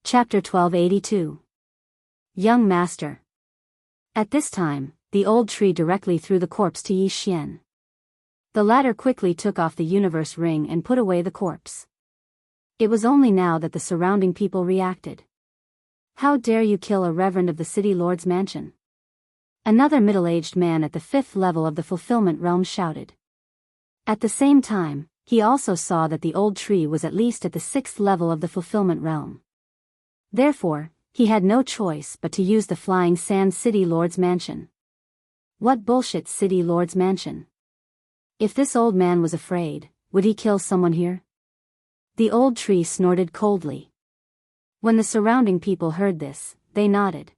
Chapter 1282. Young Master. At this time, the old tree directly threw the corpse to Yi Xian. The latter quickly took off the universe ring and put away the corpse. It was only now that the surrounding people reacted. How dare you kill a reverend of the city lord's mansion? Another middle-aged man at the 5th level of the fulfillment realm shouted. At the same time, he also saw that the old tree was at least at the 6th level of the fulfillment realm. Therefore, he had no choice but to use the flying sand city lord's mansion. What bullshit city lord's mansion? If this old man was afraid, would he kill someone here? The old tree snorted coldly. When the surrounding people heard this, they nodded.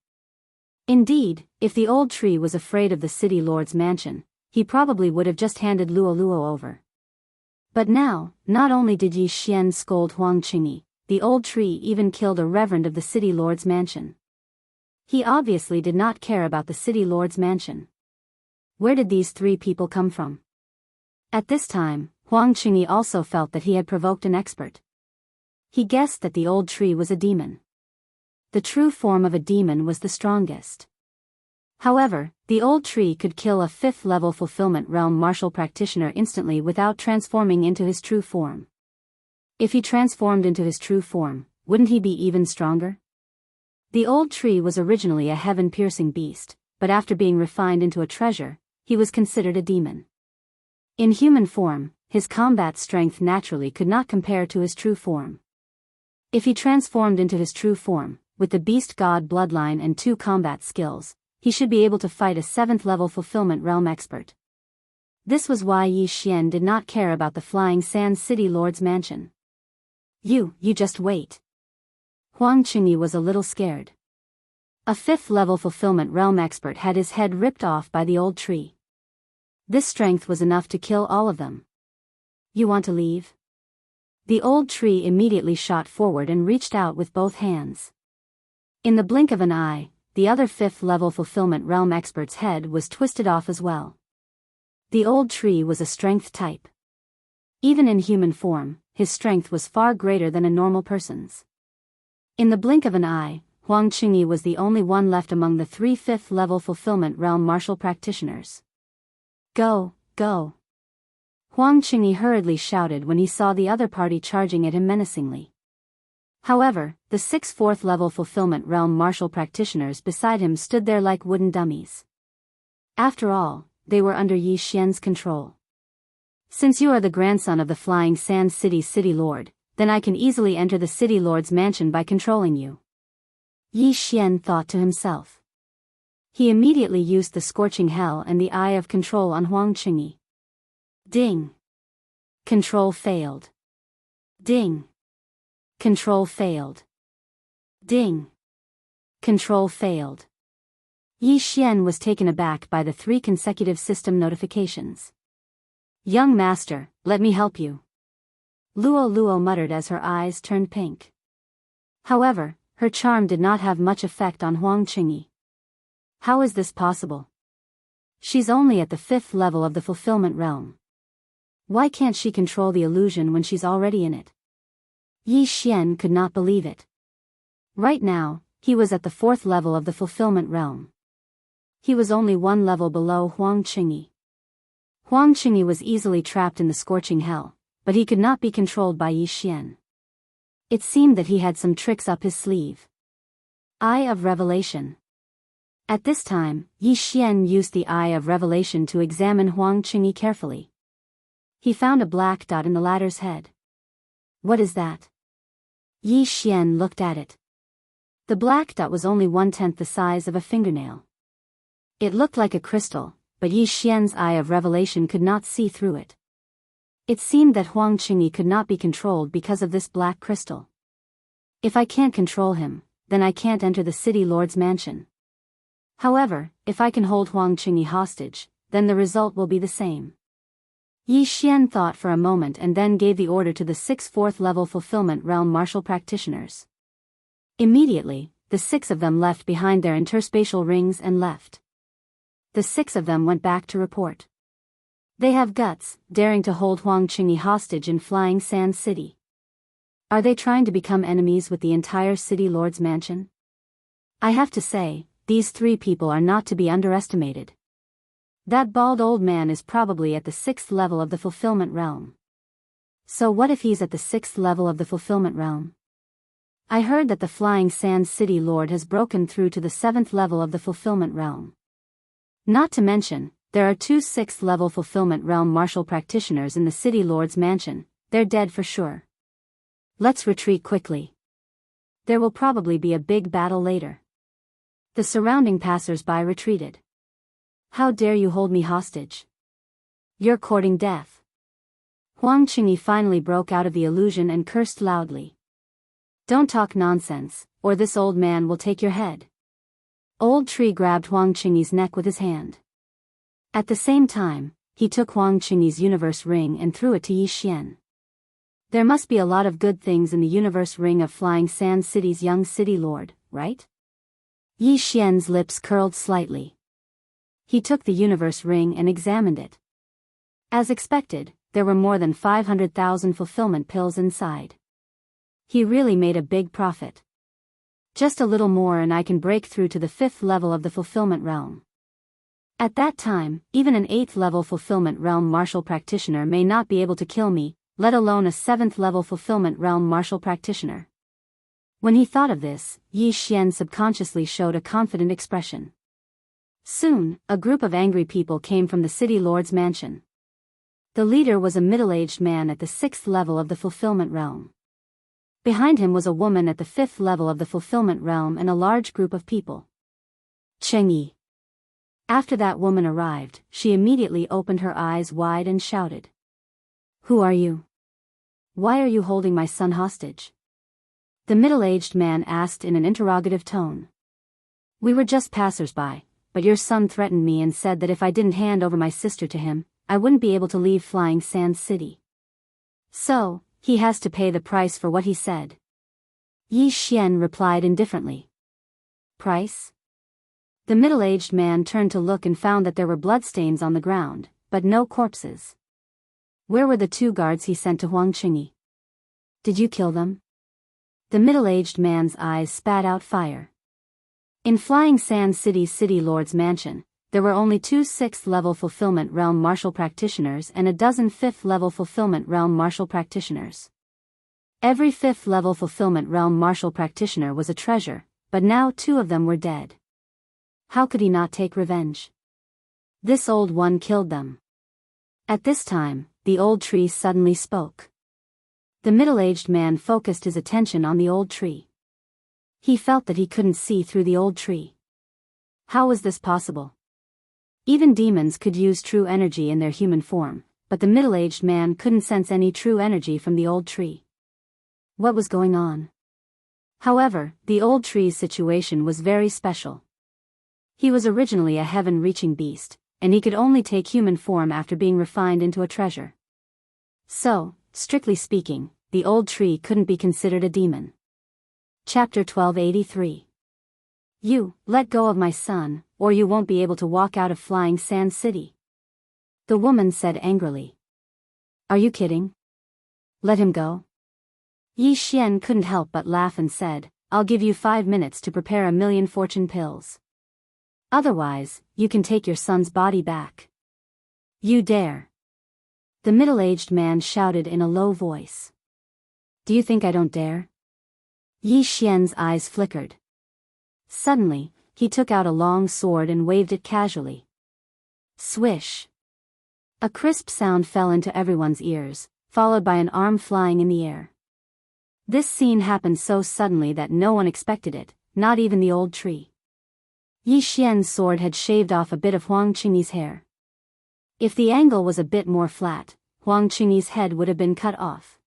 Indeed, if the old tree was afraid of the city lord's mansion, he probably would have just handed Luo over. But now, not only did Yi Xian scold Huang Qingyi, the old tree even killed a reverend of the city lord's mansion. He obviously did not care about the city lord's mansion. Where did these three people come from? At this time, Huang Qingyi also felt that he had provoked an expert. He guessed that the old tree was a demon. The true form of a demon was the strongest. However, the old tree could kill a 5th level fulfillment realm martial practitioner instantly without transforming into his true form. If he transformed into his true form, wouldn't he be even stronger? The old tree was originally a heaven-piercing beast, but after being refined into a treasure, he was considered a demon. In human form, his combat strength naturally could not compare to his true form. If he transformed into his true form, with the beast god bloodline and 2 combat skills, he should be able to fight a 7th level fulfillment realm expert. This was why Yi Xian did not care about the flying sand city lord's mansion. You just wait. Huang Qingyi was a little scared. A 5th level fulfillment realm expert had his head ripped off by the old tree. This strength was enough to kill all of them. You want to leave? The old tree immediately shot forward and reached out with both hands. In the blink of an eye, the other 5th level fulfillment realm expert's head was twisted off as well. The old tree was a strength type. Even in human form, his strength was far greater than a normal person's. In the blink of an eye, Huang Qingyi was the only one left among the 3 5th level fulfillment realm martial practitioners. Go, go. Huang Qingyi hurriedly shouted when he saw the other party charging at him menacingly. However, the 6 4th level fulfillment realm martial practitioners beside him stood there like wooden dummies. After all, they were under Yi Xian's control. Since you are the grandson of the flying sand city lord, then I can easily enter the city lord's mansion by controlling you. Yi Xian thought to himself. He immediately used the scorching hell and the eye of control on Huang Qingyi. Ding. Control failed. Ding. Control failed. Ding. Control failed. Yi Xian was taken aback by the 3 consecutive system notifications. Young master, let me help you. Luo muttered as her eyes turned pink. However, her charm did not have much effect on Huang Qingyi. How is this possible? She's only at the 5th level of the fulfillment realm. Why can't she control the illusion when she's already in it? Yi Xian could not believe it. Right now, he was at the 4th level of the fulfillment realm. He was only 1 level below Huang Qingyi. Huang Qingyi was easily trapped in the scorching hell, but he could not be controlled by Yi Xian. It seemed that he had some tricks up his sleeve. Eye of Revelation. At this time, Yi Xian used the Eye of Revelation to examine Huang Qingyi carefully. He found a black dot in the latter's head. What is that? Yi Xian looked at it. The black dot was only 1/10 the size of a fingernail. It looked like a crystal, but Yi Xian's Eye of Revelation could not see through it. It seemed that Huang Qingyi could not be controlled because of this black crystal. If I can't control him, then I can't enter the city lord's mansion. However, if I can hold Huang Qingyi hostage, then the result will be the same. Yi Xian thought for a moment and then gave the order to the 6 4th level fulfillment realm martial practitioners. Immediately, the 6 of them left behind their interspatial rings and left. The 6 of them went back to report. They have guts, daring to hold Huang Qingyi hostage in Flying Sand City. Are they trying to become enemies with the entire city lord's mansion? I have to say, these three people are not to be underestimated. That bald old man is probably at the 6th level of the fulfillment realm. So what if he's at the 6th level of the fulfillment realm? I heard that the Flying Sands City Lord has broken through to the 7th level of the fulfillment realm. Not to mention, there are 2 6th level fulfillment realm martial practitioners in the City Lord's mansion. They're dead for sure. Let's retreat quickly. There will probably be a big battle later. The surrounding passers-by retreated. How dare you hold me hostage? You're courting death. Huang Qingyi finally broke out of the illusion and cursed loudly. Don't talk nonsense, or this old man will take your head. Old Tree grabbed Huang Qingyi's neck with his hand. At the same time, he took Huang Qingyi's universe ring and threw it to Yi Xian. There must be a lot of good things in the universe ring of Flying Sand City's young city lord, right? Yi Xian's lips curled slightly. He took the universe ring and examined it. As expected, there were more than 500,000 fulfillment pills inside. He really made a big profit. Just a little more and I can break through to the 5th level of the fulfillment realm. At that time, even an 8th level fulfillment realm martial practitioner may not be able to kill me, let alone a 7th level fulfillment realm martial practitioner. When he thought of this, Yi Xian subconsciously showed a confident expression. Soon, a group of angry people came from the city lord's mansion. The leader was a middle-aged man at the 6th level of the fulfillment realm. Behind him was a woman at the 5th level of the fulfillment realm and a large group of people. Chengyi. After that woman arrived, she immediately opened her eyes wide and shouted. Who are you? Why are you holding my son hostage? The middle-aged man asked in an interrogative tone. We were just passers-by, but your son threatened me and said that if I didn't hand over my sister to him, I wouldn't be able to leave Flying Sands City. So, he has to pay the price for what he said. Yi Xian replied indifferently. Price? The middle-aged man turned to look and found that there were bloodstains on the ground, but no corpses. Where were the 2 guards he sent to Huang Qingyi? Did you kill them? The middle-aged man's eyes spat out fire. In Flying Sand City's City Lord's mansion, there were only 2 6th level fulfillment realm martial practitioners and a dozen 5th level fulfillment realm martial practitioners. Every 5th level fulfillment realm martial practitioner was a treasure, but now 2 of them were dead. How could he not take revenge? This old one killed them. At this time, the old tree suddenly spoke. The middle-aged man focused his attention on the old tree. He felt that he couldn't see through the old tree. How was this possible? Even demons could use true energy in their human form, but the middle-aged man couldn't sense any true energy from the old tree. What was going on? However, the old tree's situation was very special. He was originally a heaven-reaching beast, and he could only take human form after being refined into a treasure. So, strictly speaking, the old tree couldn't be considered a demon. Chapter 1283. You, let go of my son, or you won't be able to walk out of Flying Sand City. The woman said angrily. Are you kidding? Let him go? Yi Xian couldn't help but laugh and said, I'll give you 5 minutes to prepare 1,000,000 fortune pills. Otherwise, you can take your son's body back. You dare. The middle-aged man shouted in a low voice. Do you think I don't dare? Yi Xian's eyes flickered. Suddenly, he took out a long sword and waved it casually. Swish. A crisp sound fell into everyone's ears, followed by an arm flying in the air. This scene happened so suddenly that no one expected it, not even the old tree. Yi Xian's sword had shaved off a bit of Huang Qingyi's hair. If the angle was a bit more flat, Huang Qingyi's head would have been cut off.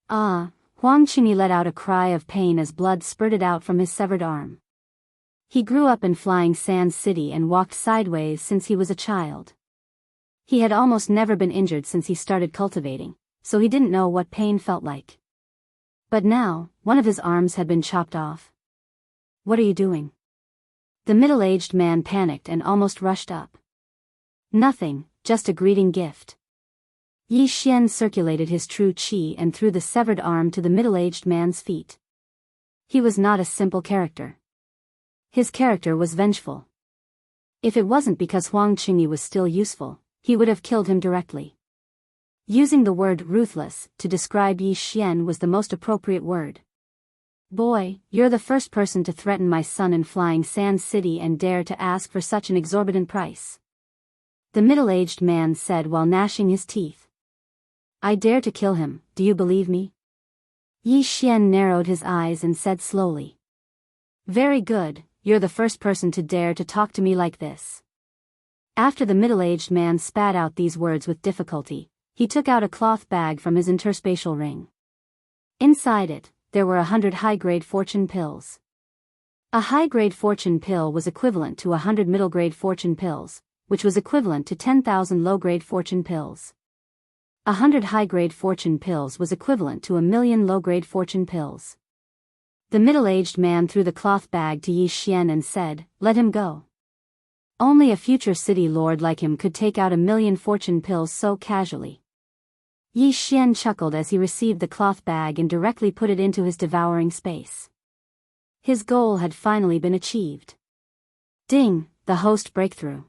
Ah! Huang Qingyi let out a cry of pain as blood spurted out from his severed arm. He grew up in Flying Sands City and walked sideways since he was a child. He had almost never been injured since he started cultivating, so he didn't know what pain felt like. But now, one of his arms had been chopped off. What are you doing? The middle-aged man panicked and almost rushed up. Nothing, just a greeting gift. Yi Xian circulated his true qi and threw the severed arm to the middle-aged man's feet. He was not a simple character. His character was vengeful. If it wasn't because Huang Qingyi was still useful, he would have killed him directly. Using the word ruthless to describe Yi Xian was the most appropriate word. Boy, you're the first person to threaten my son in Flying Sand City and dare to ask for such an exorbitant price. The middle-aged man said while gnashing his teeth. I dare to kill him, do you believe me? Yi Xian narrowed his eyes and said slowly. Very good, you're the first person to dare to talk to me like this. After the middle-aged man spat out these words with difficulty, he took out a cloth bag from his interspatial ring. Inside it, there were 100 high-grade fortune pills. A high-grade fortune pill was equivalent to 100 middle-grade fortune pills, which was equivalent to 10,000 low-grade fortune pills. 100 high-grade fortune pills was equivalent to 1,000,000 low-grade fortune pills. The middle-aged man threw the cloth bag to Yi Xian and said, let him go. Only a future city lord like him could take out 1,000,000 fortune pills so casually. Yi Xian chuckled as he received the cloth bag and directly put it into his devouring space. His goal had finally been achieved. Ding, the host breakthrough.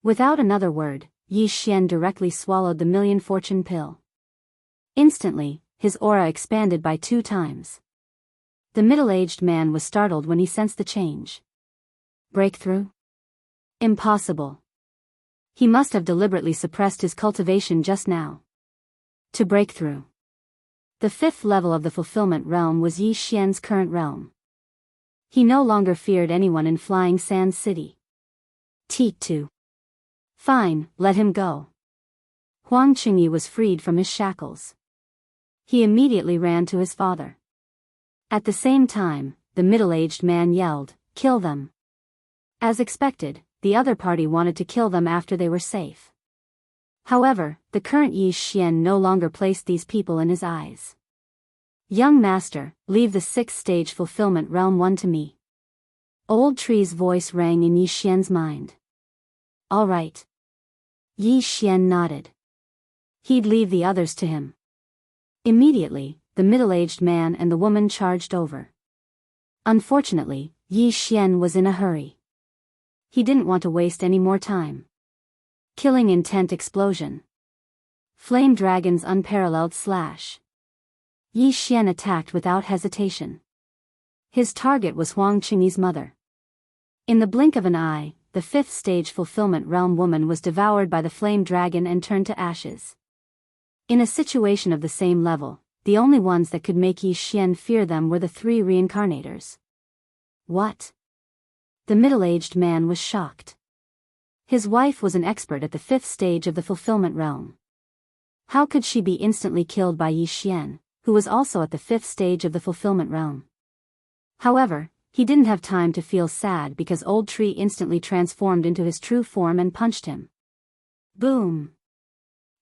Without another word, Yi Xian directly swallowed the 1,000,000 fortune pill. Instantly, his aura expanded by 2 times. The middle-aged man was startled when he sensed the change. Breakthrough? Impossible. He must have deliberately suppressed his cultivation just now. To break through. The 5th level of the fulfillment realm was Yi Xian's current realm. He no longer feared anyone in Flying Sand City. Teat 2. Fine, let him go. Huang Qingyi was freed from his shackles. He immediately ran to his father. At the same time, the middle-aged man yelled, kill them. As expected, the other party wanted to kill them after they were safe. However, the current Yi Xian no longer placed these people in his eyes. Young master, leave the 6th stage fulfillment realm 1 to me. Old Tree's voice rang in Yi Xian's mind. All right. Yi Xian nodded. He'd leave the others to him. Immediately, the middle-aged man and the woman charged over. Unfortunately, Yi Xian was in a hurry. He didn't want to waste any more time. Killing intent explosion. Flame dragon's unparalleled slash. Yi Xian attacked without hesitation. His target was Huang Qingyi's mother. In the blink of an eye, the 5th stage fulfillment realm woman was devoured by the flame dragon and turned to ashes. In a situation of the same level, the only ones that could make Yi Xian fear them were the 3 reincarnators. What? The middle-aged man was shocked. His wife was an expert at the 5th stage of the fulfillment realm. How could she be instantly killed by Yi Xian, who was also at the 5th stage of the fulfillment realm? However, he didn't have time to feel sad because Old Tree instantly transformed into his true form and punched him. Boom!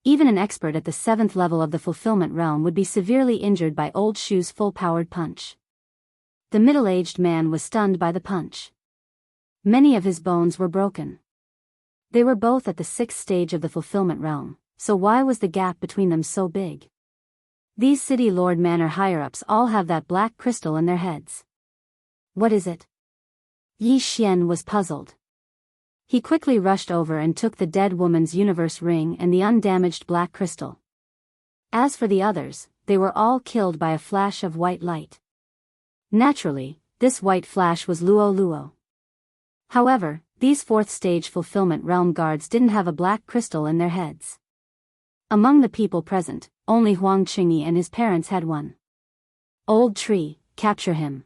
Even an expert at the 7th level of the fulfillment realm would be severely injured by Old Shoe's full-powered punch. The middle-aged man was stunned by the punch. Many of his bones were broken. They were both at the 6th stage of the fulfillment realm, so why was the gap between them so big? These City Lord Manor higher-ups all have that black crystal in their heads. What is it? Yi Xian was puzzled. He quickly rushed over and took the dead woman's universe ring and the undamaged black crystal. As for the others, they were all killed by a flash of white light. Naturally, this white flash was Luo Luo. However, these 4th stage fulfillment realm guards didn't have a black crystal in their heads. Among the people present, only Huang Qingyi and his parents had one. Old Tree, capture him.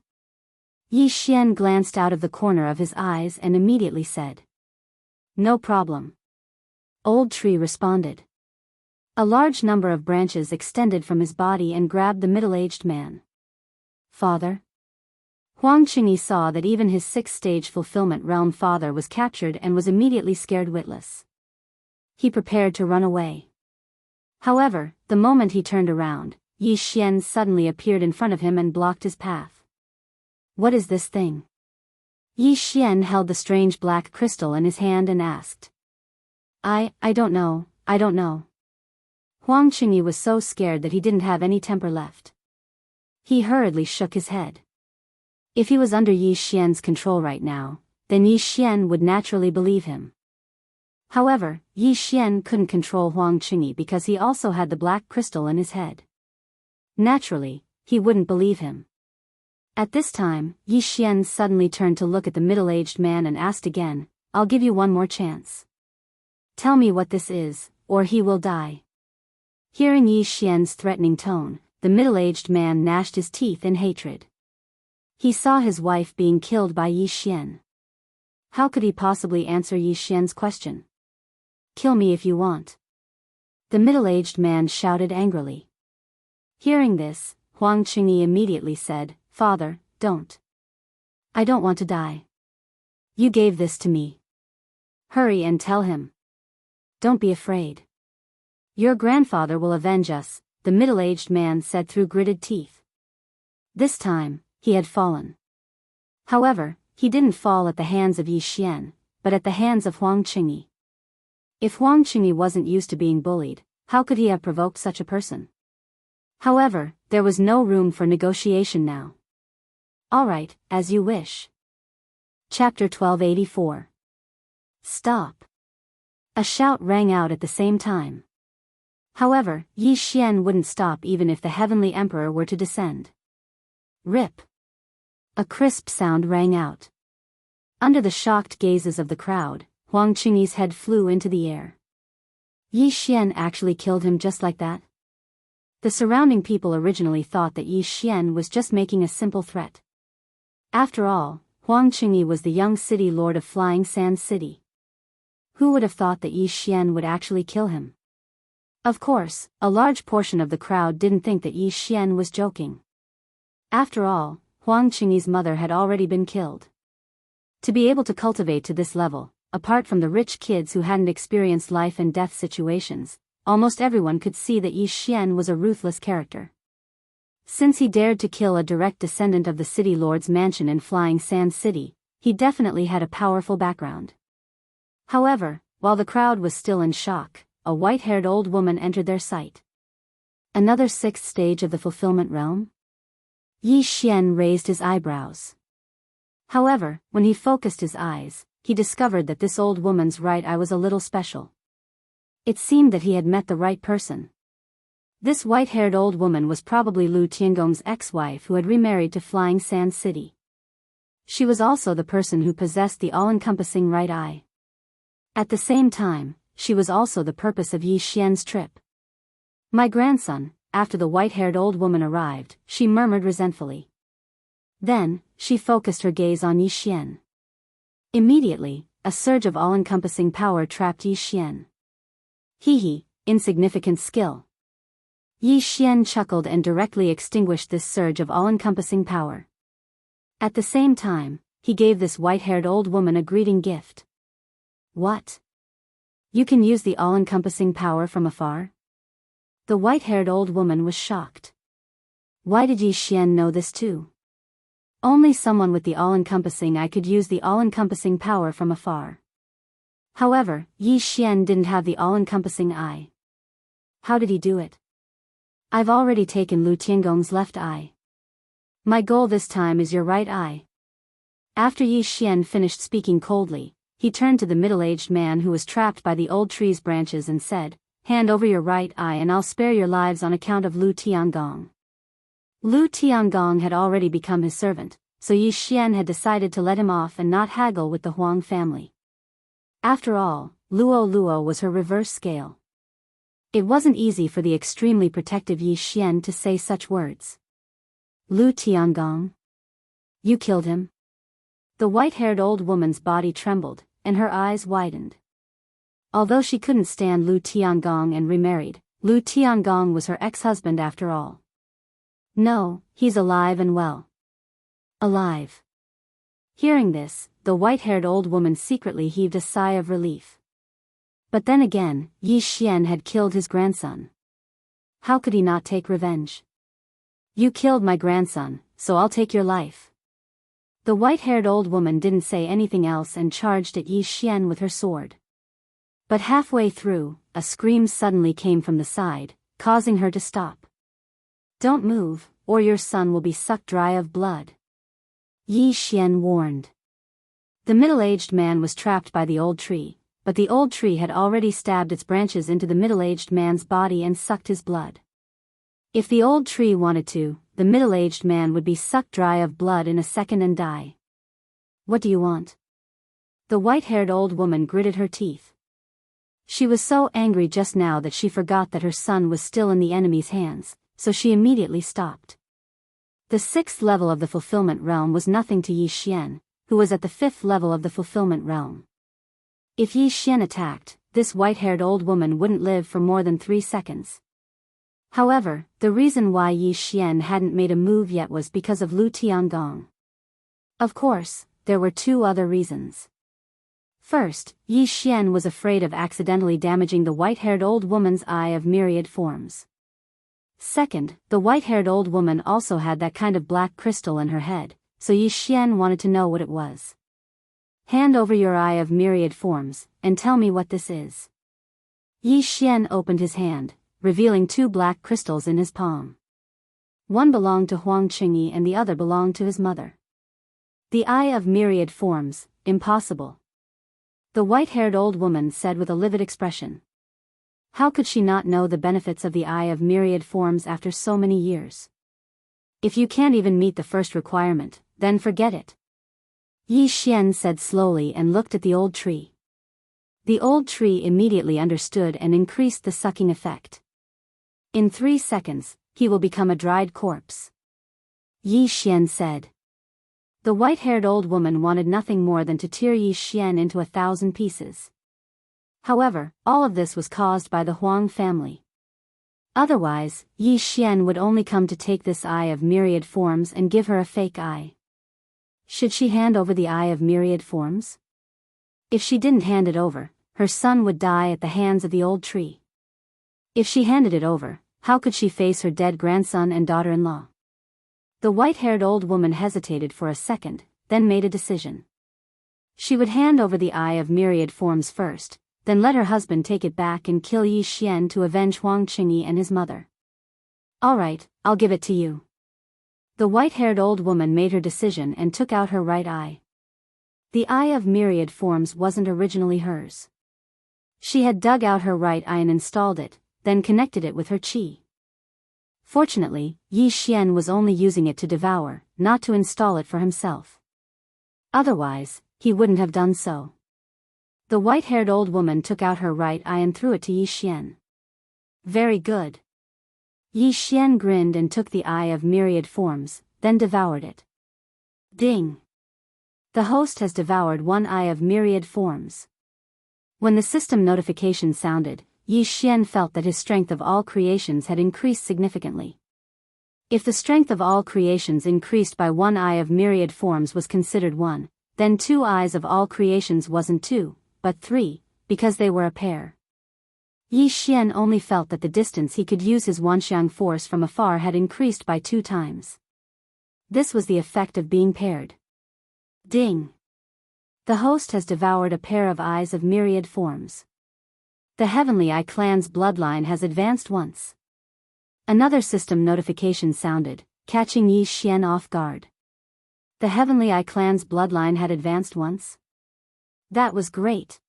Yi Xian glanced out of the corner of his eyes and immediately said. No problem. Old Tree responded. A large number of branches extended from his body and grabbed the middle-aged man. Father? Huang Qingyi saw that even his 6th stage fulfillment realm father was captured and was immediately scared witless. He prepared to run away. However, the moment he turned around, Yi Xian suddenly appeared in front of him and blocked his path. What is this thing? Yi Xian held the strange black crystal in his hand and asked. I don't know. Huang Qingyi was so scared that he didn't have any temper left. He hurriedly shook his head. If he was under Yi Xian's control right now, then Yi Xian would naturally believe him. However, Yi Xian couldn't control Huang Qingyi because he also had the black crystal in his head. Naturally, he wouldn't believe him. At this time, Yi Xian suddenly turned to look at the middle-aged man and asked again, "I'll give you one more chance. Tell me what this is, or he will die." Hearing Yi Xian's threatening tone, the middle-aged man gnashed his teeth in hatred. He saw his wife being killed by Yi Xian. How could he possibly answer Yi Xian's question? "Kill me if you want," the middle-aged man shouted angrily. Hearing this, Huang Qingyi immediately said, "Father, don't. I don't want to die. You gave this to me. Hurry and tell him. Don't be afraid. Your grandfather will avenge us," the middle-aged man said through gritted teeth. This time, he had fallen. However, he didn't fall at the hands of Yi Xian, but at the hands of Huang Qingyi. If Huang Qingyi wasn't used to being bullied, how could he have provoked such a person? However, there was no room for negotiation now. "All right, as you wish." Chapter 1284. Stop. A shout rang out at the same time. However, Yi Xian wouldn't stop even if the Heavenly Emperor were to descend. Rip. A crisp sound rang out. Under the shocked gazes of the crowd, Huang Qingyi's head flew into the air. Yi Xian actually killed him just like that? The surrounding people originally thought that Yi Xian was just making a simple threat. After all, Huang Qingyi was the young city lord of Flying Sand City. Who would have thought that Yi Xian would actually kill him? Of course, a large portion of the crowd didn't think that Yi Xian was joking. After all, Huang Qingyi's mother had already been killed. To be able to cultivate to this level, apart from the rich kids who hadn't experienced life and death situations, almost everyone could see that Yi Xian was a ruthless character. Since he dared to kill a direct descendant of the city lord's mansion in Flying Sand City, he definitely had a powerful background. However, while the crowd was still in shock, a white-haired old woman entered their sight. Another sixth stage of the fulfillment realm? Yi Xian raised his eyebrows. However, when he focused his eyes, he discovered that this old woman's right eye was a little special. It seemed that he had met the right person. This white-haired old woman was probably Lu Tiangong's ex-wife who had remarried to Flying Sand City. She was also the person who possessed the all-encompassing right eye. At the same time, she was also the purpose of Yi Xian's trip. "My grandson," after the white-haired old woman arrived, she murmured resentfully. Then, she focused her gaze on Yi Xian. Immediately, a surge of all-encompassing power trapped Yi Xian. "Hee, insignificant skill." Yi Xian chuckled and directly extinguished this surge of all-encompassing power. At the same time, he gave this white-haired old woman a greeting gift. "What? You can use the all-encompassing power from afar?" The white-haired old woman was shocked. Why did Yi Xian know this too? Only someone with the all-encompassing eye could use the all-encompassing power from afar. However, Yi Xian didn't have the all-encompassing eye. How did he do it? "I've already taken Lu Tiangong's left eye. My goal this time is your right eye." After Yi Xian finished speaking coldly, he turned to the middle-aged man who was trapped by the old tree's branches and said, "Hand over your right eye and I'll spare your lives on account of Lu Tiangong." Lu Tiangong had already become his servant, so Yi Xian had decided to let him off and not haggle with the Huang family. After all, Luo was her reverse scale. It wasn't easy for the extremely protective Yi Xian to say such words. "Lu Tiangong? You killed him?" The white-haired old woman's body trembled, and her eyes widened. Although she couldn't stand Lu Tiangong and remarried, Lu Tiangong was her ex-husband after all. "No, he's alive and well." "Alive?" Hearing this, the white-haired old woman secretly heaved a sigh of relief. But then again, Yi Xian had killed his grandson. How could he not take revenge? "You killed my grandson, so I'll take your life." The white-haired old woman didn't say anything else and charged at Yi Xian with her sword. But halfway through, a scream suddenly came from the side, causing her to stop. Don't move, or your son will be sucked dry of blood, Yi Xian warned. The middle-aged man was trapped by the old tree, but the old tree had already stabbed its branches into the middle-aged man's body and sucked his blood. If the old tree wanted to, the middle-aged man would be sucked dry of blood in a second and die. What do you want? The white-haired old woman gritted her teeth. She was so angry just now that she forgot that her son was still in the enemy's hands, so she immediately stopped. The 6th level of the fulfillment realm was nothing to Yi Xian, who was at the 5th level of the fulfillment realm. If Yi Xian attacked, this white-haired old woman wouldn't live for more than 3 seconds. However, the reason why Yi Xian hadn't made a move yet was because of Lu Tiangong. Of course, there were 2 other reasons. First, Yi Xian was afraid of accidentally damaging the white-haired old woman's eye of myriad forms. Second, the white-haired old woman also had that kind of black crystal in her head, so Yi Xian wanted to know what it was. Hand over your eye of myriad forms, and tell me what this is. Yi Xian opened his hand, revealing 2 black crystals in his palm. One belonged to Huang Qingyi and the other belonged to his mother. The eye of myriad forms, impossible, the white-haired old woman said with a livid expression. How could she not know the benefits of the eye of myriad forms after so many years? If you can't even meet the first requirement, then forget it, Yi Xian said slowly and looked at the old tree. The old tree immediately understood and increased the sucking effect. In 3 seconds, he will become a dried corpse, Yi Xian said. The white-haired old woman wanted nothing more than to tear Yi Xian into 1,000 pieces. However, all of this was caused by the Huang family. Otherwise, Yi Xian would only come to take this eye of myriad forms and give her a fake eye. Should she hand over the eye of myriad forms? If she didn't hand it over, her son would die at the hands of the old tree. If she handed it over, how could she face her dead grandson and daughter-in-law? The white-haired old woman hesitated for a second, then made a decision. She would hand over the eye of myriad forms first, then let her husband take it back and kill Yi Xian to avenge Huang Qingyi and his mother. All right, I'll give it to you. The white-haired old woman made her decision and took out her right eye. The eye of myriad forms wasn't originally hers. She had dug out her right eye and installed it, then connected it with her qi. Fortunately, Yi Xian was only using it to devour, not to install it for himself. Otherwise, he wouldn't have done so. The white-haired old woman took out her right eye and threw it to Yi Xian. Very good. Yi Xian grinned and took the eye of myriad forms, then devoured it. Ding! The host has devoured 1 eye of myriad forms. When the system notification sounded, Yi Xian felt that his strength of all creations had increased significantly. If the strength of all creations increased by 1 eye of myriad forms was considered 1, then 2 eyes of all creations wasn't 2, but 3, because they were a pair. Yi Xian only felt that the distance he could use his Wanxiang force from afar had increased by 2 times. This was the effect of being paired. Ding! The host has devoured a pair of eyes of myriad forms. The Heavenly Eye clan's bloodline has advanced once. Another system notification sounded, catching Yi Xian off guard. The Heavenly Eye clan's bloodline had advanced once? That was great.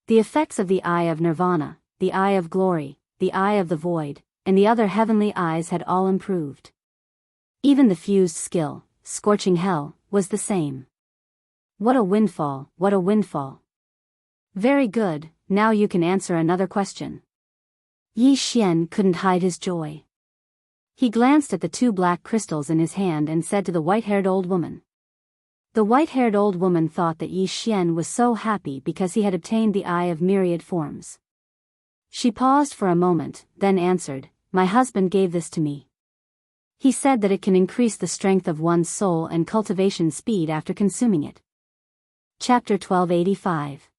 The effects of the Eye of Nirvana, the Eye of Glory, the Eye of the Void, and the other heavenly eyes had all improved. Even the fused skill, Scorching Hell, was the same. What a windfall, what a windfall. Very good, now you can answer another question. Yi Xian couldn't hide his joy. He glanced at the 2 black crystals in his hand and said to the white-haired old woman. The white-haired old woman thought that Yi Xian was so happy because he had obtained the eye of myriad forms. She paused for a moment, then answered, "My husband gave this to me. He said that it can increase the strength of one's soul and cultivation speed after consuming it." Chapter 1285.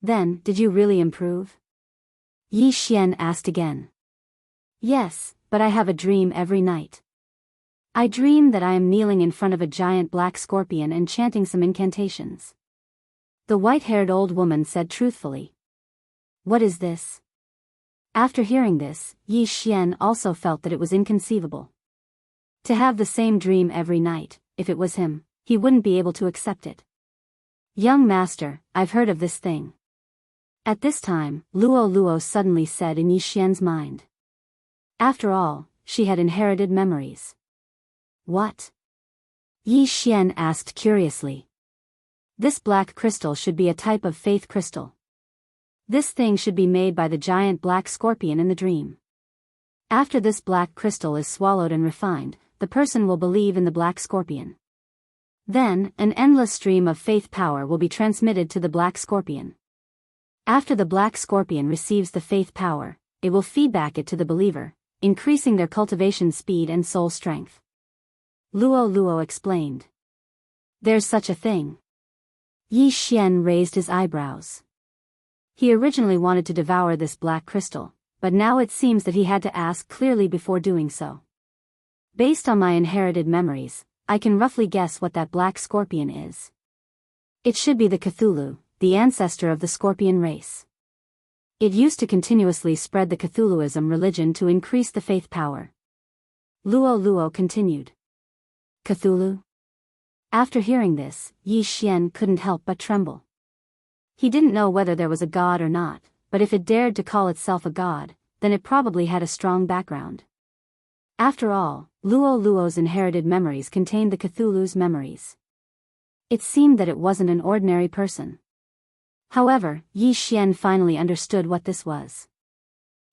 Then, did you really improve? Yi Xian asked again. Yes, but I have a dream every night. I dream that I am kneeling in front of a giant black scorpion and chanting some incantations. The white-haired old woman said truthfully. What is this? After hearing this, Yi Xian also felt that it was inconceivable. To have the same dream every night, if it was him, he wouldn't be able to accept it. Young master, I've heard of this thing. At this time, Luo Luo suddenly said in Yi Xian's mind. After all, she had inherited memories. What? Yi Xian asked curiously. This black crystal should be a type of faith crystal. This thing should be made by the giant black scorpion in the dream. After this black crystal is swallowed and refined, the person will believe in the black scorpion. Then, an endless stream of faith power will be transmitted to the black scorpion. After the black scorpion receives the faith power, it will feedback it to the believer, increasing their cultivation speed and soul strength. Luo Luo explained. There's such a thing. Yi Xian raised his eyebrows. He originally wanted to devour this black crystal, but now it seems that he had to ask clearly before doing so. Based on my inherited memories, I can roughly guess what that black scorpion is. It should be the Cthulhu, the ancestor of the scorpion race. It used to continuously spread the Cthulhuism religion to increase the faith power. Luo Luo continued. Cthulhu? After hearing this, Yi Xian couldn't help but tremble. He didn't know whether there was a god or not, but if it dared to call itself a god, then it probably had a strong background. After all, Luo Luo's inherited memories contained the Cthulhu's memories. It seemed that it wasn't an ordinary person. However, Yi Xian finally understood what this was.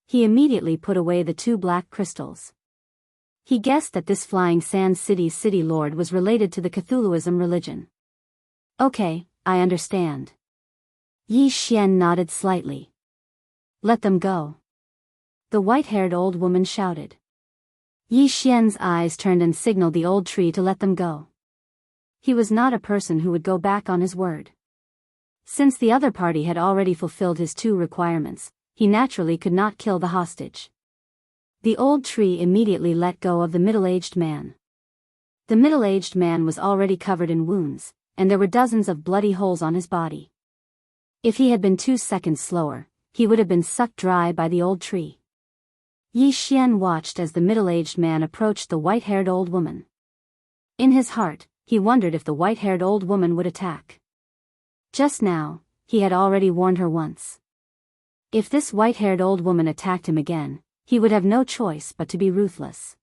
He immediately put away the 2 black crystals. He guessed that this flying sand city's city lord was related to the Cthulhuism religion. Okay, I understand. Yi Xian nodded slightly. Let them go. The white-haired old woman shouted. Yi Xian's eyes turned and signaled the old tree to let them go. He was not a person who would go back on his word. Since the other party had already fulfilled his 2 requirements, he naturally could not kill the hostage. The old tree immediately let go of the middle-aged man. The middle-aged man was already covered in wounds, and there were dozens of bloody holes on his body. If he had been 2 seconds slower, he would have been sucked dry by the old tree. Yi Xian watched as the middle-aged man approached the white-haired old woman. In his heart, he wondered if the white-haired old woman would attack. Just now, he had already warned her once. If this white-haired old woman attacked him again, he would have no choice but to be ruthless.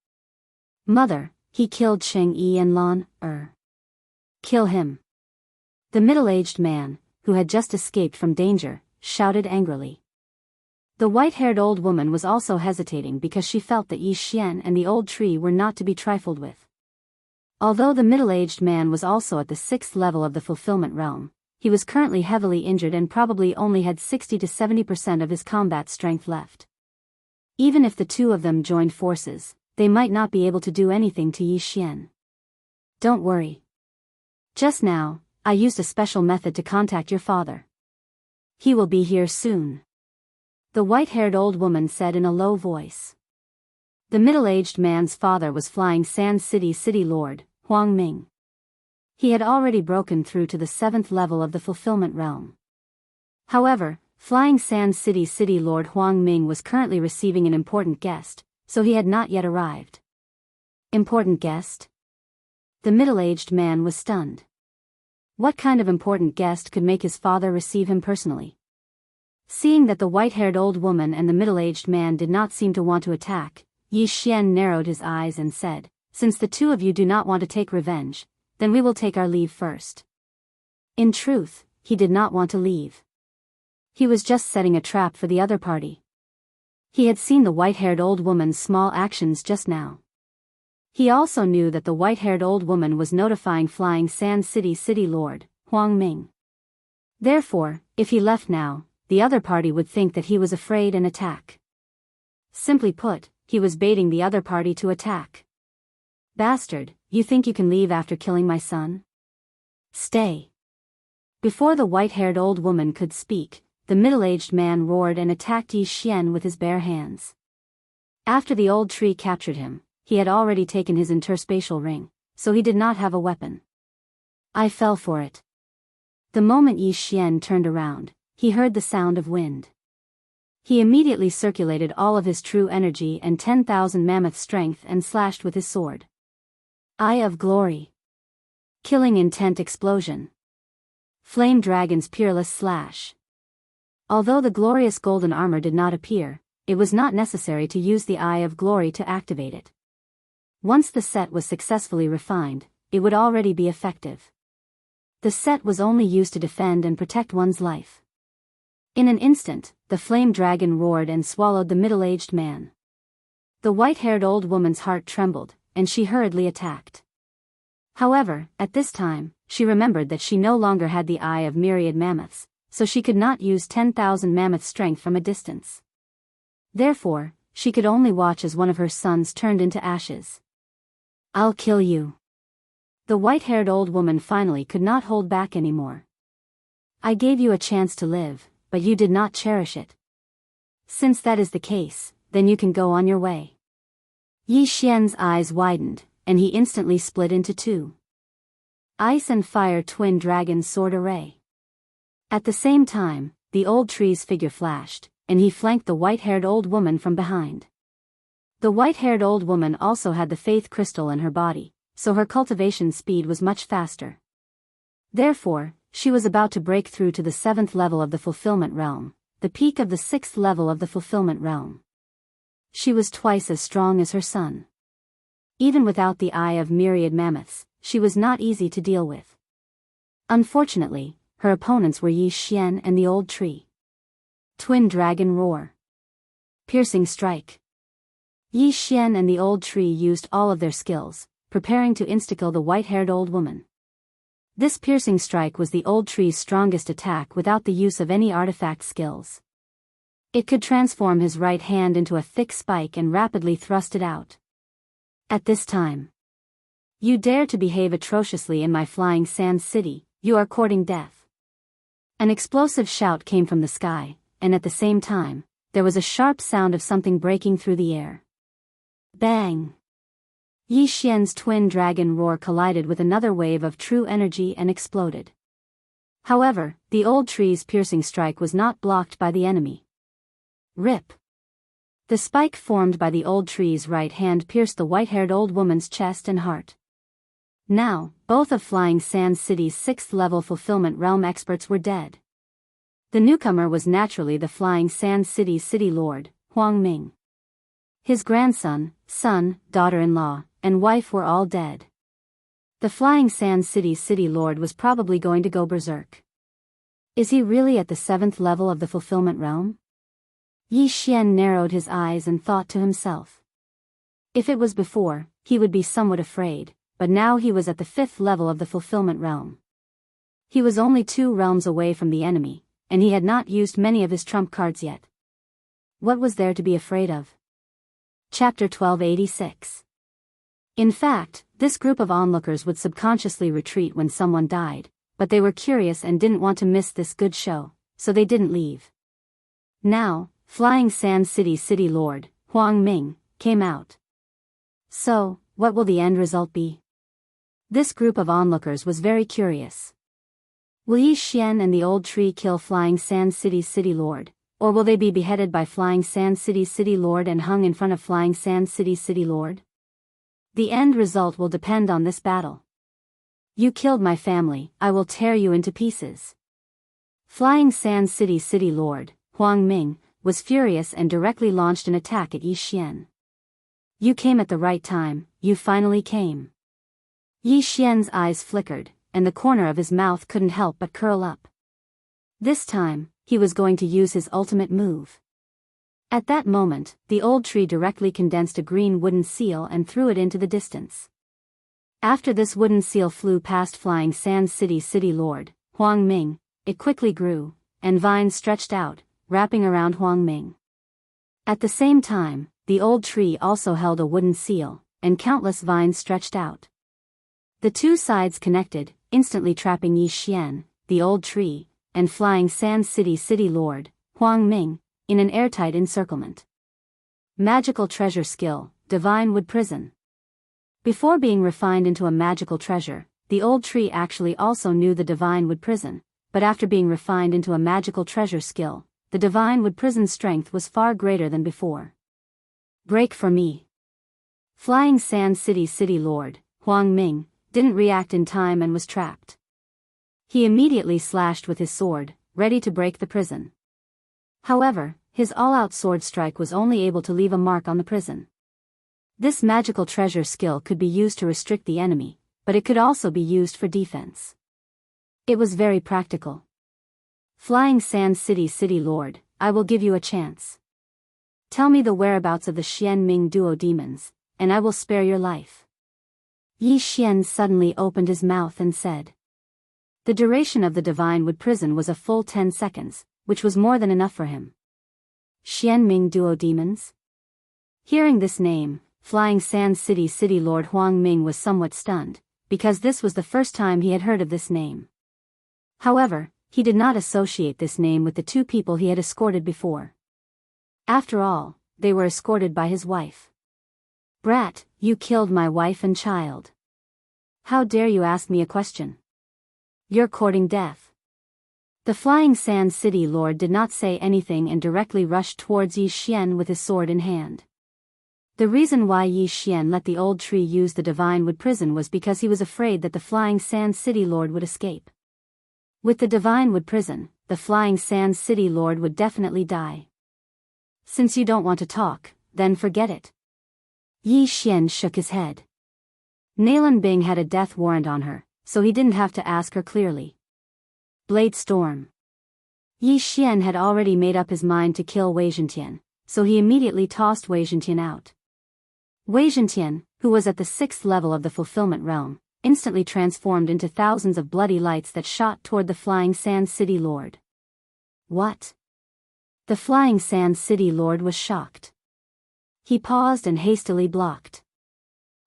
Mother, he killed Cheng Yi and Lan, Kill him. The middle-aged man, who had just escaped from danger, shouted angrily. The white-haired old woman was also hesitating because she felt that Yi Xian and the old tree were not to be trifled with. Although the middle-aged man was also at the 6th level of the fulfillment realm, he was currently heavily injured and probably only had 60 to 70% of his combat strength left. Even if the 2 of them joined forces, they might not be able to do anything to Yi Xian. Don't worry. Just now, I used a special method to contact your father. He will be here soon. The white-haired old woman said in a low voice. The middle-aged man's father was Flying Sand City's city lord, Huang Ming. He had already broken through to the 7th level of the fulfillment realm. However, Flying Sand City's city lord Huang Ming was currently receiving an important guest, so he had not yet arrived. Important guest? The middle-aged man was stunned. What kind of important guest could make his father receive him personally? Seeing that the white-haired old woman and the middle-aged man did not seem to want to attack, Yi Xian narrowed his eyes and said, Since the 2 of you do not want to take revenge, then we will take our leave first. In truth, he did not want to leave. He was just setting a trap for the other party. He had seen the white-haired old woman's small actions just now. He also knew that the white-haired old woman was notifying Flying Sand City's city lord, Huang Ming. Therefore, if he left now, the other party would think that he was afraid and attack. Simply put, he was baiting the other party to attack. Bastard, you think you can leave after killing my son? Stay. Before the white-haired old woman could speak, the middle-aged man roared and attacked Yi Xian with his bare hands. After the old tree captured him, he had already taken his interspatial ring, so he did not have a weapon. I fell for it. The moment Yi Xian turned around, he heard the sound of wind. He immediately circulated all of his true energy and 10,000 mammoth strength and slashed with his sword. Eye of Glory. Killing intent explosion. Flame Dragon's peerless slash. Although the glorious golden armor did not appear, it was not necessary to use the Eye of Glory to activate it. Once the set was successfully refined, it would already be effective. The set was only used to defend and protect one's life. In an instant, the flame dragon roared and swallowed the middle-aged man. The white-haired old woman's heart trembled, and she hurriedly attacked. However, at this time, she remembered that she no longer had the eye of myriad mammoths, so she could not use 10,000 mammoth strength from a distance. Therefore, she could only watch as one of her sons turned into ashes. I'll kill you. The white-haired old woman finally could not hold back anymore. I gave you a chance to live, but you did not cherish it. Since that is the case, then you can go on your way. Yi Xian's eyes widened, and he instantly split into two. Ice and Fire Twin Dragon Sword Array. At the same time, the old tree's figure flashed, and he flanked the white-haired old woman from behind. The white-haired old woman also had the faith crystal in her body, so her cultivation speed was much faster. Therefore, she was about to break through to the 7th level of the fulfillment realm, the peak of the 6th level of the fulfillment realm. She was twice as strong as her son. Even without the eye of myriad mammoths, she was not easy to deal with. Unfortunately, her opponents were Yi Xian and the old tree. Twin Dragon Roar. Piercing Strike. Yi Xian and the old tree used all of their skills, preparing to insta-kill the white-haired old woman. This piercing strike was the old tree's strongest attack without the use of any artifact skills. It could transform his right hand into a thick spike and rapidly thrust it out. At this time, you dare to behave atrociously in my flying sand city, you are courting death. An explosive shout came from the sky, and at the same time, there was a sharp sound of something breaking through the air. Bang! Yi Xian's twin dragon roar collided with another wave of true energy and exploded. However, the old tree's piercing strike was not blocked by the enemy. Rip! The spike formed by the old tree's right hand pierced the white-haired old woman's chest and heart. Now, both of Flying Sand City's 6th-level fulfillment realm experts were dead. The newcomer was naturally the Flying Sand City's city lord, Huang Ming. His grandson, son, daughter-in-law, and wife were all dead. The Flying Sand City's city lord was probably going to go berserk. Is he really at the 7th level of the fulfillment realm? Yi Xian narrowed his eyes and thought to himself. If it was before, he would be somewhat afraid, but now he was at the 5th level of the fulfillment realm. He was only 2 realms away from the enemy, and he had not used many of his trump cards yet. What was there to be afraid of? Chapter 1286. In fact, this group of onlookers would subconsciously retreat when someone died, but they were curious and didn't want to miss this good show, so they didn't leave. Now, Flying Sand City's city lord, Huang Ming, came out. So, what will the end result be? This group of onlookers was very curious. Will Yi Xian and the old tree kill Flying Sand City's city lord, or will they be beheaded by Flying Sand City's city lord and hung in front of Flying Sand City's city lord? The end result will depend on this battle. You killed my family, I will tear you into pieces. Flying Sand City's city lord, Huang Ming, was furious and directly launched an attack at Yi Xian. You came at the right time, you finally came. Yi Xian's eyes flickered, and the corner of his mouth couldn't help but curl up. This time, he was going to use his ultimate move. At that moment, the old tree directly condensed a green wooden seal and threw it into the distance. After this wooden seal flew past Flying Sand City's city lord, Huang Ming, it quickly grew, and vines stretched out, wrapping around Huang Ming. At the same time, the old tree also held a wooden seal, and countless vines stretched out. The two sides connected, instantly trapping Yi Xian, the old tree, and Flying Sand City's city lord, Huang Ming, in an airtight encirclement. Magical treasure skill, Divine Wood Prison. Before being refined into a magical treasure, the old tree actually also knew the Divine Wood Prison, but after being refined into a magical treasure skill, the Divine Wood Prison's strength was far greater than before. Break for me. Flying Sand City's city lord, Huang Ming, didn't react in time and was trapped. He immediately slashed with his sword, ready to break the prison. However, his all-out sword strike was only able to leave a mark on the prison. This magical treasure skill could be used to restrict the enemy, but it could also be used for defense. It was very practical. Flying Sand City's city lord, I will give you a chance. Tell me the whereabouts of the Xian Ming duo demons, and I will spare your life. Yi Xian suddenly opened his mouth and said. The duration of the Divine Wood Prison was a full 10 seconds, which was more than enough for him. Xian Ming duo demons? Hearing this name, Flying Sand City's city lord Huang Ming was somewhat stunned, because this was the first time he had heard of this name. However, he did not associate this name with the two people he had escorted before. After all, they were escorted by his wife. Brat, you killed my wife and child. How dare you ask me a question? You're courting death. The Flying Sand City Lord did not say anything and directly rushed towards Yi Xian with his sword in hand. The reason why Yi Xian let the old tree use the Divine Wood Prison was because he was afraid that the Flying Sand City Lord would escape. With the Divine Wood Prison, the Flying Sand City Lord would definitely die. Since you don't want to talk, then forget it. Yi Xian shook his head. Nalan Bing had a death warrant on her, so he didn't have to ask her clearly. Blade Storm. Yi Xian had already made up his mind to kill Wei Zhentian, so he immediately tossed Wei Zhentian out. Wei Zhentian, who was at the 6th level of the Fulfillment Realm, instantly transformed into thousands of bloody lights that shot toward the Flying Sand City Lord. What? The Flying Sand City Lord was shocked. He paused and hastily blocked.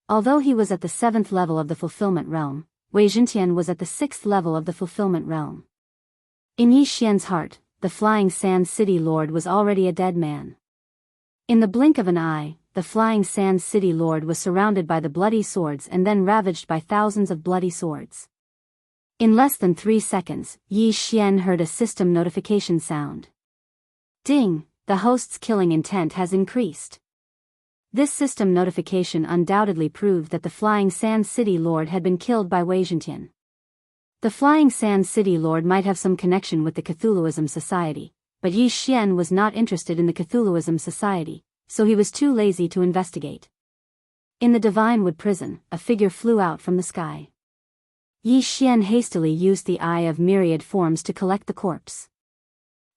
Although he was at the 7th level of the Fulfillment Realm, Wei Zhentian was at the 6th level of the Fulfillment Realm. In Yi Xian's heart, the Flying Sand City Lord was already a dead man. In the blink of an eye, the Flying Sand City Lord was surrounded by the bloody swords and then ravaged by thousands of bloody swords. In less than 3 seconds, Yi Xian heard a system notification sound. Ding, the host's killing intent has increased. This system notification undoubtedly proved that the Flying Sand City Lord had been killed by Wei Zhentian. The Flying Sand City Lord might have some connection with the Cthulhuism Society, but Yi Xian was not interested in the Cthulhuism Society, so he was too lazy to investigate. In the Divine Wood Prison, a figure flew out from the sky. Yi Xian hastily used the Eye of Myriad Forms to collect the corpse.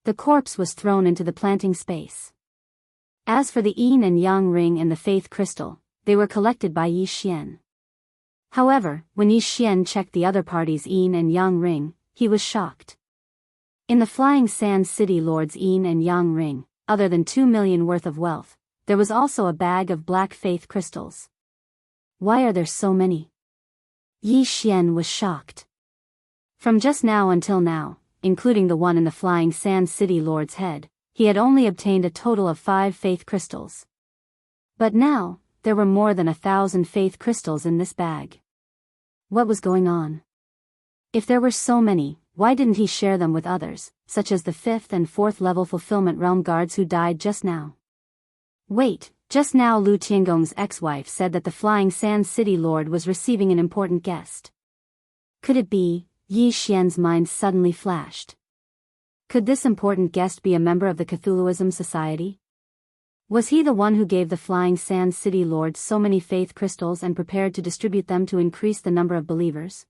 The corpse was thrown into the planting space. As for the Yin and Yang ring and the Faith Crystal, they were collected by Yi Xian. However, when Yi Xian checked the other party's Yin and Yang ring, he was shocked. In the Flying Sand City Lord's Yin and Yang ring, other than 2 million worth of wealth, there was also a bag of black faith crystals. Why are there so many? Yi Xian was shocked. From just now until now, including the one in the Flying Sand City Lord's head, he had only obtained a total of 5 faith crystals. But now, there were more than 1,000 faith crystals in this bag. What was going on? If there were so many, why didn't he share them with others, such as the 5th and 4th level Fulfillment Realm guards who died just now? Wait, just now Lu Tiangong's ex-wife said that the Flying Sand City Lord was receiving an important guest. Could it be? Yi Xian's mind suddenly flashed. Could this important guest be a member of the Cthulhuism Society? Was he the one who gave the Flying Sand City Lord so many faith crystals and prepared to distribute them to increase the number of believers?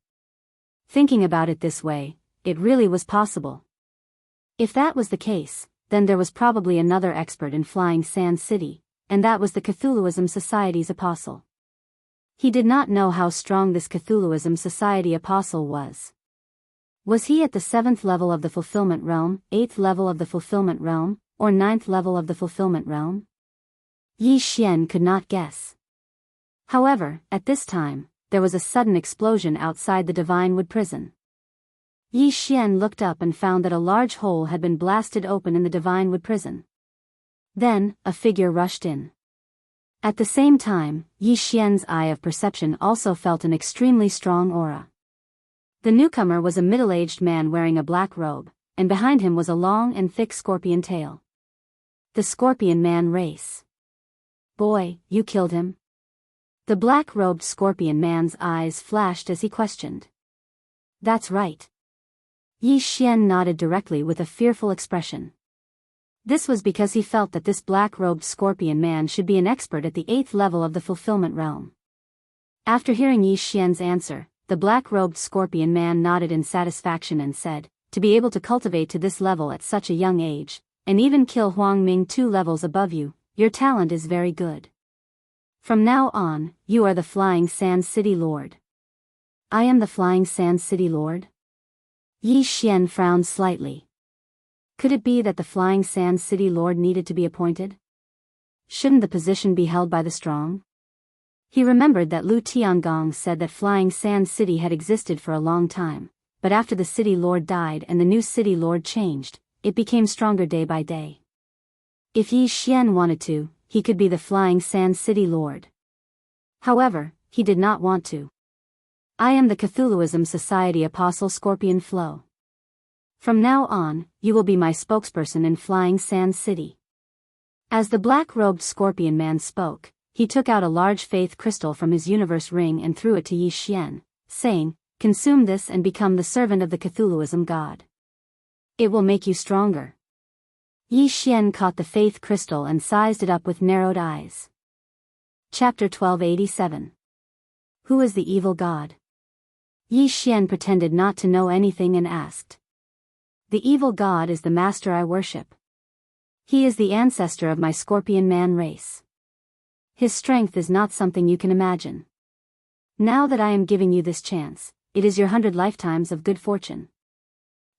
Thinking about it this way, it really was possible. If that was the case, then there was probably another expert in Flying Sand City, and that was the Cthulhuism Society's apostle. He did not know how strong this Cthulhuism Society apostle was. Was he at the 7th level of the Fulfillment Realm, 8th level of the Fulfillment Realm, or 9th level of the Fulfillment Realm? Yi Xian could not guess. However, at this time, there was a sudden explosion outside the Divine Wood Prison. Yi Xian looked up and found that a large hole had been blasted open in the Divine Wood Prison. Then, a figure rushed in. At the same time, Yi Xian's eye of perception also felt an extremely strong aura. The newcomer was a middle-aged man wearing a black robe, and behind him was a long and thick scorpion tail. The Scorpion Man race. Boy, you killed him? The black-robed Scorpion Man's eyes flashed as he questioned. That's right. Yi Xian nodded directly with a fearful expression. This was because he felt that this black-robed Scorpion Man should be an expert at the 8th level of the fulfillment realm. After hearing Yi Xian's answer, the black-robed Scorpion Man nodded in satisfaction and said, to be able to cultivate to this level at such a young age, and even kill Huang Ming 2 levels above you, your talent is very good. From now on, you are the Flying Sand City Lord. I am the Flying Sand City Lord? Yi Xian frowned slightly. Could it be that the Flying Sand City Lord needed to be appointed? Shouldn't the position be held by the strong? He remembered that Lu Tiangong said that Flying Sand City had existed for a long time, but after the City Lord died and the new City Lord changed, it became stronger day by day. If Yi Xian wanted to, he could be the Flying Sand City Lord. However, he did not want to. I am the Cthulhuism Society Apostle Scorpion Flow. From now on, you will be my spokesperson in Flying Sand City. As the black-robed Scorpion Man spoke, he took out a large faith crystal from his universe ring and threw it to Yi Xian, saying, consume this and become the servant of the Cthulhuism god. It will make you stronger. Yi Xian caught the faith crystal and sized it up with narrowed eyes. Chapter 1287. Who is the evil god? Yi Xian pretended not to know anything and asked. The evil god is the master I worship. He is the ancestor of my Scorpion Man race. His strength is not something you can imagine. Now that I am giving you this chance, it is your 100 lifetimes of good fortune.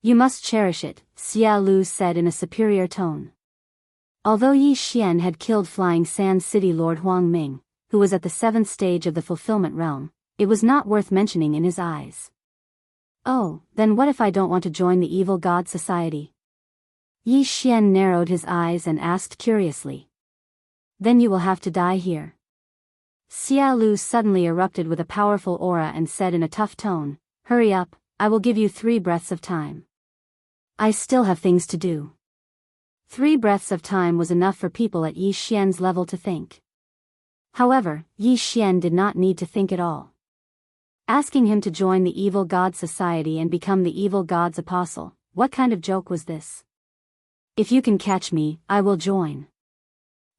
You must cherish it, Xia Lu said in a superior tone. Although Yi Xian had killed Flying Sand City Lord Huang Ming, who was at the 7th stage of the fulfillment realm, it was not worth mentioning in his eyes. Oh, then what if I don't want to join the evil god society? Yi Xian narrowed his eyes and asked curiously. Then you will have to die here. Xia Lu suddenly erupted with a powerful aura and said in a tough tone, hurry up, I will give you 3 breaths of time. I still have things to do. 3 breaths of time was enough for people at Yi Xian's level to think. However, Yi Xian did not need to think at all. Asking him to join the evil god society and become the evil god's apostle, what kind of joke was this? If you can catch me, I will join.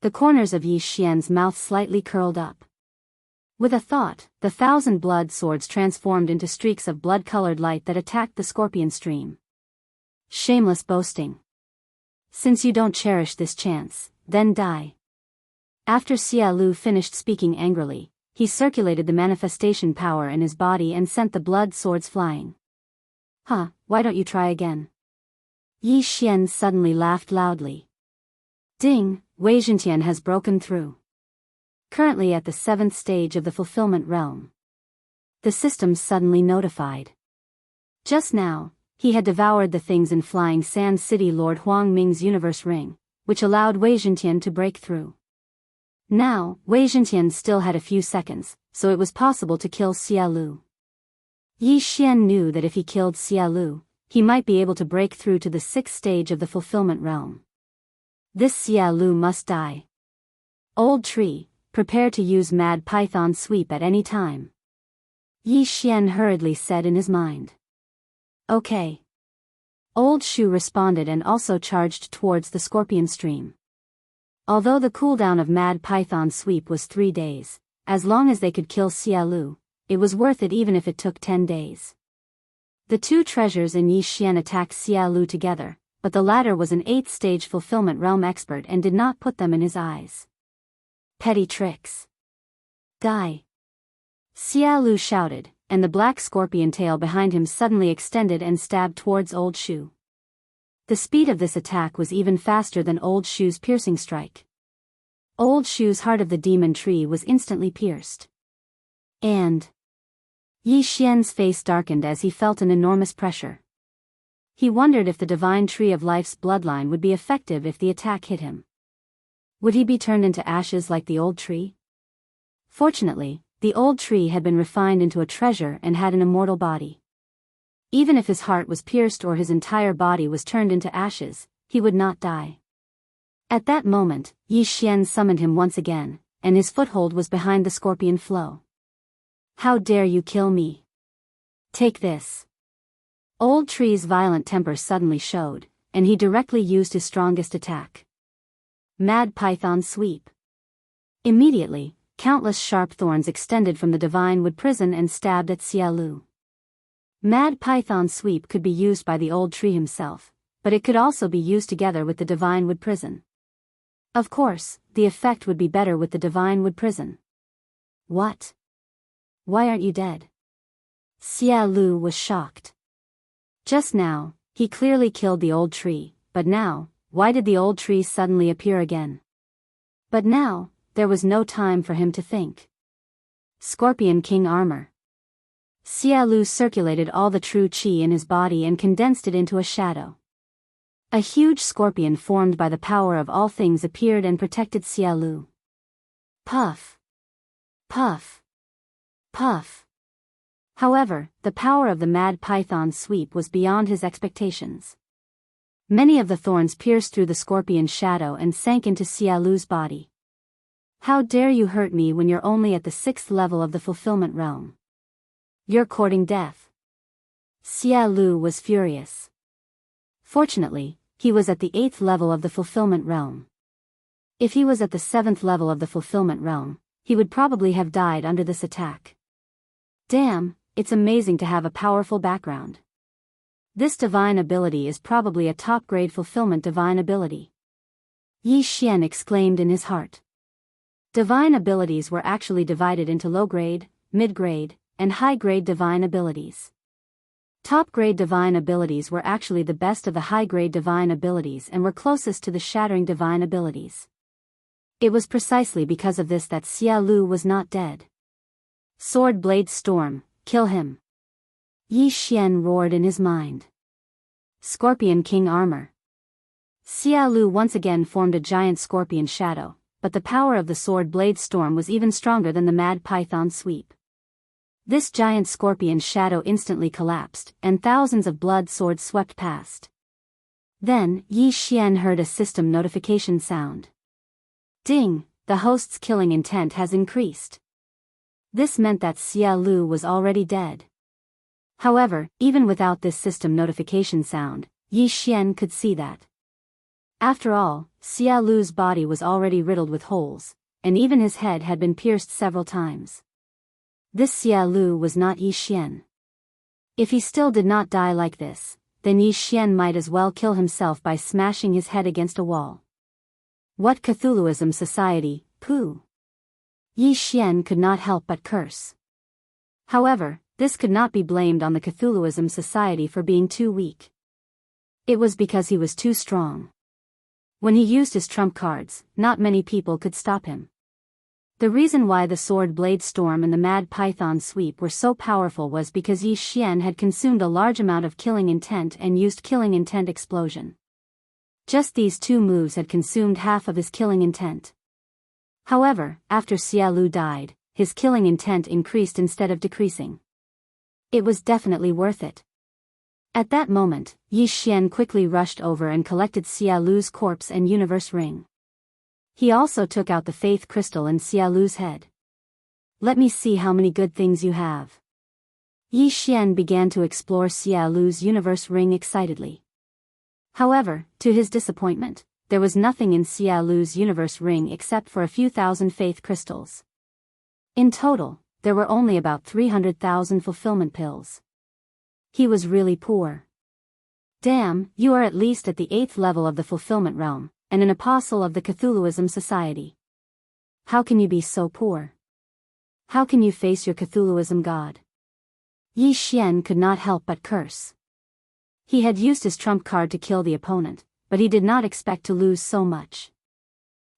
The corners of Yi Xian's mouth slightly curled up. With a thought, the 1,000 blood swords transformed into streaks of blood-colored light that attacked the scorpion stream. Shameless boasting. Since you don't cherish this chance, then die. After Xia Lu finished speaking angrily, he circulated the manifestation power in his body and sent the blood swords flying. Huh, why don't you try again? Yi Xian suddenly laughed loudly. Ding, Wei Zhentian has broken through. Currently at the 7th stage of the fulfillment realm. The system suddenly notified. Just now, he had devoured the things in Flying Sand City Lord Huang Ming's universe ring, which allowed Wei Zhentian to break through. Now, Wei Zhentian still had a few seconds, so it was possible to kill Xia Lu. Yi Xian knew that if he killed Xia Lu, he might be able to break through to the 6th stage of the fulfillment realm. This Xia Lu must die. Old tree, prepare to use Mad Python Sweep at any time. Yi Xian hurriedly said in his mind. Okay. Old Shu responded and also charged towards the scorpion stream. Although the cooldown of Mad Python Sweep was 3 days, as long as they could kill Xia Lu, it was worth it even if it took 10 days. The 2 treasures in Yi Xian attacked Xia Lu together, but the latter was an 8th stage fulfillment realm expert and did not put them in his eyes. Petty tricks. Die. Xia Lu shouted, and the black scorpion tail behind him suddenly extended and stabbed towards Old Shu. The speed of this attack was even faster than Old Shu's piercing strike. Old Shu's heart of the demon tree was instantly pierced. And Yi Xian's face darkened as he felt an enormous pressure. He wondered if the divine tree of life's bloodline would be effective if the attack hit him. Would he be turned into ashes like the old tree? Fortunately, the old tree had been refined into a treasure and had an immortal body. Even if his heart was pierced or his entire body was turned into ashes, he would not die. At that moment, Yi Xian summoned him once again, and his foothold was behind the scorpion flow. How dare you kill me? Take this. Old Tree's violent temper suddenly showed, and he directly used his strongest attack. Mad Python Sweep. Immediately, countless sharp thorns extended from the divine wood prison and stabbed at Xia Lu. Mad Python Sweep could be used by the old tree himself, but it could also be used together with the divine wood prison. Of course, the effect would be better with the divine wood prison. What? Why aren't you dead? Xia Lu was shocked. Just now, he clearly killed the old tree, but now, why did the old tree suddenly appear again? But now, there was no time for him to think. Scorpion King Armor. Xia Lu circulated all the true qi in his body and condensed it into a shadow. A huge scorpion formed by the power of all things appeared and protected Xia Lu. Puff. Puff. Puff. However, the power of the Mad Python Sweep was beyond his expectations. Many of the thorns pierced through the scorpion's shadow and sank into Xia Lu's body. How dare you hurt me when you're only at the 6th level of the fulfillment realm? You're courting death. Xia Lu was furious. Fortunately, he was at the 8th level of the fulfillment realm. If he was at the 7th level of the fulfillment realm, he would probably have died under this attack. Damn, it's amazing to have a powerful background. This divine ability is probably a top-grade fulfillment divine ability. Yi Xian exclaimed in his heart. Divine abilities were actually divided into low-grade, mid-grade, and high-grade divine abilities. Top-grade divine abilities were actually the best of the high-grade divine abilities and were closest to the shattering divine abilities. It was precisely because of this that Xia Lu was not dead. Sword Blade Storm, kill him. Yi Xian roared in his mind. Scorpion King Armor. Xia Lu once again formed a giant scorpion shadow, but the power of the Sword Blade Storm was even stronger than the Mad Python Sweep. This giant scorpion shadow instantly collapsed, and thousands of blood swords swept past. Then, Yi Xian heard a system notification sound. Ding, the host's killing intent has increased. This meant that Xia Lu was already dead. However, even without this system notification sound, Yi Xian could see that. After all, Xia Lu's body was already riddled with holes, and even his head had been pierced several times. This Xia Lu was not Yi Xian. If he still did not die like this, then Yi Xian might as well kill himself by smashing his head against a wall. What Cthulhuism society, pooh! Yi Xian could not help but curse. However, this could not be blamed on the Cthulhuism society for being too weak. It was because he was too strong. When he used his trump cards, not many people could stop him. The reason why the Sword Blade Storm and the Mad Python Sweep were so powerful was because Yi Xian had consumed a large amount of Killing Intent and used Killing Intent Explosion. Just these two moves had consumed half of his Killing Intent. However, after Xia Lu died, his Killing Intent increased instead of decreasing. It was definitely worth it. At that moment, Yi Xian quickly rushed over and collected Xia Lu's corpse and universe ring. He also took out the faith crystal in Xia Lu's head. Let me see how many good things you have. Yi Xian began to explore Xia Lu's universe ring excitedly. However, to his disappointment, there was nothing in Xia Lu's universe ring except for a few thousand faith crystals. In total, there were only about 300,000 fulfillment pills. He was really poor. Damn, you are at least at the 8th level of the fulfillment realm, and an apostle of the Cthulhuism society. How can you be so poor? How can you face your Cthulhuism god? Yi Xian could not help but curse. He had used his trump card to kill the opponent, but he did not expect to lose so much.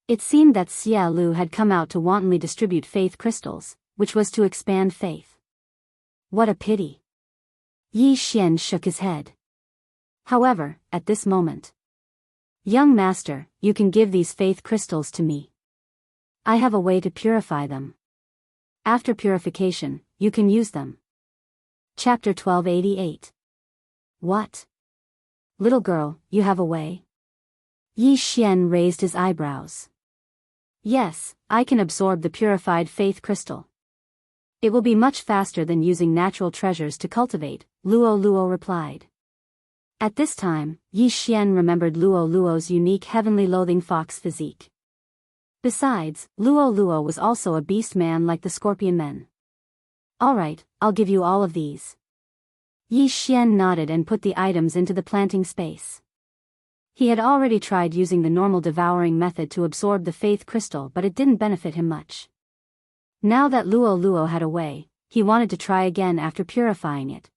It seemed that Xia Lu had come out to wantonly distribute faith crystals, which was to expand faith. What a pity. Yi Xian shook his head. However, at this moment, young master, you can give these faith crystals to me. I have a way to purify them. After purification, you can use them. Chapter 1288. What? Little girl, you have a way? Yi Xian raised his eyebrows. Yes, I can absorb the purified faith crystal. It will be much faster than using natural treasures to cultivate, Luo Luo replied. At this time, Yi Xian remembered Luo Luo's unique heavenly loathing fox physique. Besides, Luo Luo was also a beast man like the scorpion men. Alright, I'll give you all of these. Yi Xian nodded and put the items into the planting space. He had already tried using the normal devouring method to absorb the faith crystal, but it didn't benefit him much. Now that Luo Luo had a way, he wanted to try again after purifying it.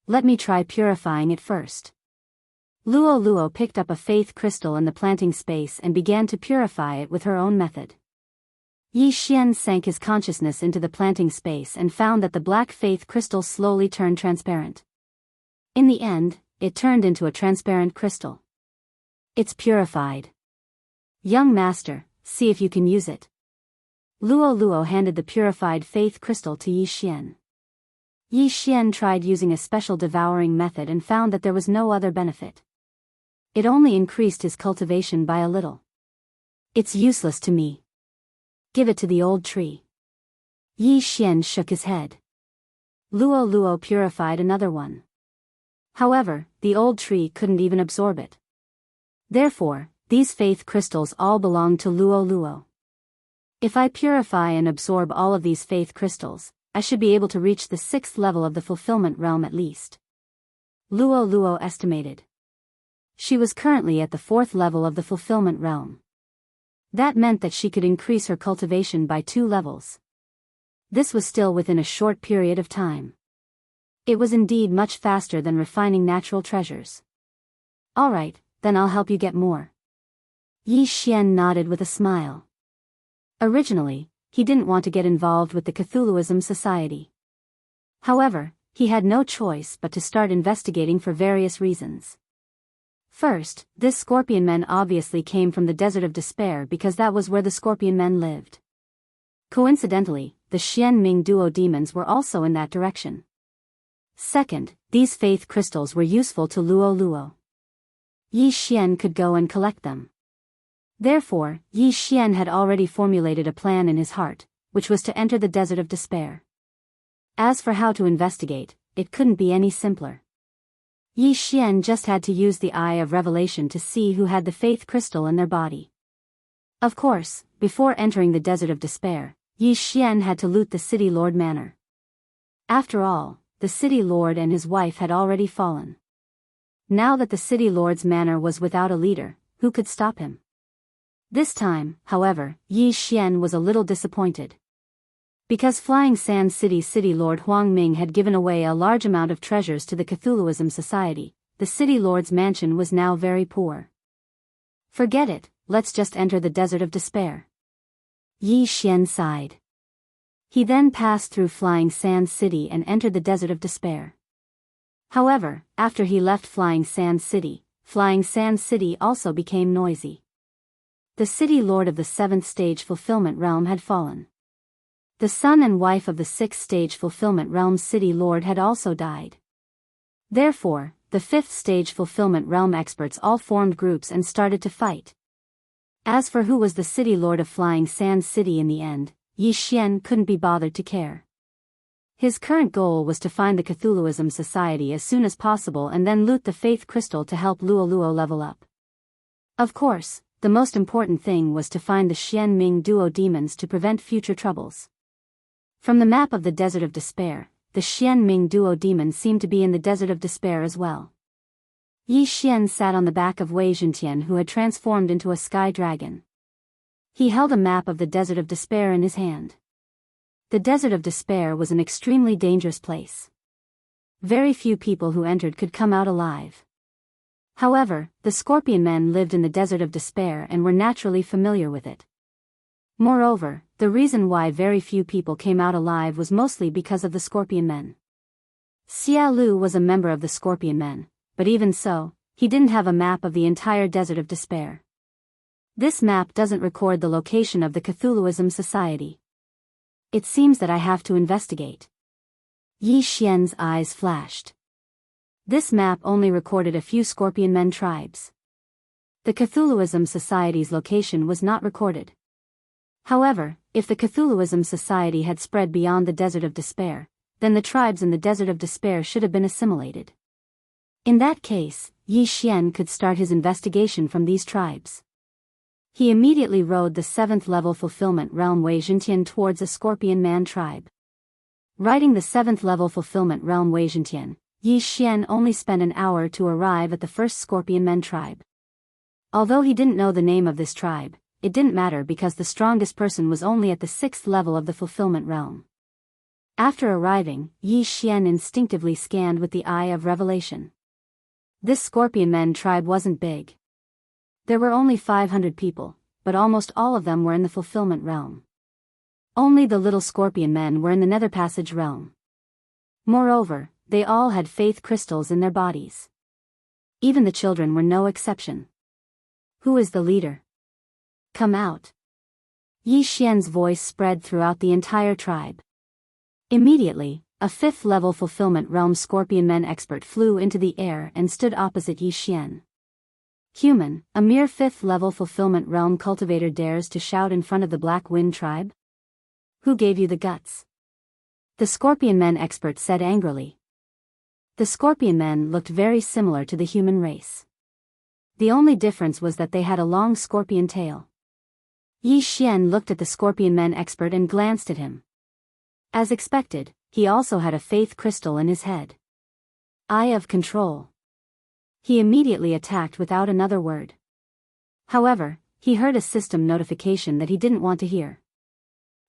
Let me try purifying it first. Luo Luo picked up a faith crystal in the planting space and began to purify it with her own method. Yi Xian sank his consciousness into the planting space and found that the black faith crystal slowly turned transparent. In the end, it turned into a transparent crystal. It's purified. Young master, see if you can use it. Luo Luo handed the purified faith crystal to Yi Xian. Yi Xian tried using a special devouring method and found that there was no other benefit. It only increased his cultivation by a little. It's useless to me. Give it to the old tree. Yi Xian shook his head. Luo Luo purified another one. However, the old tree couldn't even absorb it. Therefore, these faith crystals all belong to Luo Luo. If I purify and absorb all of these faith crystals, I should be able to reach the 6th level of the fulfillment realm at least. Luo Luo estimated. She was currently at the 4th level of the fulfillment realm. That meant that she could increase her cultivation by 2 levels. This was still within a short period of time. It was indeed much faster than refining natural treasures. Alright, then I'll help you get more. Yi Xian nodded with a smile. Originally, he didn't want to get involved with the Cthulhuism Society. However, he had no choice but to start investigating for various reasons. First, this scorpion men obviously came from the Desert of Despair because that was where the scorpion men lived. Coincidentally, the Xian Ming duo demons were also in that direction. Second, these faith crystals were useful to Luo Luo. Yi Xian could go and collect them. Therefore, Yi Xian had already formulated a plan in his heart, which was to enter the Desert of Despair. As for how to investigate, it couldn't be any simpler. Yi Xian just had to use the Eye of Revelation to see who had the faith crystal in their body. Of course, before entering the Desert of Despair, Yi Xian had to loot the City Lord Manor. After all, the City Lord and his wife had already fallen. Now that the City Lord's manor was without a leader, who could stop him? This time, however, Yi Xian was a little disappointed. Because Flying Sand City's City Lord Huang Ming had given away a large amount of treasures to the Cthulhuism Society, the City Lord's mansion was now very poor. Forget it, let's just enter the Desert of Despair. Yi Xian sighed. He then passed through Flying Sand City and entered the Desert of Despair. However, after he left Flying Sand City also became noisy. The City Lord of the 7th Stage Fulfillment Realm had fallen. The son and wife of the 6th Stage Fulfillment Realm's City Lord had also died. Therefore, the 5th Stage Fulfillment Realm experts all formed groups and started to fight. As for who was the City Lord of Flying Sand City in the end, Yi Xian couldn't be bothered to care. His current goal was to find the Cthulhuism Society as soon as possible and then loot the Faith Crystal to help Luo Luo level up. Of course, the most important thing was to find the Xian Ming duo demons to prevent future troubles. From the map of the Desert of Despair, the Xian Ming duo demons seemed to be in the Desert of Despair as well. Yi Xian sat on the back of Wei Zhentian, who had transformed into a sky dragon. He held a map of the Desert of Despair in his hand. The Desert of Despair was an extremely dangerous place. Very few people who entered could come out alive. However, the Scorpion Men lived in the Desert of Despair and were naturally familiar with it. Moreover, the reason why very few people came out alive was mostly because of the Scorpion Men. Xia Lu was a member of the Scorpion Men, but even so, he didn't have a map of the entire Desert of Despair. This map doesn't record the location of the Cthulhuism Society. It seems that I have to investigate. Yi Xian's eyes flashed. This map only recorded a few Scorpion Men tribes. The Cthulhuism Society's location was not recorded. However, if the Cthulhuism Society had spread beyond the Desert of Despair, then the tribes in the Desert of Despair should have been assimilated. In that case, Yi Xian could start his investigation from these tribes. He immediately rode the 7th level fulfillment realm Wei Zhentian towards a Scorpion Man tribe. Riding the 7th level fulfillment realm Wei Zhentian, Yi Xian only spent an hour to arrive at the first Scorpion Men tribe. Although he didn't know the name of this tribe, it didn't matter because the strongest person was only at the 6th level of the fulfillment realm. After arriving, Yi Xian instinctively scanned with the eye of revelation. This Scorpion Men tribe wasn't big. There were only 500 people, but almost all of them were in the fulfillment realm. Only the little Scorpion Men were in the Nether Passage realm. Moreover, they all had faith crystals in their bodies. Even the children were no exception. Who is the leader? Come out. Yi Xian's voice spread throughout the entire tribe. Immediately, a 5th level fulfillment realm Scorpion Men expert flew into the air and stood opposite Yi Xian. Human, a mere 5th level fulfillment realm cultivator dares to shout in front of the Black Wind tribe? Who gave you the guts? The Scorpion Men expert said angrily. The Scorpion Men looked very similar to the human race. The only difference was that they had a long scorpion tail. Yi Xian looked at the Scorpion Men expert and glanced at him. As expected, he also had a faith crystal in his head. Eye of control. He immediately attacked without another word. However, he heard a system notification that he didn't want to hear.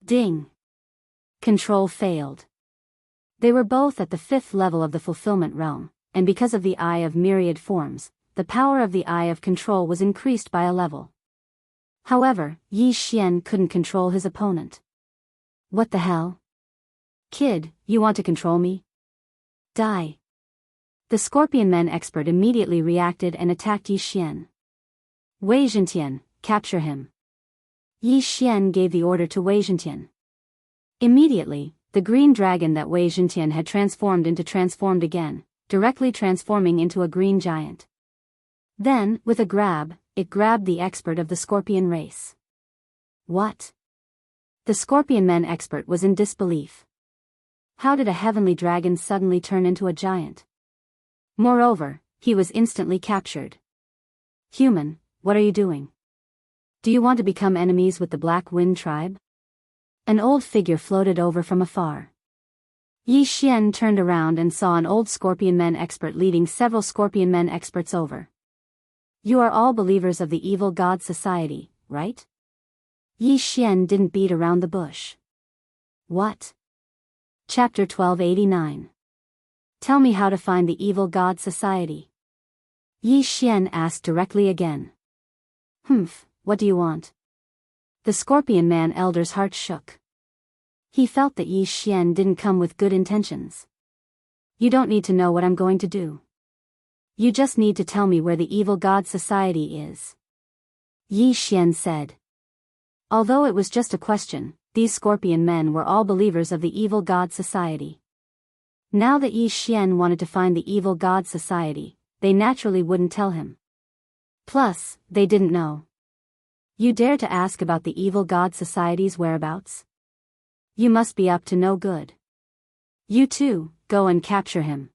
Ding. Control failed. They were both at the 5th level of the fulfillment realm, and because of the Eye of Myriad Forms, the power of the Eye of Control was increased by a level. However, Yi Xian couldn't control his opponent. What the hell? Kid, you want to control me? Die. The Scorpion Men expert immediately reacted and attacked Yi Xian. Wei Zhentian, capture him. Yi Xian gave the order to Wei Zhentian. Immediately, the green dragon that Wei Zhentian had transformed into transformed again, directly transforming into a green giant. Then, with a grab, it grabbed the expert of the Scorpion race. What? The Scorpion Men expert was in disbelief. How did a heavenly dragon suddenly turn into a giant? Moreover, he was instantly captured. Human, what are you doing? Do you want to become enemies with the Black Wind tribe? An old figure floated over from afar. Yi Xian turned around and saw an old Scorpion Men expert leading several Scorpion Men experts over. You are all believers of the Evil God Society, right? Yi Xian didn't beat around the bush. What? Chapter 1289. Tell me how to find the Evil God Society. Yi Xian asked directly again. What do you want? The Scorpion Man elder's heart shook. He felt that Yi Xian didn't come with good intentions. You don't need to know what I'm going to do. You just need to tell me where the Evil God Society is. Yi Xian said. Although it was just a question, these Scorpion Men were all believers of the Evil God Society. Now that Yi Xian wanted to find the Evil God Society, they naturally wouldn't tell him. Plus, they didn't know. You dare to ask about the Evil God Society's whereabouts? You must be up to no good. You too, go and capture him.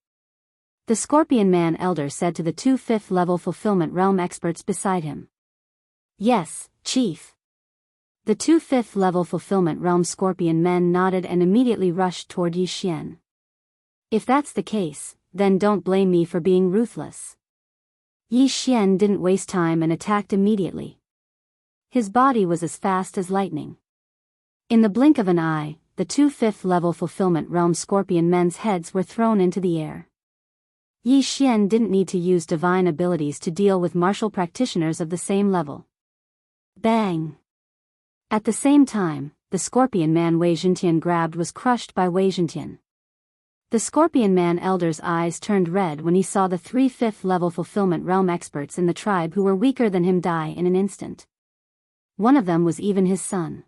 The Scorpion Man elder said to the 2 5th level fulfillment realm experts beside him. Yes, Chief. The 2 5th level fulfillment realm Scorpion Men nodded and immediately rushed toward Yi Xian. If that's the case, then don't blame me for being ruthless. Yi Xian didn't waste time and attacked immediately. His body was as fast as lightning. In the blink of an eye, the 2 5th level fulfillment realm Scorpion Men's heads were thrown into the air. Yi Xian didn't need to use divine abilities to deal with martial practitioners of the same level. Bang! At the same time, the Scorpion Man Wei Zhentian grabbed was crushed by Wei Zhentian. The Scorpion Man elder's eyes turned red when he saw the 3 5th level fulfillment realm experts in the tribe who were weaker than him die in an instant. One of them was even his son.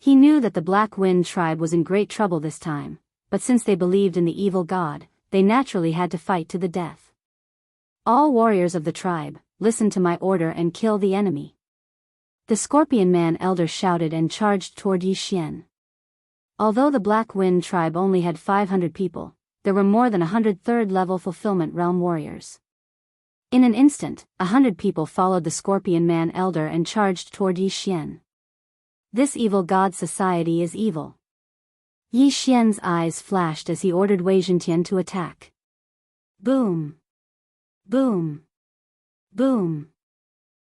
He knew that the Black Wind tribe was in great trouble this time, but since they believed in the evil god, they naturally had to fight to the death. All warriors of the tribe, listen to my order and kill the enemy. The Scorpion Man elder shouted and charged toward Yi Xian. Although the Black Wind tribe only had 500 people, there were more than 100 third-level Fulfillment Realm warriors. In an instant, 100 people followed the Scorpion Man elder and charged toward Yi Xian. This evil god society is evil. Yi Xian's eyes flashed as he ordered Wei Zhentian to attack. Boom! Boom! Boom!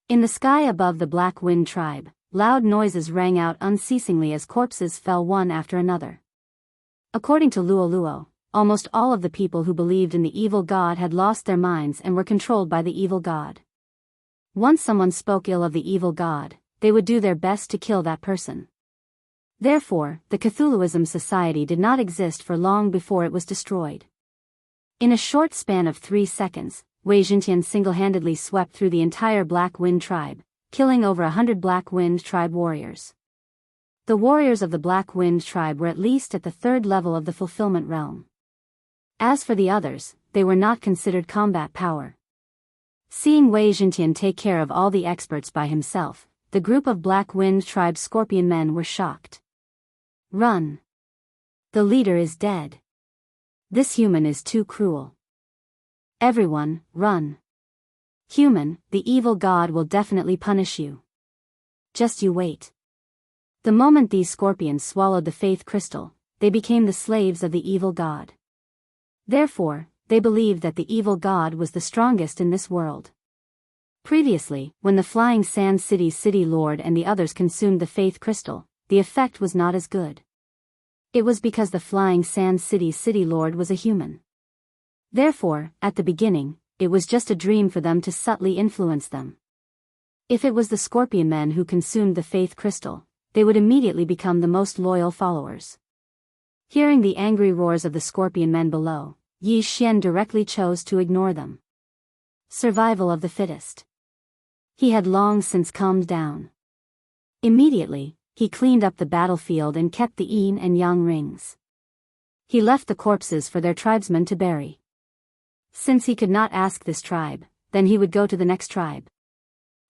In the sky above the Black Wind tribe, loud noises rang out unceasingly as corpses fell one after another. According to Luo Luo, almost all of the people who believed in the evil god had lost their minds and were controlled by the evil god. Once someone spoke ill of the evil god, they would do their best to kill that person. Therefore, the Cthulhuism Society did not exist for long before it was destroyed. In a short span of 3 seconds, Wei Zhentian single-handedly swept through the entire Black Wind tribe, killing over 100 Black Wind tribe warriors. The warriors of the Black Wind tribe were at least at the 3rd level of the Fulfillment Realm. As for the others, they were not considered combat power. Seeing Wei Zhentian take care of all the experts by himself, the group of Black Wind tribe Scorpion men were shocked. Run! The leader is dead. This human is too cruel. Everyone, run! Human, the evil god will definitely punish you. Just you wait. The moment these scorpions swallowed the faith crystal, they became the slaves of the evil god. Therefore, they believed that the evil god was the strongest in this world. Previously, when the Flying Sand City's city lord and the others consumed the faith crystal, the effect was not as good. It was because the Flying Sand City's city lord was a human. Therefore, at the beginning, it was just a dream for them to subtly influence them. If it was the Scorpion men who consumed the faith crystal, they would immediately become the most loyal followers. Hearing the angry roars of the Scorpion men below, Yi Xian directly chose to ignore them. Survival of the fittest. He had long since calmed down. Immediately, he cleaned up the battlefield and kept the yin and yang rings. He left the corpses for their tribesmen to bury. Since he could not ask this tribe, then he would go to the next tribe.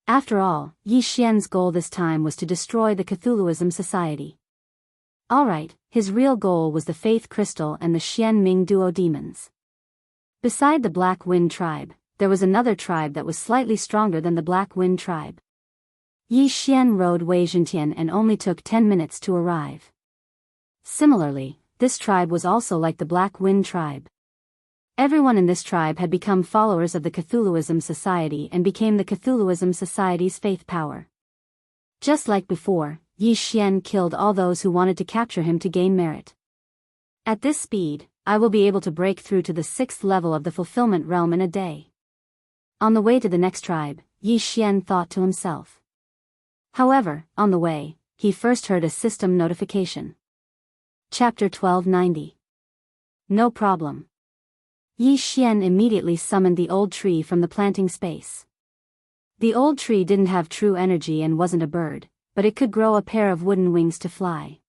After all, Yi Xian's goal this time was to destroy the Cthulhuism Society. Alright, his real goal was the Faith Crystal and the Xian Ming Duo demons. Beside the Black Wind tribe, there was another tribe that was slightly stronger than the Black Wind tribe. Yi Xian rode Wei Zhentian and only took 10 minutes to arrive. Similarly, this tribe was also like the Black Wind tribe. Everyone in this tribe had become followers of the Cthulhuism Society and became the Cthulhuism Society's faith power. Just like before, Yi Xian killed all those who wanted to capture him to gain merit. At this speed, I will be able to break through to the 6th level of the fulfillment realm in a day. On the way to the next tribe, Yi Xian thought to himself. However, on the way, he first heard a system notification. Chapter 1290. No problem. Yi Xian immediately summoned the old tree from the planting space. The old tree didn't have true energy and wasn't a bird, but it could grow a pair of wooden wings to fly.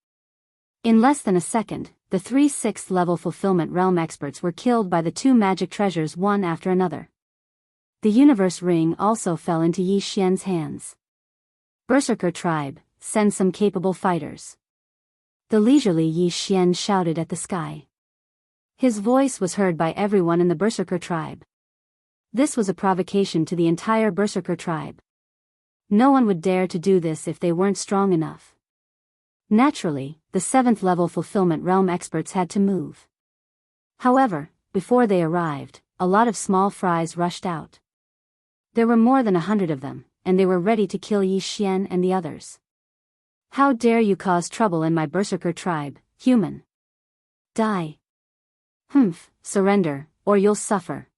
In less than a second, the 3 6th level fulfillment realm experts were killed by the 2 magic treasures one after another. The universe ring also fell into Yi Xian's hands. Berserker tribe, send some capable fighters. The leisurely Yi Xian shouted at the sky. His voice was heard by everyone in the Berserker tribe. This was a provocation to the entire Berserker tribe. No one would dare to do this if they weren't strong enough. Naturally, the 7th level fulfillment realm experts had to move. However, before they arrived, a lot of small fries rushed out. There were more than 100 of them, and they were ready to kill Yi Xian and the others. How dare you cause trouble in my Berserker tribe, human? Die. Surrender, or you'll suffer.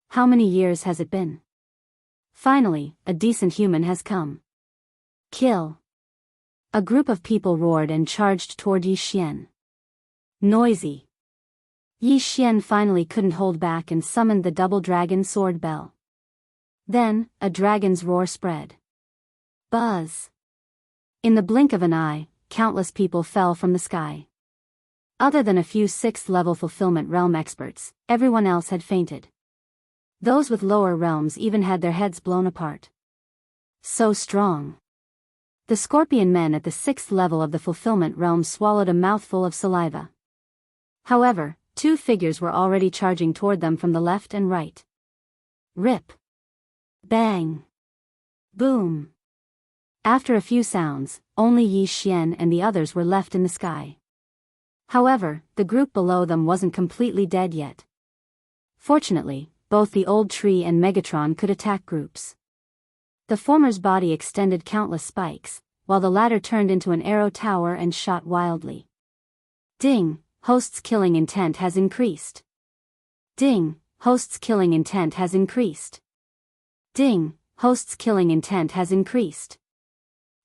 How many years has it been? Finally, a decent human has come. Kill. A group of people roared and charged toward Yi Xian. Noisy. Yi Xian finally couldn't hold back and summoned the double dragon sword bell. Then, a dragon's roar spread. Buzz. In the blink of an eye, countless people fell from the sky. Other than a few 6th level fulfillment realm experts, everyone else had fainted. Those with lower realms even had their heads blown apart. So strong. The scorpion men at the 6th level of the fulfillment realm swallowed a mouthful of saliva. However, 2 figures were already charging toward them from the left and right. Rip. Bang. Boom. After a few sounds, only Yi Xian and the others were left in the sky. However, the group below them wasn't completely dead yet. Fortunately, both the old tree and Megatron could attack groups. The former's body extended countless spikes, while the latter turned into an arrow tower and shot wildly. Ding, host's killing intent has increased. Ding, host's killing intent has increased. Ding, host's killing intent has increased.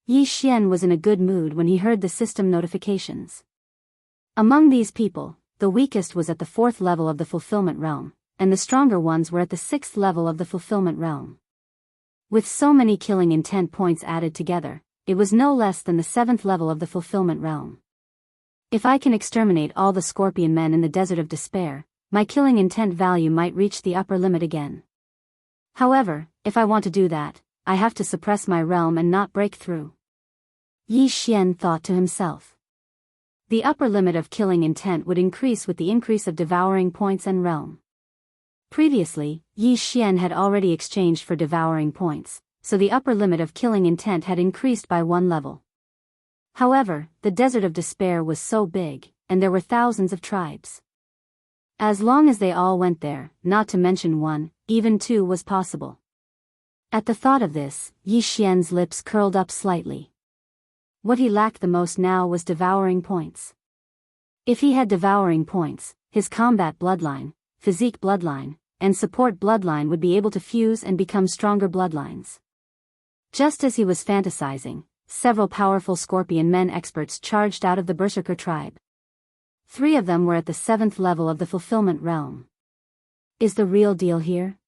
Yi Xian was in a good mood when he heard the system notifications. Among these people, the weakest was at the 4th level of the fulfillment realm, and the stronger ones were at the 6th level of the fulfillment realm. With so many killing intent points added together, it was no less than the 7th level of the fulfillment realm. If I can exterminate all the scorpion men in the Desert of Despair, my killing intent value might reach the upper limit again. However, if I want to do that, I have to suppress my realm and not break through. Yi Xian thought to himself. The upper limit of killing intent would increase with the increase of devouring points and realm. Previously, Yi Xian had already exchanged for devouring points, so the upper limit of killing intent had increased by 1 level. However, the Desert of Despair was so big, and there were thousands of tribes. As long as they all went there, not to mention 1, even 2 was possible. At the thought of this, Yi Xian's lips curled up slightly. What he lacked the most now was devouring points. If he had devouring points, his combat bloodline, physique bloodline, and support bloodline would be able to fuse and become stronger bloodlines. Just as he was fantasizing, several powerful scorpion men experts charged out of the Berserker tribe. 3 of them were at the 7th level of the fulfillment realm. Is the real deal here?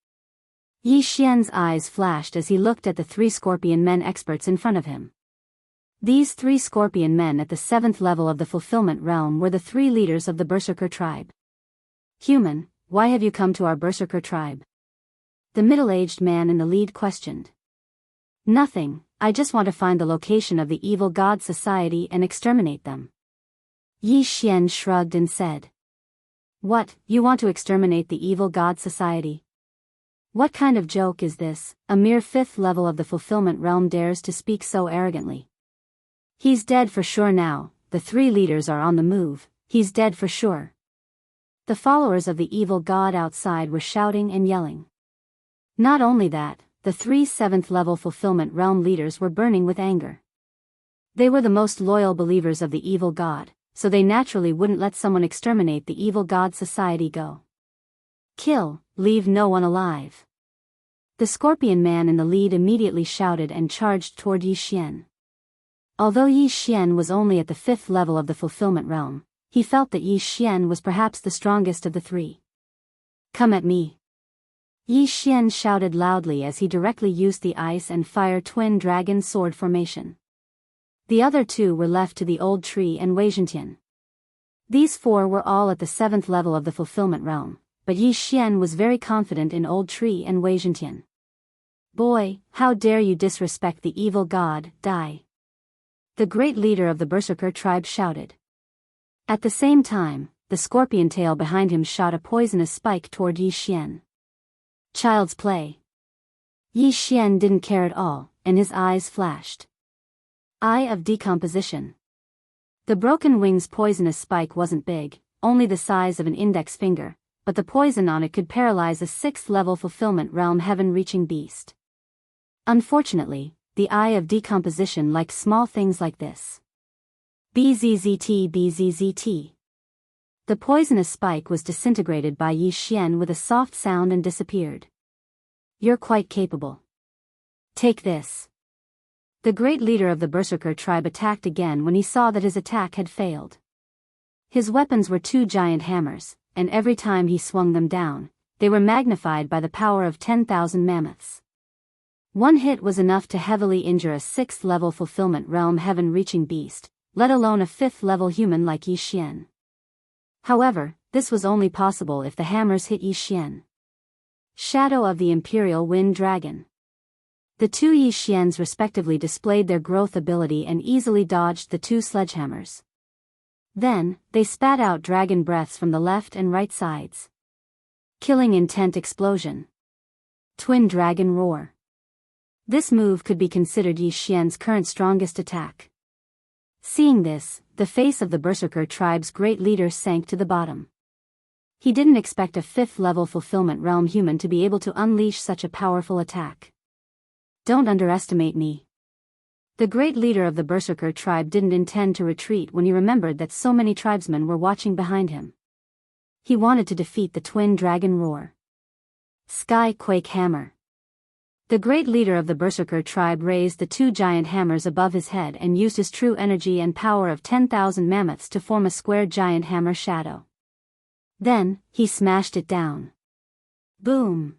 Yi Xian's eyes flashed as he looked at the 3 scorpion men experts in front of him. These 3 scorpion men at the 7th level of the fulfillment realm were the 3 leaders of the Berserker tribe. Human, why have you come to our Berserker tribe? The middle-aged man in the lead questioned. Nothing, I just want to find the location of the evil god society and exterminate them. Yi Xian shrugged and said. What, you want to exterminate the evil god society? What kind of joke is this? A mere 5th level of the fulfillment realm dares to speak so arrogantly. He's dead for sure now, the 3 leaders are on the move, he's dead for sure. The followers of the evil god outside were shouting and yelling. Not only that, the 3 7th level fulfillment realm leaders were burning with anger. They were the most loyal believers of the evil god, so they naturally wouldn't let someone exterminate the evil god society go. Kill, leave no one alive. The scorpion man in the lead immediately shouted and charged toward Yi Xian. Although Yi Xian was only at the 5th level of the fulfillment realm, he felt that Yi Xian was perhaps the strongest of the 3. Come at me. Yi Xian shouted loudly as he directly used the ice and fire twin dragon sword formation. The other 2 were left to the old tree and Wei Zhentian. These 4 were all at the 7th level of the fulfillment realm, but Yi Xian was very confident in old tree and Wei Zhentian. Boy, how dare you disrespect the evil god, die. The great leader of the Berserker tribe shouted. At the same time, the scorpion tail behind him shot a poisonous spike toward Yi Xian. Child's play. Yi Xian didn't care at all, and his eyes flashed. Eye of decomposition. The broken wing's poisonous spike wasn't big, only the size of an index finger, but the poison on it could paralyze a 6th level fulfillment realm heaven-reaching beast. Unfortunately, the eye of decomposition liked small things like this. BZZT BZZT. The poisonous spike was disintegrated by Yi Xian with a soft sound and disappeared. You're quite capable. Take this. The great leader of the Berserker tribe attacked again when he saw that his attack had failed. His weapons were 2 giant hammers, and every time he swung them down, they were magnified by the power of 10,000 mammoths. One hit was enough to heavily injure a 6th level fulfillment realm heaven-reaching beast, let alone a 5th level human like Yi Xian. However, this was only possible if the hammers hit Yi Xian. Shadow of the Imperial Wind Dragon. The two Yi Xians respectively displayed their growth ability and easily dodged the two sledgehammers. Then, they spat out dragon breaths from the left and right sides. Killing Intent Explosion. Twin Dragon Roar. This move could be considered Yi Xian's current strongest attack. Seeing this, the face of the Berserker tribe's great leader sank to the bottom. He didn't expect a 5th-level Fulfillment Realm human to be able to unleash such a powerful attack. Don't underestimate me. The great leader of the Berserker tribe didn't intend to retreat when he remembered that so many tribesmen were watching behind him. He wanted to defeat the Twin Dragon Roar. Sky Quake Hammer. The great leader of the Berserker tribe raised the two giant hammers above his head and used his true energy and power of 10,000 mammoths to form a square giant hammer shadow. Then, he smashed it down. Boom!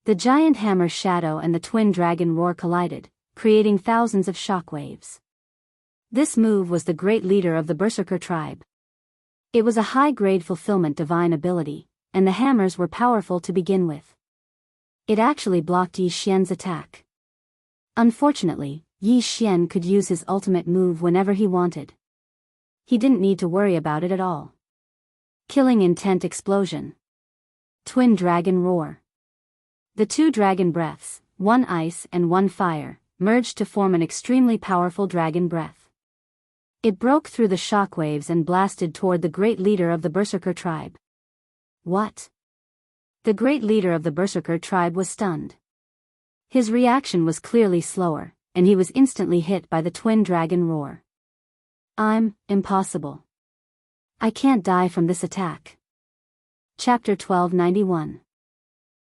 The giant hammer shadow and the twin dragon roar collided, creating thousands of shockwaves. This move was the great leader of the Berserker tribe. It was a high-grade fulfillment divine ability, and the hammers were powerful to begin with. It actually blocked Yi Xian's attack. Unfortunately, Yi Xian could use his ultimate move whenever he wanted. He didn't need to worry about it at all. Killing Intent Explosion. Twin Dragon Roar. The two dragon breaths, one ice and one fire, merged to form an extremely powerful dragon breath. It broke through the shockwaves and blasted toward the great leader of the Berserker tribe. What? The great leader of the Berserker tribe was stunned. His reaction was clearly slower, and he was instantly hit by the twin dragon roar. Impossible. I can't die from this attack. Chapter 1291.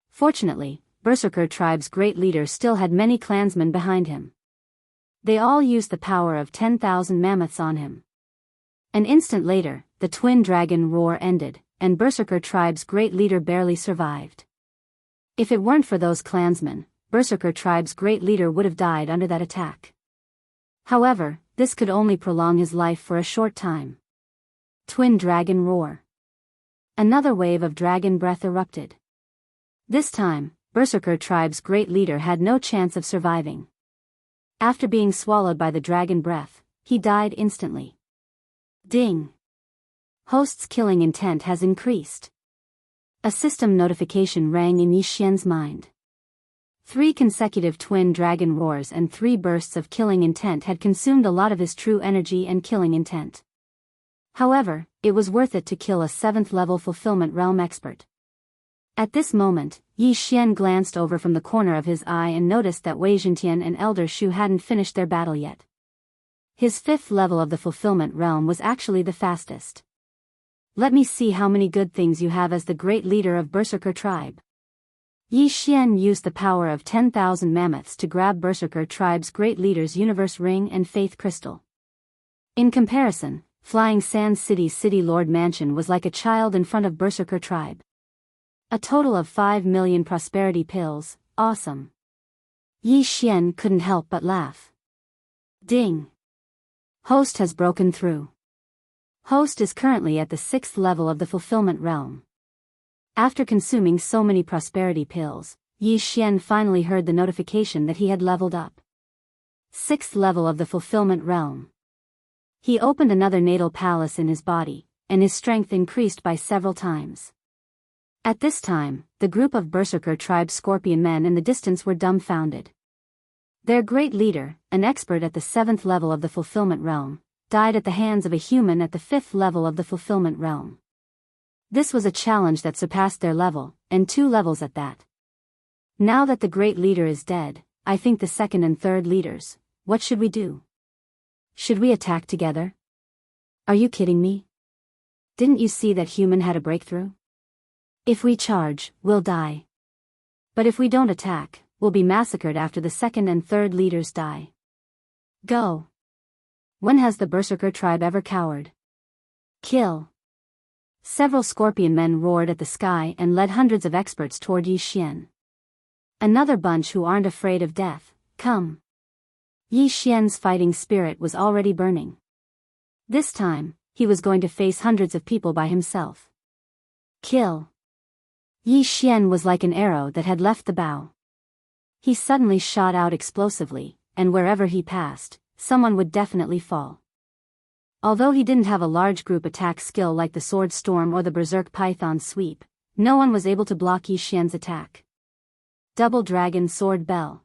Fortunately, Berserker tribe's great leader still had many clansmen behind him. They all used the power of 10,000 mammoths on him. An instant later, the twin dragon roar ended, and Berserker tribe's great leader barely survived. If it weren't for those clansmen, Berserker tribe's great leader would have died under that attack. However, this could only prolong his life for a short time. Twin dragon roar. Another wave of dragon breath erupted. This time, Berserker tribe's great leader had no chance of surviving. After being swallowed by the dragon breath, he died instantly. Ding! Host's killing intent has increased. A system notification rang in Yi Xian's mind. 3 consecutive twin dragon roars and 3 bursts of killing intent had consumed a lot of his true energy and killing intent. However, it was worth it to kill a 7th-level Fulfillment Realm expert. At this moment, Yi Xian glanced over from the corner of his eye and noticed that Wei Zhentian and Elder Shu hadn't finished their battle yet. His 5th level of the Fulfillment Realm was actually the fastest. Let me see how many good things you have as the great leader of Berserker tribe. Yi Xian used the power of 10,000 mammoths to grab Berserker tribe's great leader's universe ring and faith crystal. In comparison, Flying Sand City's City Lord Mansion was like a child in front of Berserker tribe. A total of 5 million prosperity pills, awesome. Yi Xian couldn't help but laugh. Ding! Host has broken through. Host is currently at the 6th level of the Fulfillment Realm. After consuming so many prosperity pills, Yi Xian finally heard the notification that he had leveled up. 6th level of the Fulfillment Realm. He opened another natal palace in his body, and his strength increased by several times. At this time, the group of Berserker tribe scorpion men in the distance were dumbfounded. Their great leader, an expert at the 7th level of the Fulfillment Realm, died at the hands of a human at the 5th level of the Fulfillment Realm. This was a challenge that surpassed their level, and 2 levels at that. Now that the great leader is dead, I think the 2nd and 3rd leaders, what should we do? Should we attack together? Are you kidding me? Didn't you see that human had a breakthrough? If we charge, we'll die. But if we don't attack, we'll be massacred after the 2nd and 3rd leaders die. Go! When has the Berserker tribe ever cowered? Kill! Several scorpion men roared at the sky and led hundreds of experts toward Yi Xian. Another bunch who aren't afraid of death, come! Yi Xian's fighting spirit was already burning. This time, he was going to face hundreds of people by himself. Kill. Yi Xian was like an arrow that had left the bow. He suddenly shot out explosively, and wherever he passed, someone would definitely fall. Although he didn't have a large group attack skill like the Sword Storm or the Berserk Python Sweep, no one was able to block Yi Xian's attack. Double Dragon Sword Bell.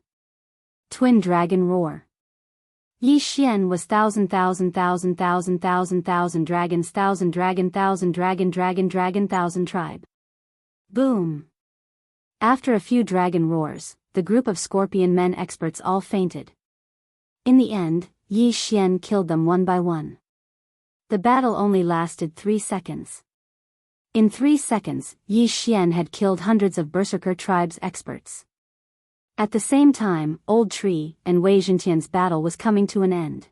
Twin Dragon Roar. Yi Xian was thousand dragons, thousand dragon thousand tribe. Boom! After a few dragon roars, the group of scorpion men experts all fainted. In the end, Yi Xian killed them one by one. The battle only lasted 3 seconds. In 3 seconds, Yi Xian had killed hundreds of Berserker tribe's experts. At the same time, Old Tree and Wei Zhentian's battle was coming to an end.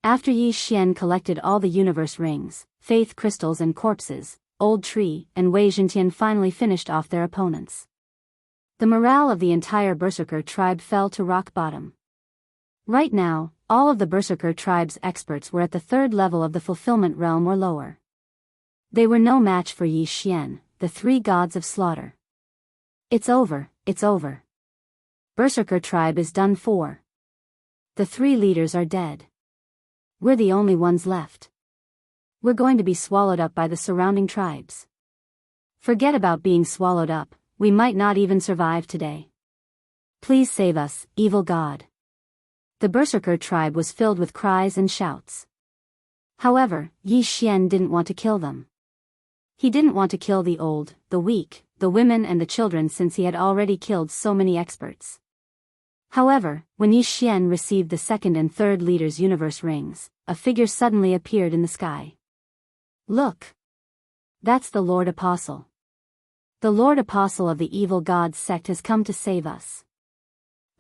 After Yi Xian collected all the universe rings, faith crystals and corpses, Old Tree and Wei Zhentian finally finished off their opponents. The morale of the entire Berserker tribe fell to rock bottom. Right now, all of the Berserker tribe's experts were at the 3rd level of the fulfillment realm or lower. They were no match for Yi Xian, the 3 gods of slaughter. It's over, it's over. Berserker tribe is done for. The 3 leaders are dead. We're the only ones left. We're going to be swallowed up by the surrounding tribes. Forget about being swallowed up, we might not even survive today. Please save us, evil god. The Berserker tribe was filled with cries and shouts. However, Yi Xian didn't want to kill them. He didn't want to kill the old, the weak, the women and the children since he had already killed so many experts. However, when Yi Xian received the 2nd and 3rd leaders' universe rings, a figure suddenly appeared in the sky. Look! That's the Lord Apostle. The Lord Apostle of the evil god sect has come to save us.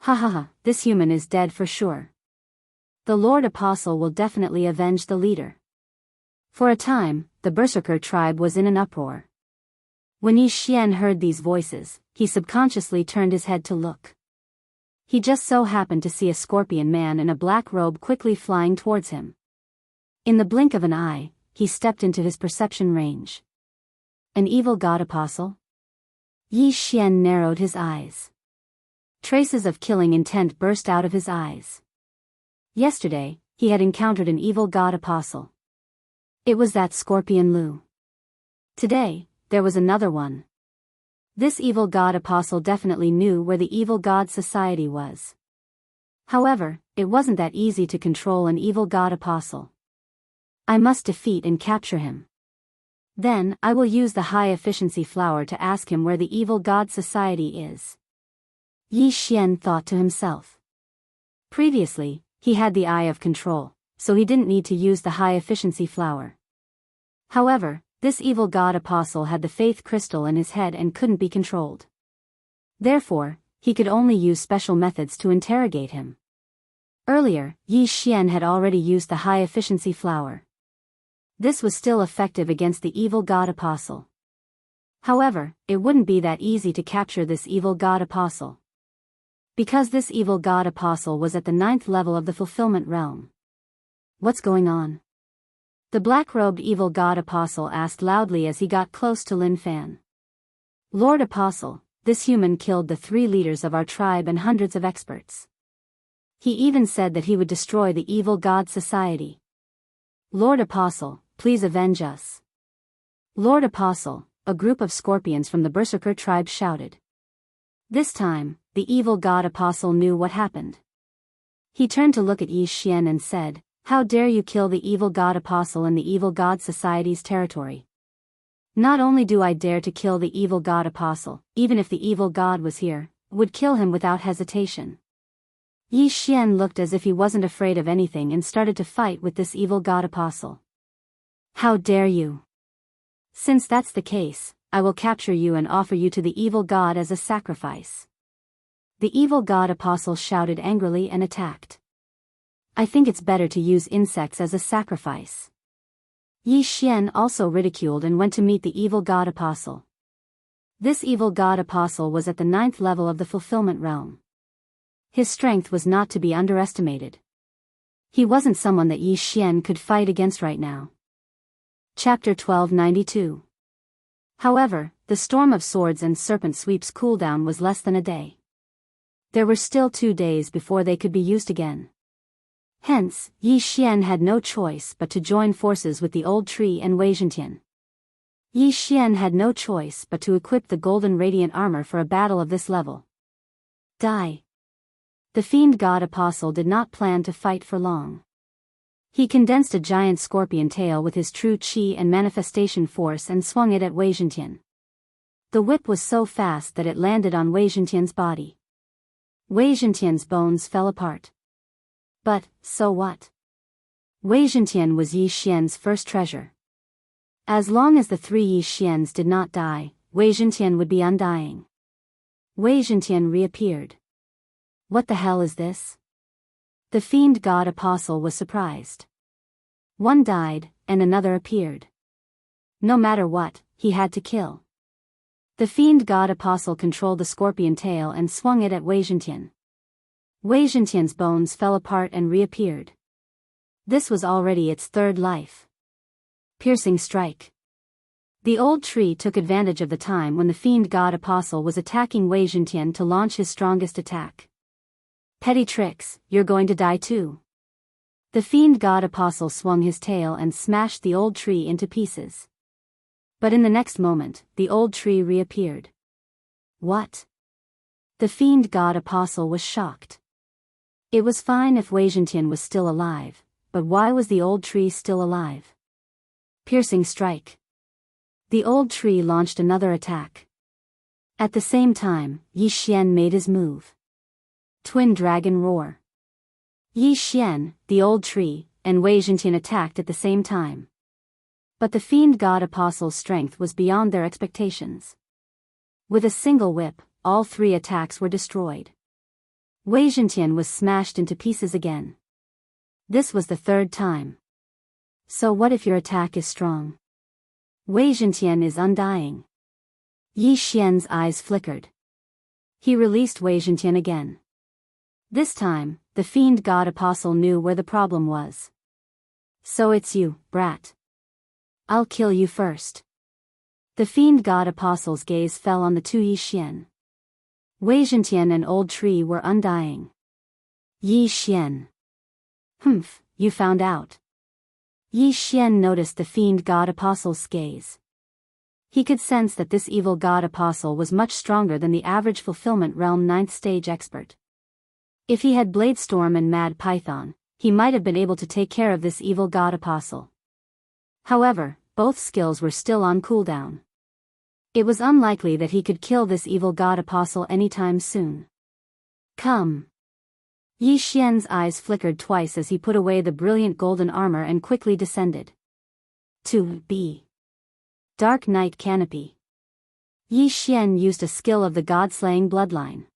Ha ha ha, this human is dead for sure. The Lord Apostle will definitely avenge the leader. For a time, the Berserker tribe was in an uproar. When Yi Xian heard these voices, he subconsciously turned his head to look. He just so happened to see a scorpion man in a black robe quickly flying towards him. In the blink of an eye, he stepped into his perception range. An evil god apostle? Yi Xian narrowed his eyes. Traces of killing intent burst out of his eyes. Yesterday, he had encountered an evil god apostle. It was that Scorpion Lu. Today, there was another one. This evil god apostle definitely knew where the evil god society was. However, it wasn't that easy to control an evil god apostle. I must defeat and capture him. Then, I will use the high-efficiency flower to ask him where the evil god society is. Yi Xian thought to himself. Previously, he had the eye of control, so he didn't need to use the high-efficiency flower. However, this evil god apostle had the faith crystal in his head and couldn't be controlled. Therefore, he could only use special methods to interrogate him. Earlier, Yi Xian had already used the high-efficiency flower. This was still effective against the evil god apostle. However, it wouldn't be that easy to capture this evil god apostle. Because this evil god apostle was at the 9th level of the fulfillment realm. What's going on? The black-robed evil god apostle asked loudly as he got close to Lin Fan. Lord Apostle, this human killed the 3 leaders of our tribe and hundreds of experts. He even said that he would destroy the evil god society. Lord Apostle, please avenge us. Lord Apostle, a group of scorpions from the Berserker tribe shouted. This time, the evil god apostle knew what happened. He turned to look at Yi Xian and said, "How dare you kill the evil god apostle in the evil god society's territory? Not only do I dare to kill the evil god apostle, even if the evil god was here, would kill him without hesitation." Yi Xian looked as if he wasn't afraid of anything and started to fight with this evil god apostle. How dare you? Since that's the case, I will capture you and offer you to the evil god as a sacrifice. The evil god apostle shouted angrily and attacked. I think it's better to use insects as a sacrifice. Yi Xian also ridiculed and went to meet the evil god apostle. This evil god apostle was at the 9th level of the fulfillment realm. His strength was not to be underestimated. He wasn't someone that Yi Xian could fight against right now. Chapter 1292. However, the storm of swords and serpent sweeps cooldown was less than a day. There were still 2 days before they could be used again. Hence, Yi Xian had no choice but to join forces with the old tree and Wei Zhentian. Yi Xian had no choice but to equip the golden radiant armor for a battle of this level. Die. The fiend god apostle did not plan to fight for long. He condensed a giant scorpion tail with his true qi and manifestation force and swung it at Wei Zhentian. The whip was so fast that it landed on Wei Zhentian's body. Wei Zhentian's bones fell apart. But, so what? Wei Zhentian was Yi Xian's first treasure. As long as the 3 Yi Xians did not die, Wei Zhentian would be undying. Wei Zhentian reappeared. What the hell is this? The fiend god apostle was surprised. One died, and another appeared. No matter what, he had to kill. The fiend god apostle controlled the scorpion tail and swung it at Wei Zhentian. Wei Zhentian's bones fell apart and reappeared. This was already its 3rd life. Piercing strike. The old tree took advantage of the time when the fiend god apostle was attacking Wei Zhentian to launch his strongest attack. Petty tricks, you're going to die too. The fiend god apostle swung his tail and smashed the old tree into pieces. But in the next moment, the old tree reappeared. What? The fiend god apostle was shocked. It was fine if Wei Zhentian was still alive, but why was the old tree still alive? Piercing strike. The old tree launched another attack. At the same time, Yi Xian made his move. Twin dragon roar. Yi Xian, the old tree, and Wei Zhentian attacked at the same time. But the fiend god apostle's strength was beyond their expectations. With a single whip, all 3 attacks were destroyed. Wei Zhentian was smashed into pieces again. This was the 3rd time. So what if your attack is strong? Wei Zhentian is undying. Yi Xian's eyes flickered. He released Wei Zhentian again. This time, the fiend god apostle knew where the problem was. So it's you, brat. I'll kill you first. The fiend god apostle's gaze fell on the 2 Yi Xian. Wei Zhentian and old tree were undying. Yi Xian. Humph, you found out. Yi Xian noticed the fiend god apostle's gaze. He could sense that this evil god apostle was much stronger than the average fulfillment realm 9th stage expert. If he had Bladestorm and Mad Python, he might have been able to take care of this evil god apostle. However, both skills were still on cooldown. It was unlikely that he could kill this evil god apostle anytime soon. Come. Yi Xian's eyes flickered twice as he put away the brilliant golden armor and quickly descended. 2b. Dark Night Canopy. Yi Xian used a skill of the god-slaying bloodline.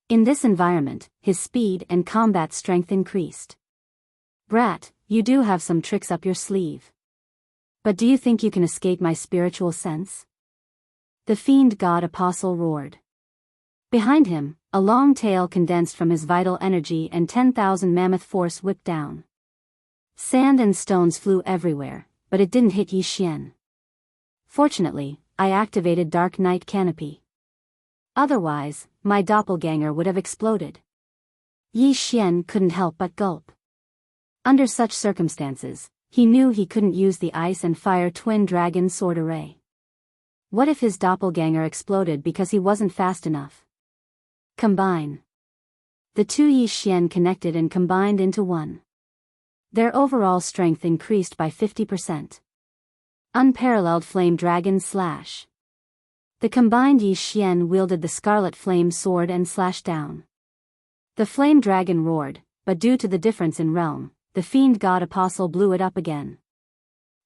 In this environment, his speed and combat strength increased. Brat, you do have some tricks up your sleeve. But do you think you can escape my spiritual sense? The fiend god apostle roared. Behind him, a long tail condensed from his vital energy and 10,000 mammoth force whipped down. Sand and stones flew everywhere, but it didn't hit Yi Xian. Fortunately, I activated Dark Night Canopy. Otherwise, my doppelganger would have exploded. Yi Xian couldn't help but gulp. Under such circumstances, he knew he couldn't use the ice and fire twin dragon sword array. What if his doppelganger exploded because he wasn't fast enough? Combine. The 2 Yi Xian connected and combined into one. Their overall strength increased by 50%. Unparalleled Flame Dragon Slash. The combined Yi Xian wielded the Scarlet Flame Sword and slashed down. The Flame Dragon roared, but due to the difference in realm, the Fiend God Apostle blew it up again.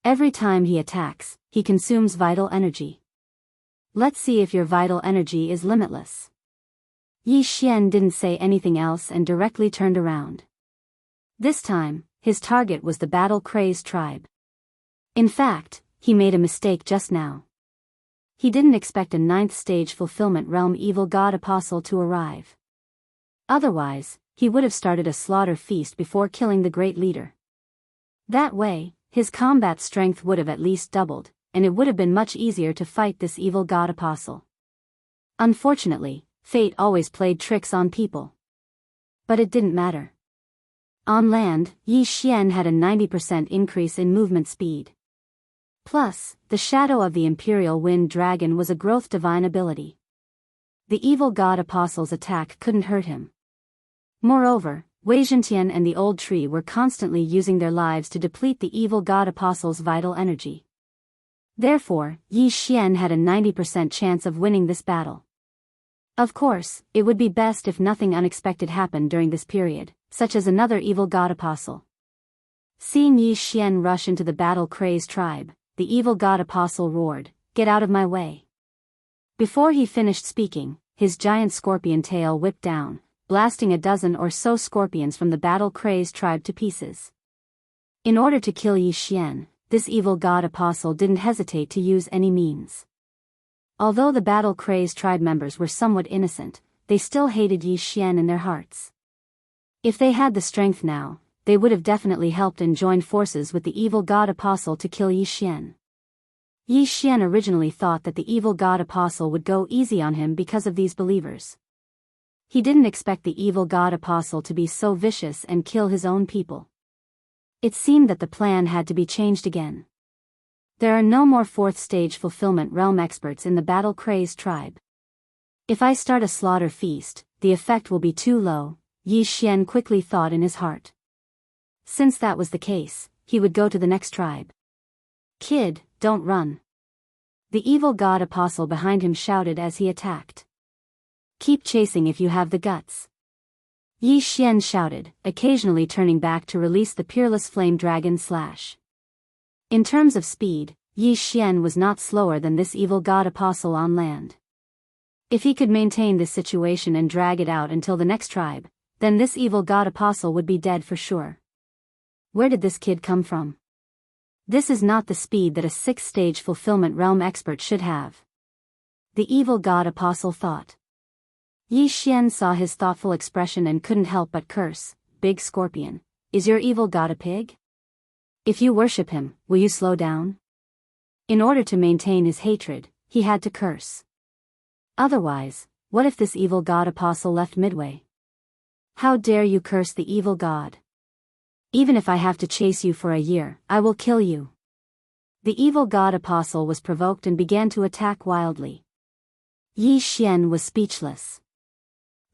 Every time he attacks, he consumes vital energy. Let's see if your vital energy is limitless. Yi Xian didn't say anything else and directly turned around. This time, his target was the battle-crazed tribe. In fact, he made a mistake just now. He didn't expect a 9th stage fulfillment realm evil god apostle to arrive. Otherwise, he would have started a slaughter feast before killing the great leader. That way, his combat strength would have at least doubled, and it would have been much easier to fight this evil god apostle. Unfortunately, fate always played tricks on people. But it didn't matter. On land, Yi Xian had a 90% increase in movement speed. Plus, the shadow of the Imperial Wind Dragon was a growth divine ability. The evil god apostle's attack couldn't hurt him. Moreover, Wei Zhentian and the old tree were constantly using their lives to deplete the evil god apostle's vital energy. Therefore, Yi Xian had a 90% chance of winning this battle. Of course, it would be best if nothing unexpected happened during this period, such as another evil god apostle. Seeing Yi Xian rush into the battle-crazed tribe, the evil god apostle roared, "Get out of my way." Before he finished speaking, his giant scorpion tail whipped down, blasting a dozen or so scorpions from the battle-crazed tribe to pieces. In order to kill Yi Xian, this evil god apostle didn't hesitate to use any means. Although the battle-crazed tribe members were somewhat innocent, they still hated Yi Xian in their hearts. If they had the strength now, they would have definitely helped and joined forces with the evil god apostle to kill Yi Xian. Yi Xian originally thought that the evil god apostle would go easy on him because of these believers. He didn't expect the evil god apostle to be so vicious and kill his own people. It seemed that the plan had to be changed again. There are no more fourth stage fulfillment realm experts in the battle-crazed tribe. If I start a slaughter feast, the effect will be too low, Yi Xian quickly thought in his heart. Since that was the case, he would go to the next tribe. "Kid, don't run." The evil god apostle behind him shouted as he attacked. "Keep chasing if you have the guts." Yi Xian shouted, occasionally turning back to release the peerless flame dragon slash. In terms of speed, Yi Xian was not slower than this evil god apostle on land. If he could maintain this situation and drag it out until the next tribe, then this evil god apostle would be dead for sure. Where did this kid come from? This is not the speed that a sixth-stage fulfillment realm expert should have. The evil god apostle thought. Yi Xian saw his thoughtful expression and couldn't help but curse, "Big scorpion, is your evil god a pig? If you worship him, will you slow down?" In order to maintain his hatred, he had to curse. Otherwise, what if this evil god apostle left midway? "How dare you curse the evil god? Even if I have to chase you for a year, I will kill you." The evil god apostle was provoked and began to attack wildly. Yi Xian was speechless.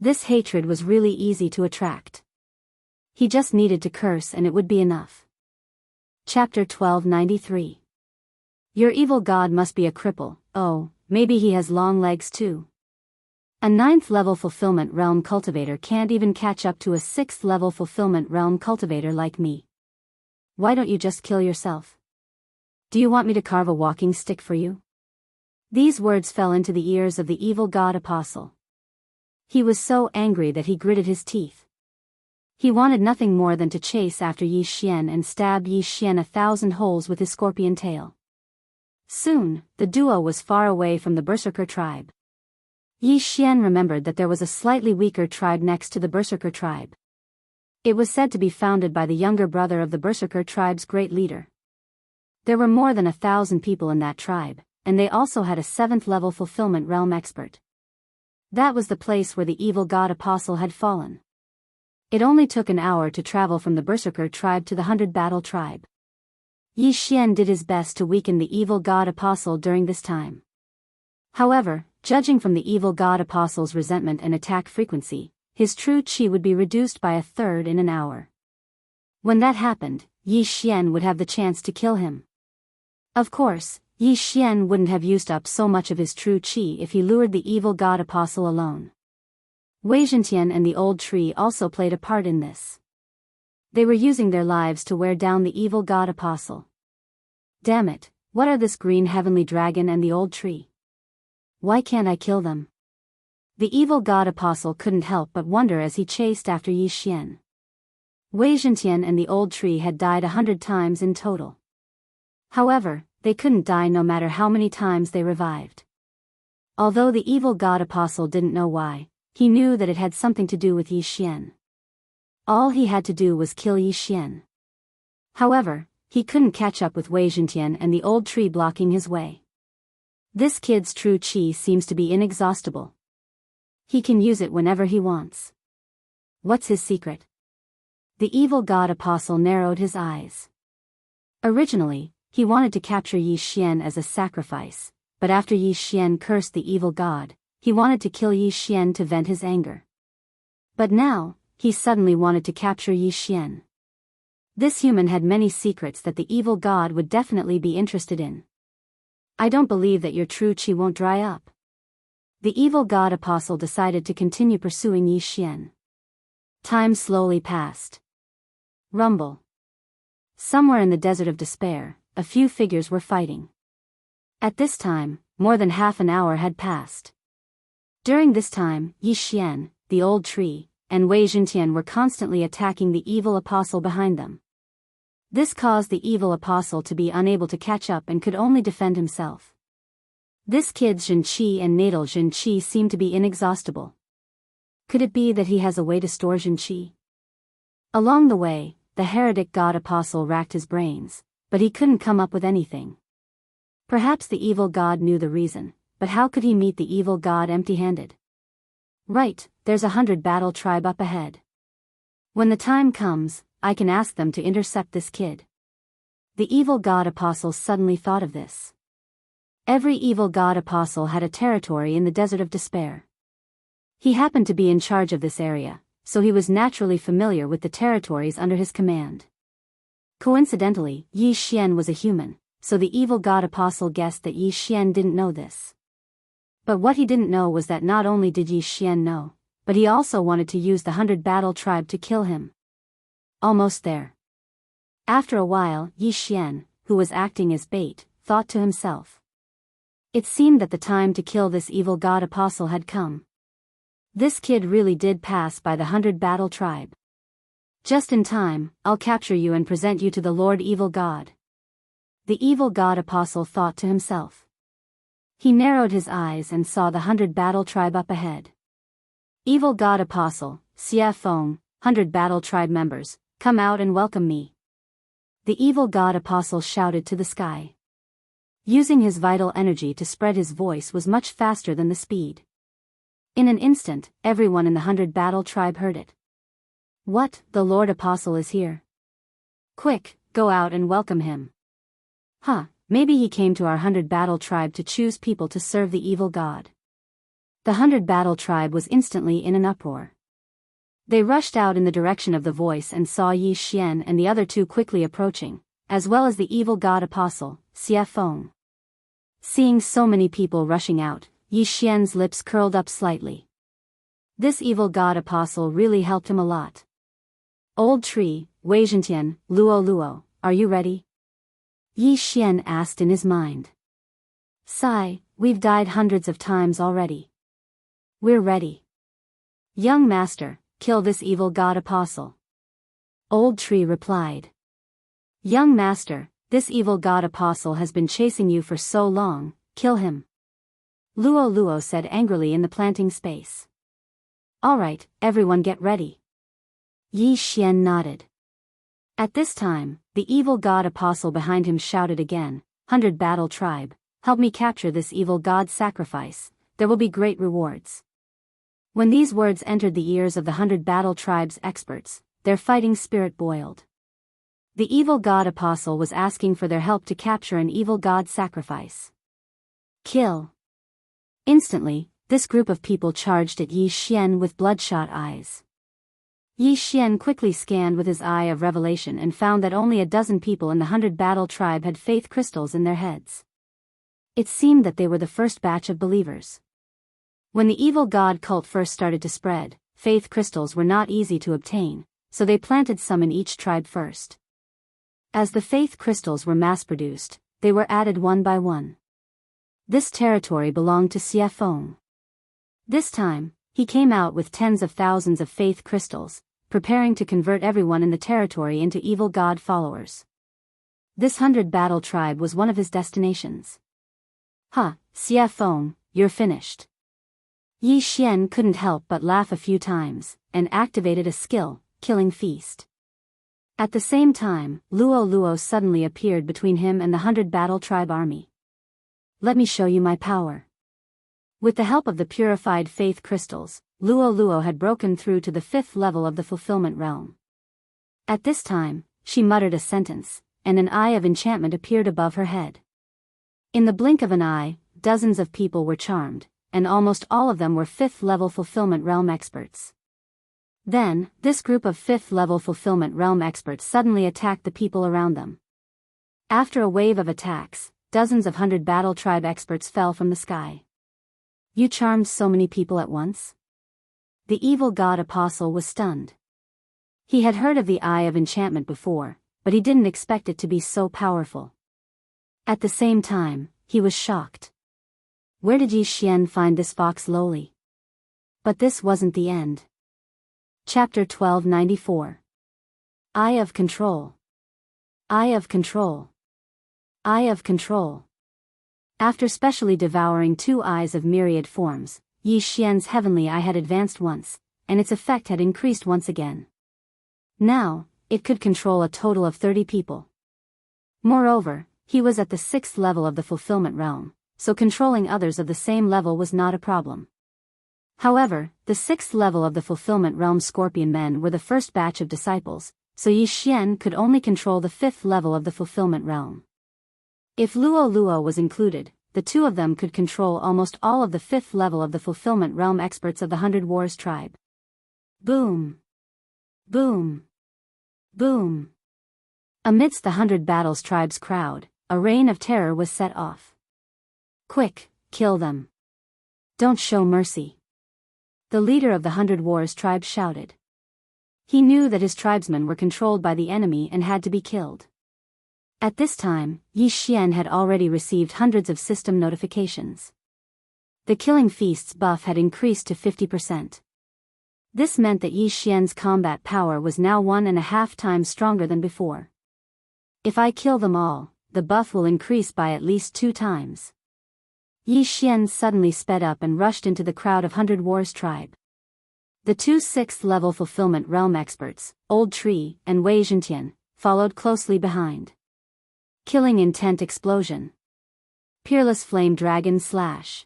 This hatred was really easy to attract. He just needed to curse and it would be enough. Chapter 1293. Your evil god must be a cripple. Oh, maybe he has long legs too. A 9th level fulfillment realm cultivator can't even catch up to a 6th level fulfillment realm cultivator like me. Why don't you just kill yourself? Do you want me to carve a walking stick for you? These words fell into the ears of the evil god apostle. He was so angry that he gritted his teeth. He wanted nothing more than to chase after Yi Xian and stab Yi Xian 1,000 holes with his scorpion tail. Soon, the duo was far away from the Berserker tribe. Yi Xian remembered that there was a slightly weaker tribe next to the Berserker tribe. It was said to be founded by the younger brother of the Berserker tribe's great leader. There were more than 1,000 people in that tribe, and they also had a 7th level fulfillment realm expert. That was the place where the evil god apostle had fallen. It only took an hour to travel from the Berserker tribe to the 100 Battle tribe. Yi Xian did his best to weaken the evil god apostle during this time. However, judging from the evil god apostle's resentment and attack frequency, his true chi would be reduced by 1/3 in an hour. When that happened, Yi Xian would have the chance to kill him. Of course, Yi Xian wouldn't have used up so much of his true chi if he lured the evil god apostle alone. Wei Zhentian and the old tree also played a part in this. They were using their lives to wear down the evil god apostle. Damn it, what are this green heavenly dragon and the old tree? Why can't I kill them? The evil god apostle couldn't help but wonder as he chased after Yi Xian. Wei Zhentian and the old tree had died 100 times in total. However, they couldn't die no matter how many times they revived. Although the evil god apostle didn't know why, he knew that it had something to do with Yi Xian. All he had to do was kill Yi Xian. However, he couldn't catch up with Wei Zhentian and the old tree blocking his way. This kid's true chi seems to be inexhaustible. He can use it whenever he wants. What's his secret? The evil god apostle narrowed his eyes. Originally, he wanted to capture Yi Xian as a sacrifice, but after Yi Xian cursed the evil god, he wanted to kill Yi Xian to vent his anger. But now, he suddenly wanted to capture Yi Xian. This human had many secrets that the evil god would definitely be interested in. I don't believe that your true chi won't dry up. The evil god apostle decided to continue pursuing Yi Xian. Time slowly passed. Rumble. Somewhere in the desert of despair, a few figures were fighting. At this time, more than half an hour had passed. During this time, Yi Xian, the old tree, and Wei Zhentian were constantly attacking the evil apostle behind them. This caused the evil apostle to be unable to catch up and could only defend himself. This kid's Zhen Qi and natal Zhen Qi seemed to be inexhaustible. Could it be that he has a way to store Zhen Qi? Along the way, the heretic god apostle racked his brains, but he couldn't come up with anything. Perhaps the evil god knew the reason, but how could he meet the evil god empty-handed? Right, there's 100 battle tribe up ahead. When the time comes, I can ask them to intercept this kid. The evil god apostle suddenly thought of this. Every evil god apostle had a territory in the desert of despair. He happened to be in charge of this area, so he was naturally familiar with the territories under his command. Coincidentally, Yi Xian was a human, so the evil god apostle guessed that Yi Xian didn't know this. But what he didn't know was that not only did Yi Xian know, but he also wanted to use the 100 battle tribe to kill him. Almost there. After a while, Yi Xian, who was acting as bait, thought to himself. It seemed that the time to kill this evil god apostle had come. This kid really did pass by the 100 battle tribe. Just in time, I'll capture you and present you to the Lord Evil God. The evil god apostle thought to himself. He narrowed his eyes and saw the 100 battle tribe up ahead. Evil god apostle, Xia Feng, 100 battle tribe members, come out and welcome me. The evil god apostle shouted to the sky. Using his vital energy to spread his voice was much faster than the speed. In an instant, everyone in the 100 battle tribe heard it. What, the Lord Apostle is here? Quick, go out and welcome him. Maybe he came to our 100 battle tribe to choose people to serve the evil god. The 100 battle tribe was instantly in an uproar. They rushed out in the direction of the voice and saw Yi Xian and the other two quickly approaching, as well as the evil god apostle, Xia Feng. Seeing so many people rushing out, Yi Xian's lips curled up slightly. This evil god apostle really helped him a lot. Old tree, Wei Zhentian, Luo, are you ready? Yi Xian asked in his mind. Sigh, we've died hundreds of times already. We're ready. Young master, kill this evil god apostle. Old tree replied. Young master, this evil god apostle has been chasing you for so long, kill him. Luo said angrily in the planting space. Alright, everyone get ready. Yi Xian nodded. At this time, the evil god apostle behind him shouted again, 100 battle tribe, help me capture this evil god sacrifice, there will be great rewards. When these words entered the ears of the 100 battle tribe's experts, their fighting spirit boiled. The evil god apostle was asking for their help to capture an evil god sacrifice. Kill. Instantly, this group of people charged at Yi Xian with bloodshot eyes. Yi Xian quickly scanned with his eye of revelation and found that only a dozen people in the 100 battle tribe had faith crystals in their heads. It seemed that they were the first batch of believers. When the evil god cult first started to spread, faith crystals were not easy to obtain, so they planted some in each tribe first. As the faith crystals were mass-produced, they were added one by one. This territory belonged to Xia Feng. This time, he came out with tens of thousands of faith crystals, preparing to convert everyone in the territory into evil god followers. This 100 battle tribe was one of his destinations. Xia Feng, you're finished. Yi Xian couldn't help but laugh a few times, and activated a skill, Killing Feast. At the same time, Luo Luo suddenly appeared between him and the 100 Battle Tribe army. Let me show you my power. With the help of the purified faith crystals, Luo Luo had broken through to the 5th level of the fulfillment realm. At this time, she muttered a sentence, and an eye of enchantment appeared above her head. In the blink of an eye, dozens of people were charmed, and almost all of them were 5th level fulfillment realm experts. Then, this group of 5th level fulfillment realm experts suddenly attacked the people around them. After a wave of attacks, dozens of 100 Battle Tribe experts fell from the sky. You charmed so many people at once? The evil god apostle was stunned. He had heard of the Eye of Enchantment before, but he didn't expect it to be so powerful. At the same time, he was shocked. Where did Yi Xian find this fox lowly? But this wasn't the end. Chapter 1294. Eye of Control. Eye of Control. Eye of Control. After specially devouring 2 eyes of myriad forms, Yi Xian's heavenly eye had advanced once, and its effect had increased once again. Now, it could control a total of 30 people. Moreover, he was at the 6th level of the fulfillment realm, so controlling others of the same level was not a problem. However, the 6th level of the fulfillment realm scorpion men were the first batch of disciples, so Yi Xian could only control the 5th level of the fulfillment realm. If Luo Luo was included, the two of them could control almost all of the 5th level of the fulfillment realm experts of the 100 Wars tribe. Boom! Boom! Boom! Amidst the 100 Battles tribe's crowd, a reign of terror was set off. Quick, kill them. Don't show mercy. The leader of the 100 Wars tribe shouted. He knew that his tribesmen were controlled by the enemy and had to be killed. At this time, Yi Xian had already received hundreds of system notifications. The Killing Feast's buff had increased to 50%. This meant that Yi Xian's combat power was now 1.5 times stronger than before. If I kill them all, the buff will increase by at least 2 times. Yi Xian suddenly sped up and rushed into the crowd of 100 Wars tribe. The 2 6th level fulfillment realm experts, Old Tree and Wei Zhentian, followed closely behind. Killing Intent Explosion. Peerless Flame Dragon Slash.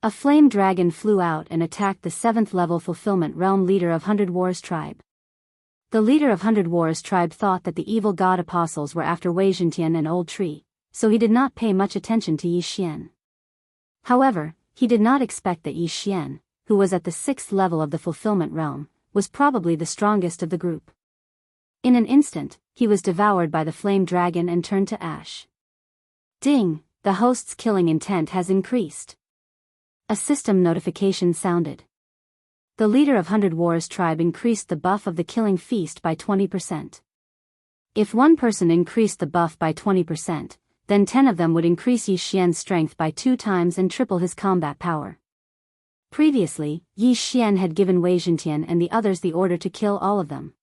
A flame dragon flew out and attacked the 7th level fulfillment realm leader of 100 Wars tribe. The leader of 100 Wars tribe thought that the evil god apostles were after Wei Zhentian and Old Tree, so he did not pay much attention to Yi Xian. However, he did not expect that Yi Xian, who was at the 6th level of the fulfillment realm, was probably the strongest of the group. In an instant, he was devoured by the flame dragon and turned to ash. Ding! The host's killing intent has increased. A system notification sounded. The leader of 100 Wars tribe increased the buff of the Killing Feast by 20%. If one person increased the buff by 20%, then 10 of them would increase Yi Xian's strength by 2 times and triple his combat power. Previously, Yi Xian had given Wei Zhentian and the others the order to kill all of them.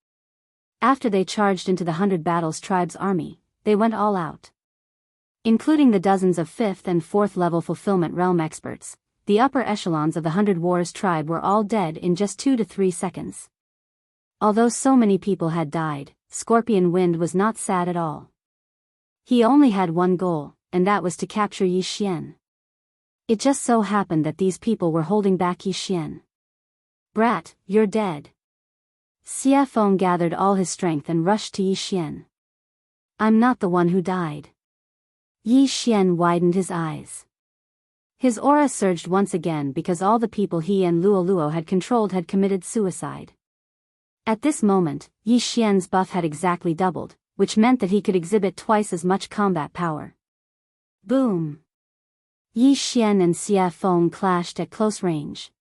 After they charged into the 100 Battles tribe's army, they went all out. Including the dozens of 5th and 4th level fulfillment realm experts, the upper echelons of the 100 Wars tribe were all dead in just 2 to 3 seconds. Although so many people had died, Scorpion Wind was not sad at all. He only had one goal, and that was to capture Yi Xian. It just so happened that these people were holding back Yi Xian. Brat, you're dead. Xie Feng gathered all his strength and rushed to Yi Xian. I'm not the one who died. Yi Xian widened his eyes. His aura surged once again because all the people he and Luo Luo had controlled had committed suicide. At this moment, Yi Xian's buff had exactly doubled, which meant that he could exhibit twice as much combat power. Boom! Yi Xian and Xie Feng clashed at close range.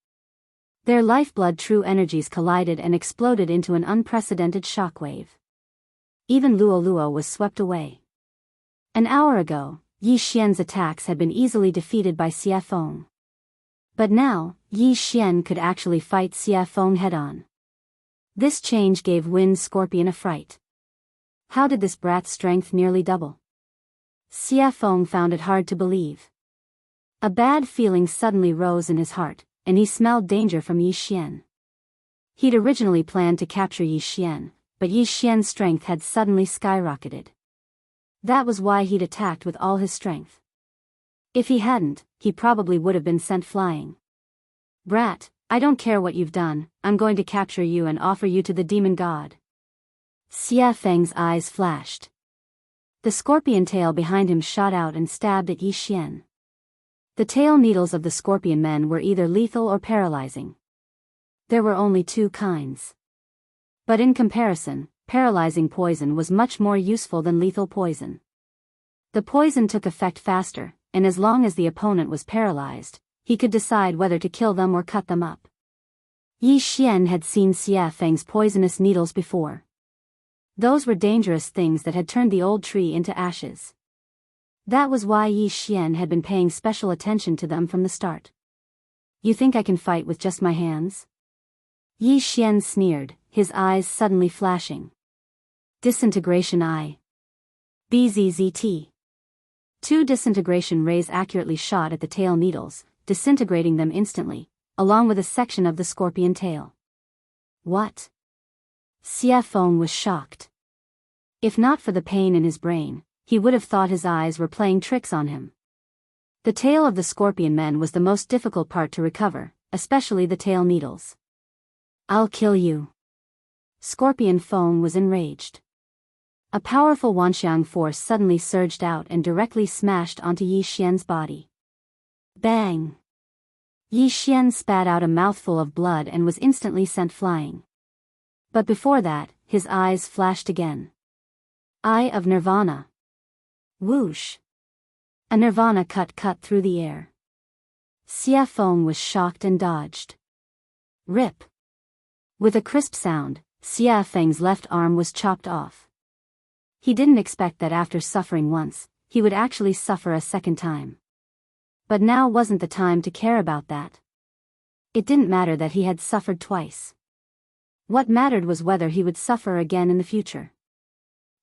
Their lifeblood true energies collided and exploded into an unprecedented shockwave. Even Luo Luo was swept away. An hour ago, Yi Xian's attacks had been easily defeated by Xie Feng. But now, Yi Xian could actually fight Xie Feng head-on. This change gave Wind Scorpion a fright. How did this brat's strength nearly double? Xie Feng found it hard to believe. A bad feeling suddenly rose in his heart, and he smelled danger from Yi Xian. He'd originally planned to capture Yi Xian, but Yi Xian's strength had suddenly skyrocketed. That was why he'd attacked with all his strength. If he hadn't, he probably would have been sent flying. Brat, I don't care what you've done, I'm going to capture you and offer you to the demon god. Xia Feng's eyes flashed. The scorpion tail behind him shot out and stabbed at Yi Xian. The tail needles of the scorpion men were either lethal or paralyzing. There were only two kinds. But in comparison, paralyzing poison was much more useful than lethal poison. The poison took effect faster, and as long as the opponent was paralyzed, he could decide whether to kill them or cut them up. Yi Xian had seen Xia Feng's poisonous needles before. Those were dangerous things that had turned the old tree into ashes. That was why Yi Xian had been paying special attention to them from the start. You think I can fight with just my hands? Yi Xian sneered, his eyes suddenly flashing. Disintegration Eye. BZZT. Two disintegration rays accurately shot at the tail needles, disintegrating them instantly, along with a section of the scorpion tail. What? Xia Feng was shocked. If not for the pain in his brain, he would have thought his eyes were playing tricks on him. The tail of the scorpion men was the most difficult part to recover, especially the tail needles. I'll kill you. Scorpion Feng was enraged. A powerful Wanxiang force suddenly surged out and directly smashed onto Yi Xian's body. Bang! Yi Xian spat out a mouthful of blood and was instantly sent flying. But before that, his eyes flashed again. Eye of Nirvana. Whoosh! A Nirvana cut through the air. Xia Feng was shocked and dodged. Rip! With a crisp sound, Xia Feng's left arm was chopped off. He didn't expect that after suffering once, he would actually suffer a second time. But now wasn't the time to care about that. It didn't matter that he had suffered twice. What mattered was whether he would suffer again in the future.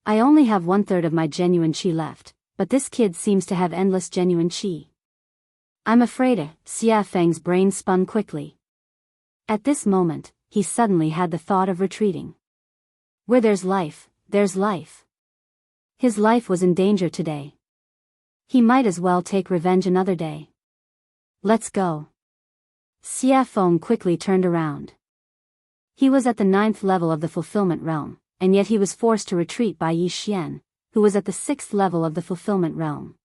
I only have 1/3 of my genuine qi left, but this kid seems to have endless genuine qi. I'm afraid. Xia Feng's brain spun quickly. At this moment, he suddenly had the thought of retreating. Where there's life, there's life. His life was in danger today. He might as well take revenge another day. Let's go. Xia Feng quickly turned around. He was at the 9th level of the fulfillment realm, and yet he was forced to retreat by Yi Xian, who was at the 6th level of the fulfillment realm.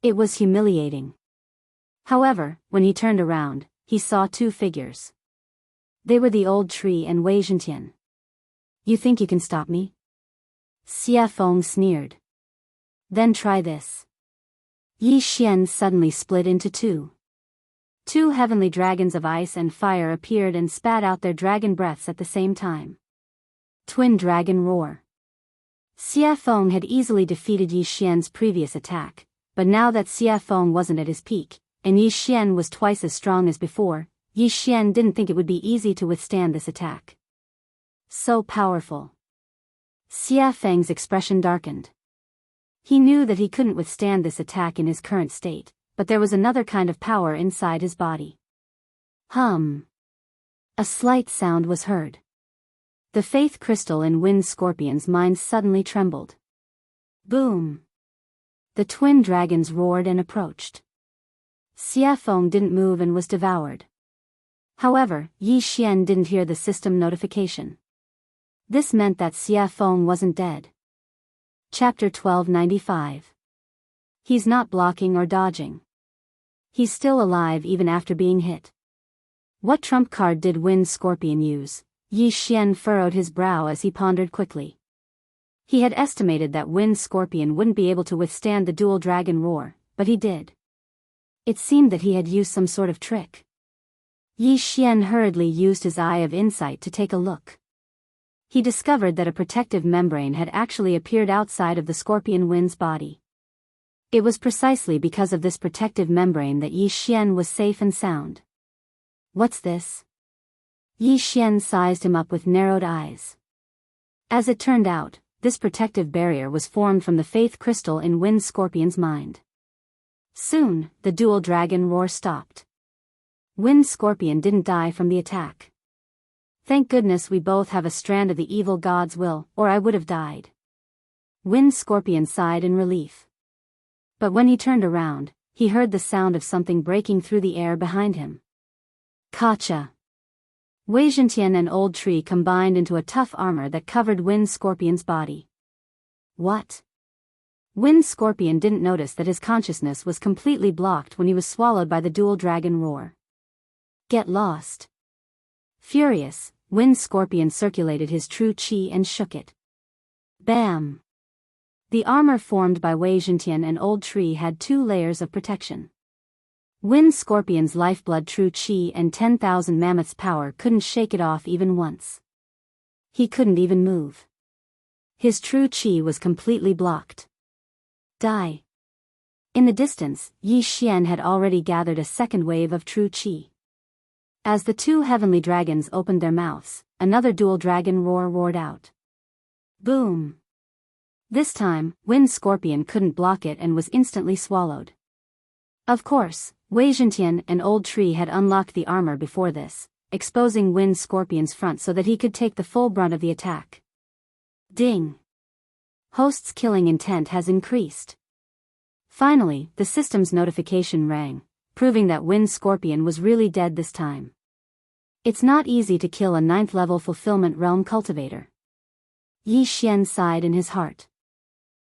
It was humiliating. However, when he turned around, he saw two figures. They were the old tree and Wei Zhentian. You think you can stop me? Xia Feng sneered. Then try this. Yi Xian suddenly split into two. Two heavenly dragons of ice and fire appeared and spat out their dragon breaths at the same time. Twin Dragon Roar. Xia Feng had easily defeated Yi Xian's previous attack, but now that Xia Feng wasn't at his peak, and Yi Xian was twice as strong as before, Yi Xian didn't think it would be easy to withstand this attack. So powerful. Xia Feng's expression darkened. He knew that he couldn't withstand this attack in his current state, but there was another kind of power inside his body. Hum. A slight sound was heard. The faith crystal in Wind Scorpion's mind suddenly trembled. Boom. The twin dragons roared and approached. Xia Feng didn't move and was devoured. However, Yi Xian didn't hear the system notification. This meant that Xia Feng wasn't dead. Chapter 1295. He's not blocking or dodging. He's still alive even after being hit. What trump card did Wind Scorpion use? Yi Xian furrowed his brow as he pondered quickly. He had estimated that Wind Scorpion wouldn't be able to withstand the dual dragon roar, but he did. It seemed that he had used some sort of trick. Yi Xian hurriedly used his eye of insight to take a look. He discovered that a protective membrane had actually appeared outside of the Scorpion Wind's body. It was precisely because of this protective membrane that Yi Xian was safe and sound. What's this? Yi Xian sized him up with narrowed eyes. As it turned out, this protective barrier was formed from the faith crystal in Wind Scorpion's mind. Soon, the dual dragon roar stopped. Wind Scorpion didn't die from the attack. Thank goodness we both have a strand of the evil god's will, or I would have died. Wind Scorpion sighed in relief. But when he turned around, he heard the sound of something breaking through the air behind him. Kacha! Wei Zhentian and Old Tree combined into a tough armor that covered Wind Scorpion's body. What? Wind Scorpion didn't notice that his consciousness was completely blocked when he was swallowed by the dual dragon roar. Get lost. Furious, Wind Scorpion circulated his true chi and shook it. Bam! The armor formed by Wei Zhentian and Old Tree had 2 layers of protection. Wind Scorpion's lifeblood true chi and 10,000 mammoths' power couldn't shake it off even once. He couldn't even move. His true chi was completely blocked. Die. In the distance, Yi Xian had already gathered a second wave of true chi. As the 2 heavenly dragons opened their mouths, another dual dragon roar roared out. Boom! This time, Wind Scorpion couldn't block it and was instantly swallowed. Of course, Wei Zhentian and Old Tree had unlocked the armor before this, exposing Wind Scorpion's front so that he could take the full brunt of the attack. Ding! Host's killing intent has increased. Finally, the system's notification rang, proving that Wind Scorpion was really dead this time. It's not easy to kill a 9th-level fulfillment realm cultivator. Yi Xian sighed in his heart.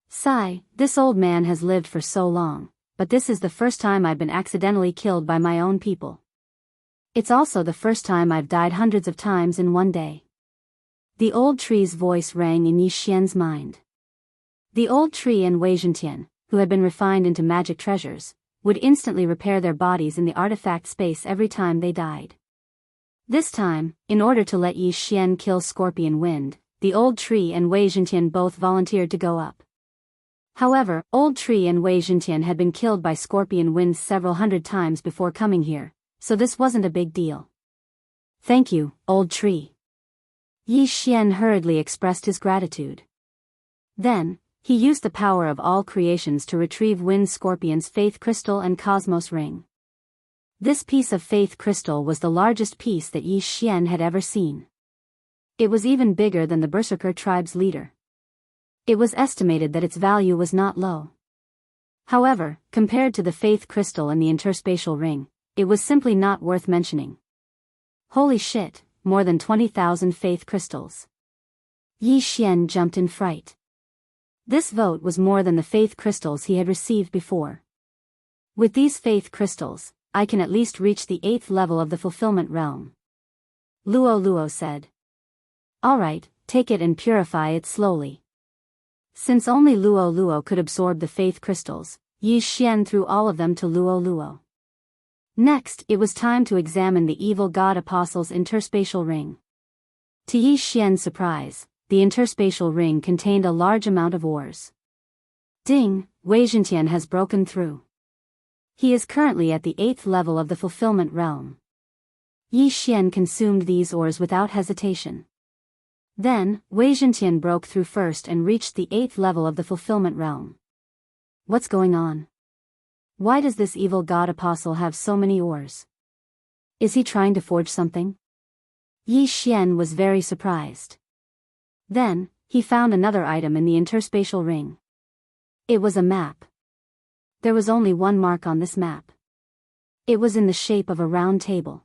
Sigh, this old man has lived for so long, but this is the first time I've been accidentally killed by my own people. It's also the first time I've died hundreds of times in one day. The Old Tree's voice rang in Yi Xian's mind. The Old Tree and Wei Zhentian, who had been refined into magic treasures, would instantly repair their bodies in the artifact space every time they died. This time, in order to let Yi Xian kill Scorpion Wind, the Old Tree and Wei Zhentian both volunteered to go up. However, Old Tree and Wei Zhentian had been killed by Scorpion Wind several hundred times before coming here, so this wasn't a big deal. Thank you, Old Tree. Yi Xian hurriedly expressed his gratitude. Then, he used the power of all creations to retrieve Wind Scorpion's Faith Crystal and Cosmos Ring. This piece of Faith Crystal was the largest piece that Yi Xian had ever seen. It was even bigger than the Berserker tribe's leader. It was estimated that its value was not low. However, compared to the Faith Crystal and the Interspatial Ring, it was simply not worth mentioning. Holy shit, more than 20,000 Faith Crystals. Yi Xian jumped in fright. This vote was more than the Faith Crystals he had received before. With these Faith Crystals, I can at least reach the 8th level of the Fulfillment Realm. Luo said. Alright, take it and purify it slowly. Since only Luo could absorb the Faith Crystals, Yi Xian threw all of them to Luo. Next, it was time to examine the Evil God Apostle's Interspatial Ring. To Yi Xian's surprise, the Interspatial Ring contained a large amount of ores. Ding, Wei Zhentian has broken through. He is currently at the 8th level of the Fulfillment Realm. Yi Xian consumed these ores without hesitation. Then, Wei Zhentian broke through first and reached the 8th level of the Fulfillment Realm. What's going on? Why does this evil god apostle have so many ores? Is he trying to forge something? Yi Xian was very surprised. Then, he found another item in the Interspatial Ring. It was a map. There was only one mark on this map. It was in the shape of a round table.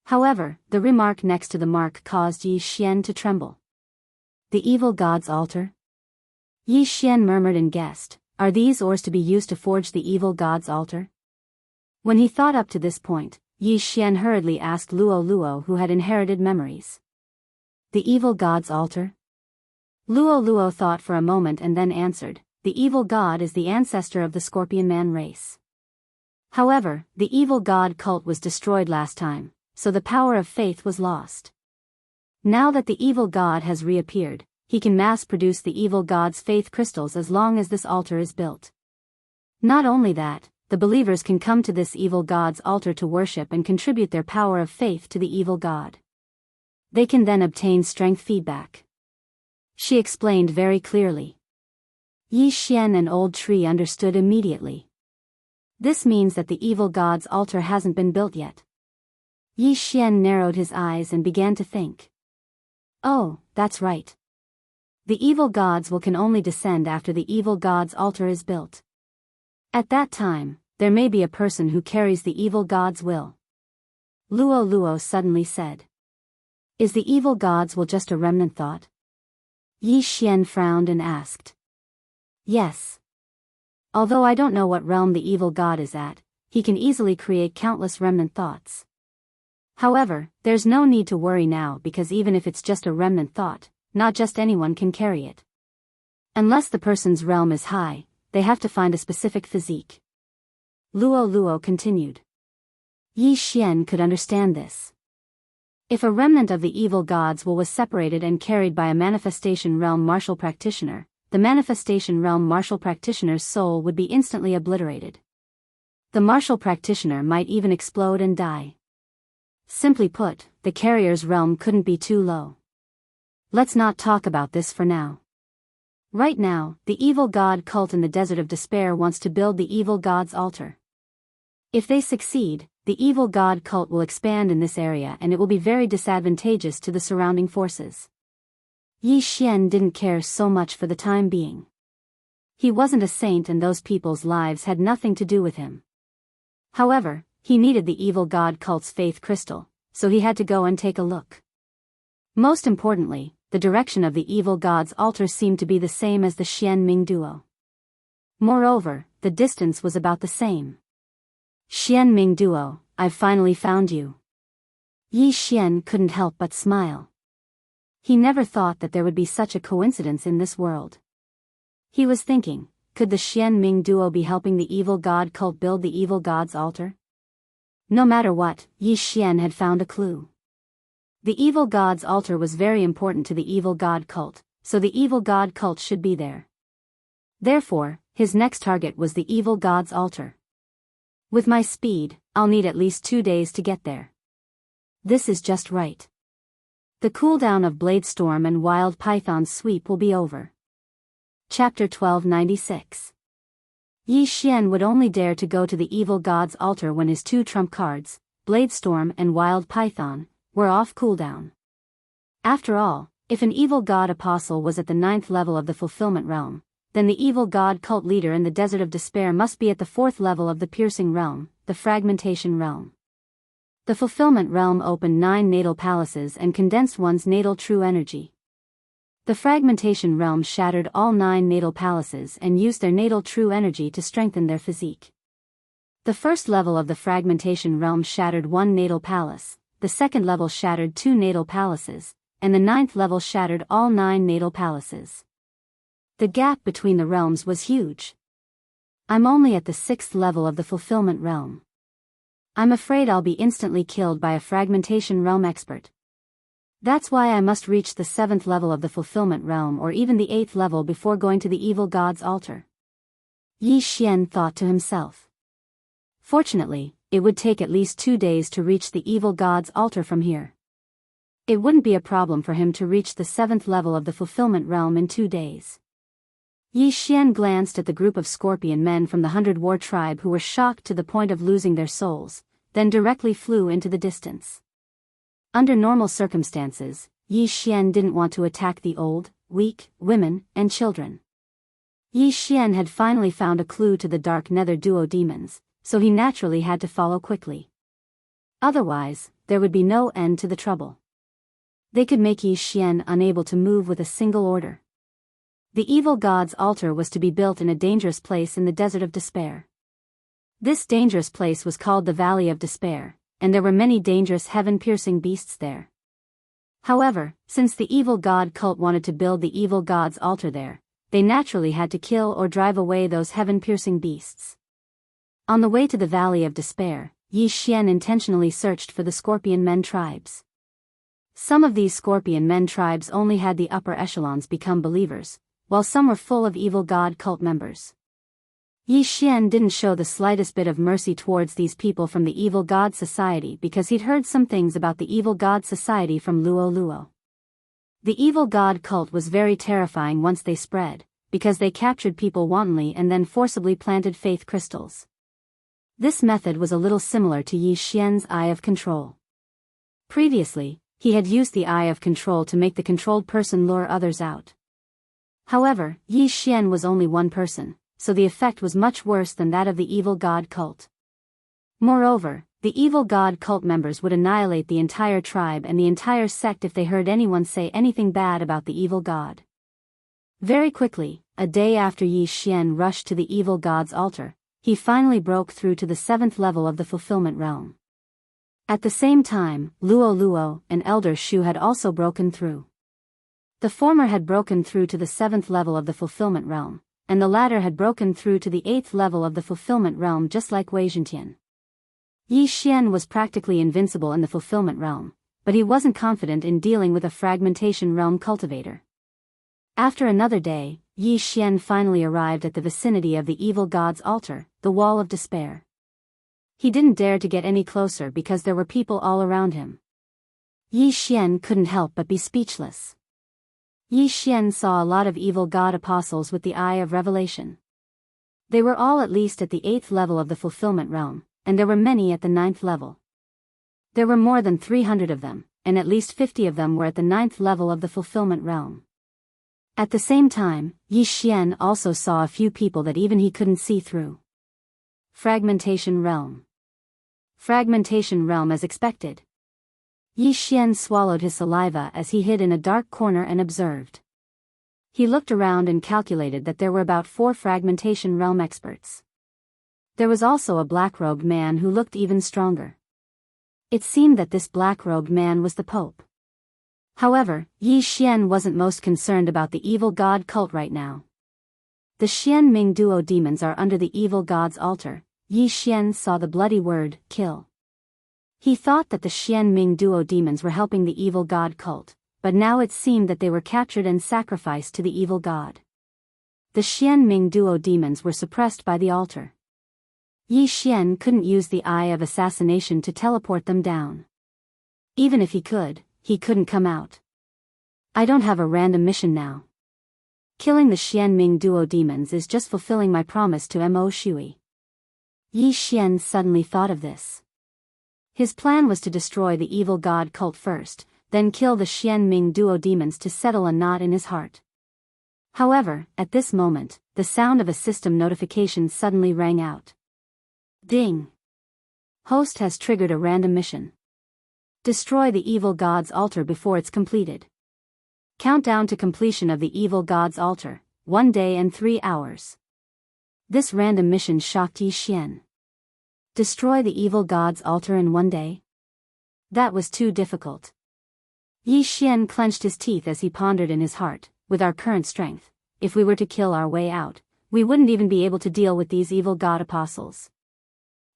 However, the remark next to the mark caused Yi Xian to tremble. The evil god's altar? Yi Xian murmured and guessed, are these ores to be used to forge the evil god's altar? When he thought up to this point, Yi Xian hurriedly asked Luo, who had inherited memories. The evil god's altar? Luo thought for a moment and then answered, the evil god is the ancestor of the Scorpion Man race. However, the evil god cult was destroyed last time, so the power of faith was lost. Now that the evil god has reappeared, he can mass-produce the evil god's faith crystals as long as this altar is built. Not only that, the believers can come to this evil god's altar to worship and contribute their power of faith to the evil god. They can then obtain strength feedback. She explained very clearly. Yi Xian and Old Tree understood immediately. This means that the evil god's altar hasn't been built yet. Yi Xian narrowed his eyes and began to think. Oh, that's right. The evil gods can only descend after the evil god's altar is built. At that time, there may be a person who carries the evil god's will. Luo Luo suddenly said. Is the evil god's will just a remnant thought? Yi Xian frowned and asked. Yes. Although I don't know what realm the evil god is at, he can easily create countless remnant thoughts. However, there's no need to worry now because even if it's just a remnant thought, not just anyone can carry it. Unless the person's realm is high, they have to find a specific physique. Luo Luo continued. Yi Xian could understand this. If a remnant of the evil god's will was separated and carried by a manifestation realm martial practitioner, the manifestation realm martial practitioner's soul would be instantly obliterated. The martial practitioner might even explode and die. Simply put, the carrier's realm couldn't be too low. Let's not talk about this for now. Right now, the evil god cult in the Desert of Despair wants to build the evil god's altar. If they succeed, the evil god cult will expand in this area and it will be very disadvantageous to the surrounding forces. Yi Xian didn't care so much for the time being. He wasn't a saint and those people's lives had nothing to do with him. However, he needed the evil god cult's faith crystal, so he had to go and take a look. Most importantly, the direction of the evil god's altar seemed to be the same as the Xian Ming duo. Moreover, the distance was about the same. Xian Ming duo, I've finally found you. Yi Xian couldn't help but smile. He never thought that there would be such a coincidence in this world. He was thinking, could the Xian Ming duo be helping the evil god cult build the evil god's altar? No matter what, Yi Xian had found a clue. The evil god's altar was very important to the evil god cult, so the evil god cult should be there. Therefore, his next target was the evil god's altar. With my speed, I'll need at least 2 days to get there. This is just right. The cooldown of Blade Storm and Wild Python's sweep will be over. Chapter 1296. Yi Xian would only dare to go to the evil god's altar when his 2 trump cards, Blade Storm and Wild Python, were off cooldown. After all, if an evil god apostle was at the 9th level of the fulfillment realm, then the evil god cult leader in the Desert of Despair must be at the 4th level of the piercing realm, the fragmentation realm. The fulfillment realm opened 9 natal palaces and condensed one's natal true energy. The fragmentation realm shattered all 9 natal palaces and used their natal true energy to strengthen their physique. The 1st level of the fragmentation realm shattered 1 natal palace, the 2nd level shattered 2 natal palaces, and the 9th level shattered all 9 natal palaces. The gap between the realms was huge. I'm only at the 6th level of the fulfillment realm. I'm afraid I'll be instantly killed by a fragmentation realm expert. That's why I must reach the 7th level of the fulfillment realm or even the 8th level before going to the evil god's altar. Yi Xian thought to himself. Fortunately, it would take at least 2 days to reach the evil god's altar from here. It wouldn't be a problem for him to reach the 7th level of the fulfillment realm in 2 days. Yi Xian glanced at the group of scorpion men from the 100 War tribe who were shocked to the point of losing their souls, then directly flew into the distance. Under normal circumstances, Yi Xian didn't want to attack the old, weak, women, and children. Yi Xian had finally found a clue to the Dark Nether duo demons, so he naturally had to follow quickly. Otherwise, there would be no end to the trouble. They could make Yi Xian unable to move with a single order. The evil god's altar was to be built in a dangerous place in the Desert of Despair. This dangerous place was called the Valley of Despair, and there were many dangerous heaven-piercing beasts there. However, since the evil god cult wanted to build the evil god's altar there, they naturally had to kill or drive away those heaven-piercing beasts. On the way to the Valley of Despair, Yi Xian intentionally searched for the Scorpion Men tribes. Some of these Scorpion Men tribes only had the upper echelons become believers, while some were full of evil god cult members. Yi Xian didn't show the slightest bit of mercy towards these people from the evil god society because he'd heard some things about the evil god society from Luo Luo. The evil god cult was very terrifying once they spread, because they captured people wantonly and then forcibly planted faith crystals. This method was a little similar to Yi Xian's Eye of Control. Previously, he had used the eye of control to make the controlled person lure others out. However, Yi Xian was only one person, so the effect was much worse than that of the evil god cult. Moreover, the evil god cult members would annihilate the entire tribe and the entire sect if they heard anyone say anything bad about the evil god. Very quickly, a day after Yi Xian rushed to the evil god's altar, he finally broke through to the 7th level of the fulfillment realm. At the same time, Luo and Elder Shu had also broken through. The former had broken through to the 7th level of the fulfillment realm, and the latter had broken through to the 8th level of the fulfillment realm just like Wei Zhentian. Yi Xian was practically invincible in the fulfillment realm, but he wasn't confident in dealing with a fragmentation realm cultivator. After another day, Yi Xian finally arrived at the vicinity of the evil god's altar, the Wall of Despair. He didn't dare to get any closer because there were people all around him. Yi Xian couldn't help but be speechless. Yi Xian saw a lot of evil god apostles with the eye of revelation. They were all at least at the 8th level of the fulfillment realm, and there were many at the 9th level. There were more than 300 of them, and at least 50 of them were at the 9th level of the fulfillment realm. At the same time, Yi Xian also saw a few people that even he couldn't see through. Fragmentation realm. Fragmentation realm as expected. Yi Xian swallowed his saliva as he hid in a dark corner and observed. He looked around and calculated that there were about 4 fragmentation realm experts. There was also a black-robed man who looked even stronger. It seemed that this black-robed man was the Pope. However, Yi Xian wasn't most concerned about the evil god cult right now. The Xian Ming duo demons are under the evil god's altar. Yi Xian saw the bloody word, kill. He thought that the Xian Ming duo demons were helping the evil god cult, but now it seemed that they were captured and sacrificed to the evil god. The Xian Ming duo demons were suppressed by the altar. Yi Xian couldn't use the eye of assassination to teleport them down. Even if he could, he couldn't come out. I don't have a random mission now. Killing the Xian Ming duo demons is just fulfilling my promise to Mo Shui. Yi Xian suddenly thought of this. His plan was to destroy the evil god cult first, then kill the Xian Ming duo demons to settle a knot in his heart. However, at this moment, the sound of a system notification suddenly rang out. Ding! Host has triggered a random mission. Destroy the evil god's altar before it's completed. Countdown to completion of the evil god's altar, 1 day and 3 hours. This random mission shocked Yi Xian. Destroy the evil god's altar in 1 day? That was too difficult. Yi Xian clenched his teeth as he pondered in his heart, with our current strength, if we were to kill our way out, we wouldn't even be able to deal with these evil god apostles.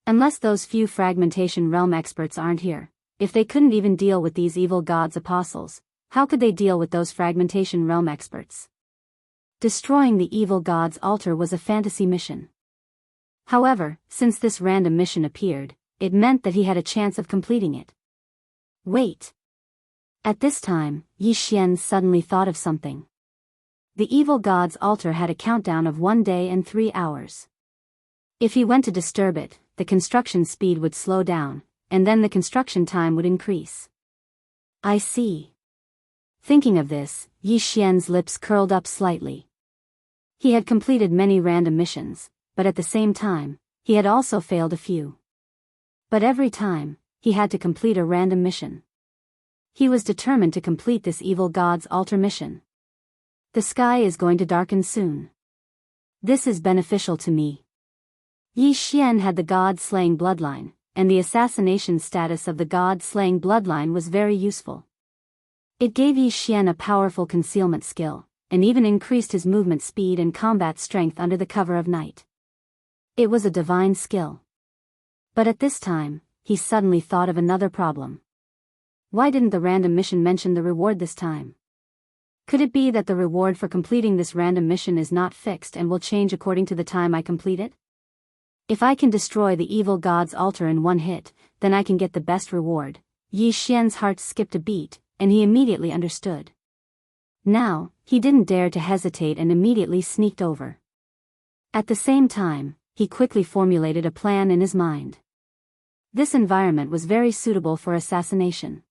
Unless those few fragmentation realm experts aren't here, if they couldn't even deal with these evil gods apostles, how could they deal with those fragmentation realm experts? Destroying the evil god's altar was a fantasy mission. However, since this random mission appeared, it meant that he had a chance of completing it. Wait! At this time, Yi Xian suddenly thought of something. The evil god's altar had a countdown of 1 day and 3 hours. If he went to disturb it, the construction speed would slow down, and then the construction time would increase. I see. Thinking of this, Yi Xian's lips curled up slightly. He had completed many random missions, but at the same time, he had also failed a few. But every time, he had to complete a random mission. He was determined to complete this evil god's altar mission. The sky is going to darken soon. This is beneficial to me. Yi Xian had the god-slaying bloodline, and the assassination status of the god-slaying bloodline was very useful. It gave Yi Xian a powerful concealment skill, and even increased his movement speed and combat strength under the cover of night. It was a divine skill. But at this time, he suddenly thought of another problem. Why didn't the random mission mention the reward this time? Could it be that the reward for completing this random mission is not fixed and will change according to the time I complete it? If I can destroy the evil god's altar in 1 hit, then I can get the best reward. Yi Xian's heart skipped a beat, and he immediately understood. Now, he didn't dare to hesitate and immediately sneaked over. At the same time, he quickly formulated a plan in his mind. This environment was very suitable for assassination.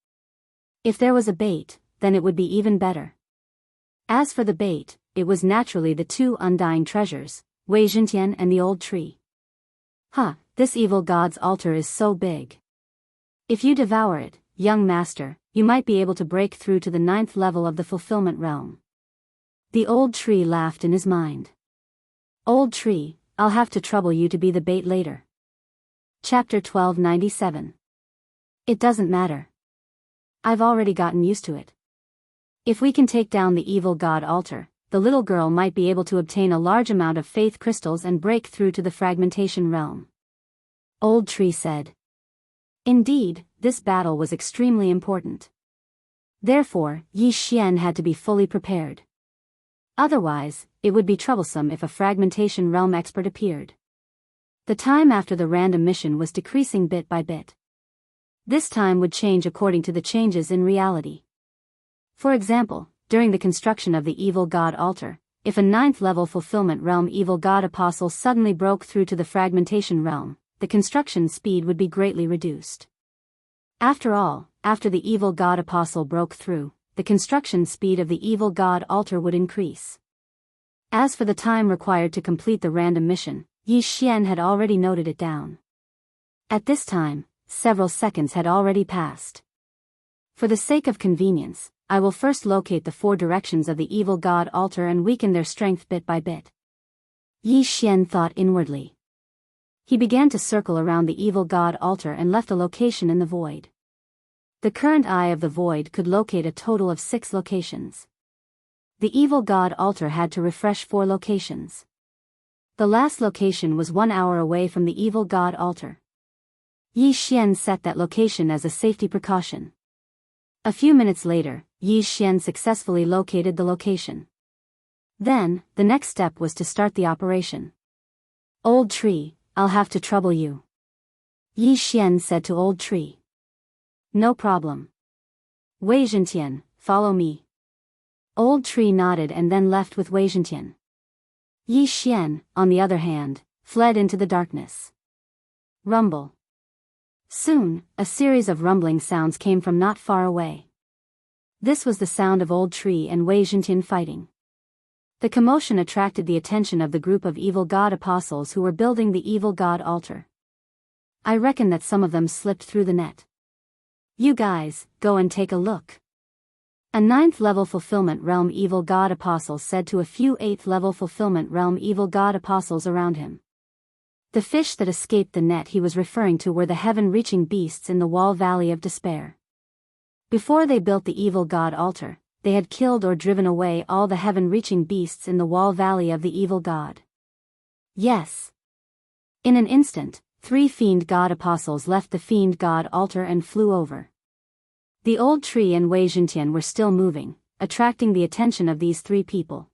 If there was a bait, then it would be even better. As for the bait, it was naturally the two undying treasures, Wei Zhentian and the old tree. This evil god's altar is so big. If you devour it, young master, you might be able to break through to the 9th level of the fulfillment realm. The old tree laughed in his mind. Old tree, I'll have to trouble you to be the bait later. Chapter 1297. It doesn't matter. I've already gotten used to it. If we can take down the evil god altar, the little girl might be able to obtain a large amount of faith crystals and break through to the fragmentation realm. Old tree said. Indeed, this battle was extremely important. Therefore, Yi Xian had to be fully prepared. Otherwise, it would be troublesome if a fragmentation realm expert appeared. The time after the random mission was decreasing bit by bit. This time would change according to the changes in reality. For example, during the construction of the evil god altar, if a 9th level fulfillment realm evil god apostle suddenly broke through to the fragmentation realm, the construction speed would be greatly reduced. After all, after the evil god apostle broke through, the construction speed of the evil god altar would increase. As for the time required to complete the random mission, Yi Xian had already noted it down. At this time, several seconds had already passed. For the sake of convenience, I will first locate the 4 directions of the evil god altar and weaken their strength bit by bit. Yi Xian thought inwardly. He began to circle around the evil god altar and left a location in the void. The current eye of the void could locate a total of 6 locations. The evil god altar had to refresh 4 locations. The last location was 1 hour away from the evil god altar. Yi Xian set that location as a safety precaution. A few minutes later, Yi Xian successfully located the location. Then, the next step was to start the operation. Old tree, I'll have to trouble you. Yi Xian said to old tree. No problem. Wei Zhentian, follow me. Old tree nodded and then left with Wei Zhentian. Yi Xian, on the other hand, fled into the darkness. Rumble. Soon, a series of rumbling sounds came from not far away. This was the sound of old tree and Wei Zhentian fighting. The commotion attracted the attention of the group of evil god apostles who were building the evil god altar. I reckon that some of them slipped through the net. You guys, go and take a look. A 9th level fulfillment realm evil god apostle said to a few 8th level fulfillment realm evil god apostles around him. The fish that escaped the net he was referring to were the heaven-reaching beasts in the wall valley of despair. Before they built the evil god altar, they had killed or driven away all the heaven-reaching beasts in the wall valley of the evil god. Yes. In an instant, 3 fiend god apostles left the fiend god altar and flew over. The old tree and Wei Zhentian were still moving, attracting the attention of these 3 people.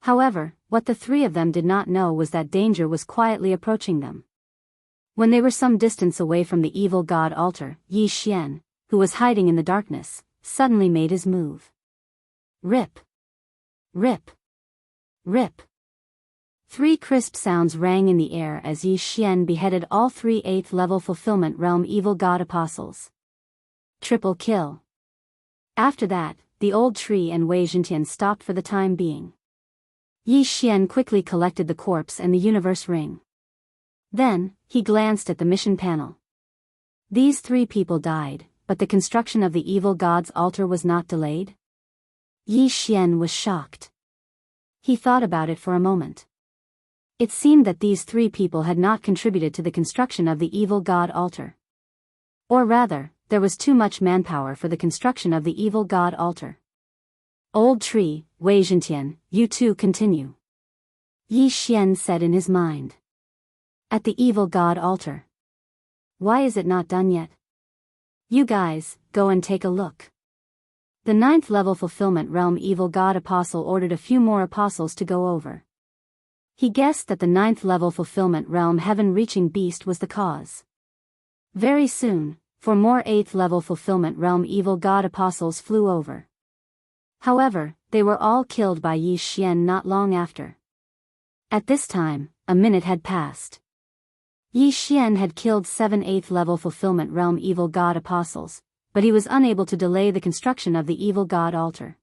However, what the 3 of them did not know was that danger was quietly approaching them. When they were some distance away from the evil god altar, Yi Xian, who was hiding in the darkness, suddenly made his move. Rip. Rip. Rip. 3 crisp sounds rang in the air as Yi Xian beheaded all 3 8th level fulfillment realm evil god apostles. Triple kill. After that, the old tree and Wei Zhentian stopped for the time being. Yi Xian quickly collected the corpse and the universe ring. Then, he glanced at the mission panel. These 3 people died, but the construction of the evil god's altar was not delayed? Yi Xian was shocked. He thought about it for a moment. It seemed that these 3 people had not contributed to the construction of the evil god altar. Or rather, there was too much manpower for the construction of the evil god altar. Old tree, Wei Zhentian, you too continue. Yi Xian said in his mind. At the evil god altar. Why is it not done yet? You guys, go and take a look. The 9th level fulfillment realm evil god apostle ordered a few more apostles to go over. He guessed that the 9th level fulfillment realm heaven-reaching beast was the cause. Very soon, 4 more 8th level fulfillment realm evil god apostles flew over. However, they were all killed by Yi Xian not long after. At this time, a minute had passed. Yi Xian had killed 7 8th level fulfillment realm evil god apostles, but he was unable to delay the construction of the evil god altar.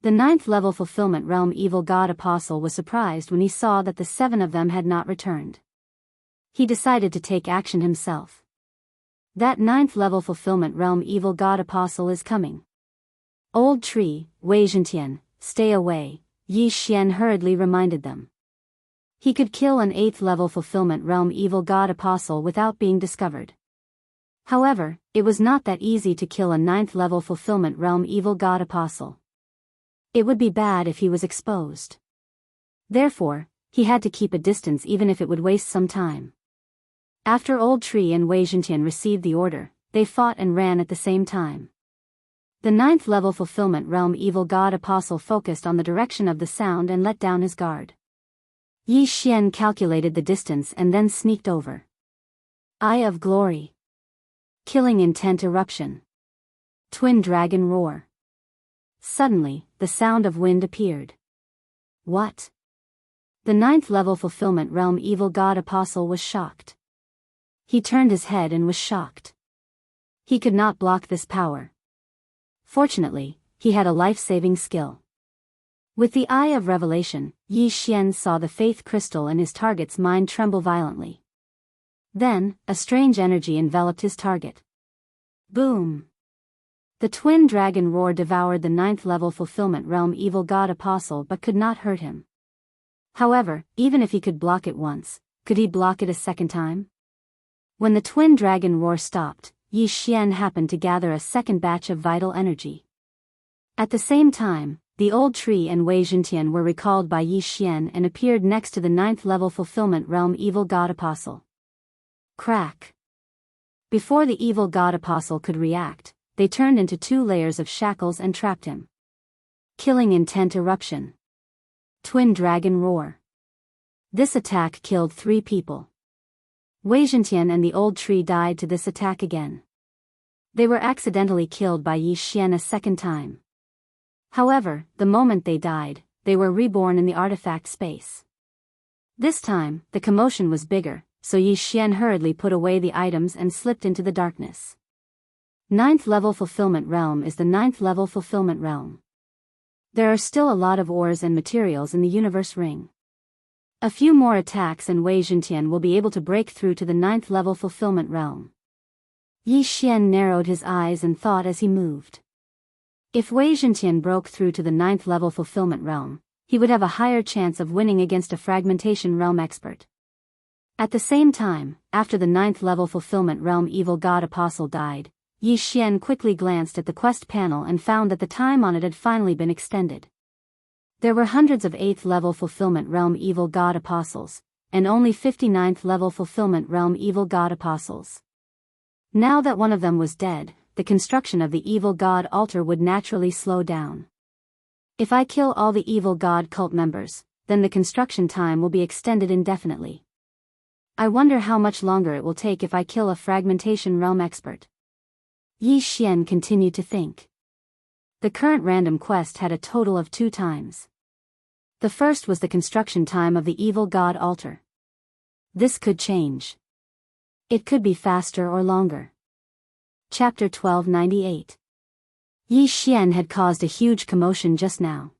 The 9th level fulfillment realm evil god apostle was surprised when he saw that the 7 of them had not returned. He decided to take action himself. That 9th level fulfillment realm evil god apostle is coming. Old tree, Wei Zhentian, stay away, Yi Xian hurriedly reminded them. He could kill an 8th level fulfillment realm evil god apostle without being discovered. However, it was not that easy to kill a 9th level fulfillment realm evil god apostle. It would be bad if he was exposed. Therefore, he had to keep a distance even if it would waste some time. After Old Tree and Wei Zhentian received the order, they fought and ran at the same time. The 9th level fulfillment realm evil god apostle focused on the direction of the sound and let down his guard. Yi Xian calculated the distance and then sneaked over. Eye of Glory. Killing Intent Eruption. Twin Dragon Roar. Suddenly, the sound of wind appeared. What? The 9th level fulfillment realm evil god apostle was shocked. He turned his head and was shocked. He could not block this power. Fortunately, he had a life-saving skill. With the Eye of Revelation, Yi Xian saw the faith crystal in his target's mind tremble violently. Then, a strange energy enveloped his target. Boom! The twin dragon roar devoured the 9th level fulfillment realm evil god apostle but could not hurt him. However, even if he could block it once, could he block it a second time? When the twin dragon roar stopped, Yi Xian happened to gather a second batch of vital energy. At the same time, the Old Tree and Wei Zhentian were recalled by Yi Xian and appeared next to the 9th level fulfillment realm evil god apostle. Crack! Before the evil god apostle could react, they turned into 2 layers of shackles and trapped him. Killing Intent Eruption. Twin Dragon Roar. This attack killed 3 people. Wei Zhentian and the Old Tree died to this attack again. They were accidentally killed by Yi Xian a second time. However, the moment they died, they were reborn in the artifact space. This time, the commotion was bigger, so Yi Xian hurriedly put away the items and slipped into the darkness. 9th level fulfillment realm is the 9th level fulfillment realm. There are still a lot of ores and materials in the universe ring. A few more attacks and Wei Zhentian will be able to break through to the 9th level fulfillment realm. Yi Xian narrowed his eyes and thought as he moved. If Wei Zhentian broke through to the 9th level fulfillment realm, he would have a higher chance of winning against a fragmentation realm expert. At the same time, after the 9th level fulfillment realm evil god apostle died, Yi Xian quickly glanced at the quest panel and found that the time on it had finally been extended. There were hundreds of 8th level fulfillment realm evil god apostles, and only 59th level fulfillment realm evil god apostles. Now that one of them was dead, the construction of the evil god altar would naturally slow down. If I kill all the evil god cult members, then the construction time will be extended indefinitely. I wonder how much longer it will take if I kill a fragmentation realm expert. Yi Xian continued to think. The current random quest had a total of 2 times. The first was the construction time of the evil god altar. This could change. It could be faster or longer. Chapter 1298. Yi Xian had caused a huge commotion just now.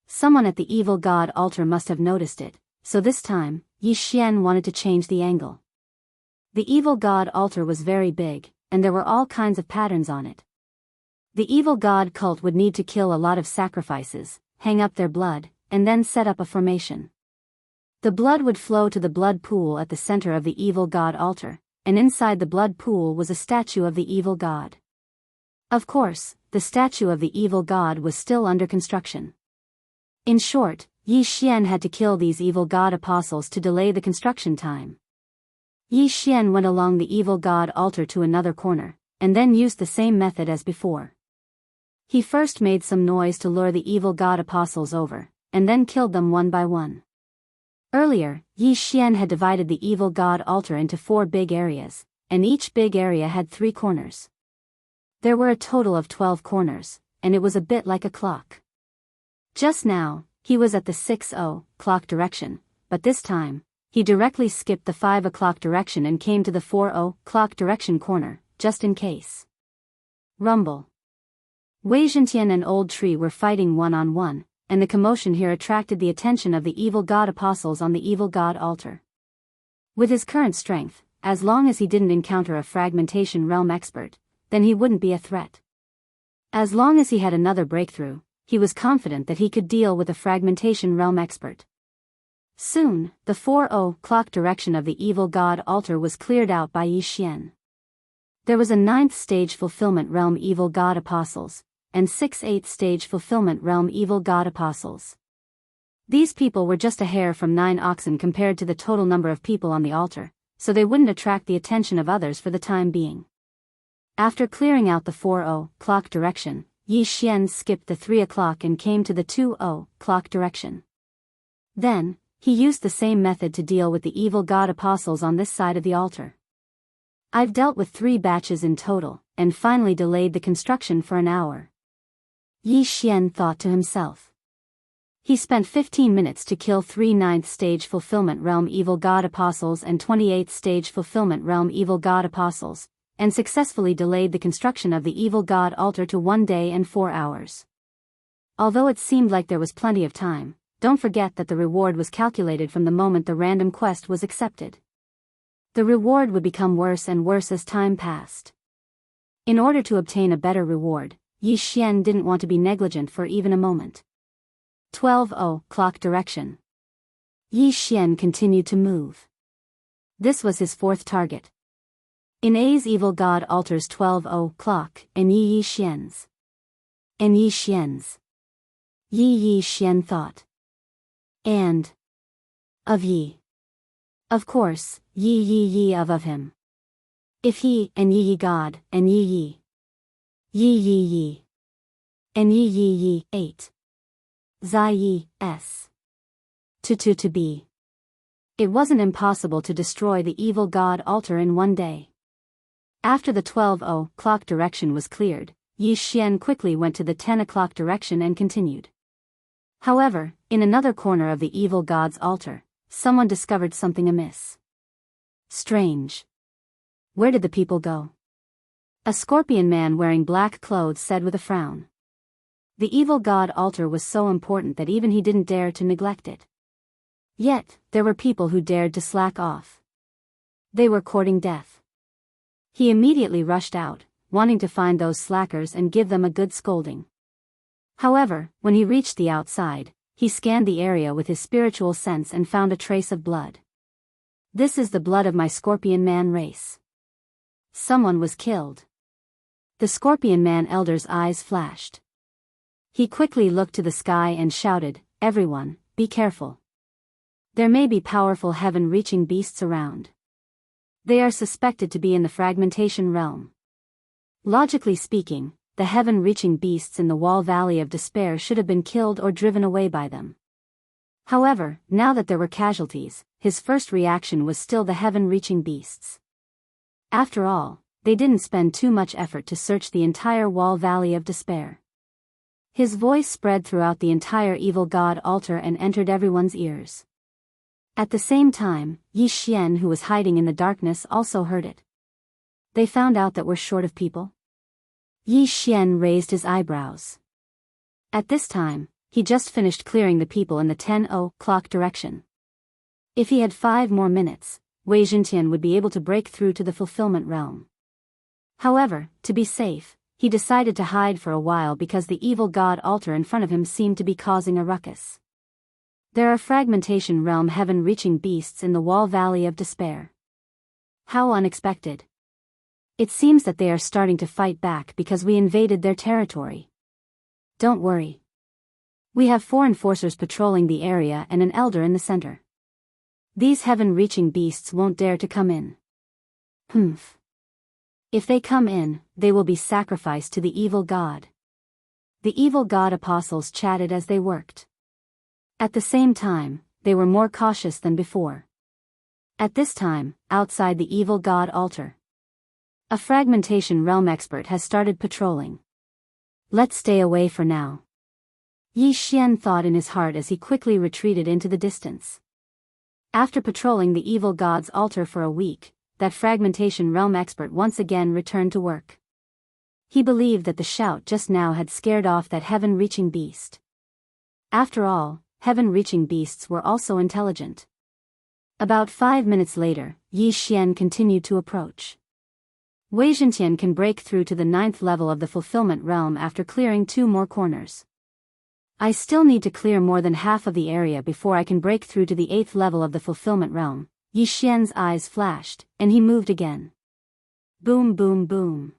Someone at the evil god altar must have noticed it, so this time, Yi Xian wanted to change the angle. The evil god altar was very big, and there were all kinds of patterns on it. The evil god cult would need to kill a lot of sacrifices, hang up their blood, and then set up a formation. The blood would flow to the blood pool at the center of the evil god altar, and inside the blood pool was a statue of the evil god. Of course, the statue of the evil god was still under construction. In short, Yi Xian had to kill these evil god apostles to delay the construction time. Yi Xian went along the evil god altar to another corner, and then used the same method as before. He first made some noise to lure the evil god apostles over, and then killed them one by one. Earlier, Yi Xian had divided the evil god altar into 4 big areas, and each big area had 3 corners. There were a total of 12 corners, and it was a bit like a clock. Just now, he was at the 6:00 direction, but this time, he directly skipped the 5 o'clock direction and came to the 4:00 direction corner, just in case. Rumble. Wei Zhentian and Old Tree were fighting one-on-one, and the commotion here attracted the attention of the evil god apostles on the evil god altar. With his current strength, as long as he didn't encounter a fragmentation realm expert, then he wouldn't be a threat. As long as he had another breakthrough, he was confident that he could deal with a fragmentation realm expert. Soon, the 4:00 direction of the evil god altar was cleared out by Yi Xian. There was a 9th stage fulfillment realm evil god apostles, and 6 8th stage fulfillment realm evil god apostles. These people were just a hair from 9 oxen compared to the total number of people on the altar, so they wouldn't attract the attention of others for the time being. After clearing out the 4:00 direction, Yi Xian skipped the 3:00 and came to the 2:00 direction. Then, he used the same method to deal with the evil god apostles on this side of the altar. I've dealt with 3 batches in total, and finally delayed the construction for an hour. Yi Xian thought to himself. He spent 15 minutes to kill 3 9th stage fulfillment realm evil god apostles and 28th stage fulfillment realm evil god apostles, and successfully delayed the construction of the evil god altar to 1 day and 4 hours. Although it seemed like there was plenty of time, don't forget that the reward was calculated from the moment the random quest was accepted. The reward would become worse and worse as time passed. In order to obtain a better reward, Yi Xian didn't want to be negligent for even a moment. 12:00 direction. Yi Xian continued to move. This was his 4th target. In A's evil god altars 12:00 and Yi Xian's. Yi Xian thought. And of Yi. Of course, Yi of him. If he and Yi God and Yi and Yi 8. Zai Yi S. To be. It wasn't impossible to destroy the evil god altar in 1 day. After the 12:00 direction was cleared, Yi Xian quickly went to the 10:00 direction and continued. However, in another corner of the evil god's altar, someone discovered something amiss. Strange. Where did the people go? A scorpion man wearing black clothes said with a frown. The evil god altar was so important that even he didn't dare to neglect it. Yet, there were people who dared to slack off. They were courting death. He immediately rushed out, wanting to find those slackers and give them a good scolding. However, when he reached the outside, he scanned the area with his spiritual sense and found a trace of blood. This is the blood of my scorpion man race. Someone was killed. The scorpion man elder's eyes flashed. He quickly looked to the sky and shouted, "Everyone, be careful. There may be powerful heaven-reaching beasts around. They are suspected to be in the fragmentation realm. Logically speaking, the heaven-reaching beasts in the Wall Valley of Despair should have been killed or driven away by them." However, now that there were casualties, his first reaction was still the heaven-reaching beasts. After all, they didn't spend too much effort to search the entire Wall Valley of Despair. His voice spread throughout the entire evil god altar and entered everyone's ears. At the same time, Yi Xian, who was hiding in the darkness, also heard it. They found out that we're short of people? Yi Xian raised his eyebrows. At this time, he just finished clearing the people in the 10:00 direction. If he had 5 more minutes, Wei Zhentian would be able to break through to the fulfillment realm. However, to be safe, he decided to hide for a while because the evil god altar in front of him seemed to be causing a ruckus. There are fragmentation realm heaven-reaching beasts in the Wall Valley of Despair. How unexpected. It seems that they are starting to fight back because we invaded their territory. Don't worry. We have 4 enforcers patrolling the area and an elder in the center. These heaven-reaching beasts won't dare to come in. Humph. If they come in, they will be sacrificed to the evil god. The evil god apostles chatted as they worked. At the same time, they were more cautious than before. At this time, outside the evil god altar, a fragmentation realm expert has started patrolling. Let's stay away for now. Yi Xian thought in his heart as he quickly retreated into the distance. After patrolling the evil god's altar for a week, that fragmentation realm expert once again returned to work. He believed that the shout just now had scared off that heaven-reaching beast. After all, heaven-reaching beasts were also intelligent. About 5 minutes later, Yi Xian continued to approach. Wei Zhentian can break through to the 9th level of the fulfillment realm after clearing 2 more corners. I still need to clear more than half of the area before I can break through to the 8th level of the fulfillment realm. Yi Xian's eyes flashed, and he moved again. Boom boom boom.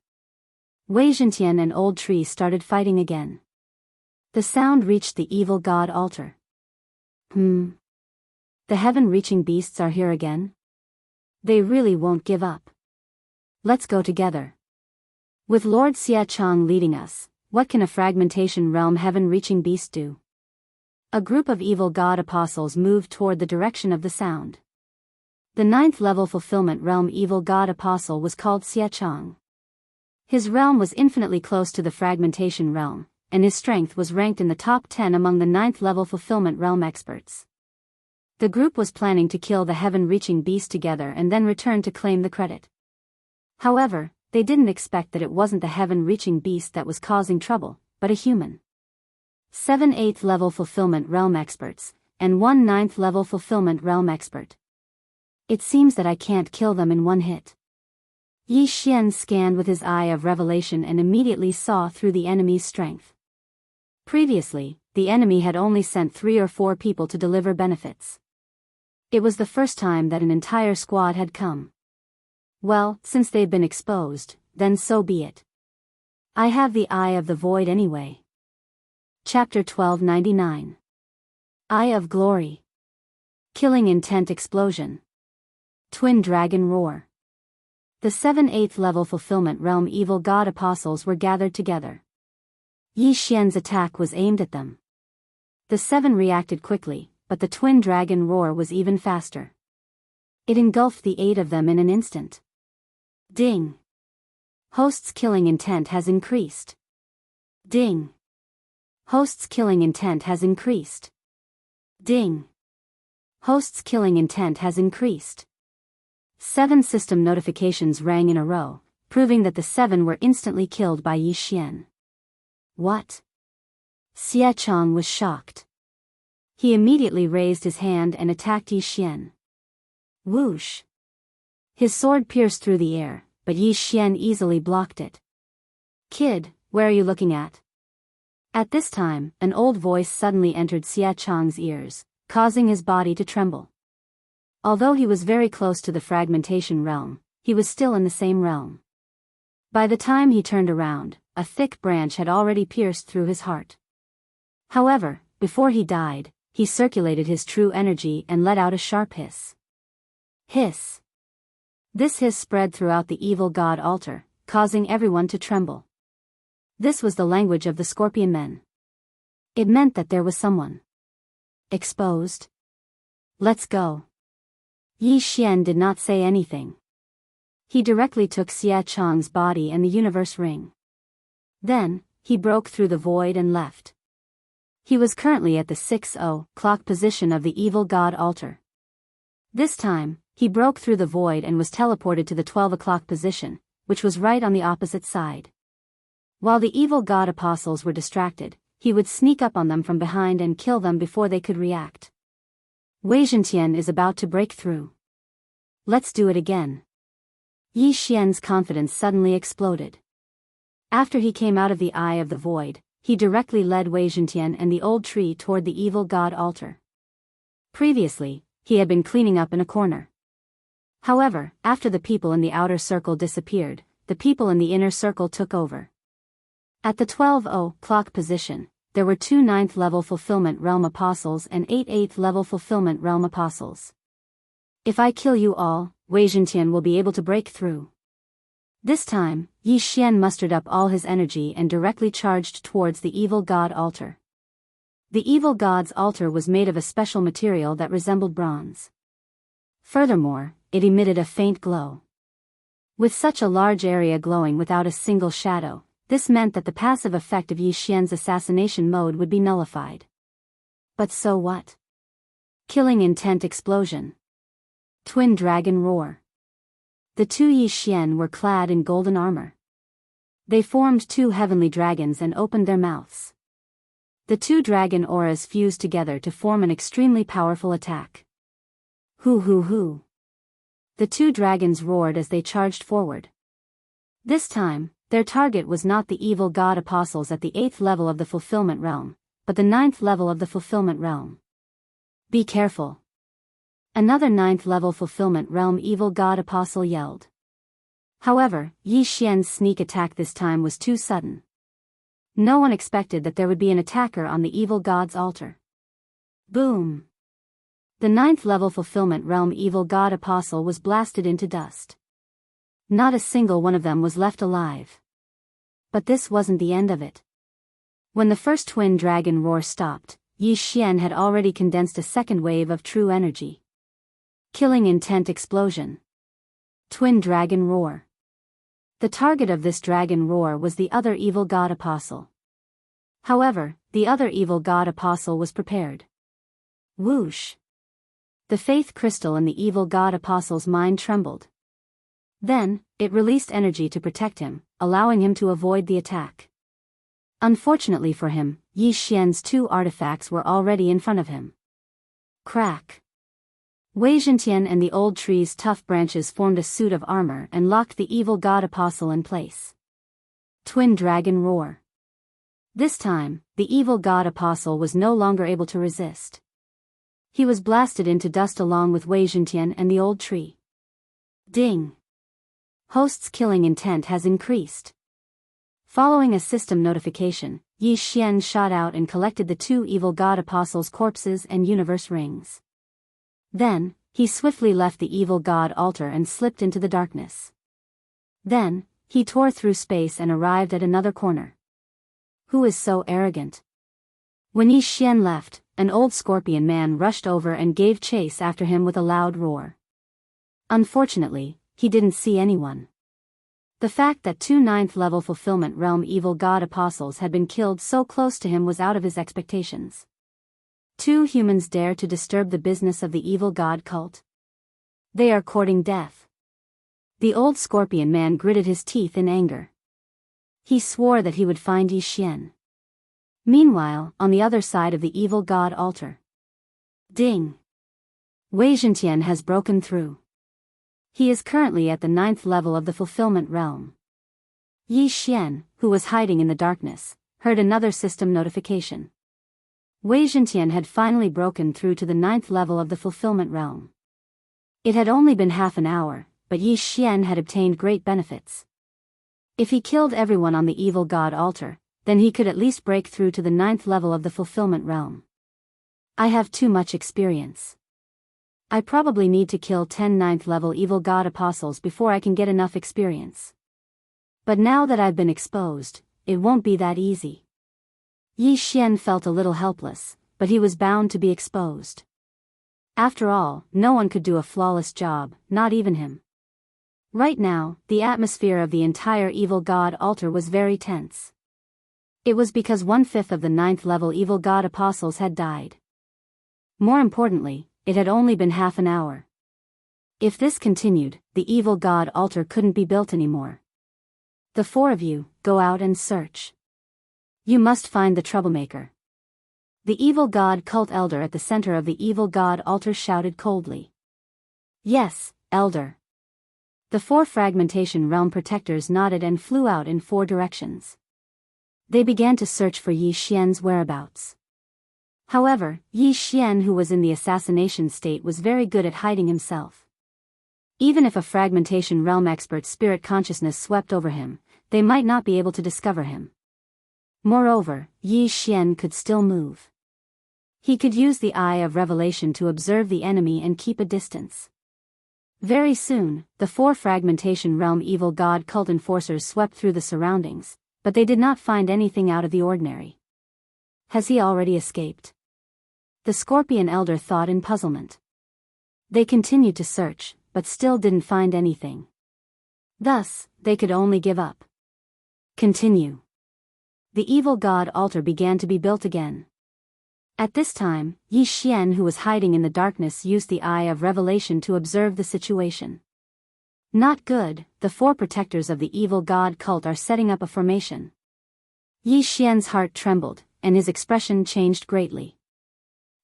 Wei Zhentian and Old Tree started fighting again. The sound reached the evil god altar. The heaven-reaching beasts are here again? They really won't give up. Let's go together. With Lord Xiachang leading us, what can a fragmentation realm heaven-reaching beast do? A group of evil god apostles moved toward the direction of the sound. The 9th level fulfillment realm evil god apostle was called Xiachang. His realm was infinitely close to the fragmentation realm, and his strength was ranked in the top 10 among the 9th level fulfillment realm experts. The group was planning to kill the heaven-reaching beast together and then return to claim the credit. However, they didn't expect that it wasn't the heaven-reaching beast that was causing trouble, but a human. 7 8th level fulfillment realm experts, and 1 9th level fulfillment realm expert. It seems that I can't kill them in one hit. Yi Xian scanned with his eye of revelation and immediately saw through the enemy's strength. Previously, the enemy had only sent 3 or 4 people to deliver benefits. It was the first time that an entire squad had come. Well, since they'd been exposed, then so be it. I have the Eye of the Void anyway. Chapter 1299. Eye of Glory. Killing Intent Explosion. Twin Dragon Roar. The 7 8th level fulfillment realm evil god apostles were gathered together. Yi Xian's attack was aimed at them. The 7 reacted quickly, but the twin dragon roar was even faster. It engulfed the 8 of them in an instant. Ding! Host's killing intent has increased. Ding! Host's killing intent has increased. Ding! Host's killing intent has increased. 7 system notifications rang in a row, proving that the 7 were instantly killed by Yi Xian. What? Xiachang was shocked. He immediately raised his hand and attacked Yi Xian. Whoosh! His sword pierced through the air, but Yi Xian easily blocked it. Kid, where are you looking at? At this time, an old voice suddenly entered Xiachang's ears, causing his body to tremble. Although he was very close to the fragmentation realm, he was still in the same realm. By the time he turned around, a thick branch had already pierced through his heart. However, before he died, he circulated his true energy and let out a sharp hiss. Hiss. This hiss spread throughout the evil god altar, causing everyone to tremble. This was the language of the scorpion men. It meant that there was someone exposed. Let's go. Yi Xian did not say anything. He directly took Xiachang's body and the universe ring. Then, he broke through the void and left. He was currently at the 6:00 position of the evil god altar. This time, he broke through the void and was teleported to the 12:00 position, which was right on the opposite side. While the evil god apostles were distracted, he would sneak up on them from behind and kill them before they could react. Wei Zhentian is about to break through. Let's do it again. Yi Xian's confidence suddenly exploded. After he came out of the Eye of the Void, he directly led Wei Zhentian and the old tree toward the evil god altar. Previously, he had been cleaning up in a corner. However, after the people in the outer circle disappeared, the people in the inner circle took over. At the 12:00 position, there were 2 9th level fulfillment realm apostles and 8 8th level fulfillment realm apostles. If I kill you all, Wei Zhentian will be able to break through. This time, Yi Xian mustered up all his energy and directly charged towards the evil god altar. The evil god's altar was made of a special material that resembled bronze. Furthermore, it emitted a faint glow. With such a large area glowing without a single shadow, this meant that the passive effect of Yi Xian's assassination mode would be nullified. But so what? Killing intent explosion. Twin dragon roar. The 2 Yi Xian were clad in golden armor. They formed two heavenly dragons and opened their mouths. The two dragon auras fused together to form an extremely powerful attack. Hoo hoo hoo. The two dragons roared as they charged forward. This time, their target was not the evil god apostles at the 8th level of the fulfillment realm, but the 9th level of the fulfillment realm. Be careful. Another 9th level fulfillment realm evil god apostle yelled. However, Yi Xian's sneak attack this time was too sudden. No one expected that there would be an attacker on the evil god's altar. Boom! The 9th level fulfillment realm evil god apostle was blasted into dust. Not a single one of them was left alive. But this wasn't the end of it. When the first twin dragon roar stopped, Yi Xian had already condensed a second wave of true energy. Killing intent explosion. Twin dragon roar. The target of this dragon roar was the other evil god apostle. However, the other evil god apostle was prepared. Whoosh! The faith crystal in the evil god apostle's mind trembled. Then, it released energy to protect him, allowing him to avoid the attack. Unfortunately for him, Yi Xian's two artifacts were already in front of him. Crack! Wei Zhentian and the old tree's tough branches formed a suit of armor and locked the evil god apostle in place. Twin dragon roar. This time, the evil god apostle was no longer able to resist. He was blasted into dust along with Wei Zhentian and the old tree. Ding! Host's killing intent has increased. Following a system notification, Yi Xian shot out and collected the two evil god apostles' corpses and universe rings. Then, he swiftly left the evil god altar and slipped into the darkness. Then, he tore through space and arrived at another corner. Who is so arrogant? When Yi Xian left, an old scorpion man rushed over and gave chase after him with a loud roar. Unfortunately, he didn't see anyone. The fact that two 9th level fulfillment realm evil god apostles had been killed so close to him was out of his expectations. Two humans dare to disturb the business of the evil god cult. They are courting death. The old scorpion man gritted his teeth in anger. He swore that he would find Yi Xian. Meanwhile, on the other side of the evil god altar. Ding! Wei Zhentian has broken through. He is currently at the 9th level of the fulfillment realm. Yi Xian, who was hiding in the darkness, heard another system notification. Wei Zhentian had finally broken through to the 9th level of the fulfillment realm. It had only been half an hour, but Yi Xian had obtained great benefits. If he killed everyone on the evil god altar, then he could at least break through to the 9th level of the fulfillment realm. I have too much experience. I probably need to kill 10 9th level evil god apostles before I can get enough experience. But now that I've been exposed, it won't be that easy. Yi Xian felt a little helpless, but he was bound to be exposed. After all, no one could do a flawless job, not even him. Right now, the atmosphere of the entire evil god altar was very tense. It was because 1/5 of the 9th level evil god apostles had died. More importantly, it had only been half an hour. If this continued, the evil god altar couldn't be built anymore. The four of you, go out and search. You must find the troublemaker. The evil god cult elder at the center of the evil god altar shouted coldly. Yes, elder. The four fragmentation realm protectors nodded and flew out in four directions. They began to search for Yi Xian's whereabouts. However, Yi Xian, who was in the assassination state, was very good at hiding himself. Even if a fragmentation realm expert's spirit consciousness swept over him, they might not be able to discover him. Moreover, Yi Xian could still move. He could use the Eye of Revelation to observe the enemy and keep a distance. Very soon, the four fragmentation realm evil god cult enforcers swept through the surroundings, but they did not find anything out of the ordinary. Has he already escaped? The scorpion elder thought in puzzlement. They continued to search, but still didn't find anything. Thus, they could only give up. Continue. The evil god altar began to be built again. At this time, Yi Xian, who was hiding in the darkness, used the Eye of Revelation to observe the situation. Not good, the 4 protectors of the evil god cult are setting up a formation. Yi Xian's heart trembled, and his expression changed greatly.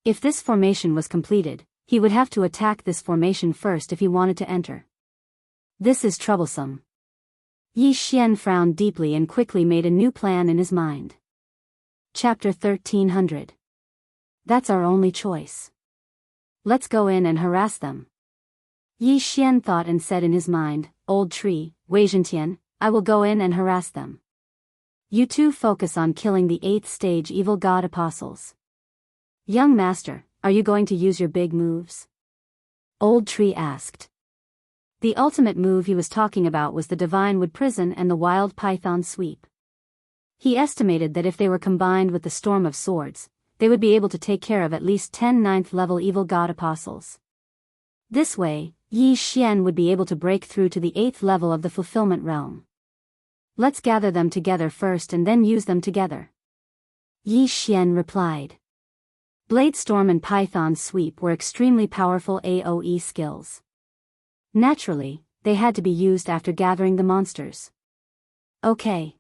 If this formation was completed, he would have to attack this formation first if he wanted to enter. This is troublesome. Yi Xian frowned deeply and quickly made a new plan in his mind. Chapter 1300. That's our only choice. Let's go in and harass them. Yi Xian thought and said in his mind, Old tree, Wei Zhentian, I will go in and harass them. You two focus on killing the 8th stage evil god apostles. Young master, are you going to use your big moves? Old tree asked. The ultimate move he was talking about was the divine wood prison and the wild python sweep. He estimated that if they were combined with the storm of swords, they would be able to take care of at least 10 9th level evil god apostles. This way, Yi Xian would be able to break through to the 8th level of the fulfillment realm. Let's gather them together first and then use them together. Yi Xian replied. Blade Storm and Python Sweep were extremely powerful AoE skills. Naturally, they had to be used after gathering the monsters. Okay.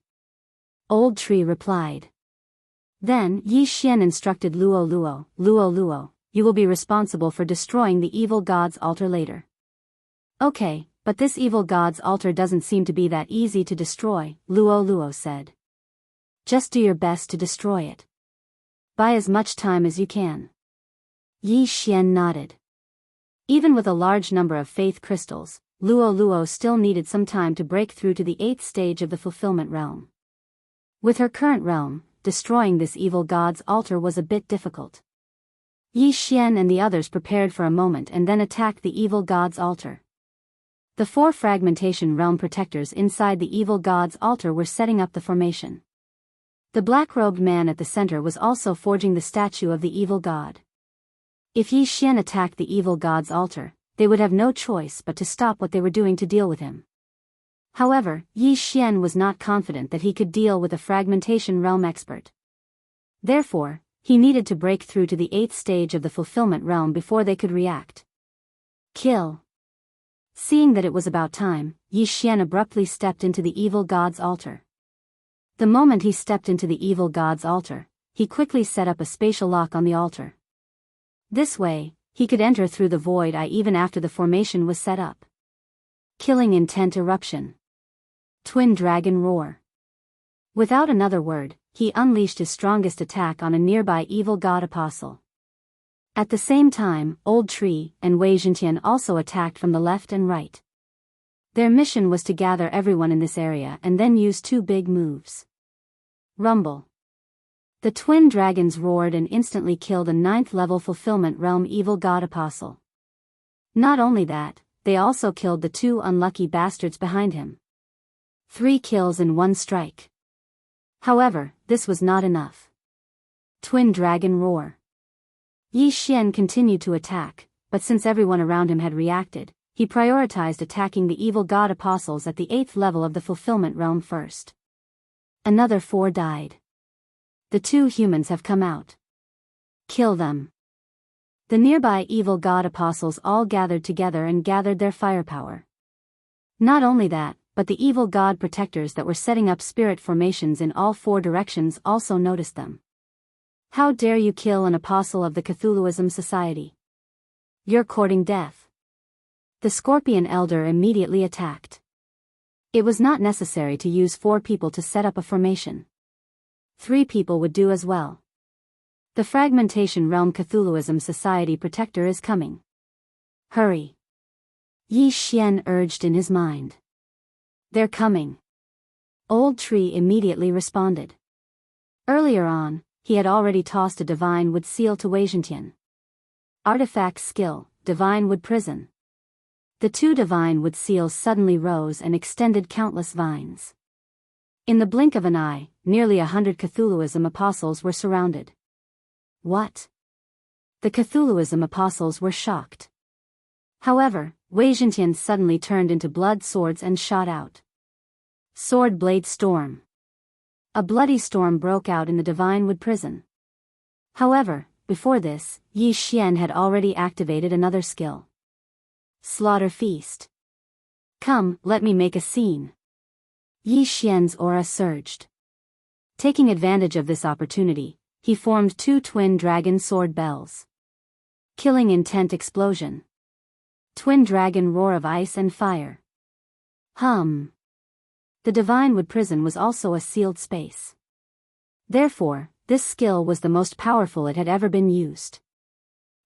Old Tree replied. Then Yi Xian instructed Luo Luo, you will be responsible for destroying the evil god's altar later. Okay, but this evil god's altar doesn't seem to be that easy to destroy, Luo said. Just do your best to destroy it. Buy as much time as you can. Yi Xian nodded. Even with a large number of faith crystals, Luo still needed some time to break through to the 8th stage of the fulfillment realm. With her current realm, destroying this evil god's altar was a bit difficult. Yi Xian and the others prepared for a moment and then attacked the evil god's altar. The 4 fragmentation realm protectors inside the evil god's altar were setting up the formation. The black-robed man at the center was also forging the statue of the evil god. If Yi Xian attacked the evil god's altar, they would have no choice but to stop what they were doing to deal with him. However, Yi Xian was not confident that he could deal with a fragmentation realm expert. Therefore, he needed to break through to the 8th stage of the fulfillment realm before they could react. Kill. Seeing that it was about time, Yi Xian abruptly stepped into the evil god's altar. The moment he stepped into the evil god's altar, he quickly set up a spatial lock on the altar. This way, he could enter through the void even after the formation was set up. Killing intent eruption. Twin dragon roar. Without another word, he unleashed his strongest attack on a nearby evil god apostle. At the same time, Old Tree and Wei Zhentian also attacked from the left and right. Their mission was to gather everyone in this area and then use 2 big moves. Rumble. The twin dragons roared and instantly killed a 9th level fulfillment realm evil god apostle. Not only that, they also killed the 2 unlucky bastards behind him. 3 kills in 1 strike. However, this was not enough. Twin dragon roar. Yi Xian continued to attack, but since everyone around him had reacted, he prioritized attacking the evil god apostles at the 8th level of the fulfillment realm first. Another 4 died. The 2 humans have come out. Kill them. The nearby evil god apostles all gathered together and gathered their firepower. Not only that, but the evil god protectors that were setting up spirit formations in all 4 directions also noticed them. How dare you kill an apostle of the Cthulhuism Society? You're courting death. The Scorpion Elder immediately attacked. It was not necessary to use 4 people to set up a formation. 3 people would do as well. The Fragmentation Realm Cthulhuism Society Protector is coming. Hurry. Yi Xian urged in his mind. They're coming. Old Tree immediately responded. Earlier on, he had already tossed a Divine Wood Seal to Wei Zhentian. Artifact skill, Divine Wood Prison. The 2 Divine Wood Seals suddenly rose and extended countless vines. In the blink of an eye, nearly 100 Cthulhuism apostles were surrounded. What? The Cthulhuism apostles were shocked. However, Wei Zhentian suddenly turned into blood swords and shot out. Sword Blade Storm. A bloody storm broke out in the Divine Wood Prison. However, before this, Yi Xian had already activated another skill. Slaughter Feast. Come, let me make a scene. Yi Xian's aura surged. Taking advantage of this opportunity, he formed 2 twin dragon sword bells. Killing intent explosion. Twin dragon roar of ice and fire. Hum. The divine wood prison was also a sealed space. Therefore, this skill was the most powerful it had ever been used.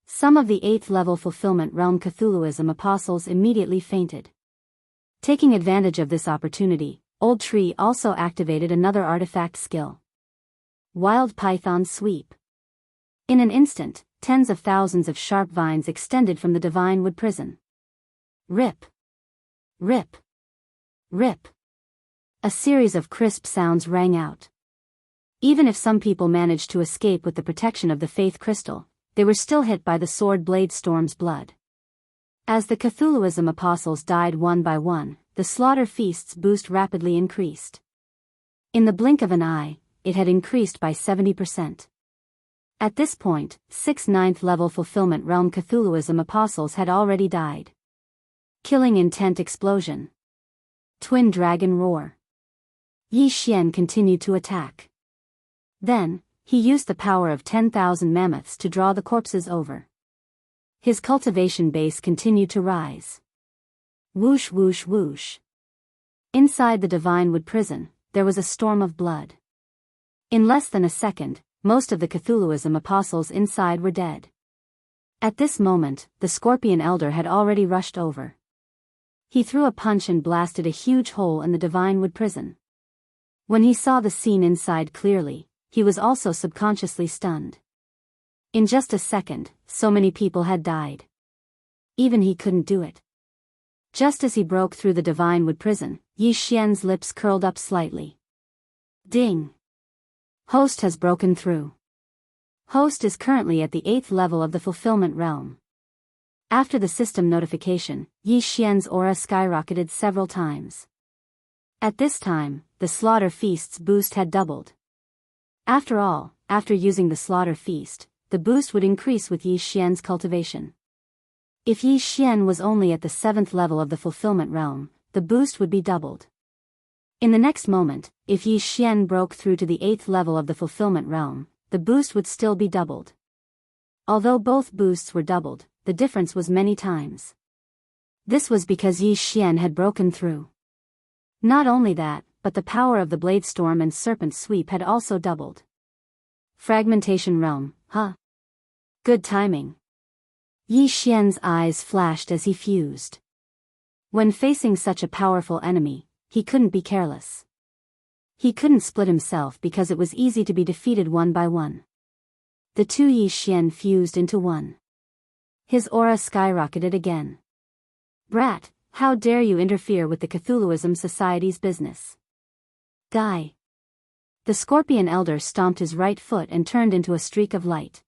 Some of the 8th level fulfillment realm Cthulhuism apostles immediately fainted. Taking advantage of this opportunity, Old Tree also activated another artifact skill. Wild Python Sweep. In an instant, tens of thousands of sharp vines extended from the divine wood prison. Rip. Rip. Rip. A series of crisp sounds rang out. Even if some people managed to escape with the protection of the faith crystal, they were still hit by the sword blade storm's blood. As the Cthulhuism apostles died one by one, the slaughter feast's boost rapidly increased. In the blink of an eye, it had increased by 70%. At this point, 6 9th level fulfillment realm Cthulhuism apostles had already died. Killing intent explosion. Twin dragon roar. Yi Xian continued to attack. Then, he used the power of 10,000 mammoths to draw the corpses over. His cultivation base continued to rise. Whoosh whoosh whoosh. Inside the divine wood prison, there was a storm of blood. In less than a second, most of the Cthulhuism apostles inside were dead. At this moment, the Scorpion Elder had already rushed over. He threw a punch and blasted a huge hole in the divine wood prison. When he saw the scene inside clearly, he was also subconsciously stunned. In just a second, so many people had died. Even he couldn't do it. Just as he broke through the divine wood prison, Yi Xian's lips curled up slightly. Ding! Host has broken through. Host is currently at the 8th level of the fulfillment realm. After the system notification, Yi Xian's aura skyrocketed several times. At this time, the slaughter feast's boost had doubled. After all, after using the slaughter feast, the boost would increase with Yi Xian's cultivation. If Yi Xian was only at the 7th level of the fulfillment realm, the boost would be doubled. In the next moment, if Yi Xian broke through to the 8th level of the fulfillment realm, the boost would still be doubled. Although both boosts were doubled, the difference was many times. This was because Yi Xian had broken through. Not only that, but the power of the Blade Storm and Serpent Sweep had also doubled. Fragmentation Realm, huh? Good timing. Yi Xian's eyes flashed as he fused. When facing such a powerful enemy, he couldn't be careless. He couldn't split himself because it was easy to be defeated one by one. The 2 Yi Xian fused into one. His aura skyrocketed again. Brat, how dare you interfere with the Cthulhuism Society's business? Die. The Scorpion Elder stomped his right foot and turned into a streak of light.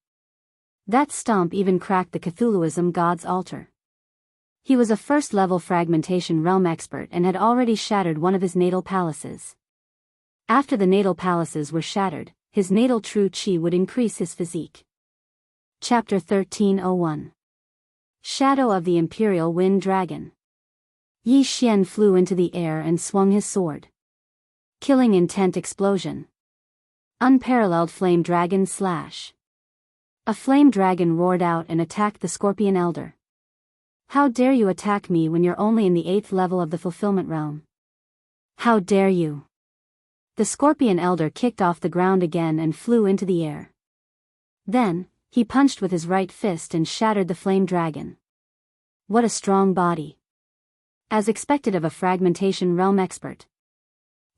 That stomp even cracked the Cthulhuism god's altar. He was a first-level fragmentation realm expert and had already shattered one of his natal palaces. After the natal palaces were shattered, his natal true chi would increase his physique. Chapter 1301. Shadow of the Imperial Wind Dragon. Yi Xian flew into the air and swung his sword. Killing intent explosion. Unparalleled flame dragon slash. A flame dragon roared out and attacked the Scorpion Elder. How dare you attack me when you're only in the 8th level of the fulfillment realm? How dare you? The Scorpion Elder kicked off the ground again and flew into the air. Then, he punched with his right fist and shattered the flame dragon. What a strong body. As expected of a fragmentation realm expert.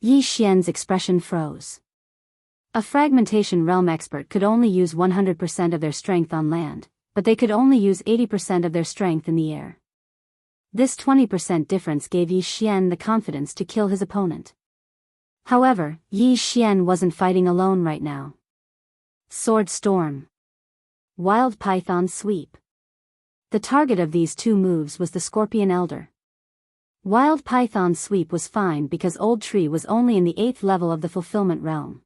Yi Xian's expression froze. A fragmentation realm expert could only use 100% of their strength on land, but they could only use 80% of their strength in the air. This 20% difference gave Yi Xian the confidence to kill his opponent. However, Yi Xian wasn't fighting alone right now. Sword Storm. Wild Python Sweep. The target of these 2 moves was the Scorpion Elder. Wild Python Sweep was fine because Old Tree was only in the 8th level of the fulfillment realm.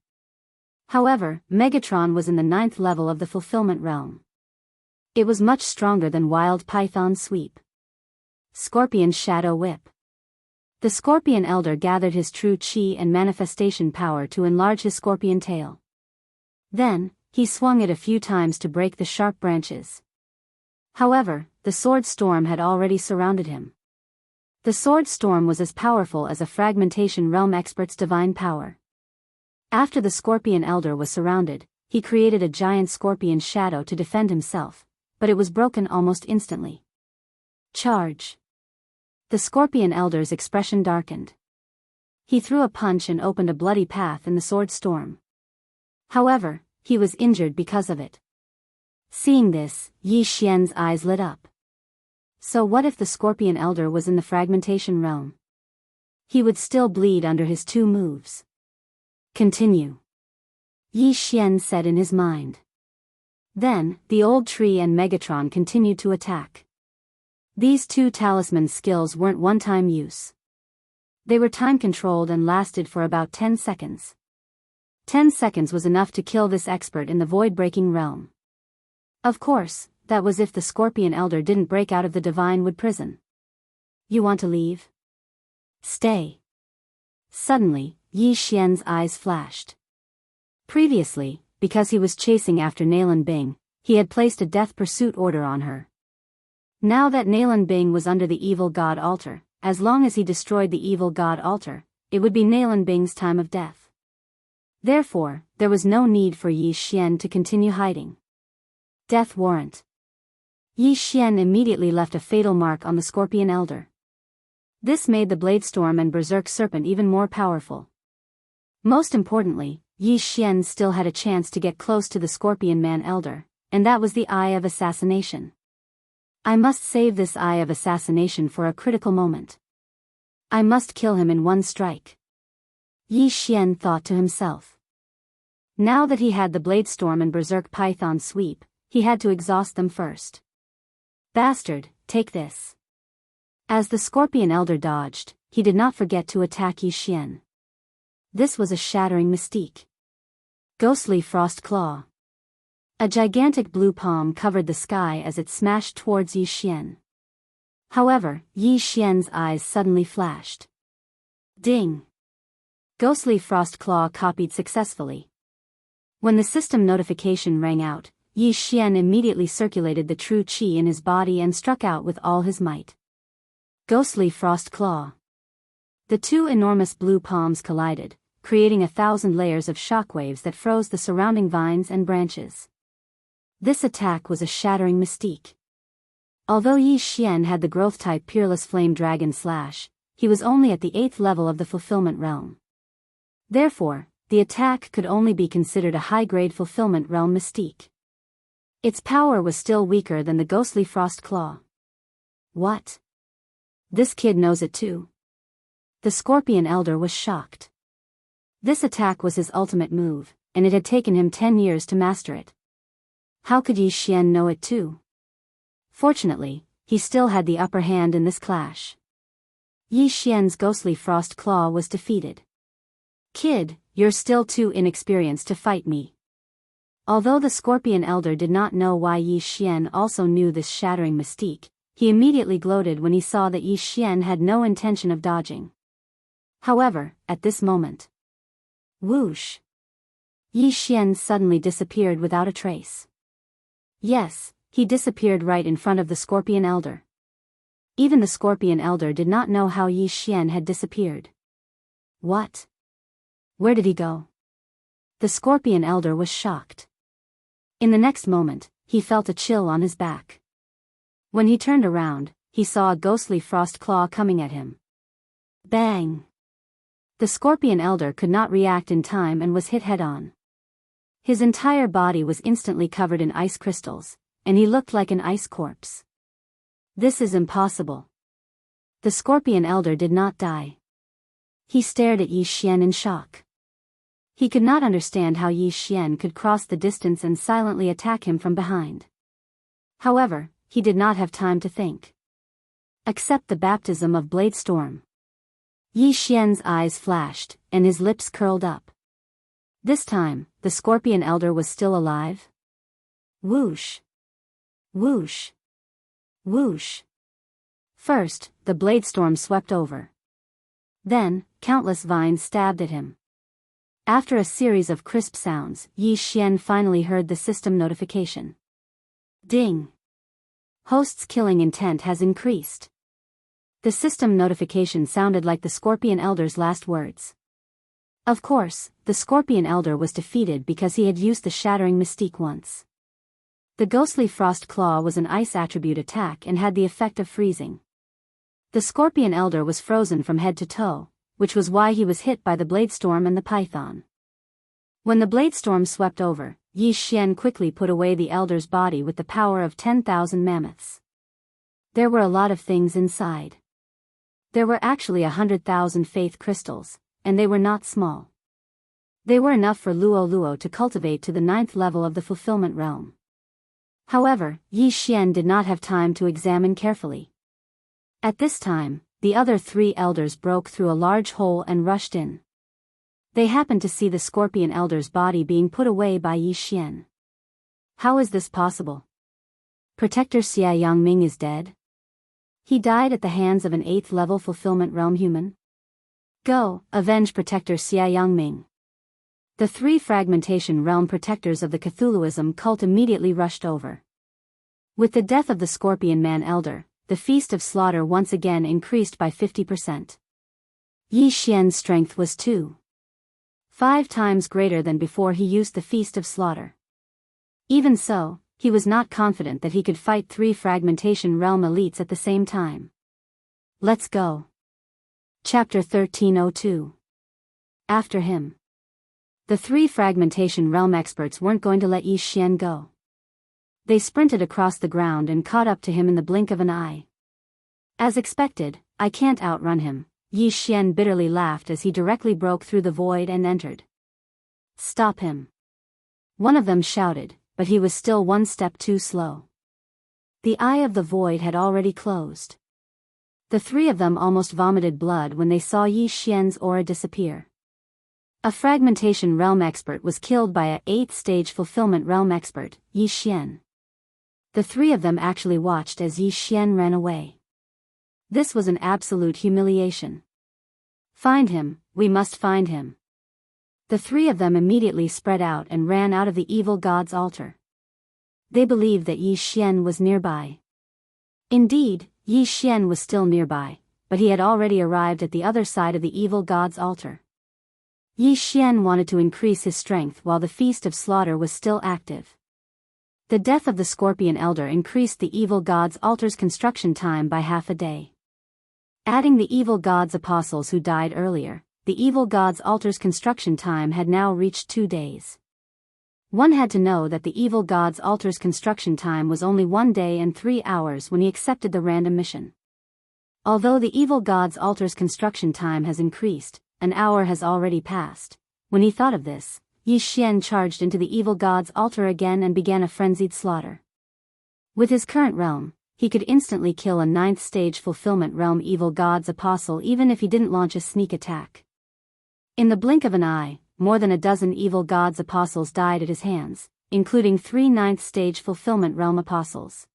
However, Megatron was in the 9th level of the fulfillment realm. It was much stronger than Wild Python Sweep. Scorpion Shadow Whip. The Scorpion Elder gathered his true chi and manifestation power to enlarge his scorpion tail. Then, he swung it a few times to break the sharp branches. However, the sword storm had already surrounded him. The sword storm was as powerful as a fragmentation realm expert's divine power. After the Scorpion Elder was surrounded, he created a giant scorpion shadow to defend himself, but it was broken almost instantly. Charge! The Scorpion Elder's expression darkened. He threw a punch and opened a bloody path in the sword storm. However, he was injured because of it. Seeing this, Yi Xian's eyes lit up. So what if the Scorpion Elder was in the fragmentation realm? He would still bleed under his 2 moves. Continue. Yi Xian said in his mind. Then, the old tree and Megatron continued to attack. These 2 talisman skills weren't one-time use. They were time-controlled and lasted for about 10 seconds. 10 seconds was enough to kill this expert in the void-breaking realm. Of course, that was if the Scorpion Elder didn't break out of the Divine Wood prison. You want to leave? Stay. Suddenly, Yi Xian's eyes flashed. Previously, because he was chasing after Nalan Bing, he had placed a death pursuit order on her. Now that Nalan Bing was under the evil god altar, as long as he destroyed the evil god altar, it would be Nalan Bing's time of death. Therefore, there was no need for Yi Xian to continue hiding. Death warrant. Yi Xian immediately left a fatal mark on the Scorpion Elder. This made the Bladestorm and Berserk Serpent even more powerful. Most importantly, Yi Xian still had a chance to get close to the Scorpion Man Elder, and that was the Eye of Assassination. I must save this Eye of Assassination for a critical moment. I must kill him in one strike. Yi Xian thought to himself. Now that he had the Bladestorm and Berserk Python sweep, he had to exhaust them first. Bastard, take this. As the Scorpion Elder dodged, he did not forget to attack Yi Xian. This was a shattering mystique. Ghostly Frost Claw. A gigantic blue palm covered the sky as it smashed towards Yi Xian. However, Yi Xian's eyes suddenly flashed. Ding! Ghostly Frost Claw copied successfully. When the system notification rang out, Yi Xian immediately circulated the true qi in his body and struck out with all his might. Ghostly Frost Claw. The 2 enormous blue palms collided, creating 1,000 layers of shockwaves that froze the surrounding vines and branches. This attack was a shattering mystique. Although Yi Xian had the growth-type Peerless Flame Dragon Slash, he was only at the 8th level of the Fulfillment Realm. Therefore, the attack could only be considered a high-grade Fulfillment Realm mystique. Its power was still weaker than the Ghostly Frost Claw. What? This kid knows it too. The Scorpion Elder was shocked. This attack was his ultimate move, and it had taken him 10 years to master it. How could Yi Xian know it too? Fortunately, he still had the upper hand in this clash. Yi Xian's Ghostly Frost Claw was defeated. Kid, you're still too inexperienced to fight me. Although the Scorpion Elder did not know why Yi Xian also knew this shattering mystique, he immediately gloated when he saw that Yi Xian had no intention of dodging. However, at this moment, whoosh! Yi Xian suddenly disappeared without a trace. Yes, he disappeared right in front of the Scorpion Elder. Even the Scorpion Elder did not know how Yi Xian had disappeared. What? Where did he go? The Scorpion Elder was shocked. In the next moment, he felt a chill on his back. When he turned around, he saw a Ghostly Frost Claw coming at him. Bang! The Scorpion Elder could not react in time and was hit head-on. His entire body was instantly covered in ice crystals, and he looked like an ice corpse. This is impossible. The Scorpion Elder did not die. He stared at Yi Xian in shock. He could not understand how Yi Xian could cross the distance and silently attack him from behind. However, he did not have time to think. Accept the baptism of Bladestorm. Yi Xian's eyes flashed, and his lips curled up. This time, the Scorpion Elder was still alive? Whoosh! Whoosh! Whoosh! First, the Bladestorm swept over. Then, countless vines stabbed at him. After a series of crisp sounds, Yi Xian finally heard the system notification. Ding! Host's killing intent has increased. The system notification sounded like the Scorpion Elder's last words. Of course, the Scorpion Elder was defeated because he had used the Shattering Mystique once. The Ghostly Frost Claw was an ice attribute attack and had the effect of freezing. The Scorpion Elder was frozen from head to toe, which was why he was hit by the Bladestorm and the Python. When the Bladestorm swept over, Yi Xian quickly put away the Elder's body with the power of 10,000 mammoths. There were a lot of things inside. There were actually 100,000 faith crystals, and they were not small. They were enough for Luo Luo to cultivate to the 9th level of the fulfillment realm. However, Yi Xian did not have time to examine carefully. At this time, the other 3 elders broke through a large hole and rushed in. They happened to see the Scorpion Elder's body being put away by Yi Xian. How is this possible? Protector Xia Yangming is dead? He died at the hands of an 8th level fulfillment realm human? Go, avenge Protector Xia Yangming. The 3 fragmentation realm protectors of the Cthulhuism cult immediately rushed over. With the death of the Scorpion Man Elder, the Feast of Slaughter once again increased by 50%. Yi Xian's strength was 5 times greater than before he used the Feast of Slaughter. Even so, he was not confident that he could fight 3 fragmentation realm elites at the same time. Let's go. Chapter 1302. After him. The 3 fragmentation realm experts weren't going to let Yi Xian go. They sprinted across the ground and caught up to him in the blink of an eye. As expected, I can't outrun him, Yi Xian bitterly laughed as he directly broke through the void and entered. Stop him. One of them shouted, but he was still one step too slow. The eye of the void had already closed. The 3 of them almost vomited blood when they saw Yi Xian's aura disappear. A fragmentation realm expert was killed by a 8th stage fulfillment realm expert, Yi Xian. The 3 of them actually watched as Yi Xian ran away. This was an absolute humiliation. Find him, we must find him. The 3 of them immediately spread out and ran out of the evil god's altar. They believed that Yi Xian was nearby. Indeed, Yi Xian was still nearby, but he had already arrived at the other side of the evil god's altar. Yi Xian wanted to increase his strength while the Feast of Slaughter was still active. The death of the Scorpion Elder increased the evil god's altar's construction time by half a day. Adding the evil god's apostles who died earlier, the evil god's altar's construction time had now reached 2 days. One had to know that the evil god's altar's construction time was only 1 day and 3 hours when he accepted the random mission. Although the evil god's altar's construction time has increased, an hour has already passed. When he thought of this, Yi Xian charged into the evil god's altar again and began a frenzied slaughter. With his current realm, he could instantly kill a 9th stage fulfillment realm evil god's apostle even if he didn't launch a sneak attack. In the blink of an eye, more than a dozen evil god's apostles died at his hands, including 3 9th stage fulfillment realm apostles.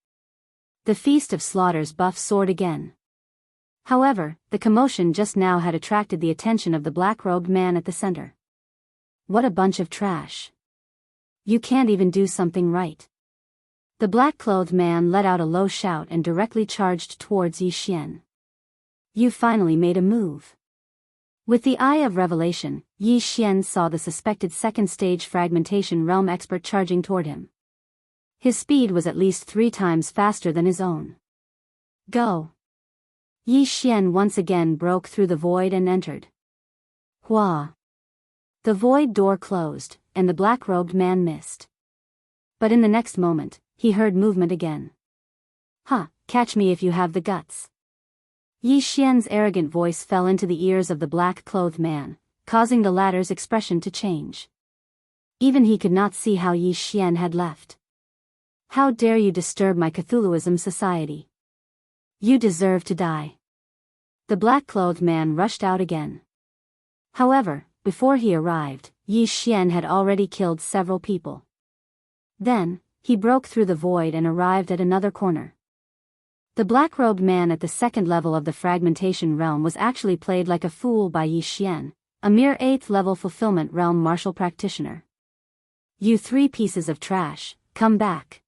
The Feast of Slaughter's buff soared again. However, the commotion just now had attracted the attention of the black-robed man at the center. What a bunch of trash. You can't even do something right. The black-clothed man let out a low shout and directly charged towards Yi Xian. You finally made a move. With the eye of revelation, Yi Xian saw the suspected 2nd stage fragmentation realm expert charging toward him. His speed was at least 3 times faster than his own. Go! Yi Xian once again broke through the void and entered. Hua! The void door closed, and the black-robed man missed. But in the next moment, he heard movement again. Catch me if you have the guts. Yi Xian's arrogant voice fell into the ears of the black-clothed man, causing the latter's expression to change. Even he could not see how Yi Xian had left. How dare you disturb my Cthulhuism society? You deserve to die. The black-clothed man rushed out again. However, before he arrived, Yi Xian had already killed several people. Then, he broke through the void and arrived at another corner. The black-robed man at the second level of the fragmentation realm was actually played like a fool by Yi Xian, a mere 8th level fulfillment realm martial practitioner. "You 3 pieces of trash, come back!"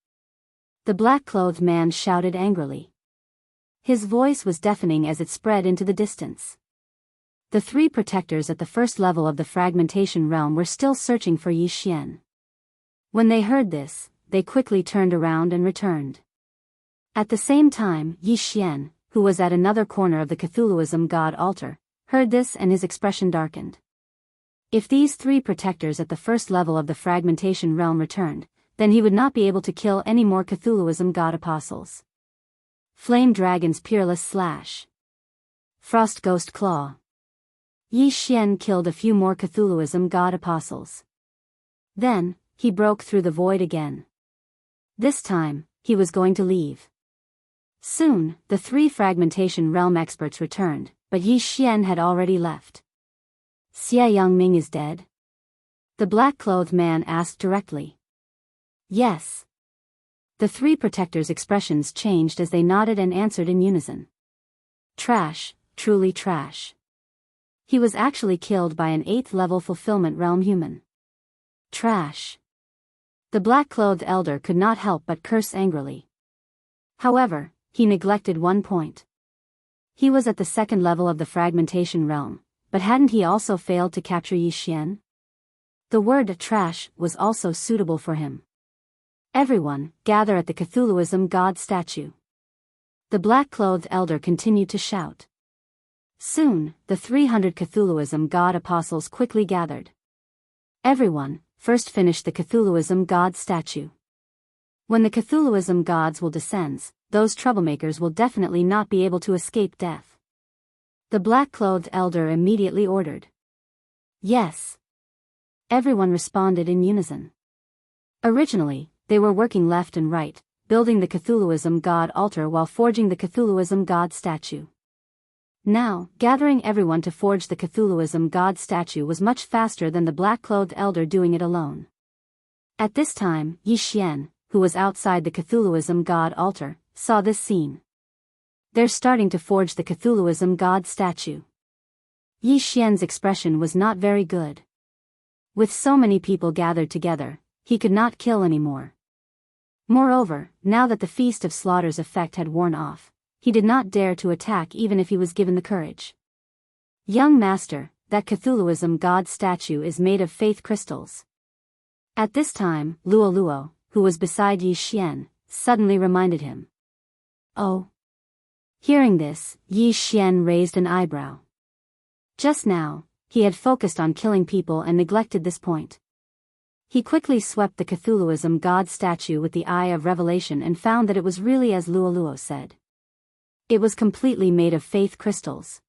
The black-clothed man shouted angrily. His voice was deafening as it spread into the distance. The 3 protectors at the first level of the fragmentation realm were still searching for Yi Xian. When they heard this, they quickly turned around and returned. At the same time, Yi Xian, who was at another corner of the Cthulhuism god altar, heard this and his expression darkened. If these 3 protectors at the first level of the fragmentation realm returned, then he would not be able to kill any more Cthulhuism god apostles. Flame Dragon's Peerless Slash. Frost Ghost Claw. Yi Xian killed a few more Cthulhuism god apostles. Then, he broke through the void again. This time, he was going to leave. Soon, the 3 fragmentation realm experts returned, but Yi Xian had already left. "Xie Yangming is dead?" The black-clothed man asked directly. "Yes." The 3 protectors' expressions changed as they nodded and answered in unison. "Trash, truly trash. He was actually killed by an 8th level fulfillment realm human. Trash." The black-clothed elder could not help but curse angrily. However, he neglected one point. He was at the second level of the fragmentation realm, but hadn't he also failed to capture Yi Xian? The word trash was also suitable for him. "Everyone, gather at the Cthulhuism god statue." The black-clothed elder continued to shout. Soon, the 300 Cthulhuism god apostles quickly gathered. "Everyone, first finish the Cthulhuism god statue. When the Cthulhuism gods will descend, those troublemakers will definitely not be able to escape death." The black-clothed elder immediately ordered. "Yes." Everyone responded in unison. Originally, they were working left and right, building the Cthulhuism god altar while forging the Cthulhuism god statue. Now, gathering everyone to forge the Cthulhuism god statue was much faster than the black-clothed elder doing it alone. At this time, Yi Xian, who was outside the Cthulhuism god altar, saw this scene. "They're starting to forge the Cthulhuism god statue." Yi Xian's expression was not very good. With so many people gathered together, he could not kill anymore. Moreover, now that the Feast of Slaughter's effect had worn off, he did not dare to attack even if he was given the courage. "Young master, that Cthulhuism god statue is made of faith crystals." At this time, Luo, who was beside Yi Xian, suddenly reminded him. "Oh." Hearing this, Yi Xian raised an eyebrow. Just now, he had focused on killing people and neglected this point. He quickly swept the Cthulhuism god statue with the eye of revelation and found that it was really as Luo said. It was completely made of faith crystals.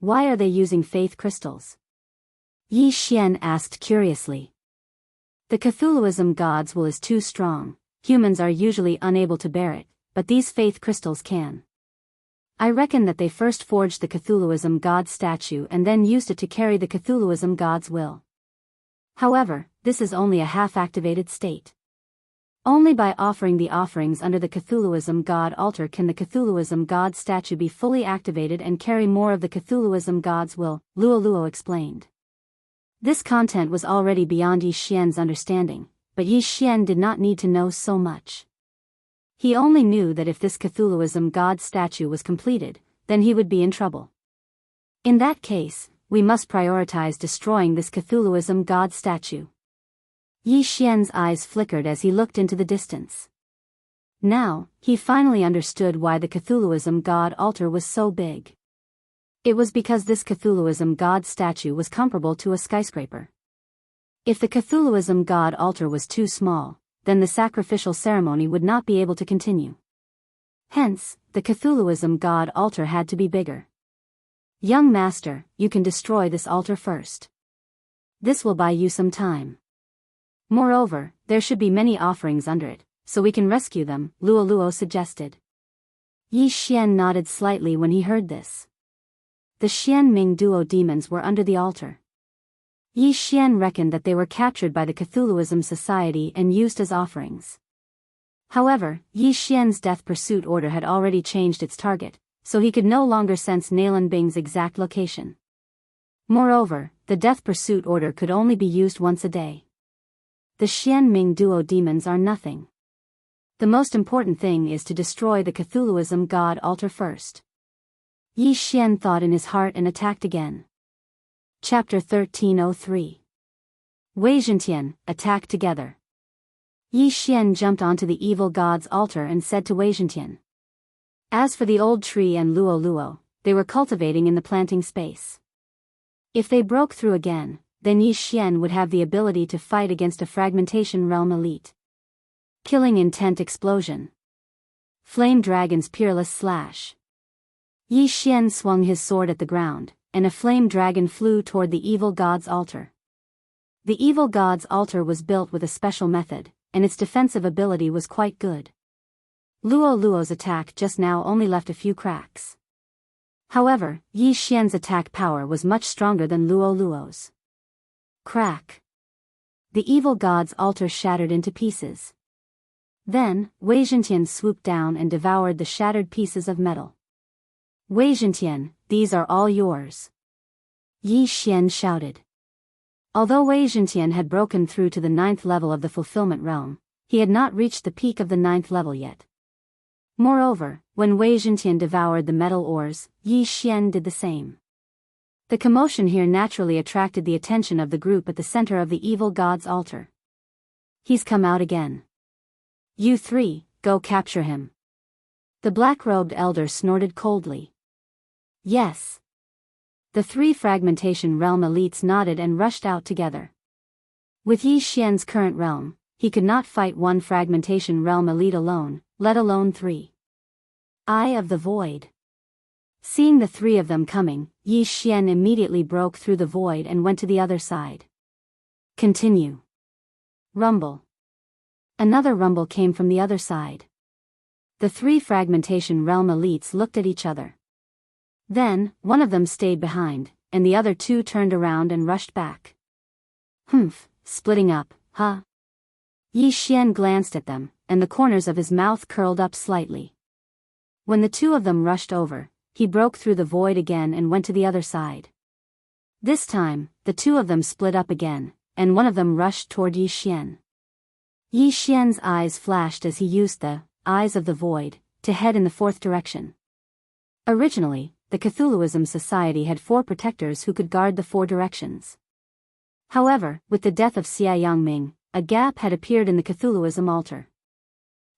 "Why are they using faith crystals?" Yi Xian asked curiously. "The Cthulhuism god's will is too strong, humans are usually unable to bear it, but these faith crystals can. I reckon that they first forged the Cthulhuism god statue and then used it to carry the Cthulhuism god's will. However, this is only a half-activated state. Only by offering the offerings under the Cthulhuism god altar can the Cthulhuism god statue be fully activated and carry more of the Cthulhuism god's will," Luo explained. This content was already beyond Yi Xian's understanding, but Yi Xian did not need to know so much. He only knew that if this Cthulhuism god statue was completed, then he would be in trouble. "In that case, we must prioritize destroying this Cthulhuism god statue." Yi Xian's eyes flickered as he looked into the distance. Now, he finally understood why the Cthulhuism god altar was so big. It was because this Cthulhuism god statue was comparable to a skyscraper. If the Cthulhuism god altar was too small, then the sacrificial ceremony would not be able to continue. Hence, the Cthulhuism god altar had to be bigger. "Young master, you can destroy this altar first. This will buy you some time. Moreover, there should be many offerings under it, so we can rescue them," Luo suggested. Yi Xian nodded slightly when he heard this. The Xianming duo demons were under the altar. Yi Xian reckoned that they were captured by the Cthulhuism society and used as offerings. However, Yi Xian's death pursuit order had already changed its target, so he could no longer sense Nalan Bing's exact location. Moreover, the death pursuit order could only be used once a day. The Xian-Ming duo demons are nothing. The most important thing is to destroy the Cthulhuism god altar first. Yi Xian thought in his heart and attacked again. Chapter 1303. Wei Zhentian, attack together. Yi Xian jumped onto the evil god's altar and said to Wei Zhentian. As for the old tree and Luo Luo, they were cultivating in the planting space. If they broke through again, then Yi Xian would have the ability to fight against a fragmentation realm elite. Killing intent explosion. Flame dragon's peerless slash. Yi Xian swung his sword at the ground, and a flame dragon flew toward the evil god's altar. The evil god's altar was built with a special method, and its defensive ability was quite good. Luo Luo's attack just now only left a few cracks. However, Yi Xian's attack power was much stronger than Luo Luo's. Crack. The evil god's altar shattered into pieces. Then, Wei Zhentian swooped down and devoured the shattered pieces of metal. Wei Zhentian, these are all yours. Yi Xian shouted. Although Wei Zhentian had broken through to the 9th level of the fulfillment realm, he had not reached the peak of the 9th level yet. Moreover, when Wei Zhentian devoured the metal ores, Yi Xian did the same. The commotion here naturally attracted the attention of the group at the center of the evil god's altar. He's come out again. You three, go capture him. The black-robed elder snorted coldly. Yes. The three fragmentation realm elites nodded and rushed out together. With Yi Xian's current realm, he could not fight one fragmentation realm elite alone, let alone three. Eye of the Void. Seeing the three of them coming, Yi Xian immediately broke through the void and went to the other side. Continue. Rumble. Another rumble came from the other side. The three fragmentation realm elites looked at each other. Then, one of them stayed behind, and the other two turned around and rushed back. Humph, splitting up, huh? Yi Xian glanced at them, and the corners of his mouth curled up slightly. When the two of them rushed over, he broke through the void again and went to the other side. This time, the two of them split up again, and one of them rushed toward Yi Xian. Yi Xian's eyes flashed as he used the eyes of the void to head in the fourth direction. Originally, the Cthulhuism Society had 4 protectors who could guard the 4 directions. However, with the death of Xia Yangming, a gap had appeared in the Cthulhuism altar.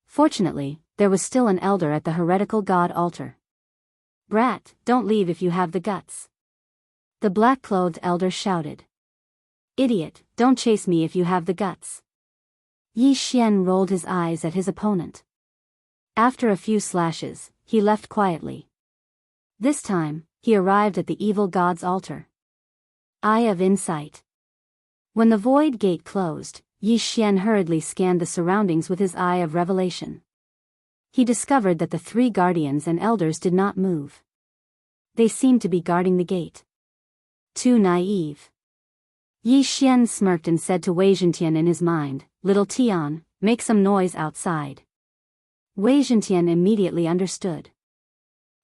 Fortunately, there was still an elder at the heretical god altar. Brat, don't leave if you have the guts. The black-clothed elder shouted. Idiot, don't chase me if you have the guts. Yi Xian rolled his eyes at his opponent. After a few slashes, he left quietly. This time, he arrived at the evil god's altar. Eye of Insight. When the void gate closed, Yi Xian hurriedly scanned the surroundings with his eye of revelation. He discovered that the 3 guardians and elders did not move. They seemed to be guarding the gate. Too naive. Yi Xian smirked and said to Wei Zhentian in his mind, Little Tian, make some noise outside. Wei Zhentian immediately understood.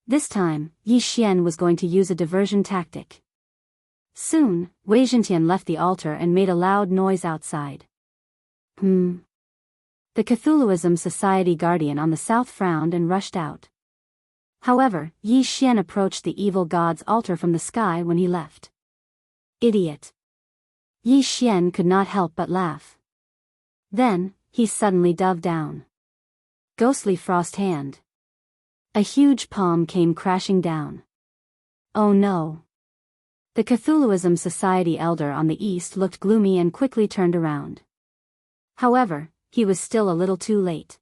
This time, Yi Xian was going to use a diversion tactic. Soon, Wei Zhentian left the altar and made a loud noise outside. The Cthulhuism Society guardian on the south frowned and rushed out. However, Yi Xian approached the evil god's altar from the sky when he left. Idiot. Yi Xian could not help but laugh. Then, he suddenly dove down. Ghostly frost hand. A huge palm came crashing down. Oh no. The Cthulhuism Society elder on the east looked gloomy and quickly turned around. However, he was still a little too late.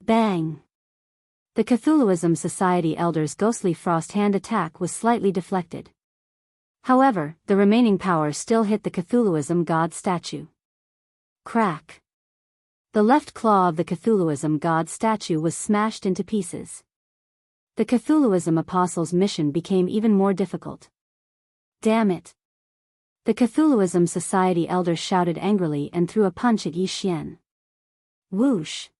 Bang! The Cthulhuism Society elder's ghostly frost hand attack was slightly deflected. However, the remaining power still hit the Cthulhuism god statue. Crack! The left claw of the Cthulhuism god statue was smashed into pieces. The Cthulhuism apostle's mission became even more difficult. Damn it! The Cthulhuism Society elder shouted angrily and threw a punch at Yi Xian. Whoosh!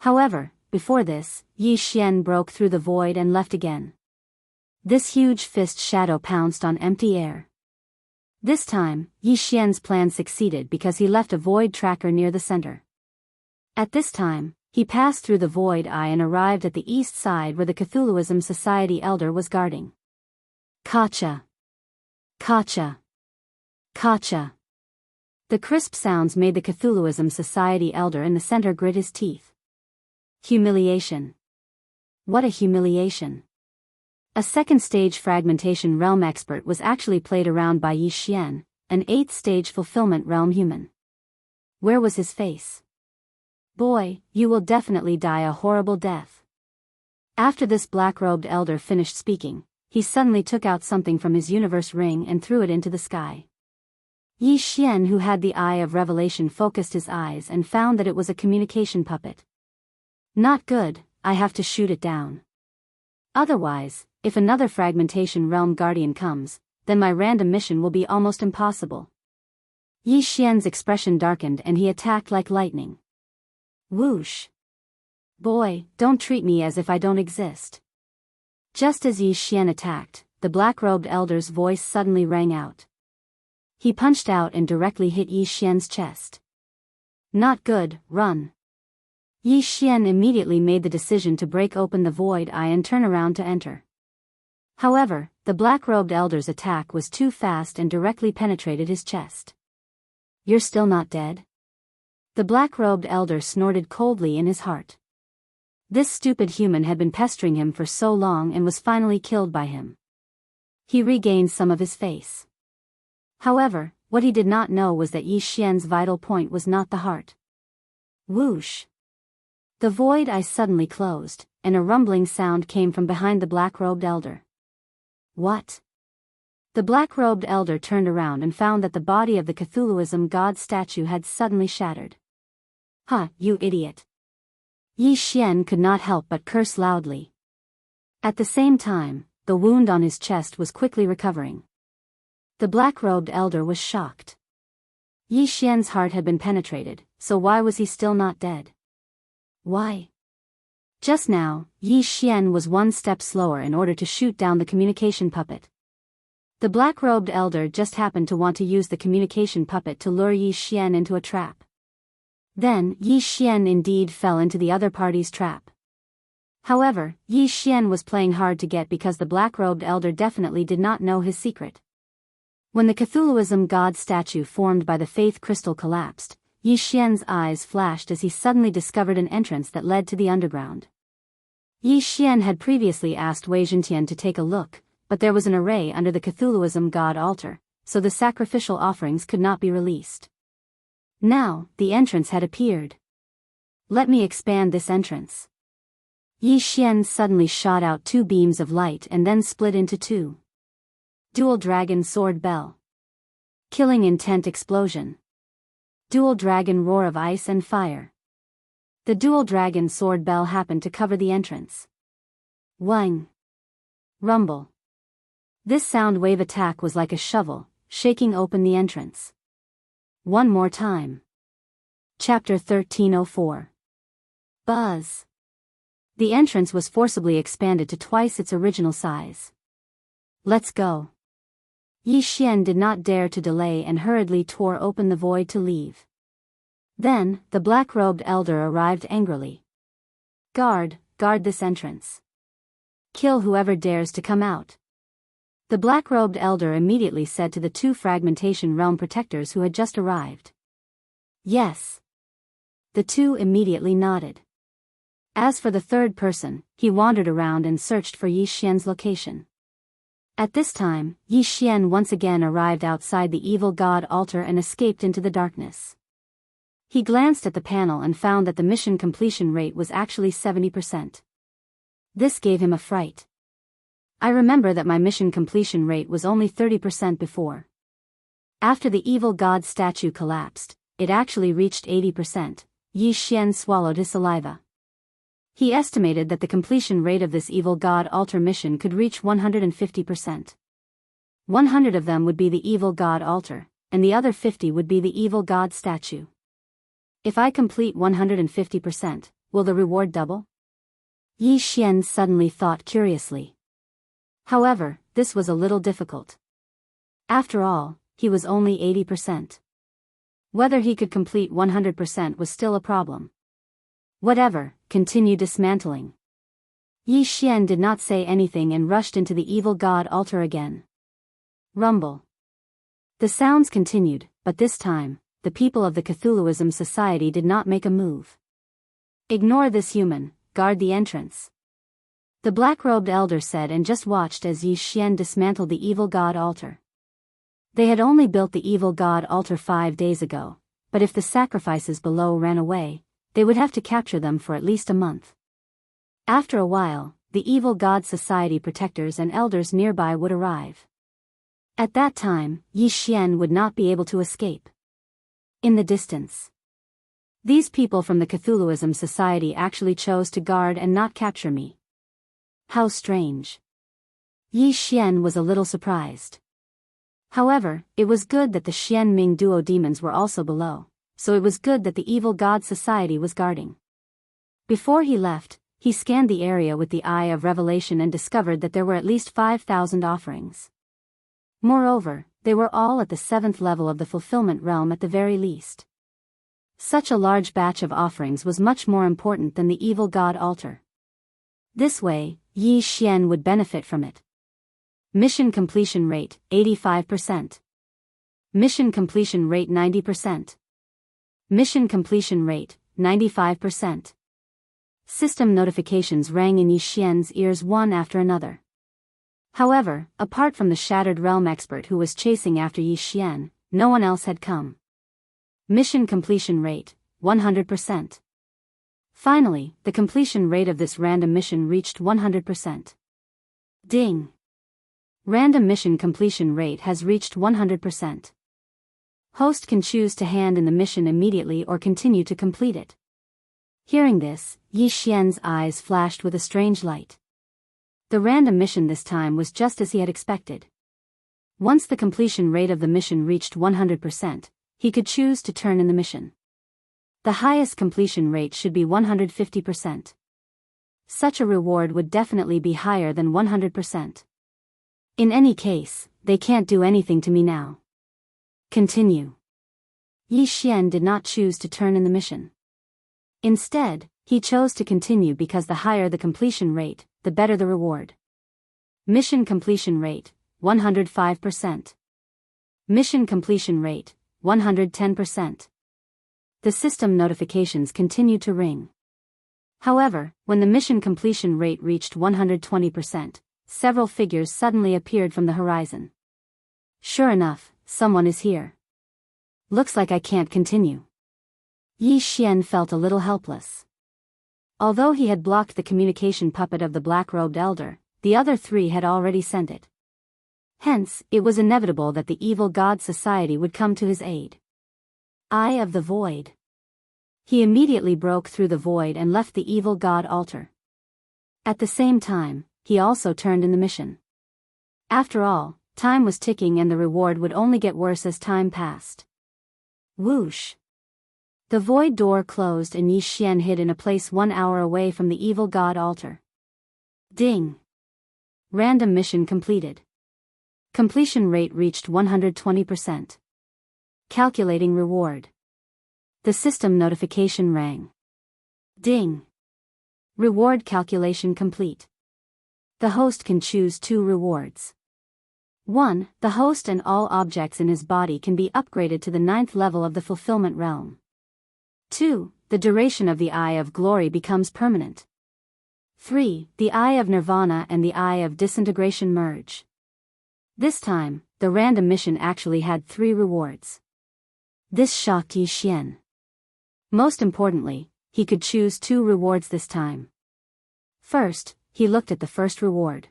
However, before this, Yi Xian broke through the void and left again. This huge fist shadow pounced on empty air. This time, Yi Xian's plan succeeded because he left a void tracker near the center. At this time, he passed through the void eye and arrived at the east side where the Cthulhuism Society elder was guarding. Kacha! Kacha! Kacha! The crisp sounds made the Cthulhuism Society elder in the center grit his teeth. Humiliation. What a humiliation. A second-stage fragmentation realm expert was actually played around by Yi Xian, an eighth-stage fulfillment realm human. Where was his face? Boy, you will definitely die a horrible death. After this black-robed elder finished speaking, he suddenly took out something from his universe ring and threw it into the sky. Yi Xian, who had the eye of revelation, focused his eyes and found that it was a communication puppet. Not good, I have to shoot it down. Otherwise, if another fragmentation realm guardian comes, then my random mission will be almost impossible. Yi Xian's expression darkened and he attacked like lightning. Whoosh! Boy, don't treat me as if I don't exist. Just as Yi Xian attacked, the black-robed elder's voice suddenly rang out. He punched out and directly hit Yi Xian's chest. Not good, run. Yi Xian immediately made the decision to break open the void eye and turn around to enter. However, the black-robed elder's attack was too fast and directly penetrated his chest. You're still not dead? The black-robed elder snorted coldly in his heart. This stupid human had been pestering him for so long and was finally killed by him. He regained some of his face. However, what he did not know was that Yi Xian's vital point was not the heart. Whoosh! The void eye suddenly closed, and a rumbling sound came from behind the black-robed elder. What? The black-robed elder turned around and found that the body of the Cthulhuism god statue had suddenly shattered. Huh, you idiot! Yi Xian could not help but curse loudly. At the same time, the wound on his chest was quickly recovering. The black-robed elder was shocked. Yi Xian's heart had been penetrated, so why was he still not dead? Why? Just now, Yi Xian was one step slower in order to shoot down the communication puppet. The black-robed elder just happened to want to use the communication puppet to lure Yi Xian into a trap. Then, Yi Xian indeed fell into the other party's trap. However, Yi Xian was playing hard to get because the black-robed elder definitely did not know his secret. When the Cthulhuism god statue formed by the faith crystal collapsed, Yi Xian's eyes flashed as he suddenly discovered an entrance that led to the underground. Yi Xian had previously asked Wei Zhentian to take a look, but there was an array under the Cthulhuism god altar, so the sacrificial offerings could not be released. Now, the entrance had appeared. Let me expand this entrance. Yi Xian suddenly shot out two beams of light and then split into two. Dual Dragon Sword Bell. Killing Intent Explosion. Dual Dragon Roar of Ice and Fire. The Dual Dragon Sword Bell happened to cover the entrance. Wang. Rumble. This sound wave attack was like a shovel, shaking open the entrance. One more time. Chapter 1304. Buzz. The entrance was forcibly expanded to twice its original size. Let's go. Yi Xian did not dare to delay and hurriedly tore open the void to leave. Then, the black-robed elder arrived angrily. Guard this entrance. Kill whoever dares to come out. The black-robed elder immediately said to the two fragmentation realm protectors who had just arrived. Yes. The two immediately nodded. As for the third person, he wandered around and searched for Yi Xian's location. At this time, Yi Xian once again arrived outside the evil god altar and escaped into the darkness. He glanced at the panel and found that the mission completion rate was actually 70%. This gave him a fright. I remember that my mission completion rate was only 30% before. After the evil god statue collapsed, it actually reached 80%. Yi Xian swallowed his saliva. He estimated that the completion rate of this evil god altar mission could reach 150%. 100 of them would be the evil god altar, and the other 50 would be the evil god statue. If I complete 150%, will the reward double? Yi Xian suddenly thought curiously. However, this was a little difficult. After all, he was only 80%. Whether he could complete 100% was still a problem. Whatever, continue dismantling. Yi Xian did not say anything and rushed into the evil god altar again. Rumble. The sounds continued, but this time, the people of the Cthulhuism Society did not make a move. Ignore this human, guard the entrance. The black-robed elder said and just watched as Yi Xian dismantled the evil god altar. They had only built the evil god altar 5 days ago, but if the sacrifices below ran away, they would have to capture them for at least a month. After a while, the evil god society protectors and elders nearby would arrive. At that time, Yi Xian would not be able to escape. In the distance, these people from the Cthulhuism Society actually chose to guard and not capture me. How strange. Yi Xian was a little surprised. However, it was good that the Xian Ming duo demons were also below, so it was good that the evil god society was guarding. Before he left, he scanned the area with the eye of revelation and discovered that there were at least 5,000 offerings. Moreover, they were all at the 7th level of the fulfillment realm at the very least. Such a large batch of offerings was much more important than the evil god altar. This way, Yi Xian would benefit from it. Mission completion rate, 85%. Mission completion rate 90%. Mission completion rate, 95%. System notifications rang in Yi Xian's ears one after another. However, apart from the Shattered Realm expert who was chasing after Yi Xian, no one else had come. Mission completion rate, 100%. Finally, the completion rate of this random mission reached 100%. Ding! Random mission completion rate has reached 100%. Host can choose to hand in the mission immediately or continue to complete it. Hearing this, Yi Xian's eyes flashed with a strange light. The random mission this time was just as he had expected. Once the completion rate of the mission reached 100%, he could choose to turn in the mission. The highest completion rate should be 150%. Such a reward would definitely be higher than 100%. In any case, they can't do anything to me now. Continue. Yi Xian did not choose to turn in the mission. Instead, he chose to continue because the higher the completion rate, the better the reward. Mission completion rate, 105%. Mission completion rate, 110%. The system notifications continued to ring. However, when the mission completion rate reached 120%, several figures suddenly appeared from the horizon. Sure enough, someone is here. Looks like I can't continue. Yi Xian felt a little helpless. Although he had blocked the communication puppet of the black-robed elder, the other 3 had already sent it. Hence, it was inevitable that the evil god society would come to his aid. Eye of the Void. He immediately broke through the void and left the evil god altar. At the same time, he also turned in the mission. After all, time was ticking and the reward would only get worse as time passed. Whoosh! The void door closed and Yi Xian hid in a place 1 hour away from the evil god altar. Ding! Random mission completed. Completion rate reached 120%. Calculating reward. The system notification rang. Ding! Reward calculation complete. The host can choose 2 rewards. 1. The host and all objects in his body can be upgraded to the 9th level of the fulfillment realm. 2. The duration of the Eye of Glory becomes permanent. 3. The Eye of Nirvana and the Eye of Disintegration merge. This time, the random mission actually had 3 rewards. This shocked Yi Xian. Most importantly, he could choose 2 rewards this time. First, he looked at the first reward.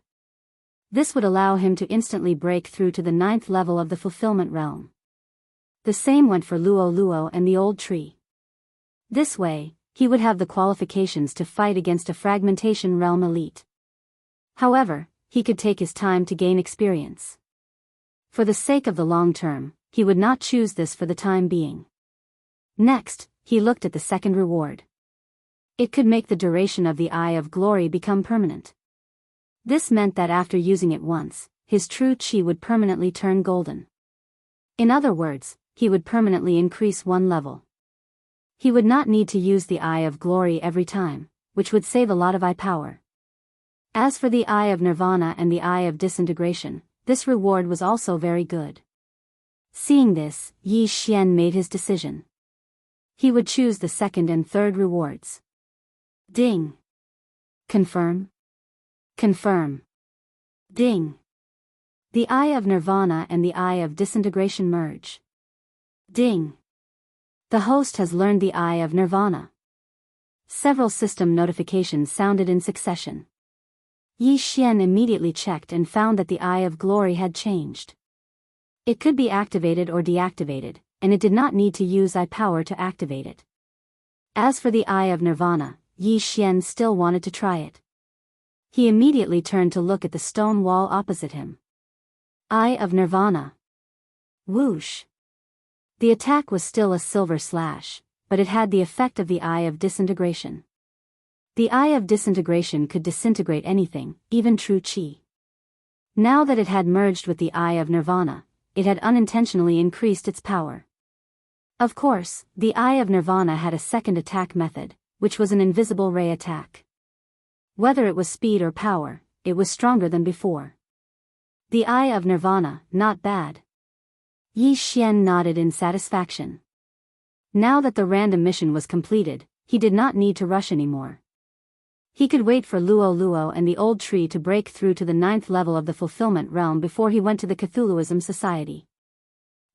This would allow him to instantly break through to the 9th level of the fulfillment realm. The same went for Luo Luo and the old tree. This way, he would have the qualifications to fight against a fragmentation realm elite. However, he could take his time to gain experience. For the sake of the long term, he would not choose this for the time being. Next, he looked at the second reward. It could make the duration of the Eye of Glory become permanent. This meant that after using it once, his true chi would permanently turn golden. In other words, he would permanently increase one level. He would not need to use the Eye of Glory every time, which would save a lot of eye power. As for the Eye of Nirvana and the Eye of Disintegration, this reward was also very good. Seeing this, Yi Xian made his decision. He would choose the second and third rewards. Ding. Confirm. Confirm. Ding. The Eye of Nirvana and the Eye of Disintegration merge. Ding. The host has learned the Eye of Nirvana. Several system notifications sounded in succession. Yi Xian immediately checked and found that the Eye of Glory had changed. It could be activated or deactivated, and it did not need to use eye power to activate it. As for the Eye of Nirvana, Yi Xian still wanted to try it. He immediately turned to look at the stone wall opposite him. Eye of Nirvana. Whoosh. The attack was still a silver slash, but it had the effect of the Eye of Disintegration. The Eye of Disintegration could disintegrate anything, even true chi. Now that it had merged with the Eye of Nirvana, it had unintentionally increased its power. Of course, the Eye of Nirvana had a second attack method, which was an invisible ray attack. Whether it was speed or power, it was stronger than before. The Eye of Nirvana, not bad. Yi Xian nodded in satisfaction. Now that the random mission was completed, he did not need to rush anymore. He could wait for Luo Luo and the old tree to break through to the 9th level of the fulfillment realm before he went to the Cthulhuism Society.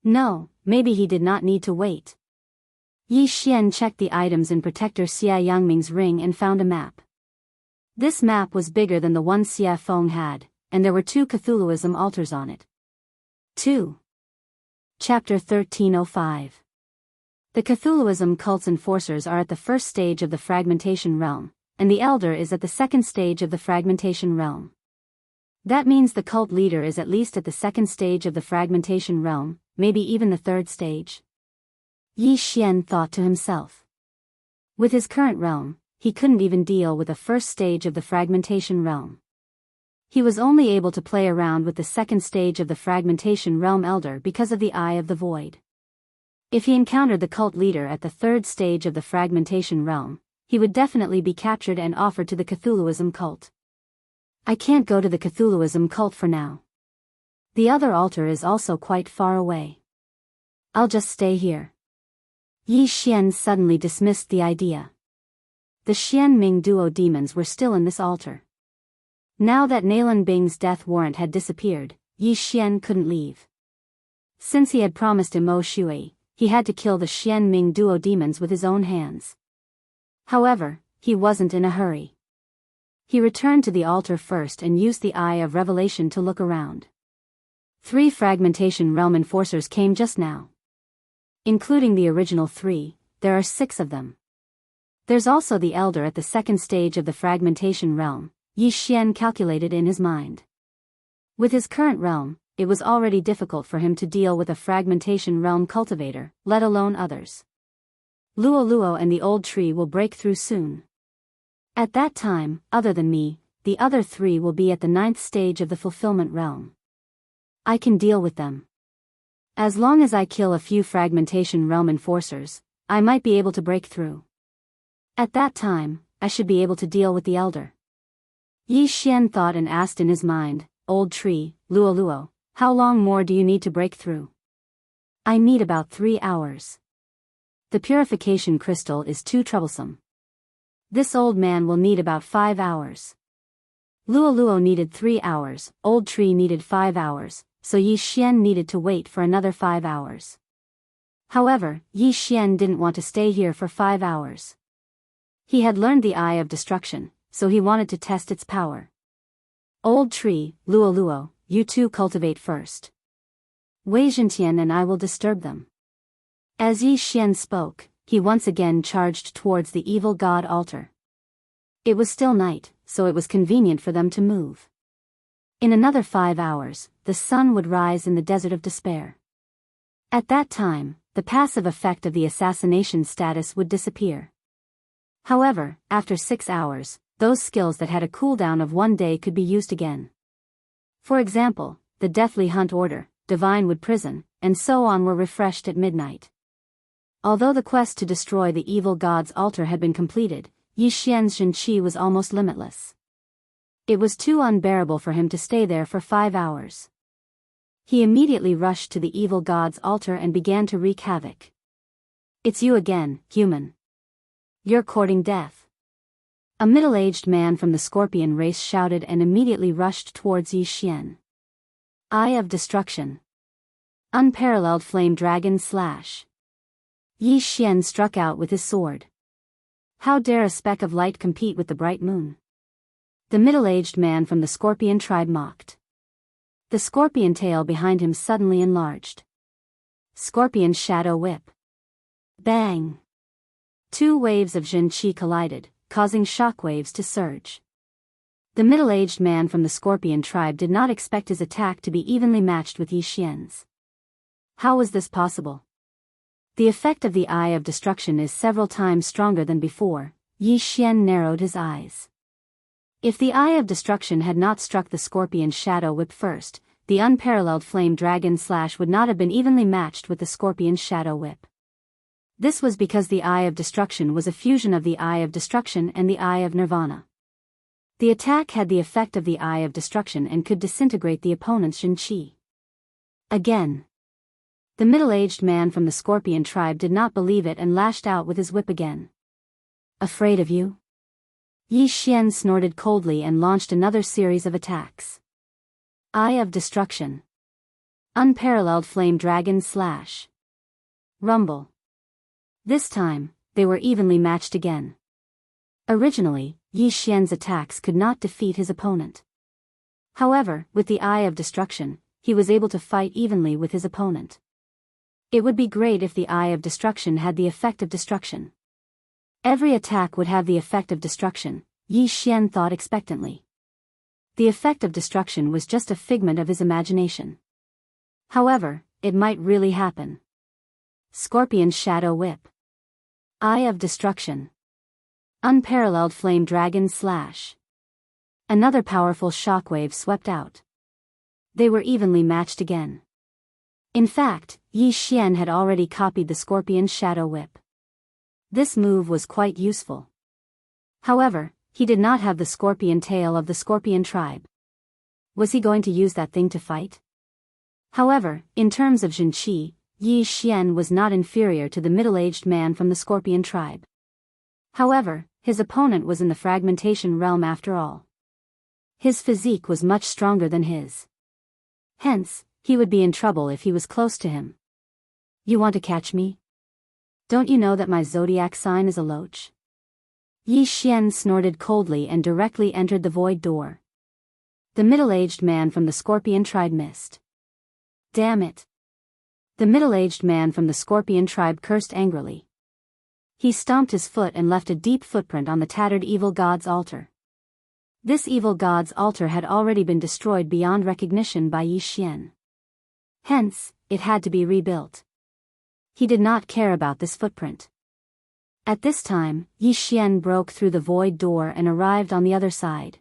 No, maybe he did not need to wait. Yi Xian checked the items in Protector Xia Yangming's ring and found a map. This map was bigger than the one Xia Feng had, and there were 2 Cthulhuism altars on it. 2. Chapter 1305. The Cthulhuism cult's enforcers are at the first stage of the fragmentation realm, and the elder is at the second stage of the fragmentation realm. That means the cult leader is at least at the second stage of the fragmentation realm, maybe even the third stage. Yi Xian thought to himself. With his current realm, he couldn't even deal with the first stage of the fragmentation realm. He was only able to play around with the second stage of the fragmentation realm elder because of the Eye of the Void. If he encountered the cult leader at the third stage of the fragmentation realm, he would definitely be captured and offered to the Cthulhuism cult. I can't go to the Cthulhuism cult for now. The other altar is also quite far away. I'll just stay here. Yi Xian suddenly dismissed the idea. The Xianming duo demons were still in this altar. Now that Nalan Bing's death warrant had disappeared, Yi Xian couldn't leave. Since he had promised Mo Shui, he had to kill the Xianming duo demons with his own hands. However, he wasn't in a hurry. He returned to the altar first and used the Eye of Revelation to look around. 3 fragmentation realm enforcers came just now. Including the original 3, there are 6 of them. There's also the elder at the second stage of the fragmentation realm, Yi Xian calculated in his mind. With his current realm, it was already difficult for him to deal with a fragmentation realm cultivator, let alone others. Luo Luo and the old tree will break through soon. At that time, other than me, the other 3 will be at the 9th stage of the fulfillment realm. I can deal with them. As long as I kill a few fragmentation realm enforcers, I might be able to break through. At that time, I should be able to deal with the elder. Yi Xian thought and asked in his mind, Old tree, Luo Luo, how long more do you need to break through? I need about 3 hours. The purification crystal is too troublesome. This old man will need about 5 hours. Luo Luo needed 3 hours, old tree needed 5 hours, so Yi Xian needed to wait for another 5 hours. However, Yi Xian didn't want to stay here for 5 hours. He had learned the Eye of Destruction, so he wanted to test its power. Old tree, Luo Luo, you 2 cultivate first. Wei Zhentian and I will disturb them. As Yi Xian spoke, he once again charged towards the evil god altar. It was still night, so it was convenient for them to move. In another 5 hours, the sun would rise in the desert of despair. At that time, the passive effect of the assassination status would disappear. However, after 6 hours, those skills that had a cooldown of 1 day could be used again. For example, the Deathly Hunt Order, Divine Wood Prison, and so on were refreshed at midnight. Although the quest to destroy the evil god's altar had been completed, Yi Xian's Zhenqi was almost limitless. It was too unbearable for him to stay there for 5 hours. He immediately rushed to the evil god's altar and began to wreak havoc. "It's you again, human. You're courting death." A middle-aged man from the scorpion race shouted and immediately rushed towards Yi Xian. Eye of Destruction. Unparalleled Flame Dragon Slash. Yi Xian struck out with his sword. How dare a speck of light compete with the bright moon? The middle-aged man from the scorpion tribe mocked. The scorpion tail behind him suddenly enlarged. Scorpion Shadow Whip. Bang! 2 waves of Zhenqi collided, causing shockwaves to surge. The middle-aged man from the scorpion tribe did not expect his attack to be evenly matched with Yi Xian's. How was this possible? The effect of the Eye of Destruction is several times stronger than before. Yi Xian narrowed his eyes. If the Eye of Destruction had not struck the scorpion Shadow Whip first, the unparalleled Flame Dragon Slash would not have been evenly matched with the scorpion Shadow Whip. This was because the Eye of Destruction was a fusion of the Eye of Destruction and the Eye of Nirvana. The attack had the effect of the Eye of Destruction and could disintegrate the opponent's Zhenqi. Again. The middle-aged man from the scorpion tribe did not believe it and lashed out with his whip again. "Afraid of you?" Yi Xian snorted coldly and launched another series of attacks. Eye of Destruction. Unparalleled Flame Dragon Slash. Rumble. This time, they were evenly matched again. Originally, Yi Xian's attacks could not defeat his opponent. However, with the Eye of Destruction, he was able to fight evenly with his opponent. It would be great if the Eye of Destruction had the effect of destruction. Every attack would have the effect of destruction, Yi Xian thought expectantly. The effect of destruction was just a figment of his imagination. However, it might really happen. Scorpion Shadow Whip. Eye of Destruction. Unparalleled Flame Dragon Slash. Another powerful shockwave swept out. They were evenly matched again. In fact, Yi Xian had already copied the scorpion Shadow Whip. This move was quite useful. However, he did not have the scorpion tail of the scorpion tribe. Was he going to use that thing to fight? However, in terms of Zhenqi, Yi Xian was not inferior to the middle-aged man from the scorpion tribe. However, his opponent was in the fragmentation realm after all. His physique was much stronger than his. Hence, he would be in trouble if he was close to him. "You want to catch me? Don't you know that my zodiac sign is a loach?" Yi Xian snorted coldly and directly entered the void door. The middle-aged man from the scorpion tribe missed. "Damn it!" The middle-aged man from the scorpion tribe cursed angrily. He stomped his foot and left a deep footprint on the tattered evil god's altar. This evil god's altar had already been destroyed beyond recognition by Yi Xian. Hence, it had to be rebuilt. He did not care about this footprint. At this time, Yi Xian broke through the void door and arrived on the other side.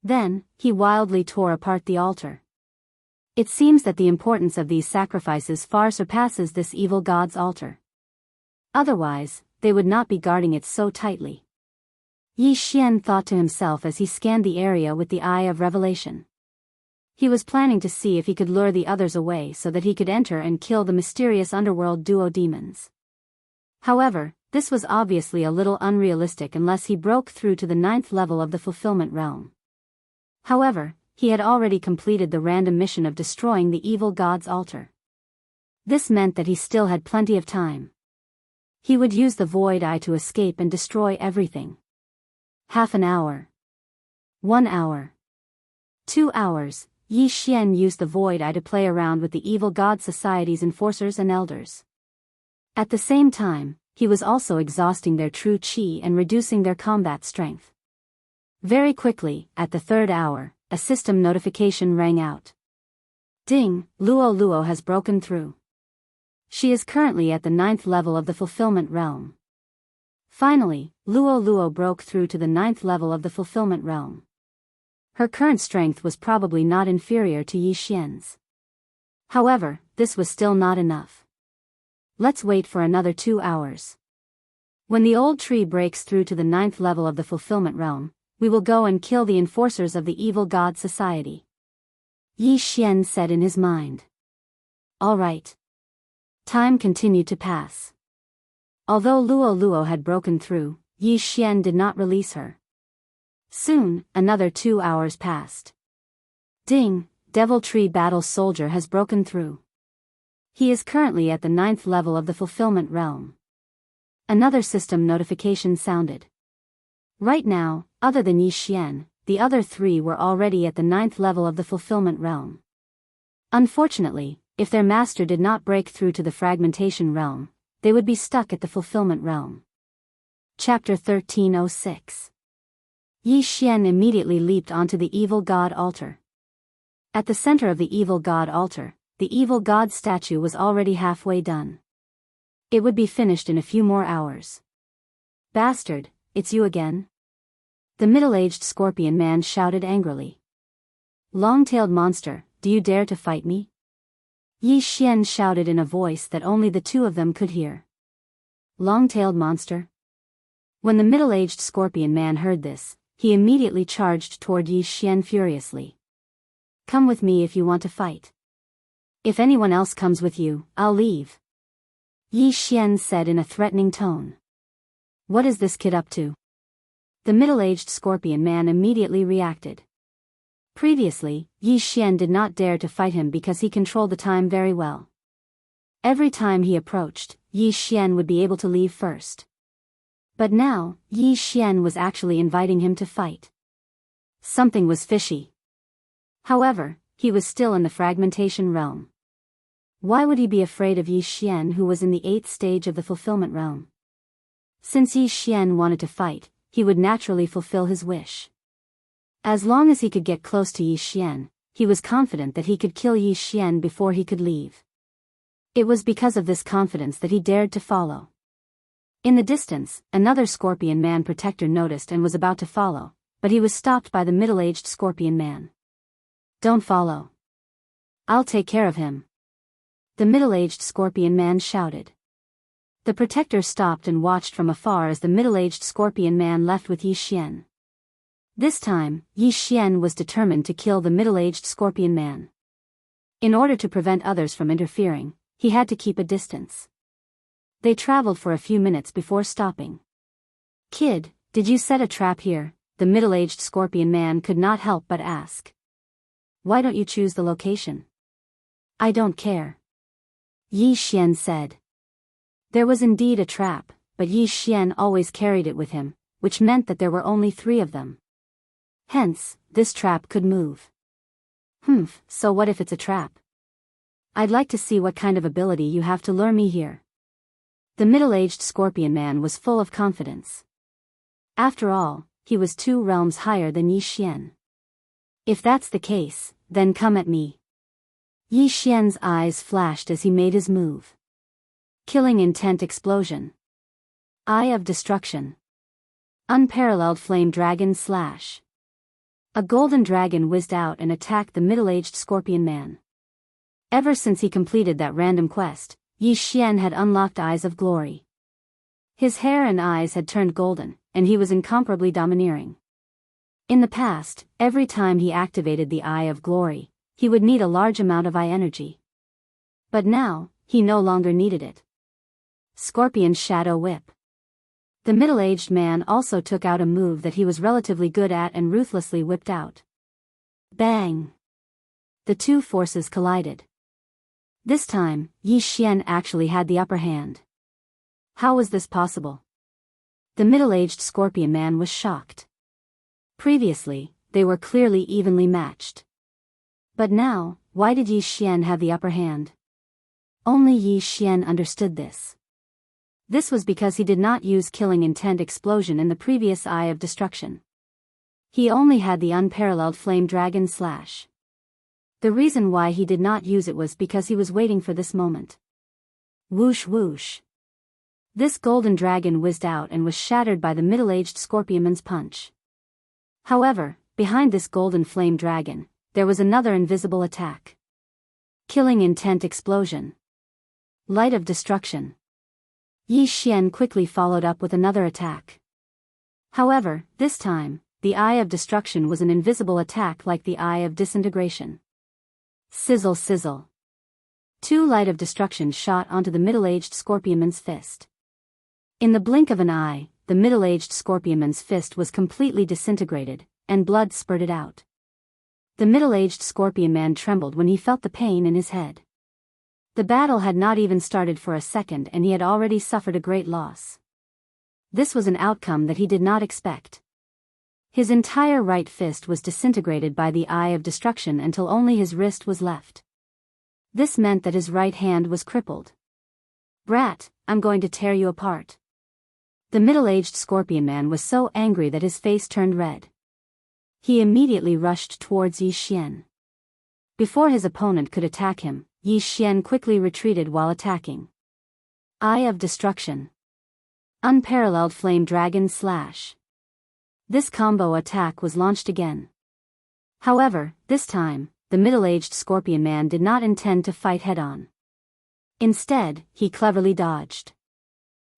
Then, he wildly tore apart the altar. It seems that the importance of these sacrifices far surpasses this evil god's altar. Otherwise, they would not be guarding it so tightly. Yi Xian thought to himself as he scanned the area with the Eye of Revelation. He was planning to see if he could lure the others away so that he could enter and kill the mysterious underworld duo demons. However, this was obviously a little unrealistic unless he broke through to the 9th level of the fulfillment realm. However, he had already completed the random mission of destroying the evil god's altar. This meant that he still had plenty of time. He would use the Void Eye to escape and destroy everything. Half an hour. 1 hour. 2 hours, Yi Xian used the Void Eye to play around with the evil god society's enforcers and elders. At the same time, he was also exhausting their true qi and reducing their combat strength. Very quickly, at the 3rd hour, a system notification rang out. Ding, Luo has broken through. She is currently at the 9th level of the fulfillment realm. Finally, Luo Luo broke through to the 9th level of the fulfillment realm. Her current strength was probably not inferior to Yi Xian's. However, this was still not enough. Let's wait for another 2 hours. When the old tree breaks through to the 9th level of the fulfillment realm, we will go and kill the enforcers of the evil god society. Yi Xian said in his mind. All right. Time continued to pass. Although Luo Luo had broken through, Yi Xian did not release her. Soon, another 2 hours passed. Ding, Devil Tree Battle Soldier has broken through. He is currently at the 9th level of the fulfillment realm. Another system notification sounded. Right now, other than Yi Xian, the other 3 were already at the 9th level of the fulfillment realm. Unfortunately, if their master did not break through to the fragmentation realm, they would be stuck at the fulfillment realm. Chapter 1306. Yi Xian immediately leaped onto the evil god altar. At the center of the evil god altar, the evil god statue was already halfway done. It would be finished in a few more hours. Bastard, it's you again? The middle-aged scorpion man shouted angrily. Long-tailed monster, do you dare to fight me? Yi Xian shouted in a voice that only the two of them could hear. Long-tailed monster? When the middle-aged scorpion man heard this, he immediately charged toward Yi Xian furiously. Come with me if you want to fight. If anyone else comes with you, I'll leave. Yi Xian said in a threatening tone. What is this kid up to? The middle-aged scorpion man immediately reacted. Previously, Yi Xian did not dare to fight him because he controlled the time very well. Every time he approached, Yi Xian would be able to leave first. But now, Yi Xian was actually inviting him to fight. Something was fishy. However, he was still in the fragmentation realm. Why would he be afraid of Yi Xian, who was in the 8th stage of the fulfillment realm? Since Yi Xian wanted to fight, he would naturally fulfill his wish. As long as he could get close to Yi Xian, he was confident that he could kill Yi Xian before he could leave. It was because of this confidence that he dared to follow. In the distance, another scorpion man protector noticed and was about to follow, but he was stopped by the middle-aged scorpion man. Don't follow. I'll take care of him. The middle-aged scorpion man shouted. The protector stopped and watched from afar as the middle-aged scorpion man left with Yi Xian. This time, Yi Xian was determined to kill the middle-aged scorpion man. In order to prevent others from interfering, he had to keep a distance. They traveled for a few minutes before stopping. Kid, did you set a trap here? The middle-aged scorpion man could not help but ask. Why don't you choose the location? I don't care. Yi Xian said. There was indeed a trap, but Yi Xian always carried it with him, which meant that there were only 3 of them. Hence, this trap could move. So what if it's a trap? I'd like to see what kind of ability you have to lure me here. The middle-aged scorpion man was full of confidence. After all, he was 2 realms higher than Yi Xian. If that's the case, then come at me. Yi Xian's eyes flashed as he made his move. Killing intent explosion. Eye of destruction. Unparalleled flame dragon slash. A golden dragon whizzed out and attacked the middle-aged scorpion man. Ever since he completed that random quest, Yi Xian had unlocked Eyes of Glory. His hair and eyes had turned golden, and he was incomparably domineering. In the past, every time he activated the Eye of Glory, he would need a large amount of eye energy. But now, he no longer needed it. Scorpion Shadow Whip. The middle-aged man also took out a move that he was relatively good at and ruthlessly whipped out. Bang! The 2 forces collided. This time, Yi Xian actually had the upper hand. How was this possible? The middle-aged scorpion man was shocked. Previously, they were clearly evenly matched. But now, why did Yi Xian have the upper hand? Only Yi Xian understood this. This was because he did not use killing intent explosion in the previous Eye of Destruction. He only had the unparalleled flame dragon slash. The reason why he did not use it was because he was waiting for this moment. Whoosh whoosh. This golden dragon whizzed out and was shattered by the middle-aged scorpionman's punch. However, behind this golden flame dragon, there was another invisible attack. Killing intent explosion. Light of destruction. Yi Xian quickly followed up with another attack. However, this time, the Eye of Destruction was an invisible attack like the Eye of Disintegration. Sizzle sizzle. Two Light of Destruction shot onto the middle-aged scorpionman's fist. In the blink of an eye, the middle-aged scorpionman's fist was completely disintegrated, and blood spurted out. The middle-aged scorpion man trembled when he felt the pain in his head. The battle had not even started for a second and he had already suffered a great loss. This was an outcome that he did not expect. His entire right fist was disintegrated by the Eye of Destruction until only his wrist was left. This meant that his right hand was crippled. "Brat, I'm going to tear you apart." The middle-aged scorpion man was so angry that his face turned red. He immediately rushed towards Yi Xian. Before his opponent could attack him, Yi Xian quickly retreated while attacking. Eye of Destruction. Unparalleled Flame Dragon Slash. This combo attack was launched again. However, this time, the middle-aged scorpion man did not intend to fight head-on. Instead, he cleverly dodged.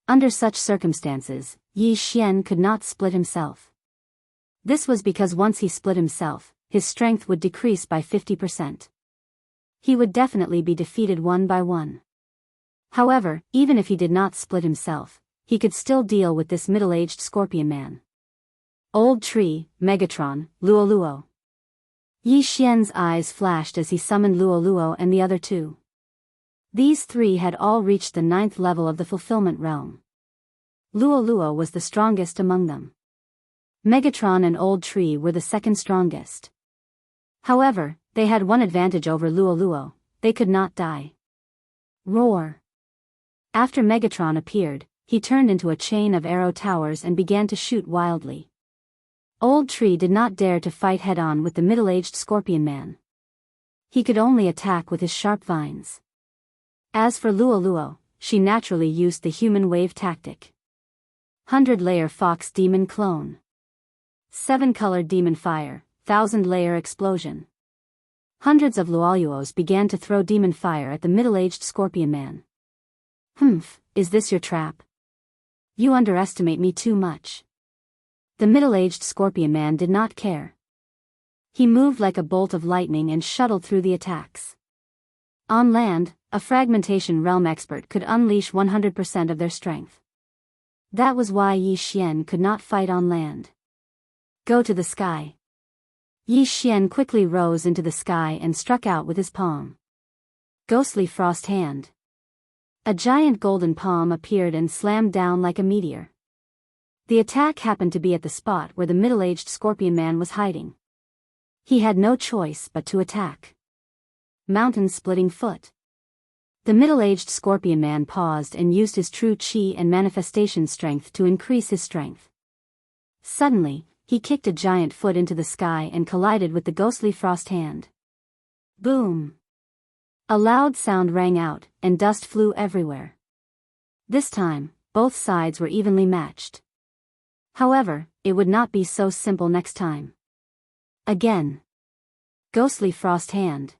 Under such circumstances, Yi Xian could not split himself. This was because once he split himself, his strength would decrease by 50%. He would definitely be defeated one by one. However, even if he did not split himself, he could still deal with this middle-aged scorpion man. Old Tree, Megatron, Luoluo. Yi Xian's eyes flashed as he summoned Luoluo and the other two. These three had all reached the 9th level of the Fulfillment Realm. Luoluo was the strongest among them. Megatron and Old Tree were the second strongest. However, they had one advantage over Luoluo: they could not die. Roar. After Megatron appeared, he turned into a chain of arrow towers and began to shoot wildly. Old Tree did not dare to fight head-on with the middle-aged scorpion man. He could only attack with his sharp vines. As for Luoluo, she naturally used the human wave tactic. 100-layer Fox Demon Clone. 7-color Demon Fire, 1,000-layer Explosion. Hundreds of Luoluos began to throw demon fire at the middle-aged scorpion man. "Humph, is this your trap? You underestimate me too much." The middle-aged scorpion man did not care. He moved like a bolt of lightning and shuttled through the attacks. On land, a fragmentation realm expert could unleash 100% of their strength. That was why Yi Xian could not fight on land. Go to the sky. Yi Xian quickly rose into the sky and struck out with his palm. Ghostly Frost Hand. A giant golden palm appeared and slammed down like a meteor. The attack happened to be at the spot where the middle-aged scorpion man was hiding. He had no choice but to attack. Mountain-splitting foot. The middle-aged scorpion man paused and used his true chi and manifestation strength to increase his strength. Suddenly, he kicked a giant foot into the sky and collided with the ghostly frost hand. Boom! A loud sound rang out, and dust flew everywhere. This time, both sides were evenly matched. However, it would not be so simple next time. Again. Ghostly frost hand.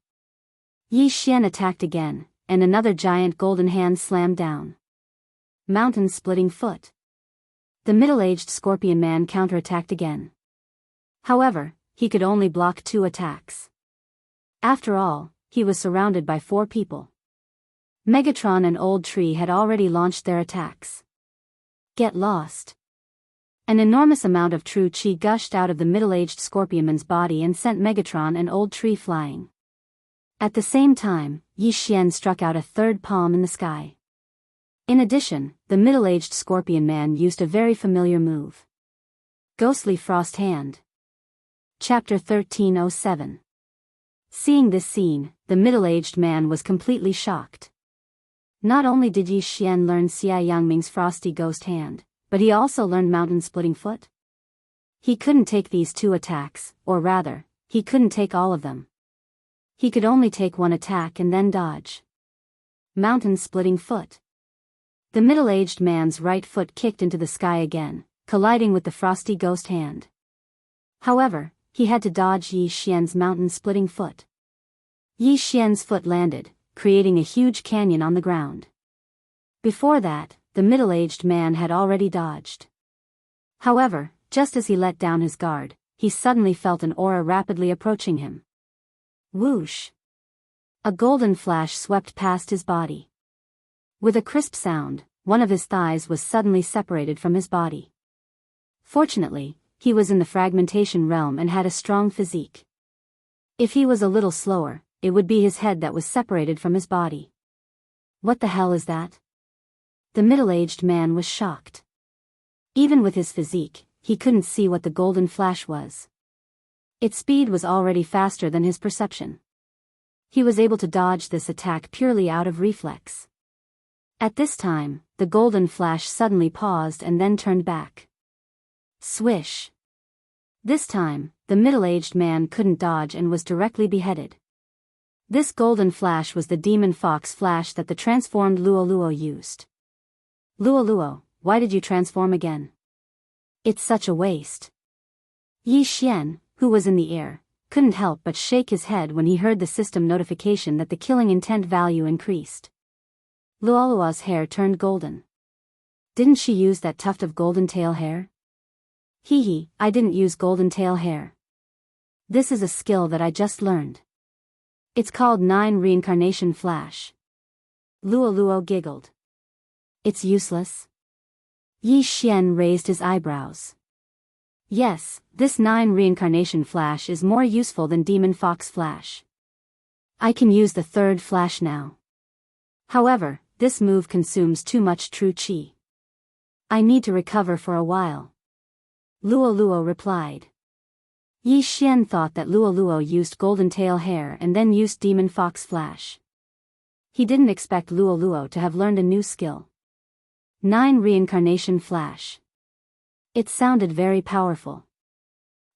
Yi Xian attacked again, and another giant golden hand slammed down. Mountain-splitting foot. The middle-aged scorpion man counterattacked again. However, he could only block 2 attacks. After all, he was surrounded by 4 people. Megatron and Old Tree had already launched their attacks. Get lost. An enormous amount of true chi gushed out of the middle-aged scorpionman's body and sent Megatron and Old Tree flying. At the same time, Yi Xian struck out a 3rd palm in the sky. In addition, the middle-aged scorpion man used a very familiar move. Ghostly Frost Hand. Chapter 1307. Seeing this scene, the middle-aged man was completely shocked. Not only did Yi Xian learn Xia Yangming's Frosty Ghost Hand, but he also learned Mountain-Splitting Foot. He couldn't take these 2 attacks, or rather, he couldn't take all of them. He could only take 1 attack and then dodge. Mountain-Splitting Foot. The middle-aged man's right foot kicked into the sky again, colliding with the frosty ghost hand. However, he had to dodge Yi Xian's mountain-splitting foot. Yi Xian's foot landed, creating a huge canyon on the ground. Before that, the middle-aged man had already dodged. However, just as he let down his guard, he suddenly felt an aura rapidly approaching him. Whoosh! A golden flash swept past his body. With a crisp sound, one of his thighs was suddenly separated from his body. Fortunately, he was in the fragmentation realm and had a strong physique. If he was a little slower, it would be his head that was separated from his body. What the hell is that? The middle-aged man was shocked. Even with his physique, he couldn't see what the golden flash was. Its speed was already faster than his perception. He was able to dodge this attack purely out of reflex. At this time, the golden flash suddenly paused and then turned back. Swish! This time, the middle-aged man couldn't dodge and was directly beheaded. This golden flash was the demon fox flash that the transformed Luo Luo used. Luo Luo, why did you transform again? It's such a waste. Yi Xian, who was in the air, couldn't help but shake his head when he heard the system notification that the killing intent value increased. Luo Luo's hair turned golden. Didn't she use that tuft of golden tail hair? Hee, I didn't use golden tail hair. This is a skill that I just learned. It's called 9 Reincarnation Flash. Luo Luo giggled. It's useless? Yi Xian raised his eyebrows. Yes, this 9 Reincarnation Flash is more useful than Demon Fox Flash. I can use the 3rd flash now. However, this move consumes too much true qi. I need to recover for a while. Luo Luo replied. Yi Xian thought that Luo Luo used golden tail hair and then used Demon Fox Flash. He didn't expect Luo Luo to have learned a new skill. 9 Reincarnation Flash. It sounded very powerful.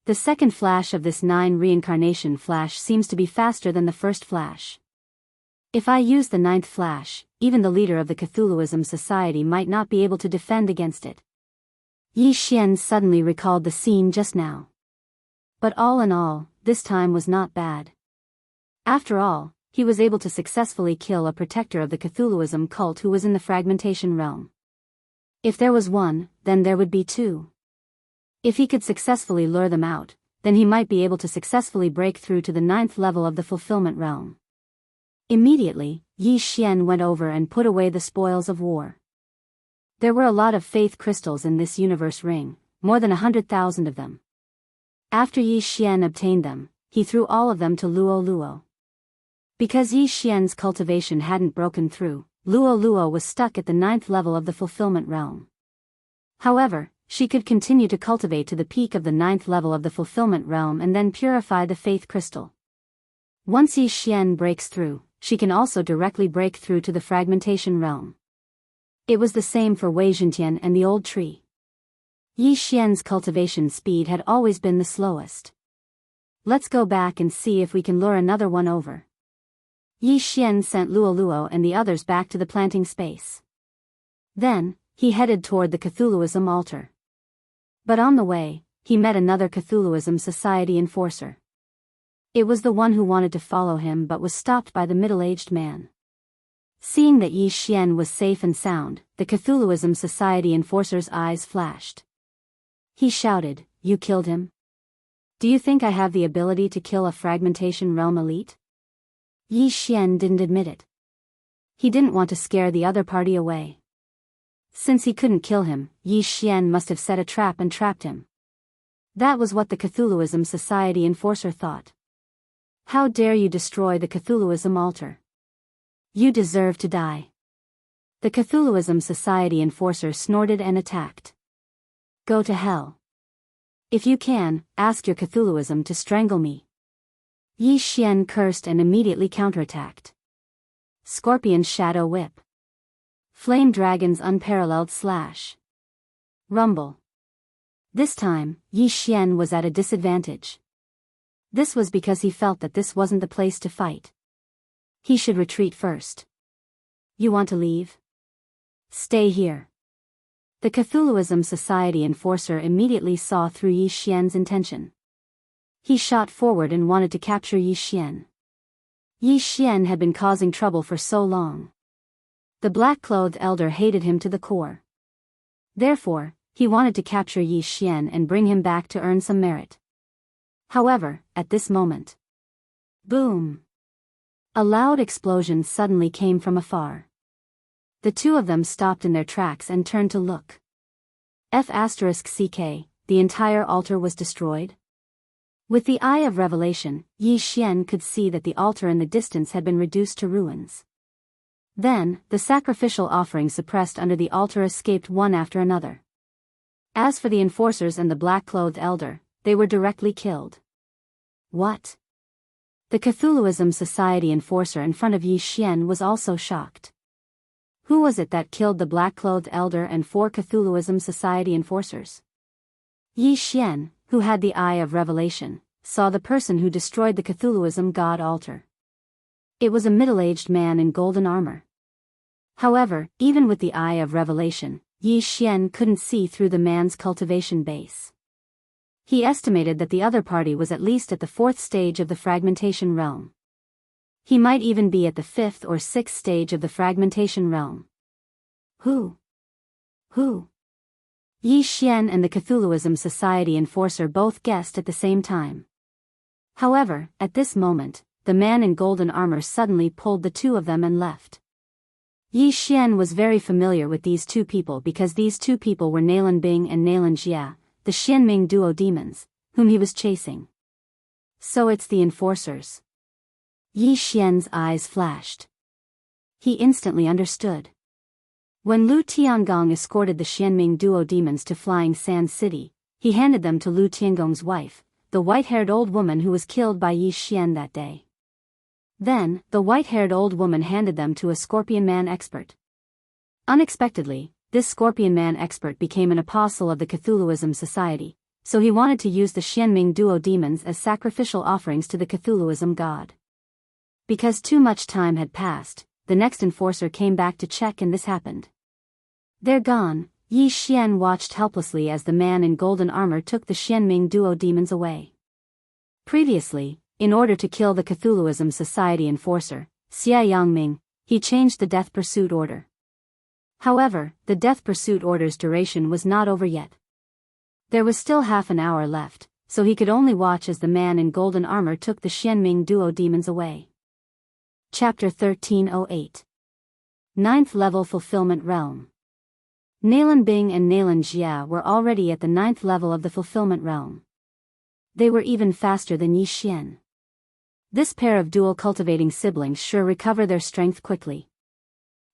The second flash of this 9 Reincarnation Flash seems to be faster than the first flash. If I use the 9th flash, even the leader of the Cthulhuism Society might not be able to defend against it. Yi Xian suddenly recalled the scene just now. But all in all, this time was not bad. After all, he was able to successfully kill a protector of the Cthulhuism cult who was in the fragmentation realm. If there was one, then there would be 2. If he could successfully lure them out, then he might be able to successfully break through to the 9th level of the fulfillment realm. Immediately, Yi Xian went over and put away the spoils of war. There were a lot of faith crystals in this universe ring, more than 100,000 of them. After Yi Xian obtained them, he threw all of them to Luo Luo. Because Yi Xian's cultivation hadn't broken through, Luo Luo was stuck at the 9th level of the fulfillment realm. However, she could continue to cultivate to the peak of the 9th level of the fulfillment realm and then purify the faith crystal. Once Yi Xian breaks through, she can also directly break through to the fragmentation realm. It was the same for Wei Zhentian and the old tree. Yi Xian's cultivation speed had always been the slowest. Let's go back and see if we can lure another one over. Yi Xian sent Luo Luo and the others back to the planting space. Then, he headed toward the Cthulhuism altar. But on the way, he met another Cthulhuism Society enforcer. It was the one who wanted to follow him but was stopped by the middle-aged man. Seeing that Yi Xian was safe and sound, the Cthulhuism Society enforcer's eyes flashed. He shouted, "You killed him? Do you think I have the ability to kill a fragmentation realm elite?" Yi Xian didn't admit it. He didn't want to scare the other party away. Since he couldn't kill him, Yi Xian must have set a trap and trapped him. That was what the Cthulhuism Society enforcer thought. How dare you destroy the Cthulhuism altar? You deserve to die. The Cthulhuism Society enforcer snorted and attacked. Go to hell. If you can, ask your Cthulhuism to strangle me. Yi Xian cursed and immediately counterattacked. Scorpion's Shadow Whip. Flame Dragon's Unparalleled Slash. Rumble. This time, Yi Xian was at a disadvantage. This was because he felt that this wasn't the place to fight. He should retreat first. You want to leave? Stay here. The Cthulhuism Society enforcer immediately saw through Yi Xian's intention. He shot forward and wanted to capture Yi Xian. Yi Xian had been causing trouble for so long. The black-clothed elder hated him to the core. Therefore, he wanted to capture Yi Xian and bring him back to earn some merit. However, at this moment, boom! A loud explosion suddenly came from afar. The two of them stopped in their tracks and turned to look. *CK, the entire altar was destroyed. With the eye of revelation, Yi Xian could see that the altar in the distance had been reduced to ruins. Then, the sacrificial offerings suppressed under the altar escaped one after another. As for the enforcers and the black-clothed elder, they were directly killed. What? The Cthulhuism Society enforcer in front of Yi Xian was also shocked. Who was it that killed the black-clothed elder and 4 Cthulhuism Society enforcers? Yi Xian, who had the eye of revelation, saw the person who destroyed the Cthulhuism god altar. It was a middle-aged man in golden armor. However, even with the eye of revelation, Yi Xian couldn't see through the man's cultivation base. He estimated that the other party was at least at the 4th stage of the fragmentation realm. He might even be at the 5th or 6th stage of the fragmentation realm. Who? Yi Xian and the Cthulhuism Society enforcer both guessed at the same time. However, at this moment, the man in golden armor suddenly pulled the two of them and left. Yi Xian was very familiar with these two people because these two people were Nalan Bing and Nalan Jia, the Xianming duo demons, whom he was chasing. So it's the enforcers. Yi Xian's eyes flashed. He instantly understood. When Lu Tiangong escorted the Xianming duo demons to Flying Sand City, he handed them to Lu Tiangong's wife, the white-haired old woman who was killed by Yi Xian that day. Then, the white-haired old woman handed them to a Scorpion Man expert. Unexpectedly, this Scorpion Man expert became an apostle of the Cthulhuism Society, so he wanted to use the Xianming duo demons as sacrificial offerings to the Cthulhuism god. Because too much time had passed, the next enforcer came back to check and this happened. They're gone. Yi Xian watched helplessly as the man in golden armor took the Xianming duo demons away. Previously, in order to kill the Cthulhuism Society enforcer, Xia Yangming, he changed the death pursuit order. However, the death pursuit order's duration was not over yet. There was still half an hour left, so he could only watch as the man in golden armor took the Xianming duo demons away. Chapter 1308. 9th Level Fulfillment Realm. Nalan Bing and Nalan Jia were already at the 9th level of the Fulfillment Realm. They were even faster than Yi Xian. This pair of dual cultivating siblings sure recover their strength quickly.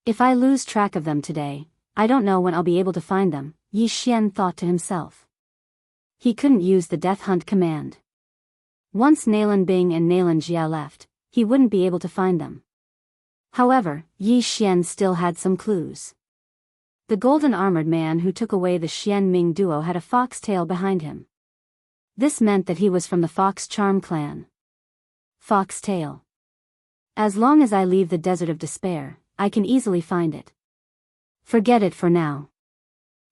If I lose track of them today, I don't know when I'll be able to find them, Yi Xian thought to himself. He couldn't use the Death Hunt command. Once Nalan Bing and Nalan Jia left, he wouldn't be able to find them. However, Yi Xian still had some clues. The golden-armored man who took away the Xianming duo had a fox tail behind him. This meant that he was from the Fox Charm clan. Fox tail. As long as I leave the Desert of Despair, I can easily find it. Forget it for now.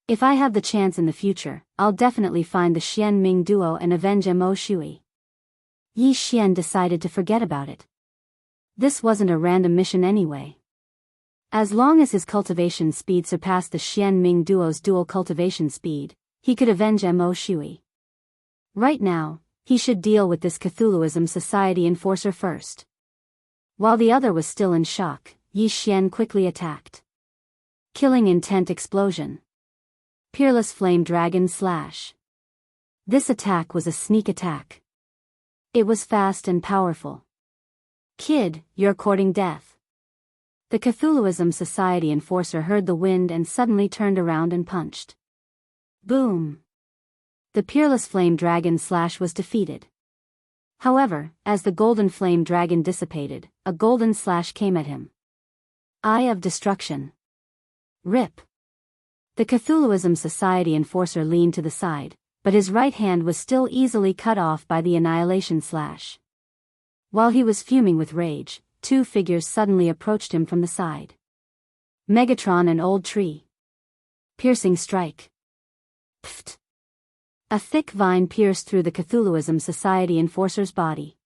If I have the chance in the future, I'll definitely find the Xianming duo and avenge Mo Shui. Yi Xian decided to forget about it. This wasn't a random mission anyway. As long as his cultivation speed surpassed the Xianming duo's dual cultivation speed, he could avenge Mo Shui. Right now, he should deal with this Cthulhuism Society enforcer first. While the other was still in shock, Yi Xian quickly attacked. Killing Intent Explosion. Peerless Flame Dragon Slash. This attack was a sneak attack. It was fast and powerful. Kid, you're courting death. The Cthulhuism Society enforcer heard the wind and suddenly turned around and punched. Boom! The Peerless Flame Dragon Slash was defeated. However, as the Golden Flame Dragon dissipated, a golden slash came at him. Eye of Destruction. Rip! The Cthulhuism Society enforcer leaned to the side, but his right hand was still easily cut off by the Annihilation Slash. While he was fuming with rage, two figures suddenly approached him from the side. Megatron and Old Tree. Piercing strike. Pfft. A thick vine pierced through the Cthulhuism Society enforcer's body.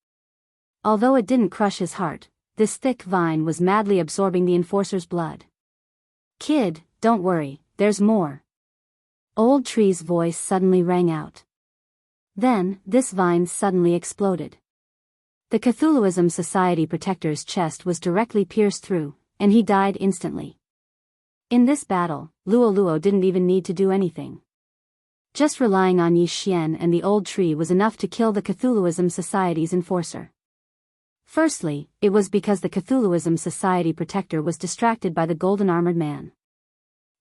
Although it didn't crush his heart, this thick vine was madly absorbing the enforcer's blood. Kid, don't worry, there's more. Old Tree's voice suddenly rang out. Then, this vine suddenly exploded. The Cthulhuism Society protector's chest was directly pierced through, and he died instantly. In this battle, Luo didn't even need to do anything. Just relying on Yi Xian and the Old Tree was enough to kill the Cthulhuism Society's enforcer. Firstly, it was because the Cthulhuism Society protector was distracted by the golden armored man.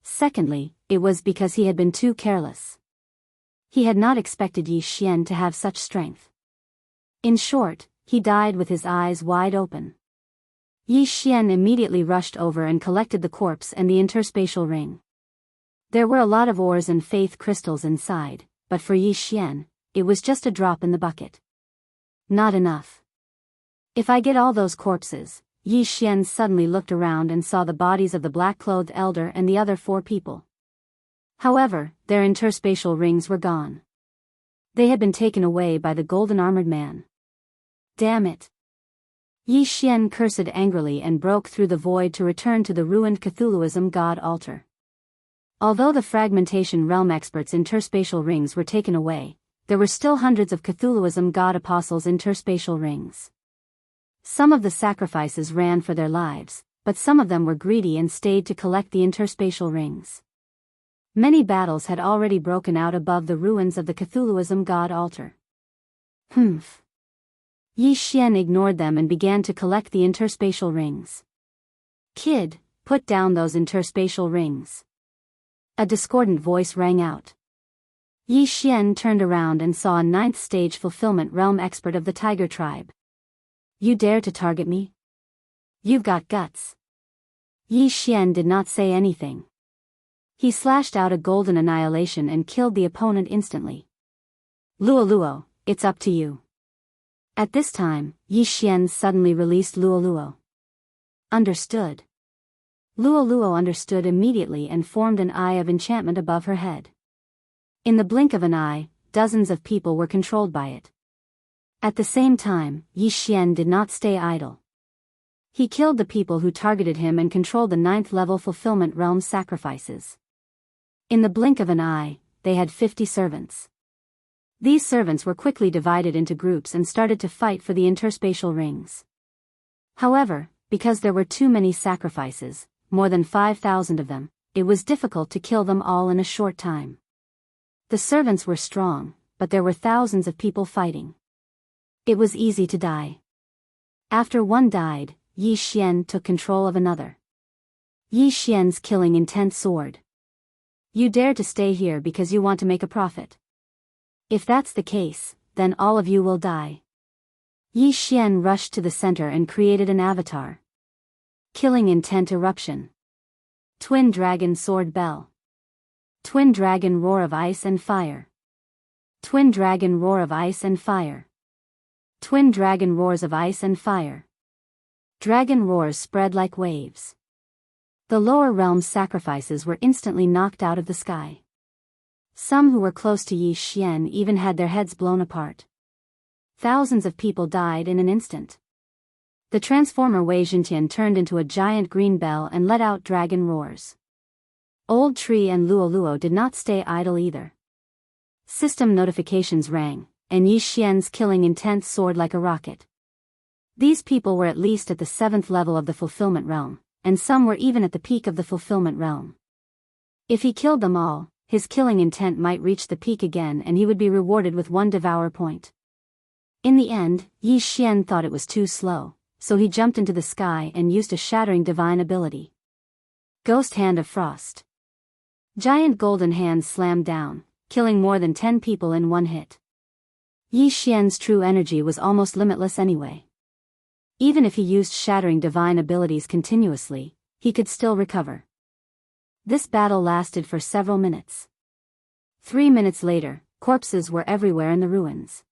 Secondly, it was because he had been too careless. He had not expected Yi Xian to have such strength. In short, he died with his eyes wide open. Yi Xian immediately rushed over and collected the corpse and the interspatial ring. There were a lot of ores and faith crystals inside, but for Yi Xian, it was just a drop in the bucket. Not enough. If I get all those corpses, Yi Xian suddenly looked around and saw the bodies of the black-clothed elder and the other 4 people. However, their interspatial rings were gone. They had been taken away by the golden armored man. Damn it. Yi Xian cursed angrily and broke through the void to return to the ruined Cthulhuism god altar. Although the fragmentation realm experts' interspatial rings were taken away, there were still hundreds of Cthulhuism god apostles' interspatial rings. Some of the sacrifices ran for their lives, but some of them were greedy and stayed to collect the interspatial rings. Many battles had already broken out above the ruins of the Cthulhuism god altar. Humph. Yi Xian ignored them and began to collect the interspatial rings. Kid, put down those interspatial rings. A discordant voice rang out. Yi Xian turned around and saw a 9th stage fulfillment realm expert of the tiger tribe. You dare to target me? You've got guts. Yi Xian did not say anything. He slashed out a golden annihilation and killed the opponent instantly. Luo, it's up to you. At this time, Yi Xian suddenly released Luo. Understood. Luo understood immediately and formed an eye of enchantment above her head. In the blink of an eye, dozens of people were controlled by it. At the same time, Yi Xian did not stay idle. He killed the people who targeted him and controlled the 9th level fulfillment realm sacrifices. In the blink of an eye, they had 50 servants. These servants were quickly divided into groups and started to fight for the interspatial rings. However, because there were too many sacrifices, more than 5,000 of them, it was difficult to kill them all in a short time. The servants were strong, but there were thousands of people fighting. It was easy to die. After one died, Yi Xian took control of another. Yi Xian's killing intent soared. You dare to stay here because you want to make a profit. If that's the case, then all of you will die. Yi Xian rushed to the center and created an avatar. Killing intent eruption. Twin dragon sword bell. Twin dragon roar of ice and fire. Twin dragon roar of ice and fire. Twin dragon roars of ice and fire. Dragon roars spread like waves. The lower realm's sacrifices were instantly knocked out of the sky. Some who were close to Yi Xian even had their heads blown apart. Thousands of people died in an instant. The transformer Wei Jintian turned into a giant green bell and let out dragon roars. Old Tree and Luo did not stay idle either. System notifications rang, and Yi Xian's killing intent soared like a rocket. These people were at least at the 7th level of the fulfillment realm, and some were even at the peak of the fulfillment realm. If he killed them all, his killing intent might reach the peak again and he would be rewarded with 1 Devourer point. In the end, Yi Xian thought it was too slow, so he jumped into the sky and used a shattering divine ability. Ghost Hand of Frost. Giant golden hands slammed down, killing more than 10 people in one hit. Yi Xian's true energy was almost limitless anyway. Even if he used shattering divine abilities continuously, he could still recover. This battle lasted for several minutes. 3 minutes later, corpses were everywhere in the ruins.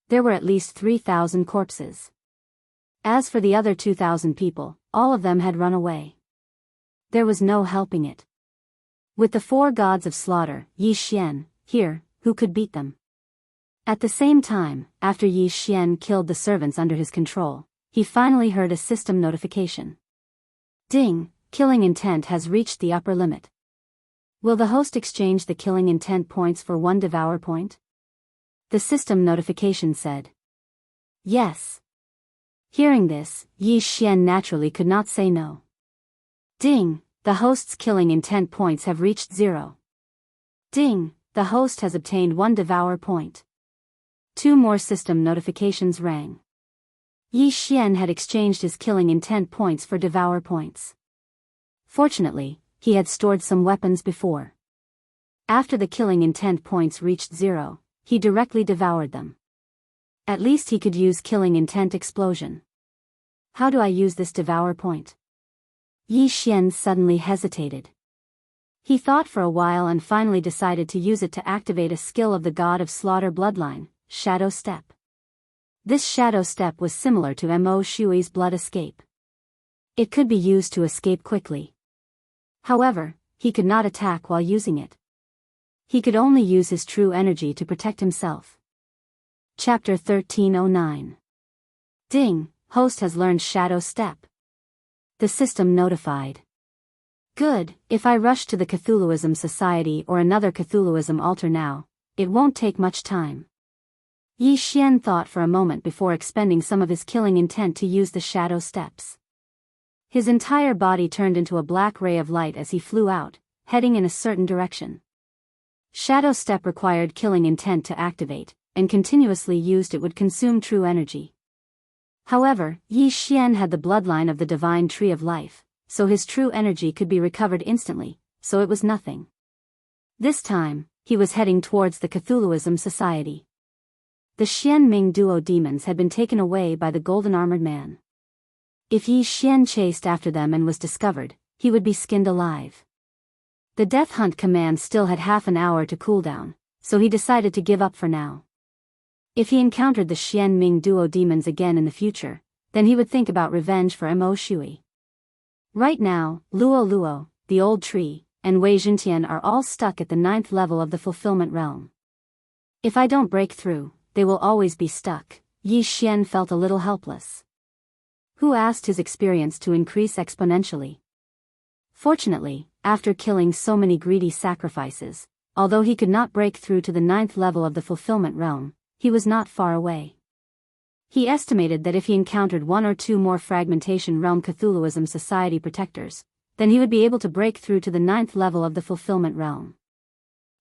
There were at least 3,000 corpses. As for the other 2,000 people, all of them had run away. There was no helping it. With the 4 gods of slaughter, Yi Xian, here, who could beat them? At the same time, after Yi Xian killed the servants under his control, he finally heard a system notification. Ding, killing intent has reached the upper limit. Will the host exchange the killing intent points for 1 devour point? The system notification said. Yes. Hearing this, Yi Xian naturally could not say no. Ding, the host's killing intent points have reached 0. Ding, the host has obtained 1 devour point. 2 more system notifications rang. Yi Xian had exchanged his killing intent points for devour points. Fortunately, he had stored some weapons before. After the killing intent points reached 0, he directly devoured them. At least he could use killing intent explosion. How do I use this devour point? Yi Xian suddenly hesitated. He thought for a while and finally decided to use it to activate a skill of the god of slaughter bloodline, Shadow Step. This Shadow Step was similar to Mo Shui's blood escape. It could be used to escape quickly. However, he could not attack while using it. He could only use his true energy to protect himself. Chapter 1309. Ding, host has learned Shadow Step. The system notified. Good, if I rush to the Cthulhuism Society or another Cthulhuism altar now, it won't take much time. Yi Xian thought for a moment before expending some of his killing intent to use the Shadow Steps. His entire body turned into a black ray of light as he flew out, heading in a certain direction. Shadow Step required killing intent to activate, and continuously used it would consume true energy. However, Yi Xian had the bloodline of the divine tree of life, so his true energy could be recovered instantly, so it was nothing. This time, he was heading towards the Cthulhuism Society. The Xian Ming duo demons had been taken away by the golden armored man. If Yi Xian chased after them and was discovered, he would be skinned alive. The death hunt command still had half an hour to cool down, so he decided to give up for now. If he encountered the Xian Ming duo demons again in the future, then he would think about revenge for Mo Shui. Right now, Luo Luo, the old tree, and Wei Zhentian are all stuck at the 9th level of the fulfillment realm. If I don't break through, they will always be stuck. Yi Xian felt a little helpless. Who asked his experience to increase exponentially? Fortunately, after killing so many greedy sacrifices, although he could not break through to the 9th level of the fulfillment realm, he was not far away. He estimated that if he encountered 1 or 2 more Fragmentation Realm Cthulhuism Society protectors, then he would be able to break through to the 9th level of the fulfillment realm.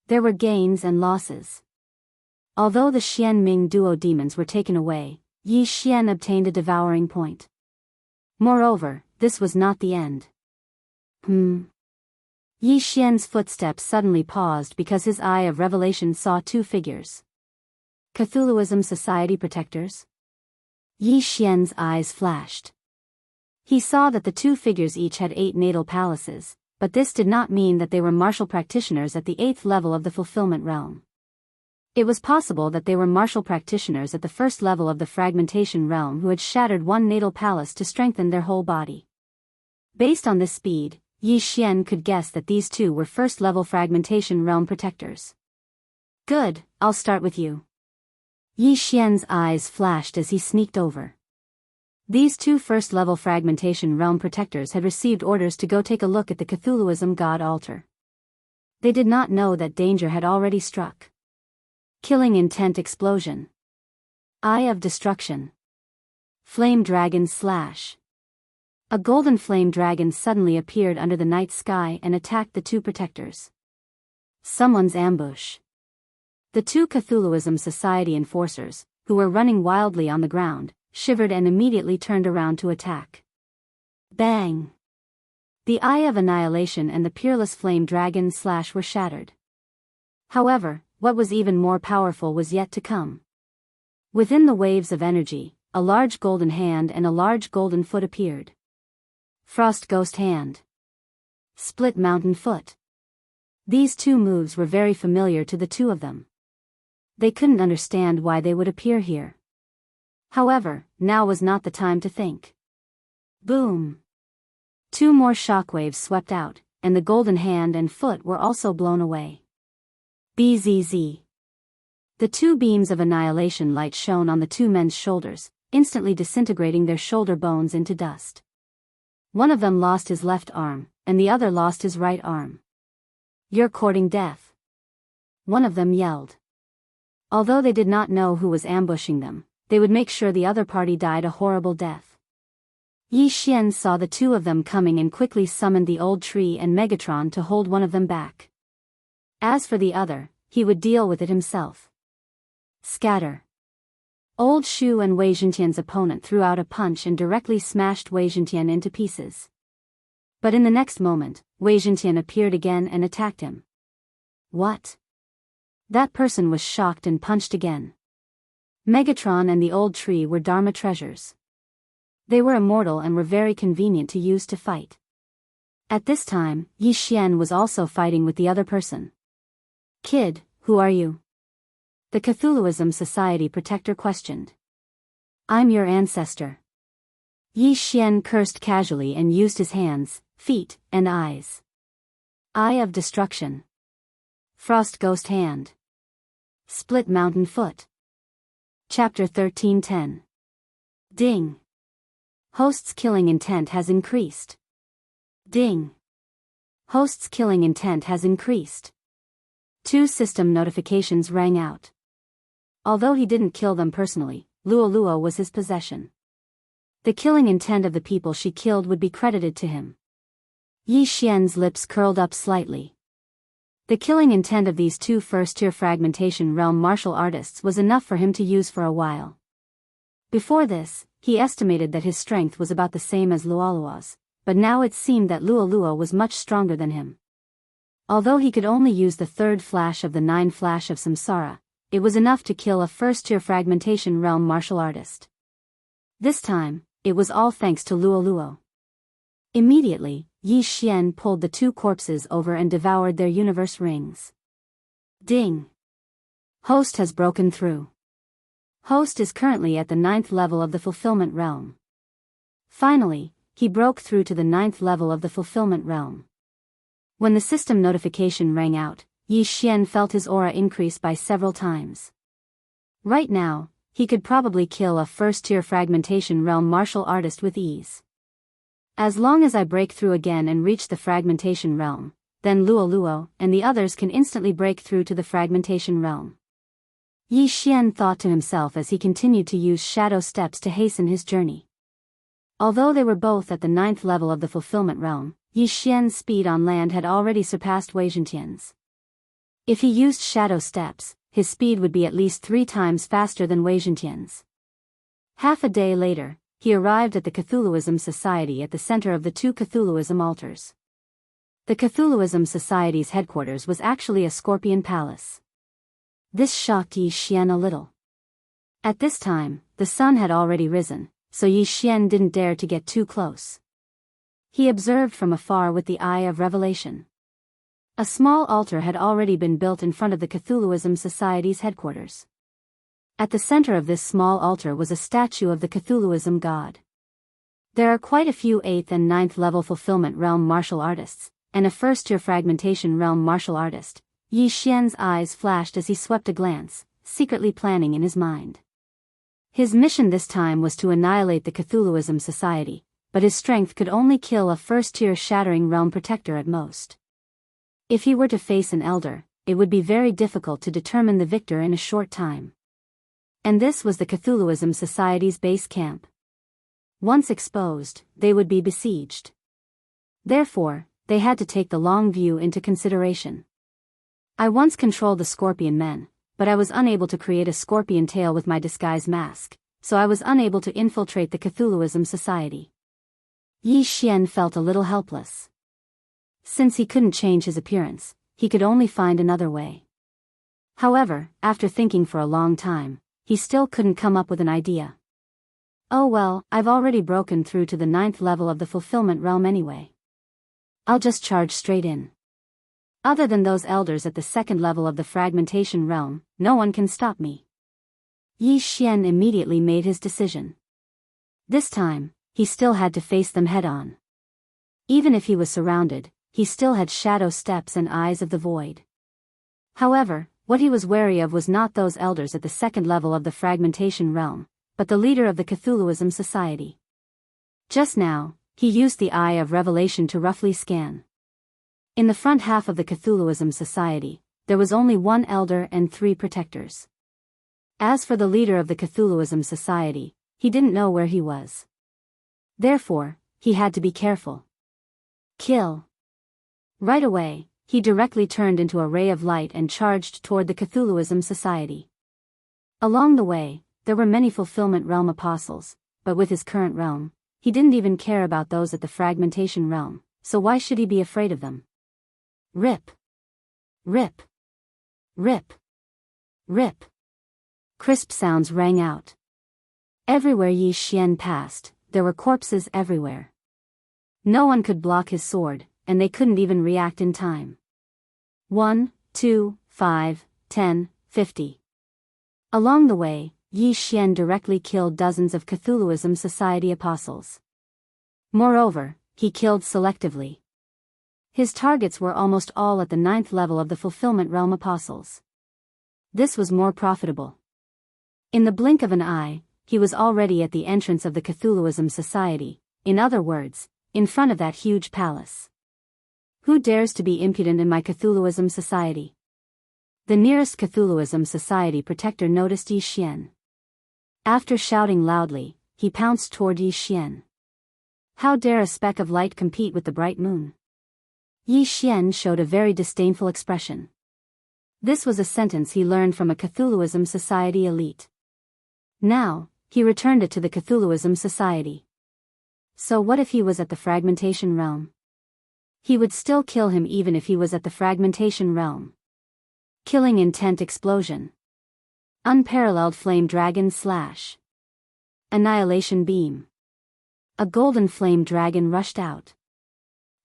There were gains and losses. Although the Xian Ming duo demons were taken away, Yi Xian obtained a devouring point. Moreover, this was not the end. Yi Xian's footsteps suddenly paused because his eye of revelation saw 2 figures. Cthulhuism Society protectors? Yi Xian's eyes flashed. He saw that the 2 figures each had 8 natal palaces, but this did not mean that they were martial practitioners at the 8th level of the fulfillment realm. It was possible that they were martial practitioners at the 1st level of the fragmentation realm who had shattered 1 natal palace to strengthen their whole body. Based on this speed, Yi Xian could guess that these 2 were 1st level fragmentation realm protectors. Good, I'll start with you. Yi Xian's eyes flashed as he sneaked over. These 2 1st level fragmentation realm protectors had received orders to go take a look at the Cthulhuism god altar. They did not know that danger had already struck. Killing intent explosion. Eye of destruction. Flame dragon slash. A golden flame dragon suddenly appeared under the night sky and attacked the 2 protectors. Someone's ambush. The 2 Cthulhuism Society enforcers, who were running wildly on the ground, shivered and immediately turned around to attack. Bang! The Eye of Annihilation and the Peerless Flame Dragon slash were shattered. However, what was even more powerful was yet to come. Within the waves of energy, a large golden hand and a large golden foot appeared. Frost Ghost Hand. Split Mountain Foot. These 2 moves were very familiar to the 2 of them. They couldn't understand why they would appear here. However, now was not the time to think. Boom! 2 more shockwaves swept out, and the golden hand and foot were also blown away. Bzz. The 2 beams of annihilation light shone on the 2 men's shoulders, instantly disintegrating their shoulder bones into dust. One of them lost his left arm, and the other lost his right arm. "You're courting death," one of them yelled. Although they did not know who was ambushing them, they would make sure the other party died a horrible death. Yi Xian saw the 2 of them coming and quickly summoned the old tree and Megatron to hold one of them back. As for the other, he would deal with it himself. Scatter. Old Shu and Wei Zhentian's opponent threw out a punch and directly smashed Wei Zhentian into pieces. But in the next moment, Wei Zhentian appeared again and attacked him. What? That person was shocked and punched again. Megatron and the old tree were Dharma treasures. They were immortal and were very convenient to use to fight. At this time, Yi Xian was also fighting with the other person. "Kid, who are you?" The Cthulhuism Society protector questioned. "I'm your ancestor." Yi Xian cursed casually and used his hands, feet, and eyes. Eye of Destruction. Frost Ghost Hand. Split Mountain Foot. Chapter 13:10. Ding. Host's killing intent has increased. Ding. Host's killing intent has increased. 2 system notifications rang out. Although he didn't kill them personally, Luo was his possession. The killing intent of the people she killed would be credited to him. Yi Xian's lips curled up slightly. The killing intent of these 2 first-tier fragmentation realm martial artists was enough for him to use for a while. Before this, he estimated that his strength was about the same as Luo's, but now it seemed that Luo was much stronger than him. Although he could only use the 3rd flash of the 9 flash of Samsara, it was enough to kill a first-tier fragmentation realm martial artist. This time, it was all thanks to Luo. Immediately, Yi Xian pulled the 2 corpses over and devoured their universe rings. Ding. Host has broken through. Host is currently at the 9th level of the fulfillment realm. Finally, he broke through to the 9th level of the fulfillment realm. When the system notification rang out, Yi Xian felt his aura increase by several times. Right now, he could probably kill a first-tier fragmentation realm martial artist with ease. As long as I break through again and reach the fragmentation realm, then Luo and the others can instantly break through to the fragmentation realm. Yi Xian thought to himself as he continued to use shadow steps to hasten his journey. Although they were both at the 9th level of the fulfillment realm, Yi Xian's speed on land had already surpassed Wei Zhentian's. If he used shadow steps, his speed would be at least 3 times faster than Wei Zhentian's. Half a day later, he arrived at the Cthulhuism Society at the center of the 2 Cthulhuism altars. The Cthulhuism Society's headquarters was actually a scorpion palace. This shocked Yi Xian a little. At this time, the sun had already risen, so Yi Xian didn't dare to get too close. He observed from afar with the eye of revelation. A small altar had already been built in front of the Cthulhuism Society's headquarters. At the center of this small altar was a statue of the Cthulhuism god. There are quite a few 8th and 9th level fulfillment realm martial artists, and a first-tier fragmentation realm martial artist. Yi Xian's eyes flashed as he swept a glance, secretly planning in his mind. His mission this time was to annihilate the Cthulhuism Society, but his strength could only kill a first-tier shattering realm protector at most. If he were to face an elder, it would be very difficult to determine the victor in a short time. And this was the Cthulhuism Society's base camp. Once exposed, they would be besieged. Therefore, they had to take the long view into consideration. I once controlled the scorpion men, but I was unable to create a scorpion tail with my disguise mask, so I was unable to infiltrate the Cthulhuism Society. Yi Xian felt a little helpless. Since he couldn't change his appearance, he could only find another way. However, after thinking for a long time, he still couldn't come up with an idea. Oh well, I've already broken through to the 9th level of the fulfillment realm anyway. I'll just charge straight in. Other than those elders at the 2nd level of the fragmentation realm, no one can stop me. Yi Xian immediately made his decision. This time, he still had to face them head-on. Even if he was surrounded, he still had shadow steps and eyes of the void. However, what he was wary of was not those elders at the second level of the fragmentation realm, but the leader of the Cthulhuism Society. Just now, he used the Eye of Revelation to roughly scan. In the front half of the Cthulhuism Society, there was only one elder and 3 protectors. As for the leader of the Cthulhuism Society, he didn't know where he was. Therefore, he had to be careful. Kill. Right away, he directly turned into a ray of light and charged toward the Cthulhuism Society. Along the way, there were many Fulfillment Realm apostles, but with his current realm, he didn't even care about those at the Fragmentation Realm, so why should he be afraid of them? Rip. Rip. Rip. Rip. Crisp sounds rang out. Everywhere Yi Xian passed, there were corpses everywhere. No one could block his sword, and they couldn't even react in time. 1, 2, 5, 10, 50. Along the way, Yi Xian directly killed dozens of Cthulhuism Society apostles. Moreover, he killed selectively. His targets were almost all at the 9th level of the Fulfillment Realm apostles. This was more profitable. In the blink of an eye, he was already at the entrance of the Cthulhuism Society, in other words, in front of that huge palace. Who dares to be impudent in my Cthulhuism Society? The nearest Cthulhuism Society protector noticed Yi Xian. After shouting loudly, he pounced toward Yi Xian. How dare a speck of light compete with the bright moon? Yi Xian showed a very disdainful expression. This was a sentence he learned from a Cthulhuism Society elite. Now, he returned it to the Cthulhuism Society. So what if he was at the Fragmentation Realm? He would still kill him even if he was at the Fragmentation Realm. Killing intent explosion. Unparalleled flame dragon slash. Annihilation beam. A golden flame dragon rushed out.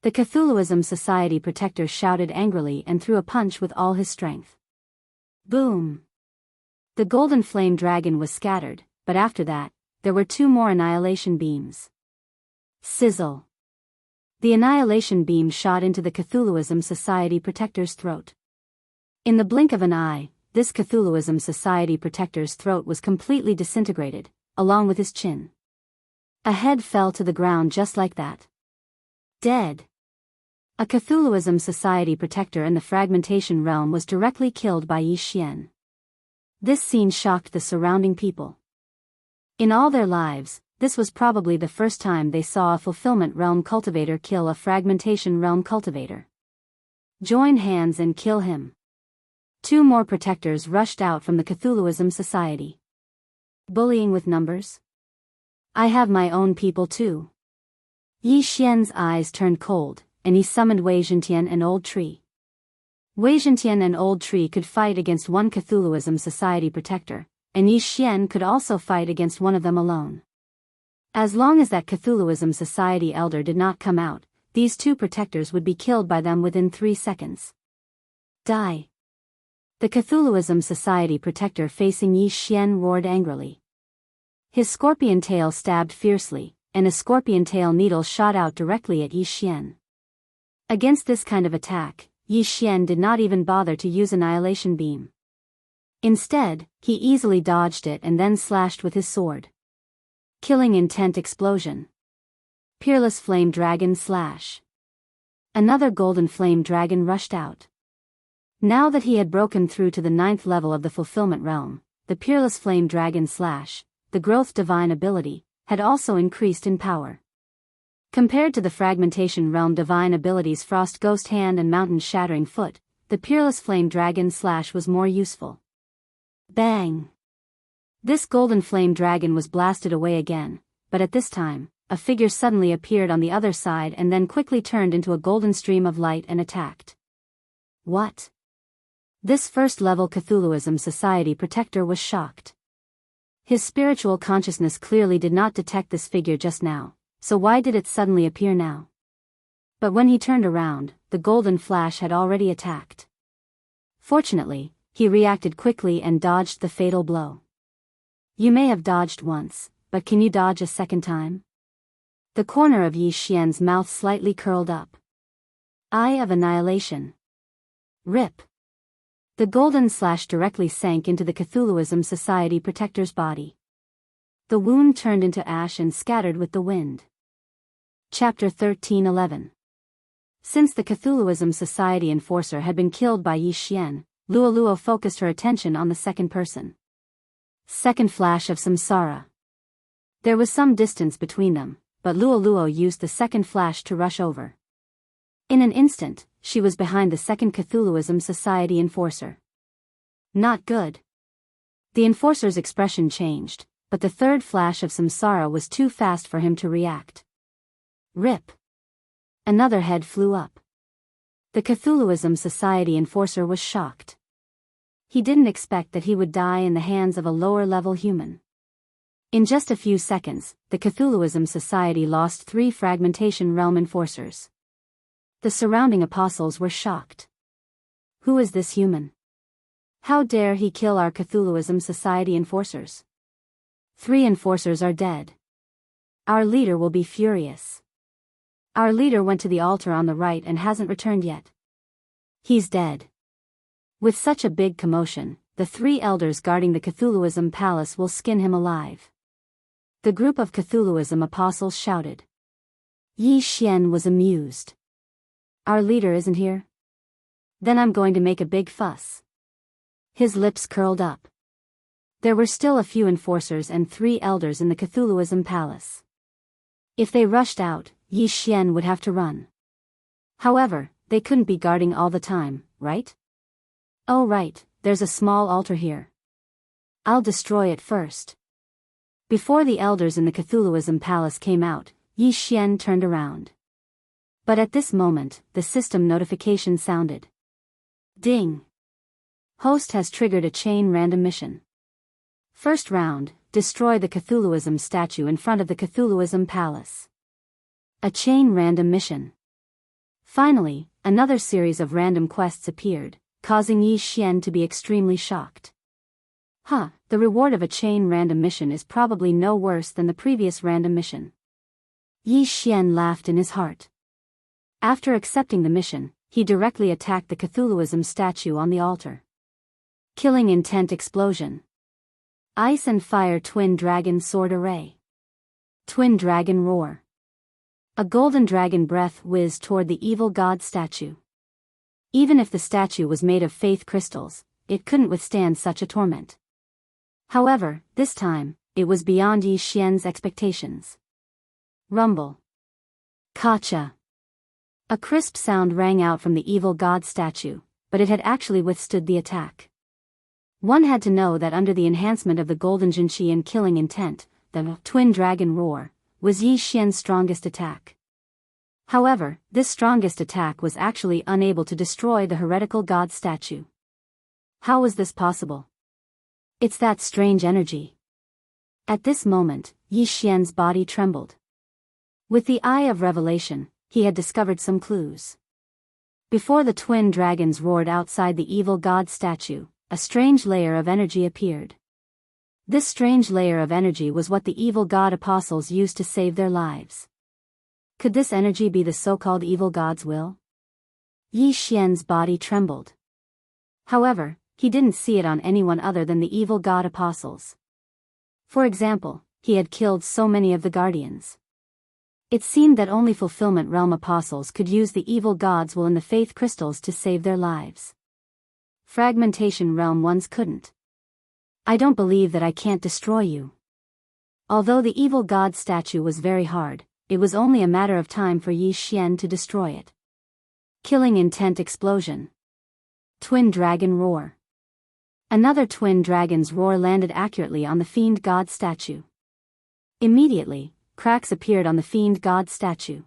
The Cthulhuism Society protector shouted angrily and threw a punch with all his strength. Boom! The golden flame dragon was scattered, but after that, there were 2 more annihilation beams. Sizzle! The annihilation beam shot into the Cthulhuism Society protector's throat. In the blink of an eye, this Cthulhuism Society protector's throat was completely disintegrated, along with his chin. A head fell to the ground just like that. Dead. A Cthulhuism Society protector in the Fragmentation Realm was directly killed by Yi Xian. This scene shocked the surrounding people. In all their lives, this was probably the first time they saw a Fulfillment Realm cultivator kill a Fragmentation Realm cultivator. Join hands and kill him. 2 more protectors rushed out from the Cthulhuism Society. Bullying with numbers? I have my own people too. Yi Xian's eyes turned cold, and he summoned Wei Zhentian and Old Tree. Wei Zhentian and Old Tree could fight against one Cthulhuism Society protector, and Yi Xian could also fight against one of them alone. As long as that Cthulhuism Society elder did not come out, these 2 protectors would be killed by them within 3 seconds. Die! The Cthulhuism Society protector facing Yi Xian roared angrily. His scorpion tail stabbed fiercely, and a scorpion tail needle shot out directly at Yi Xian. Against this kind of attack, Yi Xian did not even bother to use Annihilation Beam. Instead, he easily dodged it and then slashed with his sword. Killing intent explosion. Peerless Flame Dragon slash. Another golden flame dragon rushed out. Now that he had broken through to the 9th level of the Fulfillment Realm, the Peerless Flame Dragon slash, the Growth Divine ability, had also increased in power. Compared to the Fragmentation Realm divine abilities Frost Ghost Hand and Mountain Shattering Foot, the Peerless Flame Dragon slash was more useful. Bang! This golden flame dragon was blasted away again, but at this time, a figure suddenly appeared on the other side and then quickly turned into a golden stream of light and attacked. What? This first-level Cthulhuism Society protector was shocked. His spiritual consciousness clearly did not detect this figure just now, so why did it suddenly appear now? But when he turned around, the golden flash had already attacked. Fortunately, he reacted quickly and dodged the fatal blow. You may have dodged once, but can you dodge a second time? The corner of Yi Xian's mouth slightly curled up. Eye of Annihilation. Rip. The golden slash directly sank into the Cthulhuism Society protector's body. The wound turned into ash and scattered with the wind. Chapter 1311. Since the Cthulhuism Society enforcer had been killed by Yi Xian, Luoluo focused her attention on the second person. Second flash of samsara. There was some distance between them, but Luoluo used the second flash to rush over. In an instant, she was behind the second Cthulhuism Society enforcer. Not good. The enforcer's expression changed, but the third flash of samsara was too fast for him to react. Rip. Another head flew up. The Cthulhuism Society enforcer was shocked. He didn't expect that he would die in the hands of a lower-level human. In just a few seconds, the Cthulhuism Society lost 3 fragmentation realm enforcers. The surrounding apostles were shocked. Who is this human? How dare he kill our Cthulhuism Society enforcers? 3 enforcers are dead. Our leader will be furious. Our leader went to the altar on the right and hasn't returned yet. He's dead. With such a big commotion, the 3 elders guarding the Cthulhuism palace will skin him alive. The group of Cthulhuism apostles shouted. Yi Xian was amused. Our leader isn't here? Then I'm going to make a big fuss. His lips curled up. There were still a few enforcers and 3 elders in the Cthulhuism palace. If they rushed out, Yi Xian would have to run. However, they couldn't be guarding all the time, right? Oh right, there's a small altar here. I'll destroy it first. Before the elders in the Cthulhuism palace came out, Yi Xian turned around. But at this moment, the system notification sounded. Ding! Host has triggered a chain random mission. First round, destroy the Cthulhuism statue in front of the Cthulhuism palace. A chain random mission. Finally, another series of random quests appeared, causing Yi Xian to be extremely shocked. The reward of a chain random mission is probably no worse than the previous random mission. Yi Xian laughed in his heart. After accepting the mission, he directly attacked the Cthulhuism statue on the altar. Killing intent explosion. Ice and fire twin dragon sword array. Twin dragon roar. A golden dragon breath whizzed toward the evil god statue. Even if the statue was made of faith crystals, it couldn't withstand such a torment. However, this time, it was beyond Yi Xian's expectations. Rumble. Kacha. A crisp sound rang out from the evil god statue, but it had actually withstood the attack. One had to know that under the enhancement of the golden jinqi and killing intent, the twin dragon roar was Yi Xian's strongest attack. However, this strongest attack was actually unable to destroy the heretical god statue. How was this possible? It's that strange energy. At this moment, Yi Xian's body trembled. With the eye of revelation, he had discovered some clues. Before the twin dragons roared outside the evil god statue, a strange layer of energy appeared. This strange layer of energy was what the evil god apostles used to save their lives. Could this energy be the so-called evil god's will? Yi Xian's body trembled. However, he didn't see it on anyone other than the evil god apostles. For example, he had killed so many of the guardians. It seemed that only Fulfillment Realm apostles could use the evil god's will in the faith crystals to save their lives. Fragmentation Realm ones couldn't. I don't believe that I can't destroy you. Although the evil god statue was very hard, it was only a matter of time for Yi Xian to destroy it. Killing intent explosion. Twin dragon roar. Another twin dragon's roar landed accurately on the fiend god statue. Immediately, cracks appeared on the fiend god statue.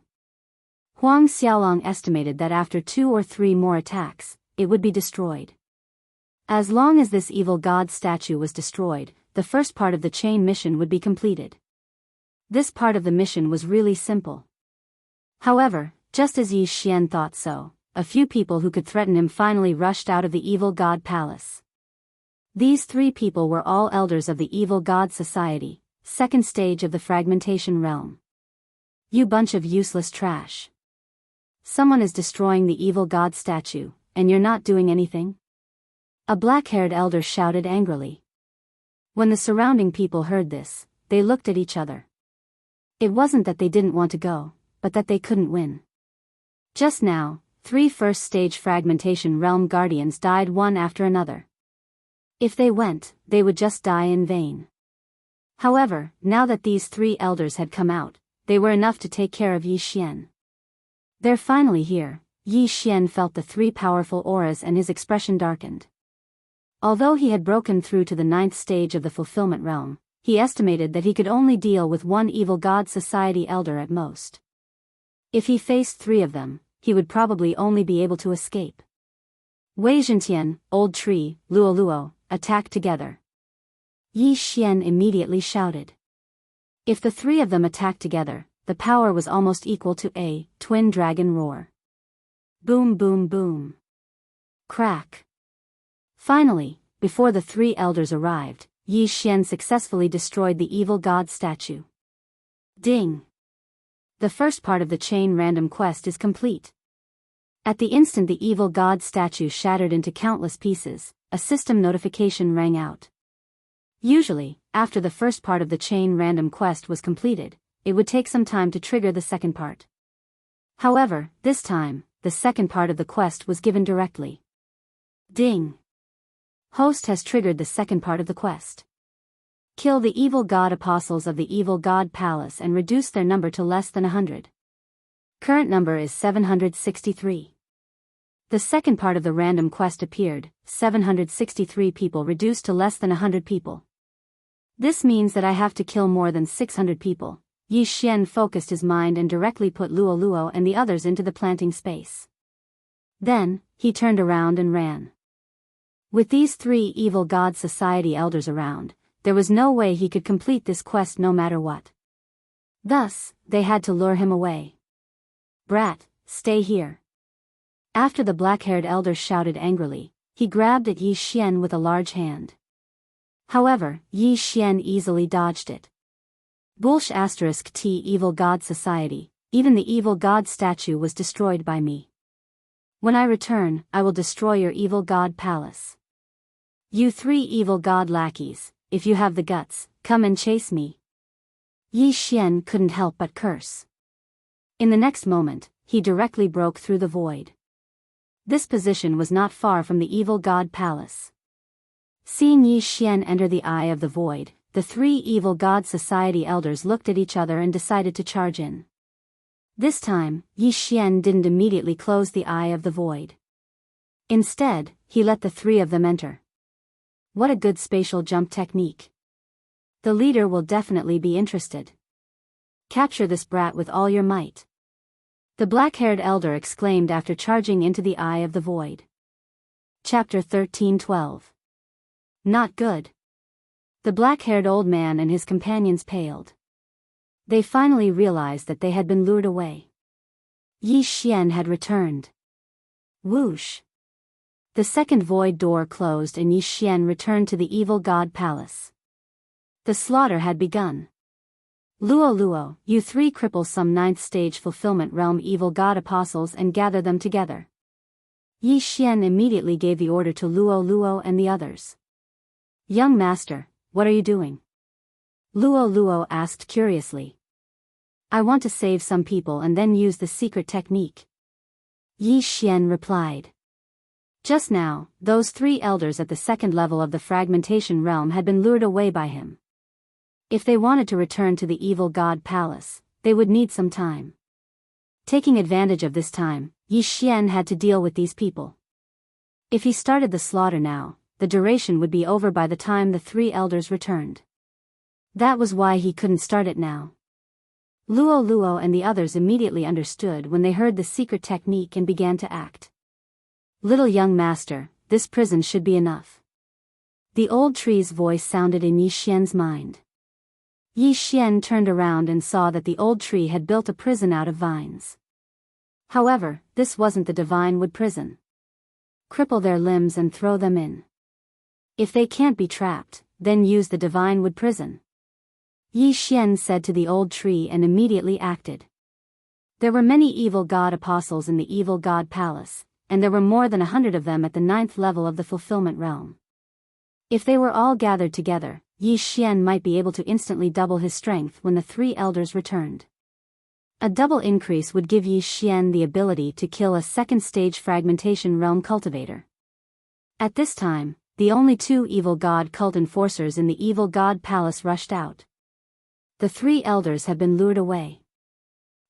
Huang Xiaolong estimated that after 2 or 3 more attacks, it would be destroyed. As long as this evil god statue was destroyed, the first part of the chain mission would be completed. This part of the mission was really simple. However, just as Yi Xian thought so, a few people who could threaten him finally rushed out of the evil god palace. These 3 people were all elders of the evil god society, second stage of the fragmentation realm. You bunch of useless trash. Someone is destroying the evil god statue, and you're not doing anything? A black-haired elder shouted angrily. When the surrounding people heard this, they looked at each other. It wasn't that they didn't want to go, but that they couldn't win. Just now, 3 first-stage fragmentation realm guardians died one after another. If they went, they would just die in vain. However, now that these 3 elders had come out, they were enough to take care of Yi Xian. They're finally here. Yi Xian felt the 3 powerful auras and his expression darkened. Although he had broken through to the 9th stage of the fulfillment realm, he estimated that he could only deal with 1 evil god society elder at most. If he faced 3 of them, he would probably only be able to escape. Wei Zhentian, Old Tree, Luo Luo, attack together. Yi Xian immediately shouted. If the 3 of them attacked together, the power was almost equal to a twin dragon roar. Boom boom boom. Crack. Finally, before the 3 elders arrived, Yi Xian successfully destroyed the evil god statue. Ding. The first part of the chain random quest is complete. At the instant the evil god statue shattered into countless pieces, a system notification rang out. Usually, after the first part of the chain random quest was completed, it would take some time to trigger the second part. However, this time, the second part of the quest was given directly. Ding. Host has triggered the second part of the quest. Kill the evil god apostles of the evil god palace and reduce their number to less than 100. Current number is 763. The second part of the random quest appeared, 763 people reduced to less than 100 people. This means that I have to kill more than 600 people. Yi Xian focused his mind and directly put Luo Luo and the others into the planting space. Then, he turned around and ran. With these 3 evil god society elders around, there was no way he could complete this quest no matter what. Thus, they had to lure him away. Brat, stay here. After the black-haired elder shouted angrily, he grabbed at Yi Xian with a large hand. However, Yi Xian easily dodged it. Bullsh *T Evil God Society, even the evil god statue was destroyed by me. When I return, I will destroy your evil god palace. You 3 evil god lackeys, if you have the guts, come and chase me. Yi Xian couldn't help but curse. In the next moment, he directly broke through the void. This position was not far from the evil god palace. Seeing Yi Xian enter the eye of the void, the 3 evil god society elders looked at each other and decided to charge in. This time, Yi Xian didn't immediately close the eye of the void. Instead, he let the 3 of them enter. What a good spatial jump technique. The leader will definitely be interested. Capture this brat with all your might. The black-haired elder exclaimed after charging into the eye of the void. Chapter 13:12. Not good. The black-haired old man and his companions paled. They finally realized that they had been lured away. Yi Xian had returned. Whoosh. The second void door closed and Yi Xian returned to the evil god palace. The slaughter had begun. Luo Luo, you 3 cripple some 9th stage fulfillment realm evil god apostles and gather them together. Yi Xian immediately gave the order to Luo Luo and the others. Young master, what are you doing? Luo Luo asked curiously. I want to save some people and then use the secret technique. Yi Xian replied. Just now, those 3 elders at the second level of the fragmentation realm had been lured away by him. If they wanted to return to the evil god palace, they would need some time. Taking advantage of this time, Yi Xian had to deal with these people. If he started the slaughter now, the duration would be over by the time the 3 elders returned. That was why he couldn't start it now. Luo Luo and the others immediately understood when they heard the secret technique and began to act. Little young master, this prison should be enough. The old tree's voice sounded in Yi Xian's mind. Yi Xian turned around and saw that the old tree had built a prison out of vines. However, this wasn't the divine wood prison. Cripple their limbs and throw them in. If they can't be trapped, then use the divine wood prison. Yi Xian said to the old tree and immediately acted. There were many evil god apostles in the evil god palace, and there were more than 100 of them at the 9th level of the fulfillment realm. If they were all gathered together, Yi Xian might be able to instantly double his strength when the 3 elders returned. A double increase would give Yi Xian the ability to kill a second-stage fragmentation realm cultivator. At this time, the only 2 evil god cult enforcers in the evil god palace rushed out. The 3 elders have been lured away.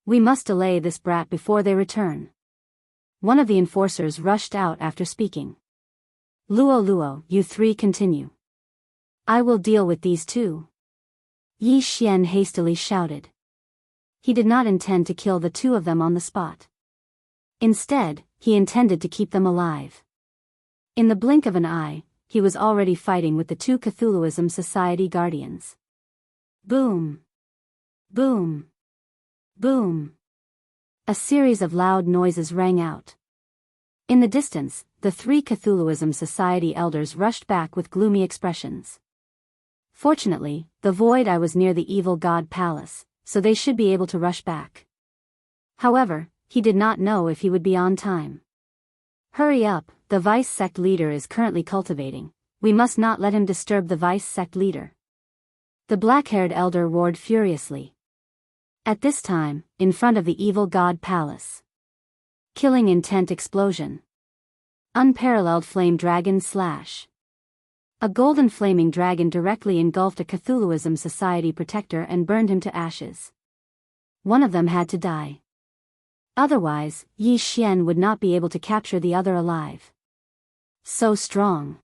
We must delay this brat before they return. One of the enforcers rushed out after speaking. Luo, you 3 continue. I will deal with these 2. Yi Xian hastily shouted. He did not intend to kill the 2 of them on the spot. Instead, he intended to keep them alive. In the blink of an eye, he was already fighting with the 2 Cthulhuism Society guardians. Boom! Boom! Boom! A series of loud noises rang out. In the distance, the 3 Cthulhuism Society elders rushed back with gloomy expressions. Fortunately, the Void Eye was near the evil god palace, so they should be able to rush back. However, he did not know if he would be on time. Hurry up, the vice sect leader is currently cultivating. We must not let him disturb the vice sect leader. The black-haired elder roared furiously. At this time, in front of the evil god palace. Killing intent explosion. Unparalleled flame dragon slash. A golden flaming dragon directly engulfed a Cthulhuism Society protector and burned him to ashes. One of them had to die. Otherwise, Yi Xian would not be able to capture the other alive. So strong.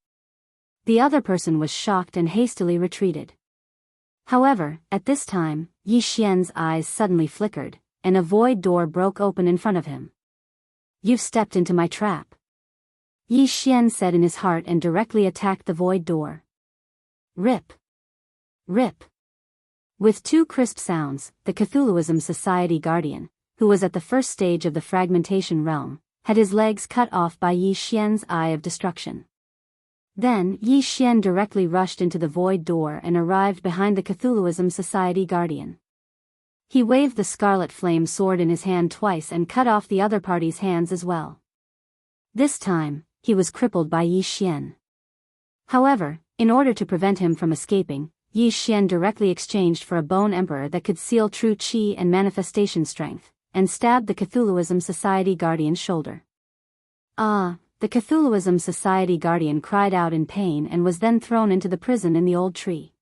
The other person was shocked and hastily retreated. However, at this time, Yi Xian's eyes suddenly flickered, and a void door broke open in front of him. You've stepped into my trap. Yi Xian said in his heart and directly attacked the void door. Rip! Rip! With 2 crisp sounds, the Cthulhuism Society guardian, who was at the first stage of the fragmentation realm, had his legs cut off by Yi Xian's eye of destruction. Then Yi Xian directly rushed into the void door and arrived behind the Cthulhuism Society guardian. He waved the scarlet flame sword in his hand twice and cut off the other party's hands as well. This time, he was crippled by Yi Xian. However, in order to prevent him from escaping, Yi Xian directly exchanged for a bone emperor that could seal true qi and manifestation strength, and stabbed the Cthulhuism Society guardian's shoulder. Ah! The Cthulhuism Society guardian cried out in pain and was then thrown into the prison in the old tree.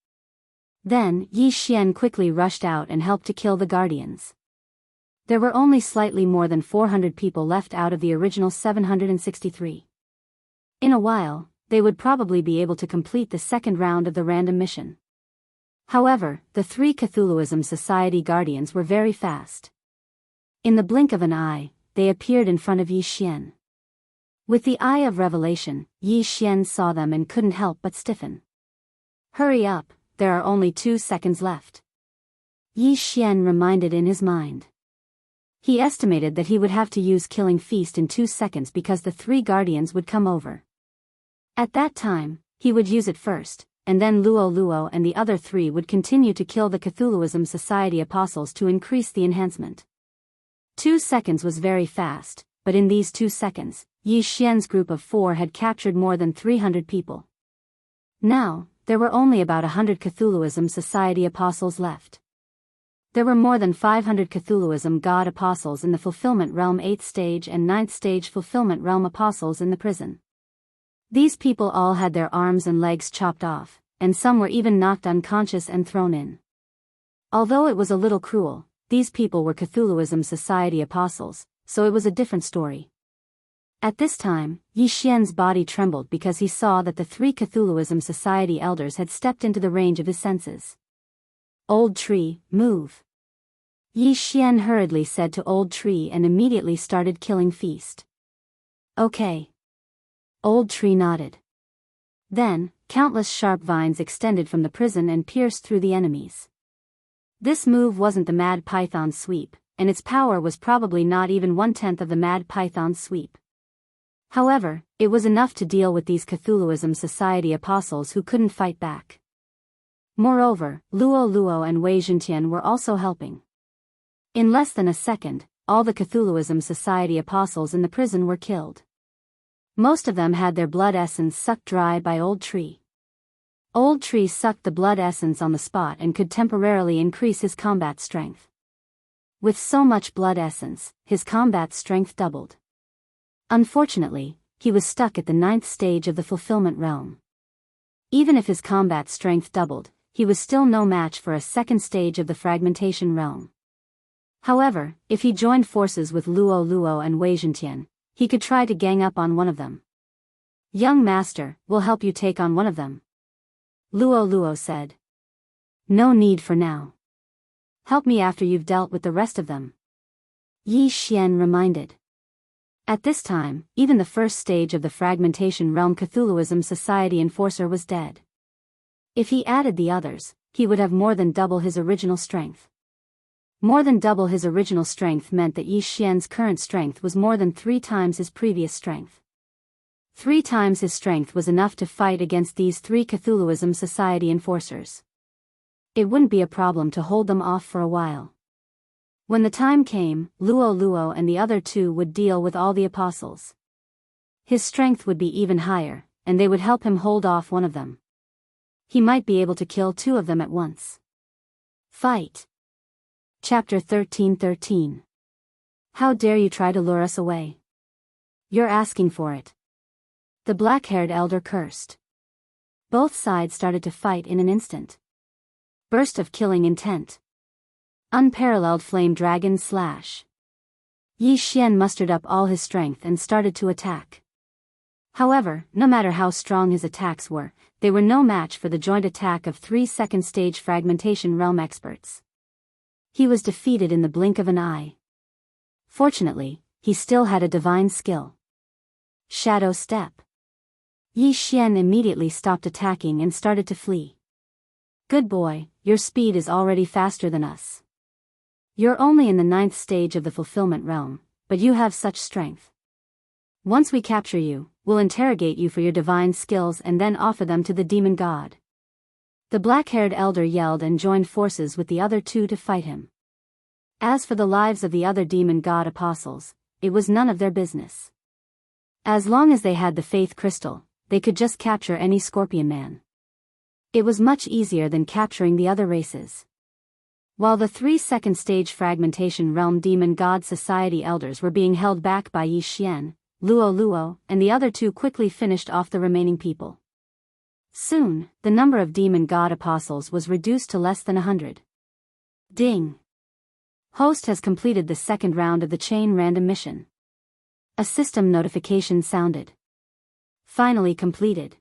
Then, Yi Xian quickly rushed out and helped to kill the guardians. There were only slightly more than 400 people left out of the original 763. In a while, they would probably be able to complete the second round of the random mission. However, the 3 Cthulhuism Society guardians were very fast. In the blink of an eye, they appeared in front of Yi Xian. With the eye of revelation, Yi Xian saw them and couldn't help but stiffen. Hurry up, there are only 2 seconds left. Yi Xian reminded in his mind. He estimated that he would have to use Killing Feast in 2 seconds because the 3 guardians would come over. At that time, he would use it first, and then Luo and the other 3 would continue to kill the Cthulhuism Society apostles to increase the enhancement. 2 seconds was very fast, but in these 2 seconds, Yi Xian's group of 4 had captured more than 300 people. Now, there were only about 100 Cthulhuism Society apostles left. There were more than 500 Cthulhuism God apostles in the Fulfillment Realm 8th stage and 9th stage Fulfillment Realm apostles in the prison. These people all had their arms and legs chopped off, and some were even knocked unconscious and thrown in. Although it was a little cruel, these people were Cthulhuism Society apostles, so it was a different story. At this time, Yi Xian's body trembled because he saw that the 3 Cthulhuism Society elders had stepped into the range of his senses. Old Tree, move! Yi Xian hurriedly said to Old Tree and immediately started Killing Feast. Okay. Old Tree nodded. Then, countless sharp vines extended from the prison and pierced through the enemies. This move wasn't the Mad Python sweep, and its power was probably not even 1/10 of the Mad Python sweep. However, it was enough to deal with these Cthulhuism Society apostles who couldn't fight back. Moreover, Luo and Wei Zhentian were also helping. In less than a second, all the Cthulhuism Society apostles in the prison were killed. Most of them had their blood essence sucked dry by Old Tree. Old Tree sucked the blood essence on the spot and could temporarily increase his combat strength. With so much blood essence, his combat strength doubled. Unfortunately, he was stuck at the 9th stage of the fulfillment realm. Even if his combat strength doubled, he was still no match for a 2nd stage of the fragmentation realm. However, if he joined forces with Luo Luo and Wei Zhentian, he could try to gang up on one of them. "Young master, we'll help you take on one of them," Luo Luo said. "No need for now. Help me after you've dealt with the rest of them," Yi Xian reminded. At this time, even the 1st stage of the fragmentation realm Cthulhuism Society enforcer was dead. If he added the others, he would have more than double his original strength. More than double his original strength meant that Yi Xian's current strength was more than 3 times his previous strength. 3 times his strength was enough to fight against these 3 Cthulhuism Society enforcers. It wouldn't be a problem to hold them off for a while. When the time came, Luo Luo and the other 2 would deal with all the apostles. His strength would be even higher, and they would help him hold off one of them. He might be able to kill 2 of them at once. Fight. Chapter 13:13. How dare you try to lure us away? You're asking for it. The black-haired elder cursed. Both sides started to fight in an instant. Burst of killing intent. Unparalleled flame dragon slash. Yi Xian mustered up all his strength and started to attack. However, no matter how strong his attacks were, they were no match for the joint attack of 3 2nd-stage fragmentation realm experts. He was defeated in the blink of an eye. Fortunately, he still had a divine skill. Shadow Step. Yi Xian immediately stopped attacking and started to flee. "Good boy, your speed is already faster than us. You're only in the 9th stage of the fulfillment realm, but you have such strength. Once we capture you, we'll interrogate you for your divine skills and then offer them to the demon god." The black-haired elder yelled and joined forces with the other 2 to fight him. As for the lives of the other demon god apostles, it was none of their business. As long as they had the faith crystal, they could just capture any scorpion man. It was much easier than capturing the other races. While the 3 2nd-stage fragmentation realm demon god society elders were being held back by Yi Xian, Luo Luo and the other 2 quickly finished off the remaining people. Soon, the number of demon god apostles was reduced to less than 100. Ding! Host has completed the 2nd round of the chain random mission. A system notification sounded. Finally completed.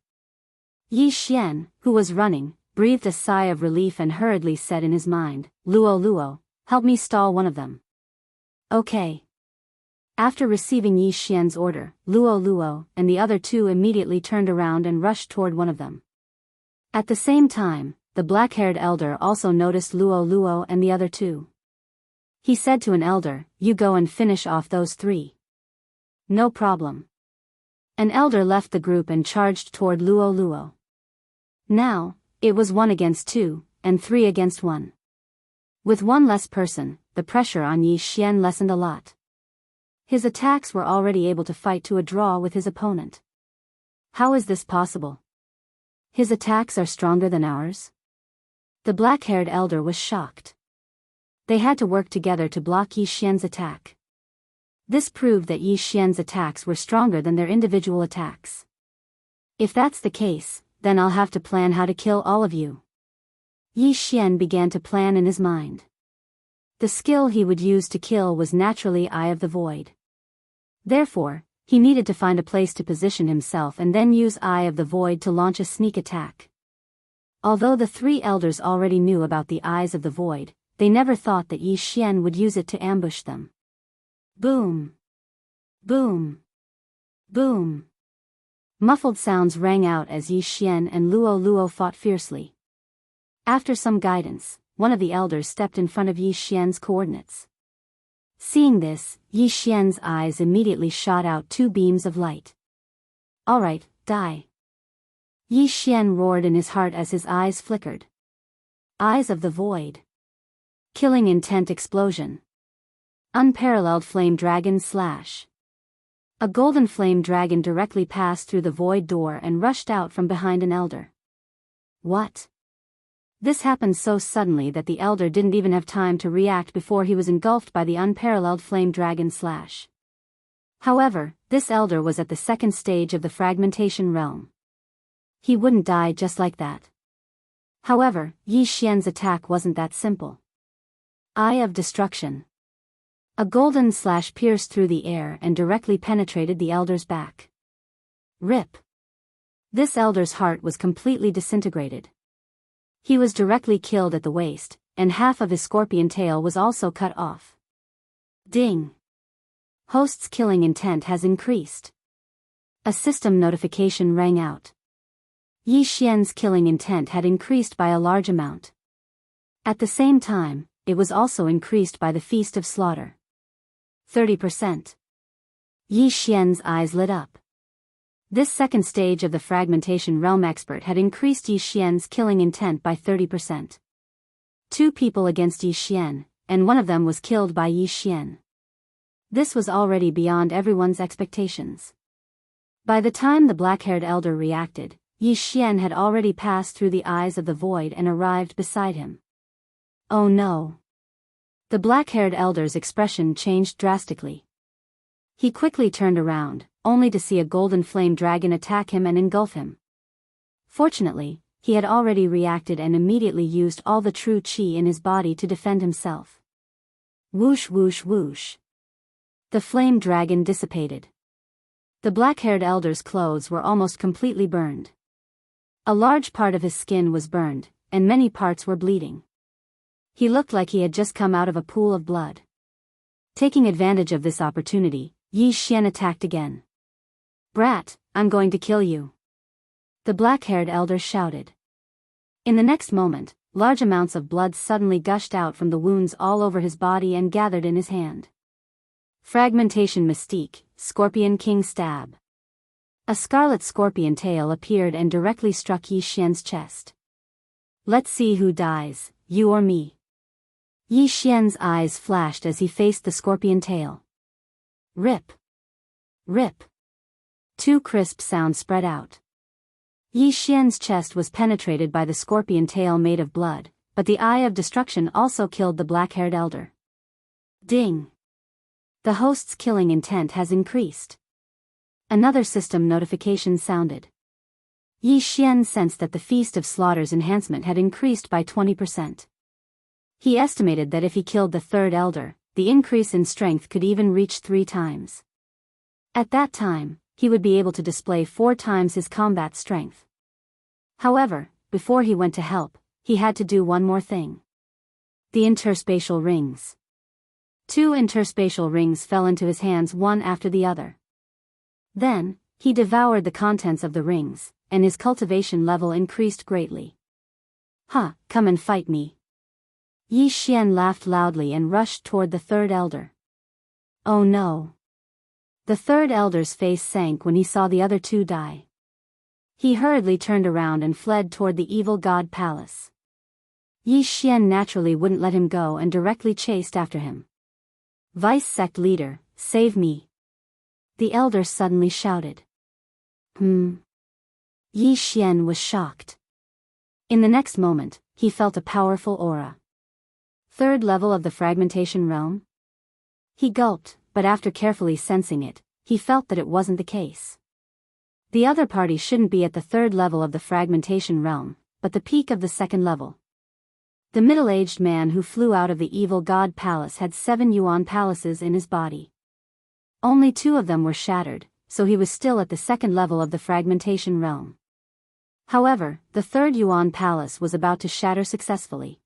Yi Xian, who was running, breathed a sigh of relief and hurriedly said in his mind, "Luo Luo, help me stall one of them." "Okay." After receiving Yi Xian's order, Luo Luo and the other 2 immediately turned around and rushed toward one of them. At the same time, the black-haired elder also noticed Luo Luo and the other 2. He said to an elder, "You go and finish off those 3. "No problem." An elder left the group and charged toward Luo Luo. Now, it was 1 against 2, and 3 against 1. With 1 less person, the pressure on Yi Xian lessened a lot. His attacks were already able to fight to a draw with his opponent. How is this possible? His attacks are stronger than ours? The black-haired elder was shocked. They had to work together to block Yi Xian's attack. This proved that Yi Xian's attacks were stronger than their individual attacks. If that's the case, then I'll have to plan how to kill all of you. Yi Xian began to plan in his mind. The skill he would use to kill was naturally Eye of the Void. Therefore, he needed to find a place to position himself and then use Eye of the Void to launch a sneak attack. Although the 3 elders already knew about the Eyes of the Void, they never thought that Yi Xian would use it to ambush them. Boom! Boom! Boom! Muffled sounds rang out as Yi Xian and Luo Luo fought fiercely. After some guidance, one of the elders stepped in front of Yi Xian's coordinates. Seeing this, Yi Xian's eyes immediately shot out 2 beams of light. "All right, die." Yi Xian roared in his heart as his eyes flickered. Eyes of the Void. Killing intent explosion. Unparalleled Flame Dragon Slash. A golden flame dragon directly passed through the void door and rushed out from behind an elder. What? This happened so suddenly that the elder didn't even have time to react before he was engulfed by the unparalleled flame dragon slash. However, this elder was at the second stage of the fragmentation realm. He wouldn't die just like that. However, Yi Xian's attack wasn't that simple. Eye of Destruction. A golden slash pierced through the air and directly penetrated the elder's back. Rip. This elder's heart was completely disintegrated. He was directly killed at the waist, and half of his scorpion tail was also cut off. Ding. Host's killing intent has increased. A system notification rang out. Yi Xian's killing intent had increased by a large amount. At the same time, it was also increased by the Feast of Slaughter. 30%. Yi Xian's eyes lit up. This second stage of the fragmentation realm expert had increased Yi Xian's killing intent by 30%. 2 people against Yi Xian, and one of them was killed by Yi Xian. This was already beyond everyone's expectations. By the time the black-haired elder reacted, Yi Xian had already passed through the eyes of the void and arrived beside him. Oh no. The black-haired elder's expression changed drastically. He quickly turned around, only to see a golden flame dragon attack him and engulf him. Fortunately, he had already reacted and immediately used all the true qi in his body to defend himself. Whoosh whoosh whoosh. The flame dragon dissipated. The black-haired elder's clothes were almost completely burned. A large part of his skin was burned, and many parts were bleeding. He looked like he had just come out of a pool of blood. Taking advantage of this opportunity, Yi Xian attacked again. Brat, I'm going to kill you. The black-haired elder shouted. In the next moment, large amounts of blood suddenly gushed out from the wounds all over his body and gathered in his hand. Fragmentation Mystique, Scorpion King Stab. A scarlet scorpion tail appeared and directly struck Yi Xian's chest. Let's see who dies, you or me. Yi Xian's eyes flashed as he faced the scorpion tail. Rip. Rip. 2 crisp sounds spread out. Yi Xian's chest was penetrated by the scorpion tail made of blood, but the Eye of Destruction also killed the black-haired elder. Ding. The host's killing intent has increased. Another system notification sounded. Yi Xian sensed that the Feast of Slaughter's enhancement had increased by 20%. He estimated that if he killed the third elder, the increase in strength could even reach 3 times. At that time, he would be able to display 4 times his combat strength. However, before he went to help, he had to do one more thing. The interspatial rings. 2 interspatial rings fell into his hands one after the other. Then, he devoured the contents of the rings, and his cultivation level increased greatly. Come and fight me. Yi Xian laughed loudly and rushed toward the third elder. Oh no. The third elder's face sank when he saw the other 2 die. He hurriedly turned around and fled toward the evil god palace. Yi Xian naturally wouldn't let him go and directly chased after him. Vice sect leader, save me. The elder suddenly shouted. Yi Xian was shocked. In the next moment, he felt a powerful aura. 3rd level of the fragmentation realm? He gulped, but after carefully sensing it, he felt that it wasn't the case. The other party shouldn't be at the 3rd level of the fragmentation realm, but the peak of the 2nd level. The middle-aged man who flew out of the evil god palace had 7 yuan palaces in his body. Only 2 of them were shattered, so he was still at the 2nd level of the fragmentation realm. However, the 3rd yuan palace was about to shatter successfully.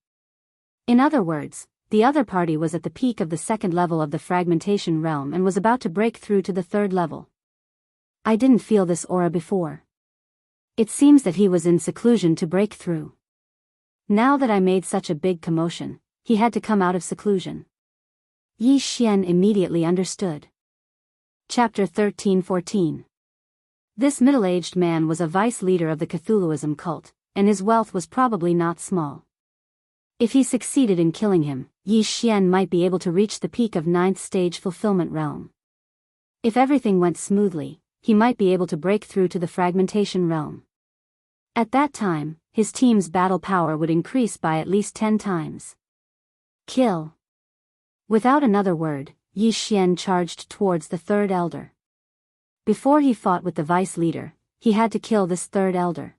In other words, the other party was at the peak of the 2nd level of the fragmentation realm and was about to break through to the 3rd level. I didn't feel this aura before. It seems that he was in seclusion to break through. Now that I made such a big commotion, he had to come out of seclusion. Yi Xian immediately understood. Chapter 13-14. This middle-aged man was a vice leader of the Cthulhuism cult, and his wealth was probably not small. If he succeeded in killing him, Yi Xian might be able to reach the peak of 9th stage fulfillment realm. If everything went smoothly, he might be able to break through to the fragmentation realm. At that time, his team's battle power would increase by at least 10 times. Kill. Without another word, Yi Xian charged towards the third elder. Before he fought with the vice leader, he had to kill this third elder.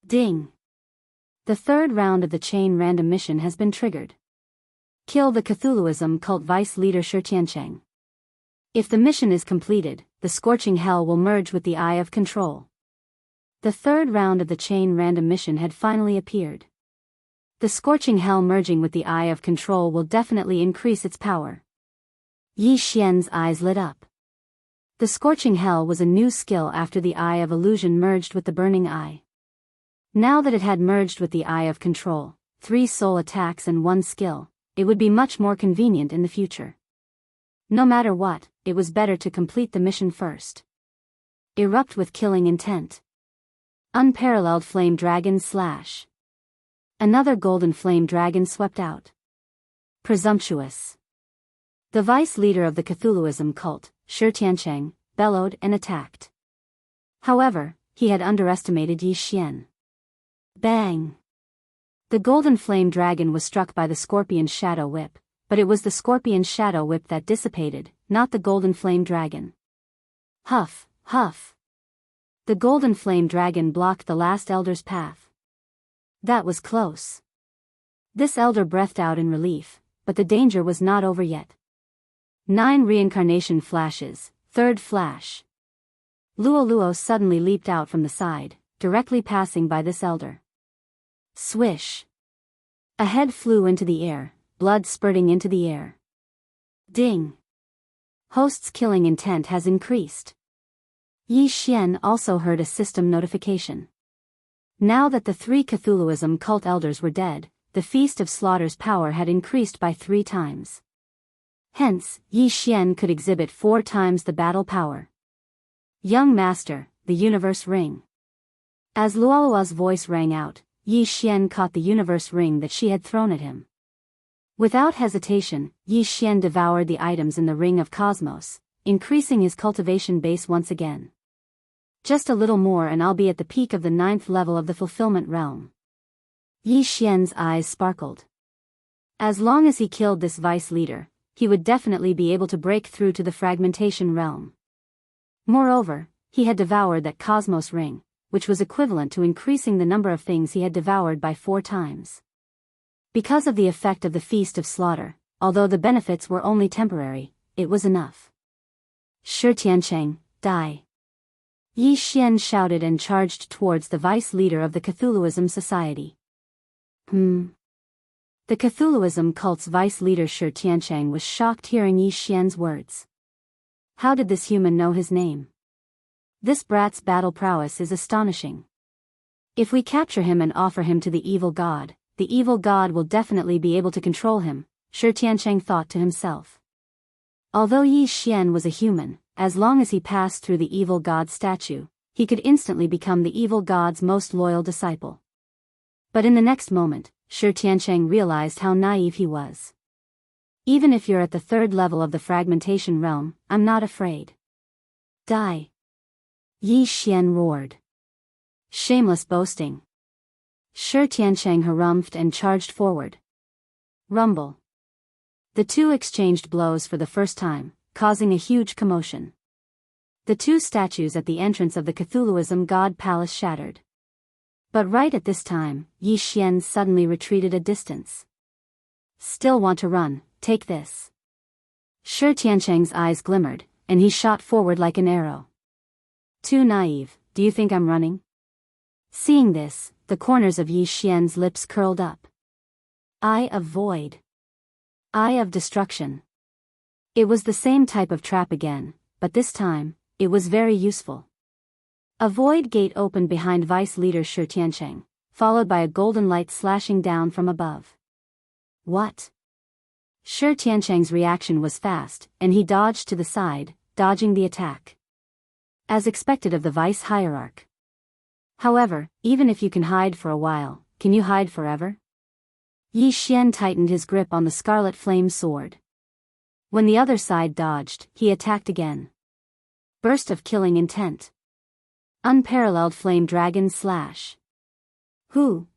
Ding. The third round of the chain random mission has been triggered. Kill the Cthulhuism cult vice leader Shi Tiancheng. If the mission is completed, the scorching hell will merge with the Eye of Control. The third round of the chain random mission had finally appeared. The scorching hell merging with the Eye of Control will definitely increase its power. Yi Xian's eyes lit up. The scorching hell was a new skill after the Eye of Illusion merged with the burning eye. Now that it had merged with the Eye of Control, 3 soul attacks and 1 skill, it would be much more convenient in the future. No matter what, it was better to complete the mission first. Erupt with killing intent. Unparalleled flame dragon slash. Another golden flame dragon swept out. Presumptuous. The vice leader of the Cthulhuism cult, Shi Tiancheng, bellowed and attacked. However, he had underestimated Yi Xian. Bang! The golden flame dragon was struck by the scorpion's shadow whip, but it was the scorpion's shadow whip that dissipated, not the golden flame dragon. Huff, huff. The golden flame dragon blocked the last elder's path. That was close. This elder breathed out in relief, but the danger was not over yet. 9 reincarnation flashes, third flash. Luo suddenly leaped out from the side, directly passing by this elder. Swish. A head flew into the air, blood spurting into the air. Ding. Host's killing intent has increased. Yi Xian also heard a system notification. Now that the 3 Cthulhuism cult elders were dead, the Feast of Slaughter's power had increased by 3 times. Hence, Yi Xian could exhibit 4 times the battle power. Young Master, the Universe Ring. As Luolua's voice rang out, Yi Xian caught the Universe Ring that she had thrown at him. Without hesitation, Yi Xian devoured the items in the Ring of Cosmos, increasing his cultivation base once again. Just a little more and I'll be at the peak of the 9th level of the fulfillment realm. Yi Xian's eyes sparkled. As long as he killed this vice leader, he would definitely be able to break through to the fragmentation realm. Moreover, he had devoured that Cosmos Ring, which was equivalent to increasing the number of things he had devoured by 4 times. Because of the effect of the Feast of Slaughter, although the benefits were only temporary, it was enough. Shi Tiancheng, die. Yi Xian shouted and charged towards the vice leader of the Cthulhuism Society. The Cthulhuism cult's vice leader Shi Tiancheng was shocked hearing Yi Xian's words. How did this human know his name? This brat's battle prowess is astonishing. If we capture him and offer him to the evil god will definitely be able to control him, Shi Tiancheng thought to himself. Although Yi Xian was a human, as long as he passed through the evil god's statue, he could instantly become the evil god's most loyal disciple. But in the next moment, Shi Tiancheng realized how naive he was. Even if you're at the 3rd level of the fragmentation realm, I'm not afraid. Die. Yi Xian roared. Shameless boasting. Shi Tiancheng harumphed and charged forward. Rumble. The 2 exchanged blows for the first time, causing a huge commotion. The 2 statues at the entrance of the Cthulhuism god palace shattered. But right at this time, Yi Xian suddenly retreated a distance. Still want to run, take this. Shi Tiancheng's eyes glimmered, and he shot forward like an arrow. Too naive, do you think I'm running? Seeing this, the corners of Yi Xian's lips curled up. Eye of Void. Eye of Destruction. It was the same type of trap again, but this time, it was very useful. A void gate opened behind vice leader Shi Tiancheng, followed by a golden light slashing down from above. What? Shi Tiancheng's reaction was fast, and he dodged to the side, dodging the attack. As expected of the vice hierarch. However, even if you can hide for a while, can you hide forever? Yi Xian tightened his grip on the scarlet flame sword. When the other side dodged, he attacked again. Burst of killing intent. Unparalleled flame dragon slash. Who?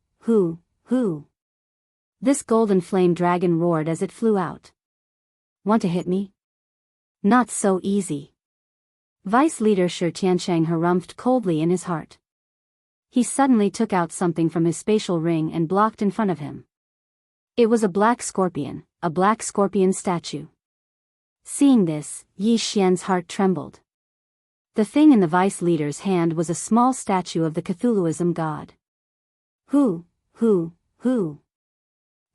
This golden flame dragon roared as it flew out. Want to hit me? Not so easy. Vice leader Shi Tiancheng harumphed coldly in his heart. He suddenly took out something from his spatial ring and blocked in front of him. It was a black scorpion statue. Seeing this, Yi Xian's heart trembled. The thing in the vice leader's hand was a small statue of the Cthulhuism god. Who?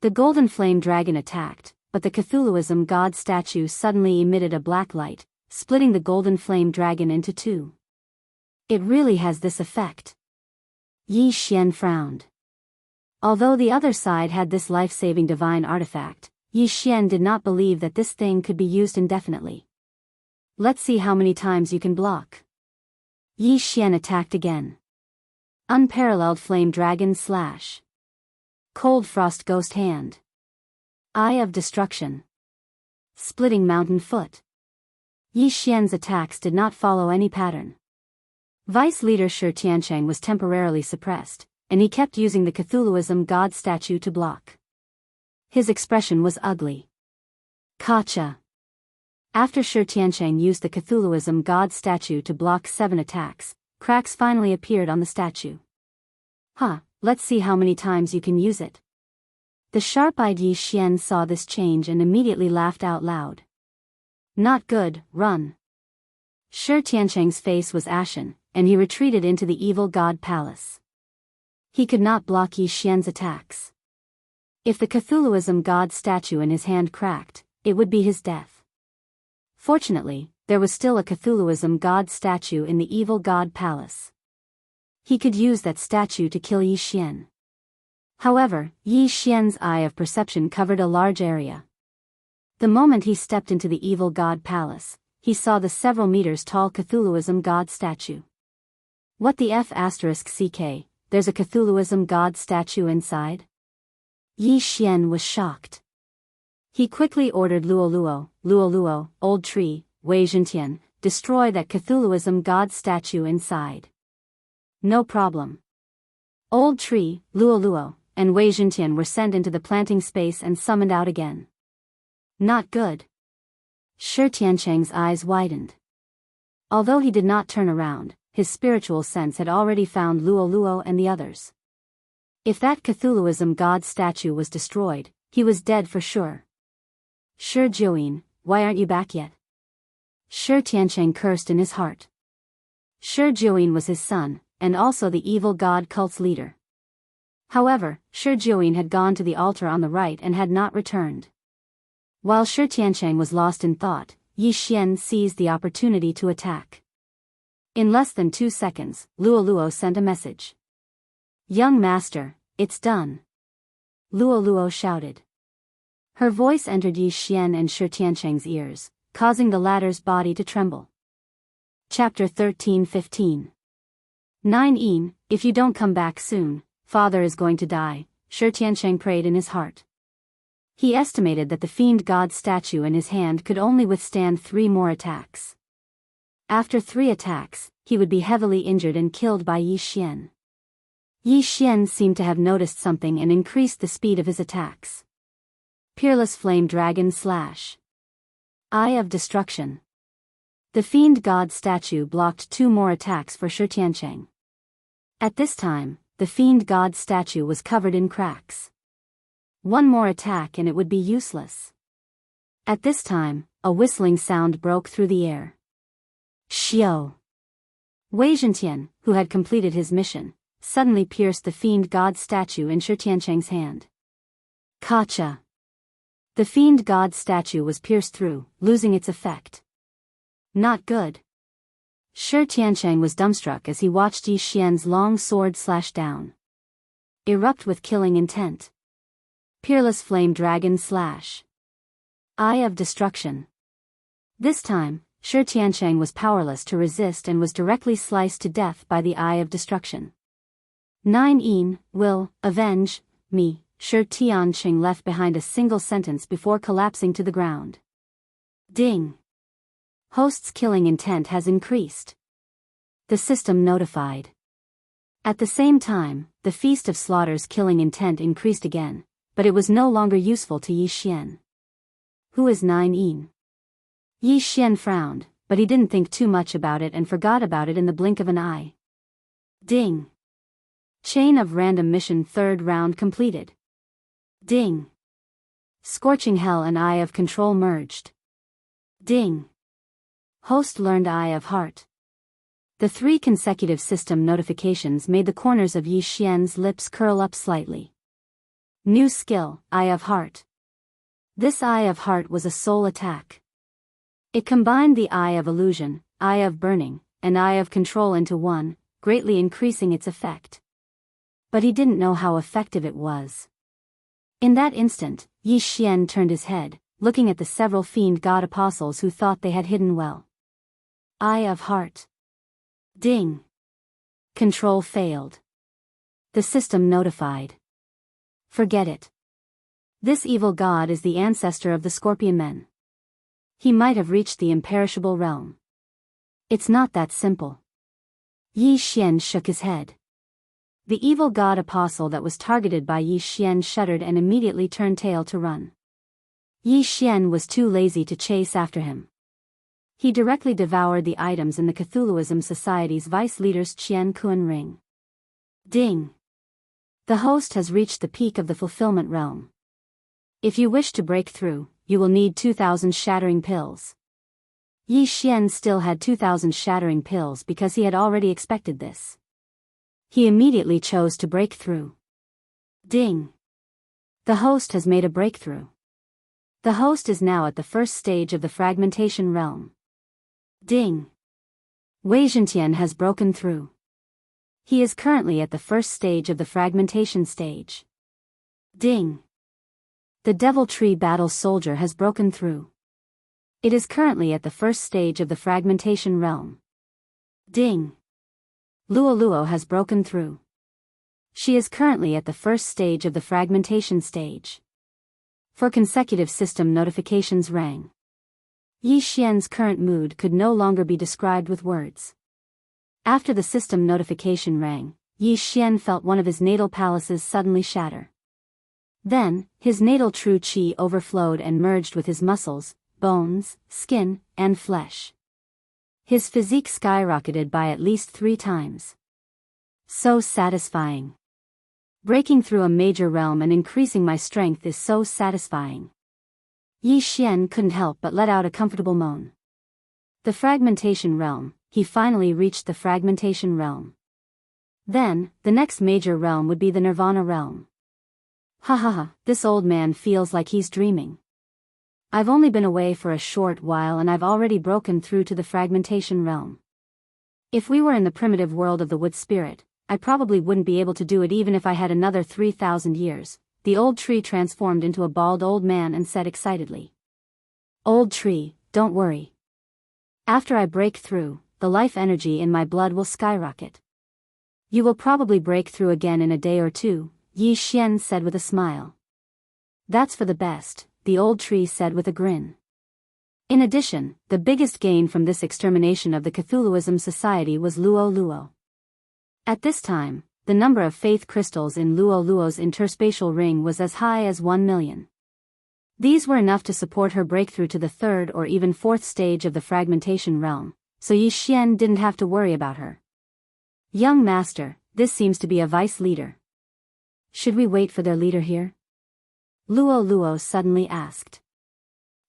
The golden flame dragon attacked, but the Cthulhuism god statue suddenly emitted a black light, splitting the golden flame dragon into two. It really has this effect. Yi Xian frowned. Although the other side had this life-saving divine artifact, Yi Xian did not believe that this thing could be used indefinitely. Let's see how many times you can block. Yi Xian attacked again. Unparalleled flame dragon slash. Cold frost ghost hand. Eye of destruction. Splitting mountain foot. Yi Xian's attacks did not follow any pattern. Vice leader Shi Tiancheng was temporarily suppressed, and he kept using the Cthulhuism god statue to block. His expression was ugly. Gotcha. After Shi Tiancheng used the Cthulhuism god statue to block 7 attacks, cracks finally appeared on the statue. Let's see how many times you can use it. The sharp-eyed Yi Xian saw this change and immediately laughed out loud. Not good, run. Shi Tiancheng's face was ashen, and he retreated into the evil god palace. He could not block Yi Xian's attacks. If the Cthulhuism god statue in his hand cracked, it would be his death. Fortunately, there was still a Cthulhuism god statue in the evil god palace. He could use that statue to kill Yi Xian. However, Yi Xian's eye of perception covered a large area. The moment he stepped into the evil god palace, he saw the several meters tall Cthulhuism god statue. What the F***ck, there's a Cthulhuism god statue inside? Yi Xian was shocked. He quickly ordered Luoluo, Old Tree, Wei Zhentian, destroy that Cthulhuism god statue inside. No problem. Old Tree, Luoluo, and Wei Zhentian were sent into the planting space and summoned out again. Not good. Shi Tiancheng's eyes widened. Although he did not turn around, his spiritual sense had already found Luoluo and the others. If that Cthulhuism god statue was destroyed, he was dead for sure. Shi Jiuyin, why aren't you back yet? Shi Tiancheng cursed in his heart. Shi Jiuyin was his son, and also the evil god cult's leader. However, Shi Jiuyin had gone to the altar on the right and had not returned. While Shi Tiancheng was lost in thought, Yi Xian seized the opportunity to attack. In less than 2 seconds, Luoluo sent a message. Young master, it's done. Luoluo shouted. Her voice entered Yi Xian and Shi Tiancheng's ears, causing the latter's body to tremble. Chapter 13-15. 9 If you don't come back soon, father is going to die, Shi Tiancheng prayed in his heart. He estimated that the fiend god statue in his hand could only withstand 3 more attacks. After 3 attacks, he would be heavily injured and killed by Yi Xian. Yi Xian seemed to have noticed something and increased the speed of his attacks. Peerless Flame Dragon Slash. Eye of Destruction. The fiend god statue blocked 2 more attacks for Shi Tiancheng. At this time, the fiend god statue was covered in cracks. 1 more attack and it would be useless. At this time, a whistling sound broke through the air. Xiao. Wei Zhentian, who had completed his mission, suddenly pierced the fiend god statue in Shi Tiancheng's hand. Gotcha. The fiend god statue was pierced through, losing its effect. Not good. Shi Tiancheng was dumbstruck as he watched Yi Xian's long sword slash down. Erupt with killing intent. Peerless Flame Dragon Slash. Eye of Destruction. This time, Shi Tiancheng was powerless to resist and was directly sliced to death by the Eye of Destruction. 9 will avenge me, Shi Tianqing left behind a single sentence before collapsing to the ground. Ding. Host's killing intent has increased. The system notified. At the same time, the Feast of Slaughter's killing intent increased again, but it was no longer useful to Yi Xian. Who is 9-in? Yi Xian frowned, but he didn't think too much about it and forgot about it in the blink of an eye. Ding. Chain of random mission, third round completed. Ding. Scorching Hell and Eye of Control merged. Ding. Host learned Eye of Heart. The 3 consecutive system notifications made the corners of Yi Xian's lips curl up slightly. New skill, Eye of Heart. This Eye of Heart was a soul attack. It combined the Eye of Illusion, Eye of Burning, and Eye of Control into one, greatly increasing its effect. But he didn't know how effective it was. In that instant, Yi Xian turned his head, looking at the several fiend god apostles who thought they had hidden well. Eye of Heart. Ding. Control failed. The system notified. Forget it. This evil god is the ancestor of the Scorpion Men. He might have reached the imperishable realm. It's not that simple. Yi Xian shook his head. The evil god apostle that was targeted by Yi Xian shuddered and immediately turned tail to run. Yi Xian was too lazy to chase after him. He directly devoured the items in the Cthulhuism Society's vice leader's Qian Kun ring. Ding. The host has reached the peak of the fulfillment realm. If you wish to break through, you will need 2,000 shattering pills. Yi Xian still had 2,000 shattering pills because he had already expected this. He immediately chose to break through. Ding. The host has made a breakthrough. The host is now at the first stage of the fragmentation realm. Ding. Wei Zhentian has broken through. He is currently at the first stage of the fragmentation stage. Ding. The Devil Tree Battle Soldier has broken through. It is currently at the first stage of the fragmentation realm. Ding. Luo Luo has broken through. She is currently at the first stage of the fragmentation stage. 4 consecutive system notifications rang. Yi Xian's current mood could no longer be described with words. After the system notification rang, Yi Xian felt one of his natal palaces suddenly shatter. Then, his natal true qi overflowed and merged with his muscles, bones, skin, and flesh. His physique skyrocketed by at least 3 times. So satisfying. Breaking through a major realm and increasing my strength is so satisfying. Yi Xian couldn't help but let out a comfortable moan. The fragmentation realm, he finally reached the fragmentation realm. Then, the next major realm would be the Nirvana realm. Ha ha ha, this old man feels like he's dreaming. I've only been away for a short while and I've already broken through to the fragmentation realm. If we were in the primitive world of the wood spirit, I probably wouldn't be able to do it even if I had another 3,000 years. The old tree transformed into a bald old man and said excitedly. Old tree, don't worry. After I break through, the life energy in my blood will skyrocket. You will probably break through again in a day or 2, Yi Xian said with a smile. That's for the best, the old tree said with a grin. In addition, the biggest gain from this extermination of the Cthulhuism Society was Luo Luo. At this time, the number of faith crystals in Luo Luo's interspatial ring was as high as 1 million. These were enough to support her breakthrough to the 3rd or even 4th stage of the fragmentation realm, so Yi Xian didn't have to worry about her. Young master, this seems to be a vice leader. Should we wait for their leader here? Luo Luo suddenly asked.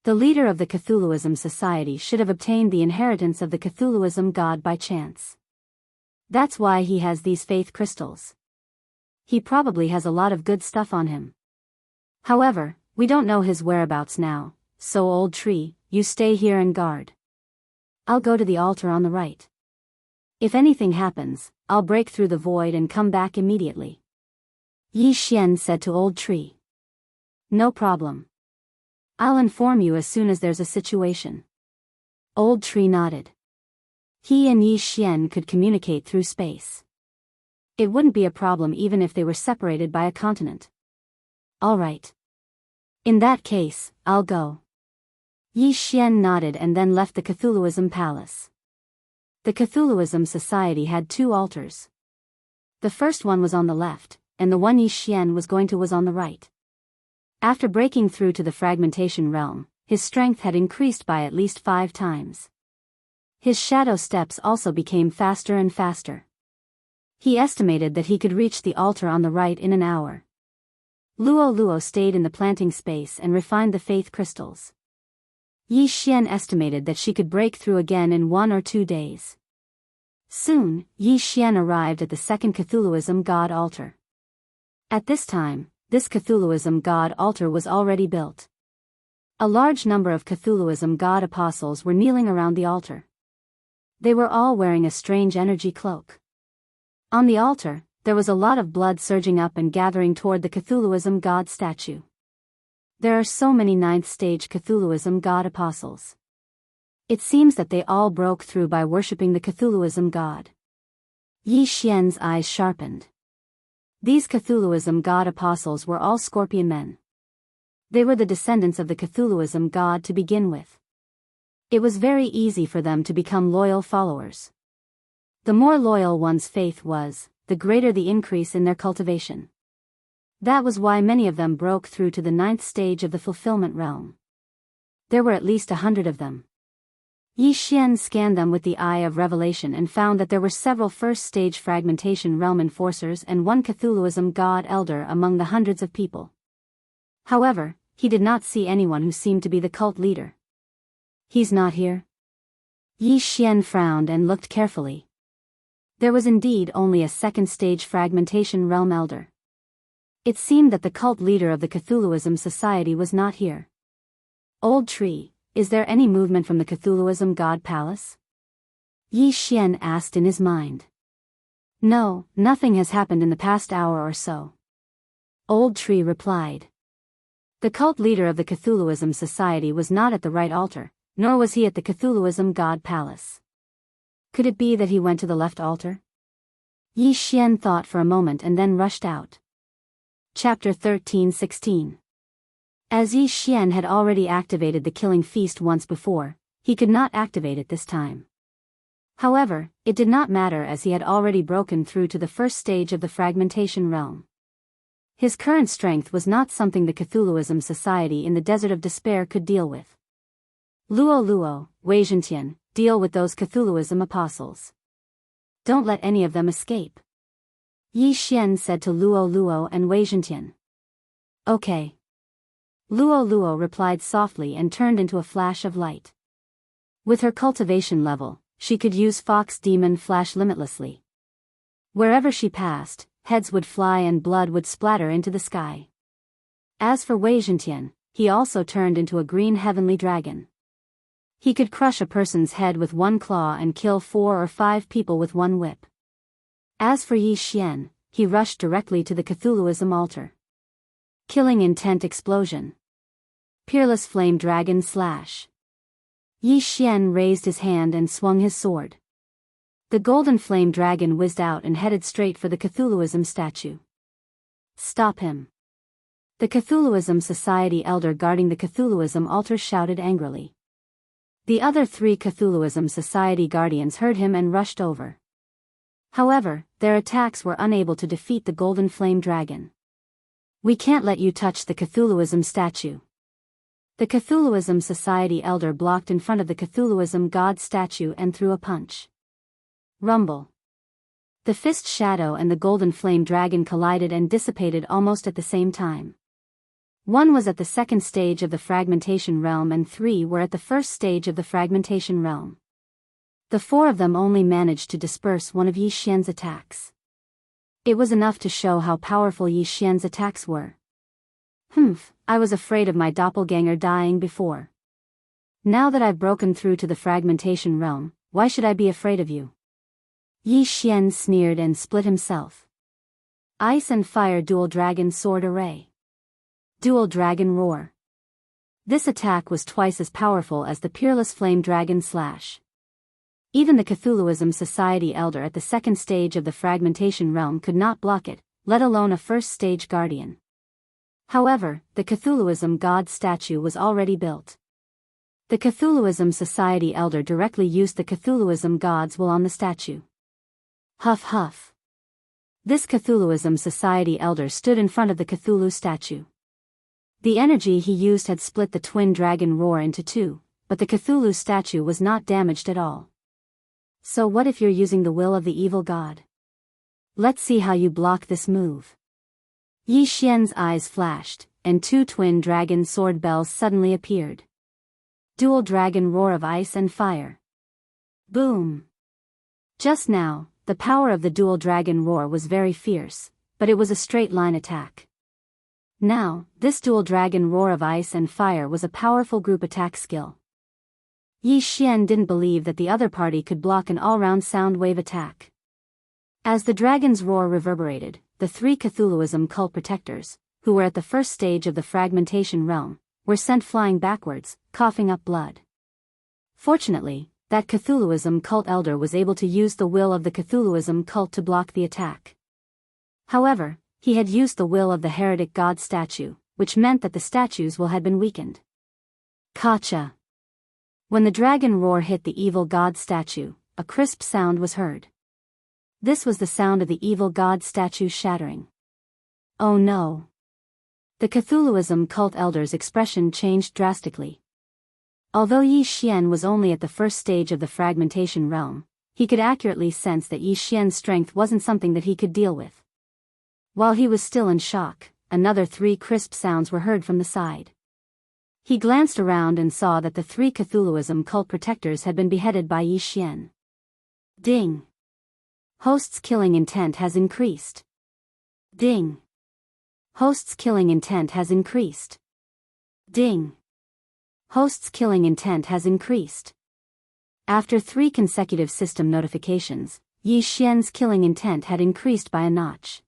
The leader of the Cthulhuism Society should have obtained the inheritance of the Cthulhuism god by chance. That's why he has these faith crystals. He probably has a lot of good stuff on him. However, we don't know his whereabouts now, so old tree, you stay here and guard. I'll go to the altar on the right. If anything happens, I'll break through the void and come back immediately. Yi Xian said to old tree. No problem. I'll inform you as soon as there's a situation. Old tree nodded. He and Yi Xian could communicate through space. It wouldn't be a problem even if they were separated by a continent. All right. In that case, I'll go. Yi Xian nodded and then left the Cthulhuism Palace. The Cthulhuism Society had 2 altars. The first one was on the left, and the one Yi Xian was going to was on the right. After breaking through to the fragmentation realm, his strength had increased by at least 5 times. His shadow steps also became faster and faster. He estimated that he could reach the altar on the right in an hour. Luo Luo stayed in the planting space and refined the faith crystals. Yi Xian estimated that she could break through again in 1 or 2 days. Soon, Yi Xian arrived at the second Cthulhuism god altar. At this time, this Cthulhuism god altar was already built. A large number of Cthulhuism god apostles were kneeling around the altar. They were all wearing a strange energy cloak. On the altar, there was a lot of blood surging up and gathering toward the Cthulhuism god statue. There are so many 9th stage Cthulhuism god apostles. It seems that they all broke through by worshipping the Cthulhuism god. Yi Xian's eyes sharpened. These Cthulhuism god apostles were all scorpion men. They were the descendants of the Cthulhuism god to begin with. It was very easy for them to become loyal followers. The more loyal one's faith was, the greater the increase in their cultivation. That was why many of them broke through to the 9th stage of the fulfillment realm. There were at least 100 of them. Yi Xian scanned them with the eye of revelation and found that there were several first-stage fragmentation realm enforcers and 1 Cthulhuism god elder among the hundreds of people. However, he did not see anyone who seemed to be the cult leader. He's not here? Yi Xian frowned and looked carefully. There was indeed only a second-stage fragmentation realm elder. It seemed that the cult leader of the Cthulhuism Society was not here. Old Tree, is there any movement from the Cthulhuism God Palace? Yi Xian asked in his mind. No, nothing has happened in the past hour or so. Old Tree replied. The cult leader of the Cthulhuism Society was not at the right altar, nor was he at the Cthulhuism God Palace. Could it be that he went to the left altar? Yi Xian thought for a moment and then rushed out. Chapter 13:16. As Yi Xian had already activated the killing feast once before, he could not activate it this time. However, it did not matter as he had already broken through to the first stage of the fragmentation realm. His current strength was not something the Cthulhuism Society in the Desert of Despair could deal with. Luo Luo, Wei Zhentian, deal with those Cthulhuism apostles. Don't let any of them escape. Yi Xian said to Luo Luo and Wei Zhentian. Okay. Luo Luo replied softly and turned into a flash of light. With her cultivation level, she could use Fox Demon Flash limitlessly. Wherever she passed, heads would fly and blood would splatter into the sky. As for Wei Zhentian, he also turned into a green heavenly dragon. He could crush a person's head with 1 claw and kill 4 or 5 people with 1 whip. As for Yi Xian, he rushed directly to the Cthulhuism altar. Killing intent explosion. Peerless flame dragon slash. Yi Xian raised his hand and swung his sword. The golden flame dragon whizzed out and headed straight for the Cthulhuism statue. Stop him. The Cthulhuism Society elder guarding the Cthulhuism altar shouted angrily. The other 3 Cthulhuism Society guardians heard him and rushed over. However, their attacks were unable to defeat the golden flame dragon. We can't let you touch the Cthulhuism statue. The Cthulhuism Society elder blocked in front of the Cthulhuism god statue and threw a punch. Rumble. The fist shadow and the golden flame dragon collided and dissipated almost at the same time. 1 was at the second stage of the fragmentation realm and 3 were at the first stage of the fragmentation realm. The 4 of them only managed to disperse one of Yi Xian's attacks. It was enough to show how powerful Yi Xian's attacks were. I was afraid of my doppelganger dying before. Now that I've broken through to the fragmentation realm, why should I be afraid of you? Yi Xian sneered and split himself. Ice and Fire Dual Dragon Sword Array. Dual Dragon Roar. This attack was twice as powerful as the Peerless Flame Dragon Slash. Even the Cthulhuism Society elder at the second stage of the fragmentation realm could not block it, let alone a first stage guardian. However, the Cthulhuism god statue was already built. The Cthulhuism Society elder directly used the Cthulhuism god's will on the statue. Huff huff. This Cthulhuism Society elder stood in front of the Cthulhu statue. The energy he used had split the twin dragon roar into two, but the Cthulhu statue was not damaged at all. So what if you're using the will of the evil god? Let's see how you block this move. Yi Xian's eyes flashed, and two twin dragon sword bells suddenly appeared. Dual dragon roar of ice and fire. Boom! Just now, the power of the dual dragon roar was very fierce, but it was a straight line attack. Now, this dual dragon roar of ice and fire was a powerful group attack skill. Yi Xian didn't believe that the other party could block an all-round sound wave attack. As the dragon's roar reverberated, the three Cthulhuism cult protectors, who were at the first stage of the fragmentation realm, were sent flying backwards, coughing up blood. Fortunately, that Cthulhuism cult elder was able to use the will of the Cthulhuism cult to block the attack. However, he had used the will of the heretic god statue, which meant that the statue's will had been weakened. Kacha! When the dragon roar hit the evil god statue, a crisp sound was heard. This was the sound of the evil god statue shattering. Oh no! The Cthulhuism cult elder's expression changed drastically. Although Yi Xian was only at the first stage of the fragmentation realm, he could accurately sense that Yi Xian's strength wasn't something that he could deal with. While he was still in shock, another three crisp sounds were heard from the side. He glanced around and saw that the three Cthulhuism cult protectors had been beheaded by Yi Xian. Ding! Host's killing intent has increased. Ding! Host's killing intent has increased. Ding! Host's killing intent has increased. After 3 consecutive system notifications, Yi Xian's killing intent had increased by a notch.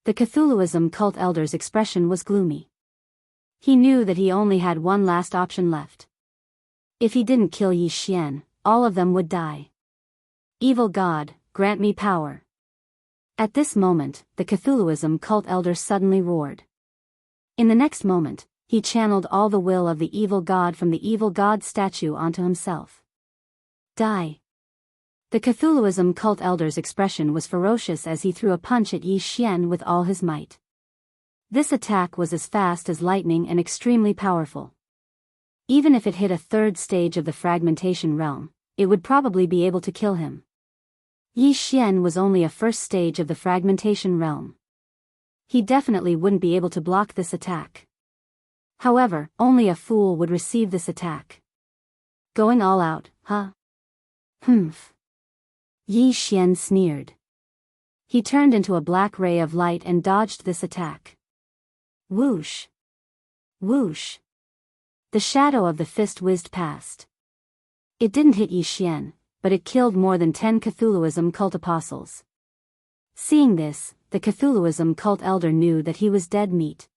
The Cthulhuism cult elder's expression was gloomy. He knew that he only had one last option left. If he didn't kill Yi Xian, all of them would die. Evil God, grant me power. At this moment, the Cthulhuism cult elder suddenly roared. In the next moment, he channeled all the will of the evil god from the evil god statue onto himself. Die. The Cthulhuism cult elder's expression was ferocious as he threw a punch at Yi Xian with all his might. This attack was as fast as lightning and extremely powerful. Even if it hit a third stage of the fragmentation realm, it would probably be able to kill him. Yi Xian was only a first stage of the fragmentation realm. He definitely wouldn't be able to block this attack. However, only a fool would receive this attack. Going all out, huh? Humph. Yi Xian sneered. He turned into a black ray of light and dodged this attack. Whoosh! Whoosh! The shadow of the fist whizzed past. It didn't hit Yi Xian, but it killed more than 10 Cthulhuism cult apostles. Seeing this, the Cthulhuism cult elder knew that he was dead meat.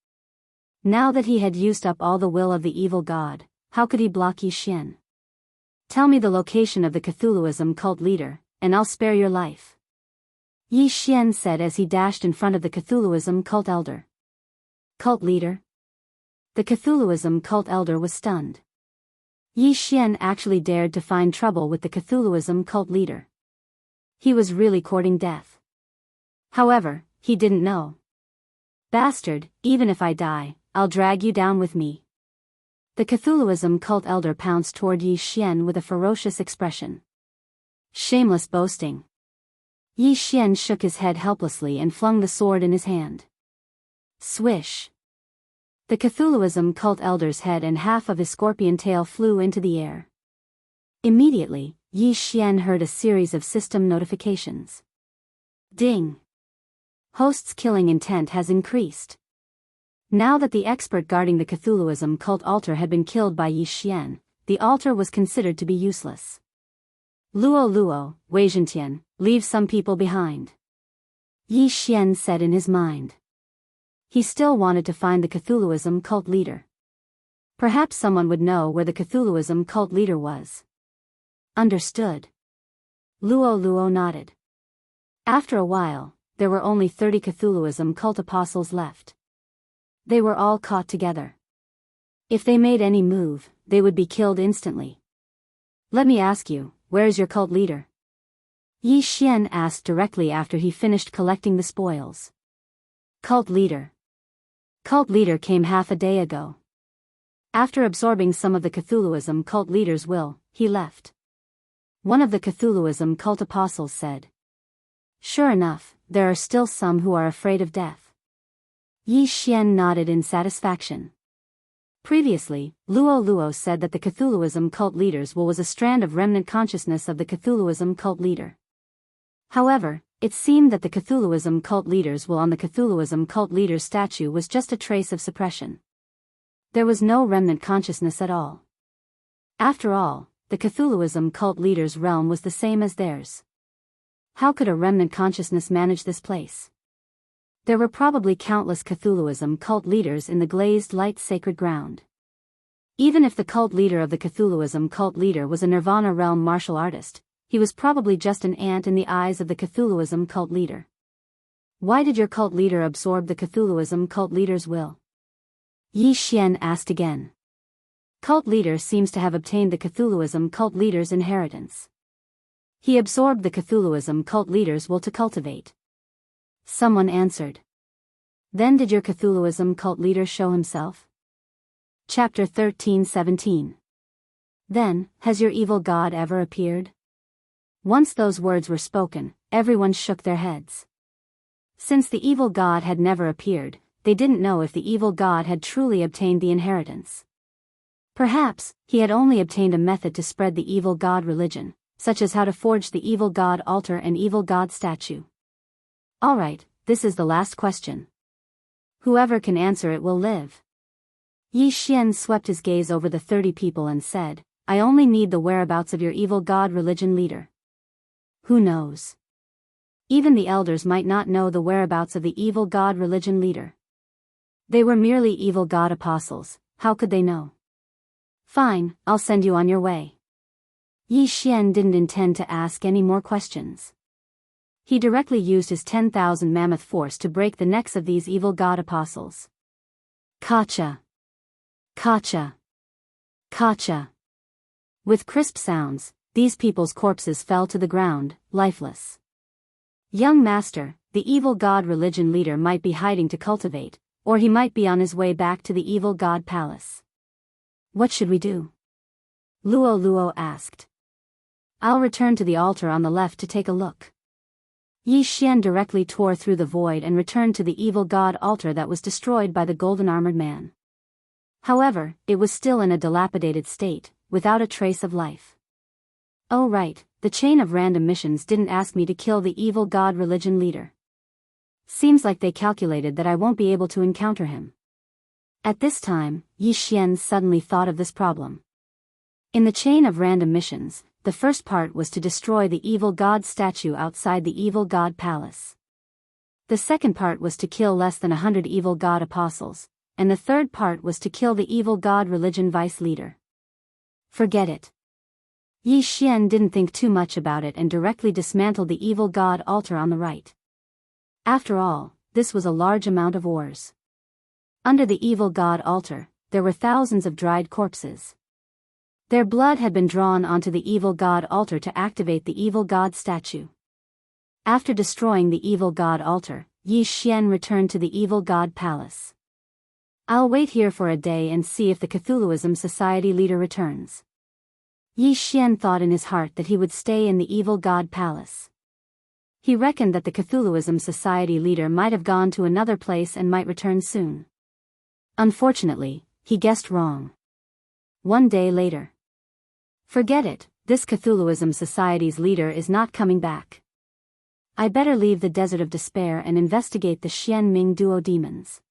Now that he had used up all the will of the evil god, how could he block Yi Xian? Tell me the location of the Cthulhuism cult leader, and I'll spare your life. Yi Xian said as he dashed in front of the Cthulhuism cult elder. Cult leader? The Cthulhuism cult elder was stunned. Yi Xian actually dared to find trouble with the Cthulhuism cult leader. He was really courting death. However, he didn't know. Bastard, even if I die, I'll drag you down with me. The Cthulhuism cult elder pounced toward Yi Xian with a ferocious expression. Shameless boasting. Yi Xian shook his head helplessly and flung the sword in his hand. Swish. The Cthulhuism cult elder's head and half of his scorpion tail flew into the air. Immediately, Yi Xian heard a series of system notifications. Ding! Host's killing intent has increased. Now that the expert guarding the Cthulhuism cult altar had been killed by Yi Xian, the altar was considered to be useless. Luo Luo, Wei Zhentian, leave some people behind. Yi Xian said in his mind. He still wanted to find the Cthulhuism cult leader. Perhaps someone would know where the Cthulhuism cult leader was. Understood. Luo Luo nodded. After a while, there were only 30 Cthulhuism cult apostles left. They were all caught together. If they made any move, they would be killed instantly. Let me ask you, where is your cult leader? Yi Xian asked directly after he finished collecting the spoils. Cult leader. Cult leader came half a day ago. After absorbing some of the Cthulhuism cult leader's will, he left. One of the Cthulhuism cult apostles said. Sure enough, there are still some who are afraid of death. Yi Xian nodded in satisfaction. Previously, Luo said that the Cthulhuism cult leader's will was a strand of remnant consciousness of the Cthulhuism cult leader. However, it seemed that the Cthulhuism cult leader's will on the Cthulhuism cult leader's statue was just a trace of suppression. There was no remnant consciousness at all. After all, the Cthulhuism cult leader's realm was the same as theirs. How could a remnant consciousness manage this place? There were probably countless Cthulhuism cult leaders in the glazed light sacred ground. Even if the cult leader of the Cthulhuism cult leader was a Nirvana realm martial artist, he was probably just an ant in the eyes of the Cthulhuism cult leader. Why did your cult leader absorb the Cthulhuism cult leader's will? Yi Xian asked again. Cult leader seems to have obtained the Cthulhuism cult leader's inheritance. He absorbed the Cthulhuism cult leader's will to cultivate. Someone answered. Then did your Cthulhuism cult leader show himself? Chapter 13:17. Then, has your evil god ever appeared? Once those words were spoken, everyone shook their heads. Since the evil god had never appeared, they didn't know if the evil god had truly obtained the inheritance. Perhaps, he had only obtained a method to spread the evil god religion, such as how to forge the evil god altar and evil god statue. Alright, this is the last question. Whoever can answer it will live. Yi Xian swept his gaze over the 30 people and said, I only need the whereabouts of your evil god religion leader. Who knows? Even the elders might not know the whereabouts of the evil god religion leader. They were merely evil god apostles, how could they know? Fine, I'll send you on your way. Yi Xian didn't intend to ask any more questions. He directly used his 10,000 mammoth force to break the necks of these evil god apostles. Kacha! Kacha! Kacha! With crisp sounds, these people's corpses fell to the ground, lifeless. Young master, the evil god religion leader might be hiding to cultivate, or he might be on his way back to the evil god palace. What should we do? Luo asked. I'll return to the altar on the left to take a look. Yi Xian directly tore through the void and returned to the evil god altar that was destroyed by the golden armored man. However, it was still in a dilapidated state, without a trace of life. Oh right, the chain of random missions didn't ask me to kill the evil god religion leader. Seems like they calculated that I won't be able to encounter him. At this time, Yi Xian suddenly thought of this problem. In the chain of random missions, the first part was to destroy the evil god statue outside the evil god palace. The second part was to kill less than 100 evil god apostles, and the third part was to kill the evil god religion vice leader. Forget it. Yi Xian didn't think too much about it and directly dismantled the evil god altar on the right. After all, this was a large amount of ores. Under the evil god altar, there were thousands of dried corpses. Their blood had been drawn onto the evil god altar to activate the evil god statue. After destroying the evil god altar, Yi Xian returned to the evil god palace. I'll wait here for a day and see if the Cthulhuism Society leader returns. Yi Xian thought in his heart that he would stay in the evil god palace. He reckoned that the Cthulhuism Society leader might have gone to another place and might return soon. Unfortunately, he guessed wrong. One day later. Forget it, this Cthulhuism Society's leader is not coming back. I better leave the Desert of Despair and investigate the Xianming Duo demons.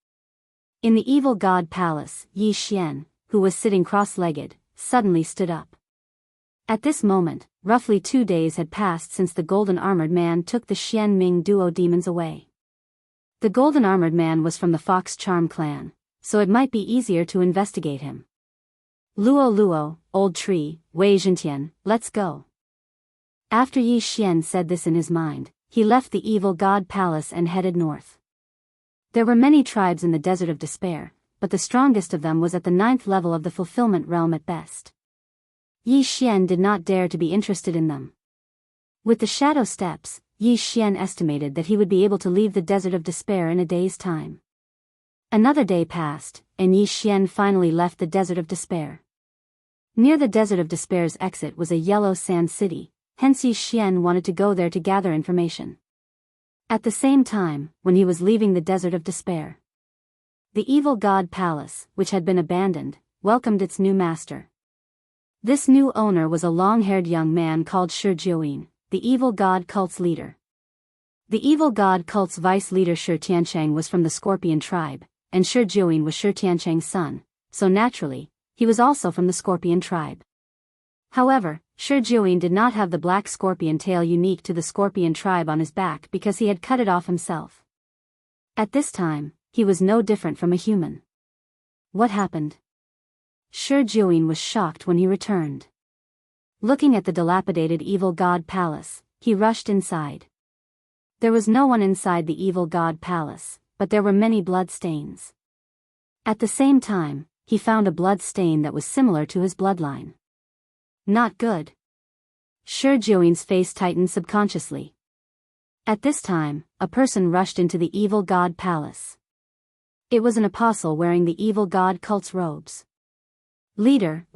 In the evil god palace, Yi Xian, who was sitting cross-legged, suddenly stood up. At this moment, roughly 2 days had passed since the golden armored man took the Xianming Duo demons away. The golden armored man was from the Fox Charm clan, so it might be easier to investigate him. Luo, old tree, Wei Zhentian, let's go. After Yi Xian said this in his mind, he left the evil god palace and headed north. There were many tribes in the Desert of Despair, but the strongest of them was at the 9th level of the Fulfillment Realm at best. Yi Xian did not dare to be interested in them. With the shadow steps, Yi Xian estimated that he would be able to leave the Desert of Despair in a day's time. Another day passed, and Yi Xian finally left the Desert of Despair. Near the Desert of Despair's exit was a yellow sand city, hence Yi Xian wanted to go there to gather information. At the same time, when he was leaving the Desert of Despair, the evil god palace, which had been abandoned, welcomed its new master. This new owner was a long-haired young man called Shi Jiuyin, the evil god cult's leader. The evil god cult's vice leader Shi Tiancheng was from the Scorpion tribe, and Shi Jiuyin was Shi Tiancheng's son, so naturally, he was also from the Scorpion tribe. However, Shi Jiuyin did not have the black scorpion tail unique to the Scorpion tribe on his back because he had cut it off himself. At this time, he was no different from a human. What happened? Shi Jiuyin was shocked when he returned. Looking at the dilapidated evil god palace, he rushed inside. There was no one inside the evil god palace, but there were many blood stains. At the same time, he found a blood stain that was similar to his bloodline. Not good. Shi Jiuyin's face tightened subconsciously. At this time, a person rushed into the evil god palace. It was an apostle wearing the evil god cult's robes. Leader,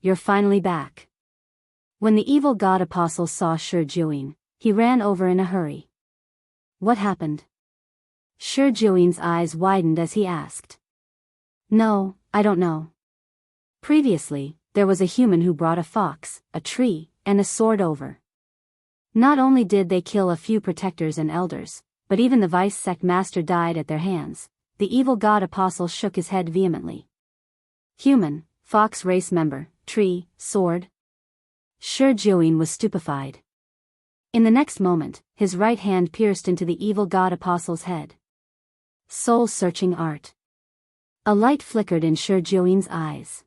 you're finally back. When the evil god apostle saw Shi Jiuyin, he ran over in a hurry. What happened? Shi Jiuyin's eyes widened as he asked. No, I don't know. Previously, there was a human who brought a fox, a tree, and a sword over. Not only did they kill a few protectors and elders, but even the vice sect master died at their hands. The evil god apostle shook his head vehemently. Human, fox race member, tree, sword. Shi Jiuyin was stupefied. In the next moment, his right hand pierced into the evil god apostle's head. Soul-searching art. A light flickered in Shi Jiuyin's eyes.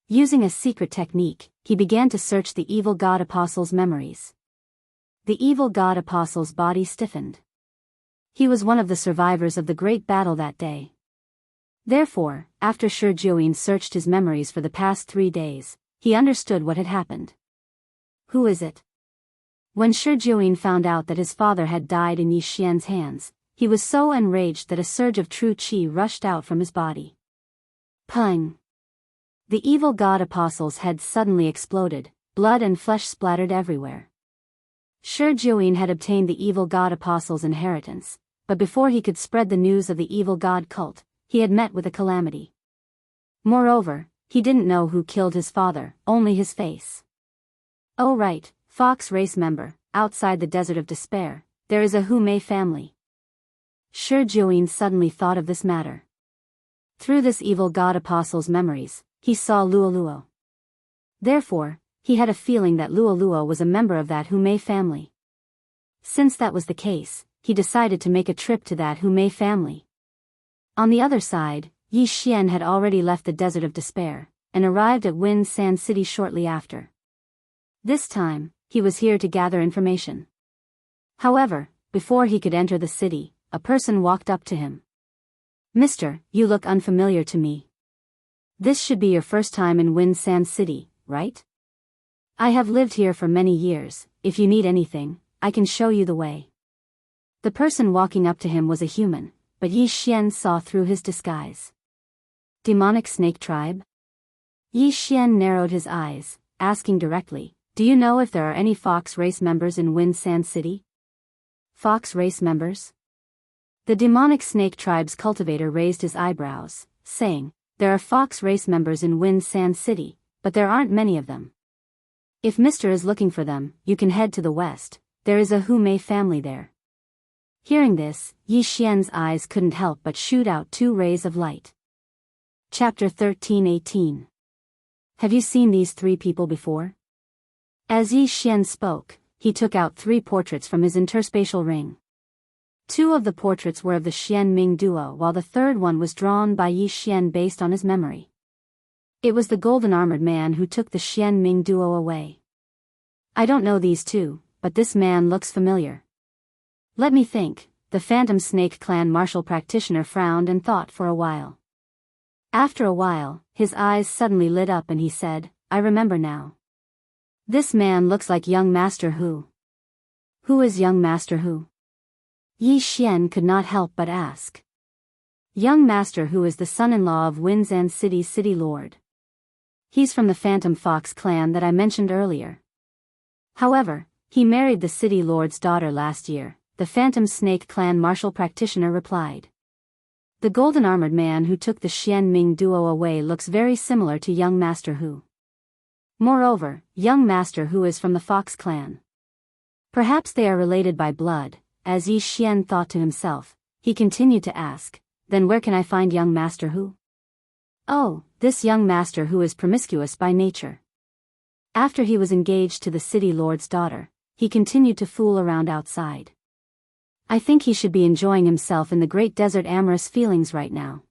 Using a secret technique, he began to search the evil god apostle's memories. The evil god apostle's body stiffened. He was one of the survivors of the great battle that day. Therefore, after Shi Jiuyin searched his memories for the past 3 days, he understood what had happened. Who is it? When Shi Jiuyin found out that his father had died in Yi Xian's hands, he was so enraged that a surge of true qi rushed out from his body. Pung! The evil god apostle's head suddenly exploded, blood and flesh splattered everywhere. Shi Jiuyin had obtained the evil god apostle's inheritance, but before he could spread the news of the evil god cult, he had met with a calamity. Moreover, he didn't know who killed his father, only his face. Oh right, fox race member, outside the Desert of Despair, there is a Hu Mei family. Shi Jiuyin suddenly thought of this matter. Through this evil god apostle's memories, he saw Luoluo. Therefore, he had a feeling that Luoluo was a member of that Hu Mei family. Since that was the case, he decided to make a trip to that Hu Mei family. On the other side, Yi Xian had already left the Desert of Despair, and arrived at Wind Sand City shortly after. This time, he was here to gather information. However, before he could enter the city, a person walked up to him. Mister, you look unfamiliar to me. This should be your first time in Wind Sand City, right? I have lived here for many years. If you need anything, I can show you the way. The person walking up to him was a human, but Yi Xian saw through his disguise. Demonic Snake Tribe? Yi Xian narrowed his eyes, asking directly, do you know if there are any fox race members in Wind Sand City? Fox race members? The Demonic Snake Tribe's cultivator raised his eyebrows, saying, there are fox race members in Wind Sand City, but there aren't many of them. If Mr. is looking for them, you can head to the west, there is a Hu Mei family there. Hearing this, Yi Xian's eyes couldn't help but shoot out 2 rays of light. Chapter 13:18. Have you seen these 3 people before? As Yi Xian spoke, he took out 3 portraits from his interspatial ring. 2 of the portraits were of the Xian Ming duo, while the third one was drawn by Yi Xian based on his memory. It was the golden-armored man who took the Xian Ming duo away. I don't know these 2, but this man looks familiar. Let me think, the Phantom Snake Clan martial practitioner frowned and thought for a while. After a while, his eyes suddenly lit up and he said, "I remember now. This man looks like young Master Hu." "Who is young Master Hu?" Yi Xian could not help but ask. Young Master Hu is the son-in-law of Winzan City's city lord. He's from the Phantom Fox clan that I mentioned earlier. However, he married the city lord's daughter last year, the Phantom Snake Clan martial practitioner replied. The golden-armored man who took the Xian Ming duo away looks very similar to young Master Hu. Moreover, young Master Hu is from the Fox clan. Perhaps they are related by blood. As Yi Xian thought to himself, he continued to ask, "Then where can I find young Master Hu?" "Oh, this young Master Hu is promiscuous by nature. After he was engaged to the city lord's daughter, he continued to fool around outside. I think he should be enjoying himself in the great desert amorous feelings right now."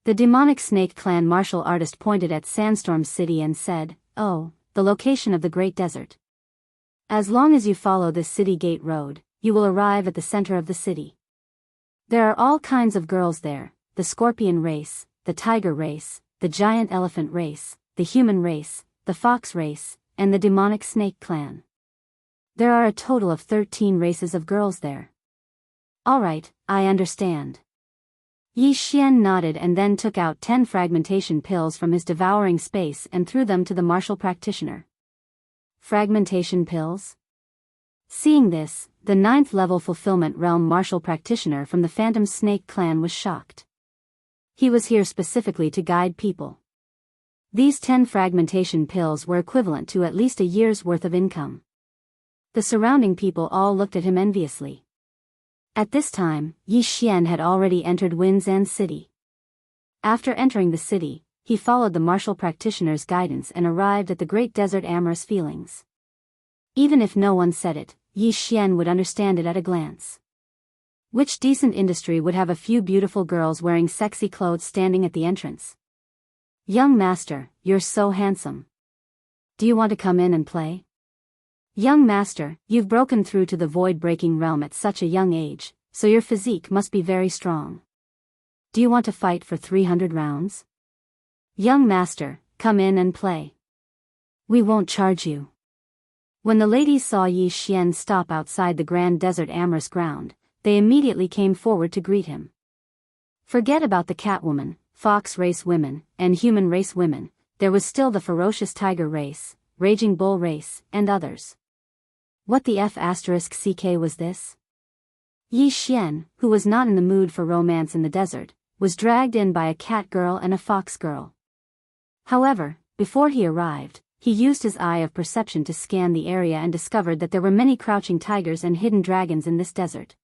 The demonic snake clan martial artist pointed at Sandstorm City and said, "Oh, the location of the great desert. As long as you follow this city gate road, you will arrive at the center of the city. There are all kinds of girls there, the scorpion race, the tiger race, the giant elephant race, the human race, the fox race, and the demonic snake clan. There are a total of 13 races of girls there." "All right, I understand." Yi Xian nodded and then took out 10 fragmentation pills from his devouring space and threw them to the martial practitioner. Fragmentation pills? Seeing this, the 9th level fulfillment realm martial practitioner from the Phantom Snake clan was shocked. He was here specifically to guide people. These 10 fragmentation pills were equivalent to at least a year's worth of income. The surrounding people all looked at him enviously. At this time, Yi Xian had already entered Winzan City. After entering the city, he followed the martial practitioner's guidance and arrived at the great desert amorous feelings. Even if no one said it, Yi Xian would understand it at a glance. Which decent industry would have a few beautiful girls wearing sexy clothes standing at the entrance? "Young master, you're so handsome. Do you want to come in and play?" "Young master, you've broken through to the void-breaking realm at such a young age, so your physique must be very strong. Do you want to fight for 300 rounds? Young master, come in and play. We won't charge you." When the ladies saw Yi Xian stop outside the grand desert amorous ground, they immediately came forward to greet him. Forget about the Catwoman, Fox race women, and human race women, there was still the ferocious Tiger race, Raging Bull race, and others. What the F***ck was this? Yi Xian, who was not in the mood for romance in the desert, was dragged in by a cat girl and a fox girl. However, before he arrived, he used his eye of perception to scan the area and discovered that there were many crouching tigers and hidden dragons in this desert.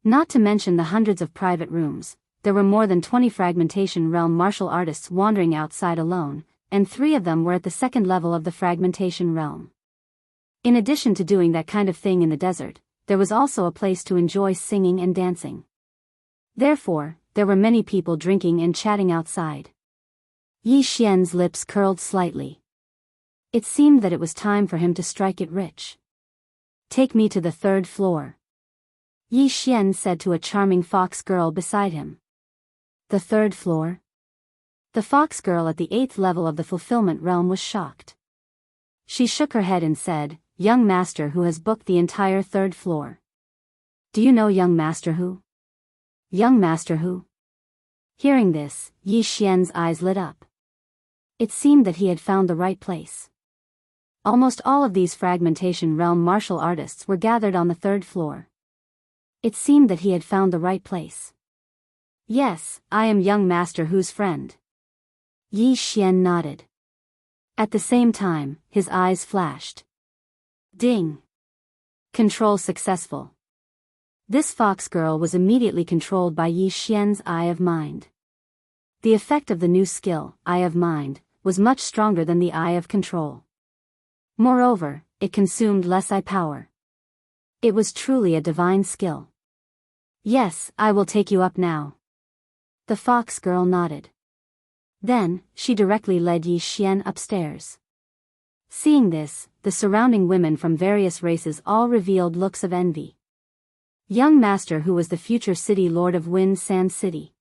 Not to mention the hundreds of private rooms, there were more than 20 fragmentation realm martial artists wandering outside alone, and 3 of them were at the 2nd level of the fragmentation realm. In addition to doing that kind of thing in the desert, there was also a place to enjoy singing and dancing. Therefore, there were many people drinking and chatting outside. Yi Xian's lips curled slightly. It seemed that it was time for him to strike it rich. "Take me to the 3rd floor," Yi Xian said to a charming fox girl beside him. "The 3rd floor?" The fox girl at the 8th level of the fulfillment realm was shocked. She shook her head and said, "Young master who has booked the entire 3rd floor. Do you know young master who?" "Young master who?" Hearing this, Yi Xian's eyes lit up. It seemed that he had found the right place. Almost all of these fragmentation realm martial artists were gathered on the 3rd floor. It seemed that he had found the right place. "Yes, I am young master whose friend." Yi Xian nodded. At the same time, his eyes flashed. Ding! Control successful. This fox girl was immediately controlled by Yi Xian's Eye of Mind. The effect of the new skill, Eye of Mind, was much stronger than the Eye of Control. Moreover, it consumed less eye power. It was truly a divine skill. "Yes, I will take you up now." The fox girl nodded. Then, she directly led Yi Xian upstairs. Seeing this, the surrounding women from various races all revealed looks of envy. Young Master who was the future city lord of Wind Sand City.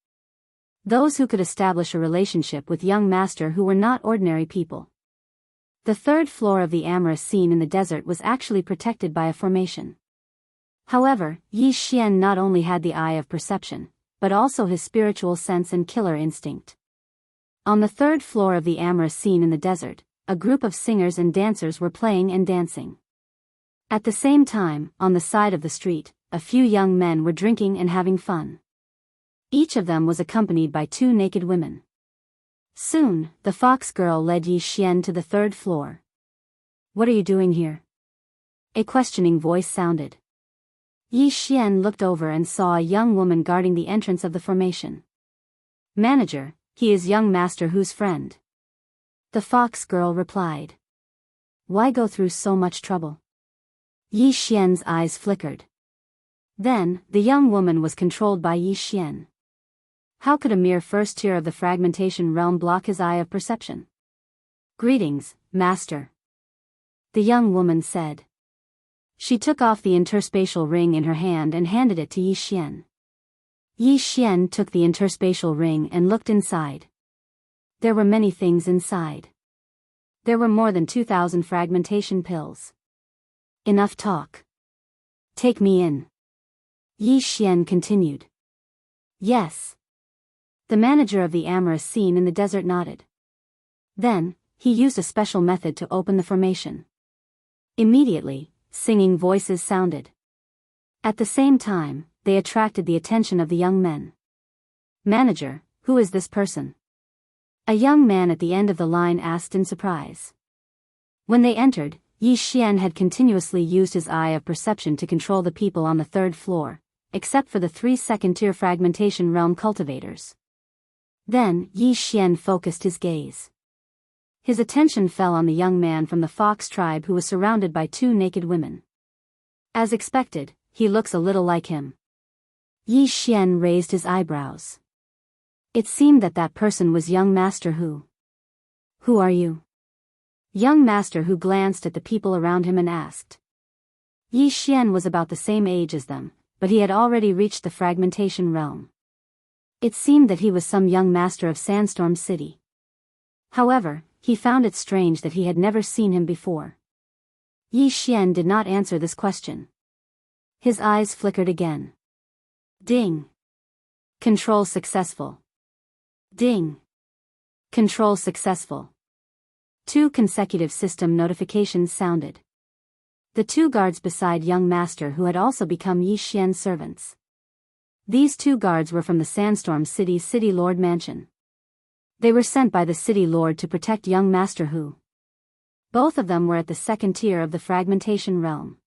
Those who could establish a relationship with Young Master who were not ordinary people. The third floor of the amorous scene in the desert was actually protected by a formation. However, Yi Xian not only had the eye of perception, but also his spiritual sense and killer instinct. On the third floor of the amorous scene in the desert, a group of singers and dancers were playing and dancing. At the same time, on the side of the street, a few young men were drinking and having fun. Each of them was accompanied by two naked women. Soon, the fox girl led Yi Xian to the third floor. "What are you doing here?" A questioning voice sounded. Yi Xian looked over and saw a young woman guarding the entrance of the formation. "Manager, he is Young Master whose friend." The fox girl replied. "Why go through so much trouble?" Yi Xian's eyes flickered. Then, the young woman was controlled by Yi Xian. How could a mere first tier of the fragmentation realm block his eye of perception? "Greetings, Master," the young woman said. She took off the interspatial ring in her hand and handed it to Yi Xian. Yi Xian took the interspatial ring and looked inside. There were many things inside. There were more than 2,000 fragmentation pills. Enough talk. Take me in. Yi Xian continued. Yes. The manager of the amorous scene in the desert nodded. Then, he used a special method to open the formation. Immediately, singing voices sounded. At the same time, they attracted the attention of the young men. "Manager, who is this person?" A young man at the end of the line asked in surprise. When they entered, Yi Xian had continuously used his eye of perception to control the people on the third floor, except for the 3 second-tier fragmentation realm cultivators. Then, Yi Xian focused his gaze. His attention fell on the young man from the fox tribe who was surrounded by 2 naked women. As expected, he looks a little like him. Yi Xian raised his eyebrows. It seemed that that person was Young Master Hu. "Who are you?" Young Master Hu glanced at the people around him and asked. Yi Xian was about the same age as them, but he had already reached the fragmentation realm. It seemed that he was some young master of Sandstorm City. However, he found it strange that he had never seen him before. Yi Xian did not answer this question. His eyes flickered again. Ding. Control successful. Ding. Control successful. 2 consecutive system notifications sounded. The 2 guards beside Young Master who had also become Yi Xian's servants. These 2 guards were from the Sandstorm City's City Lord Mansion. They were sent by the City Lord to protect Young Master Hu. Both of them were at the second tier of the fragmentation realm.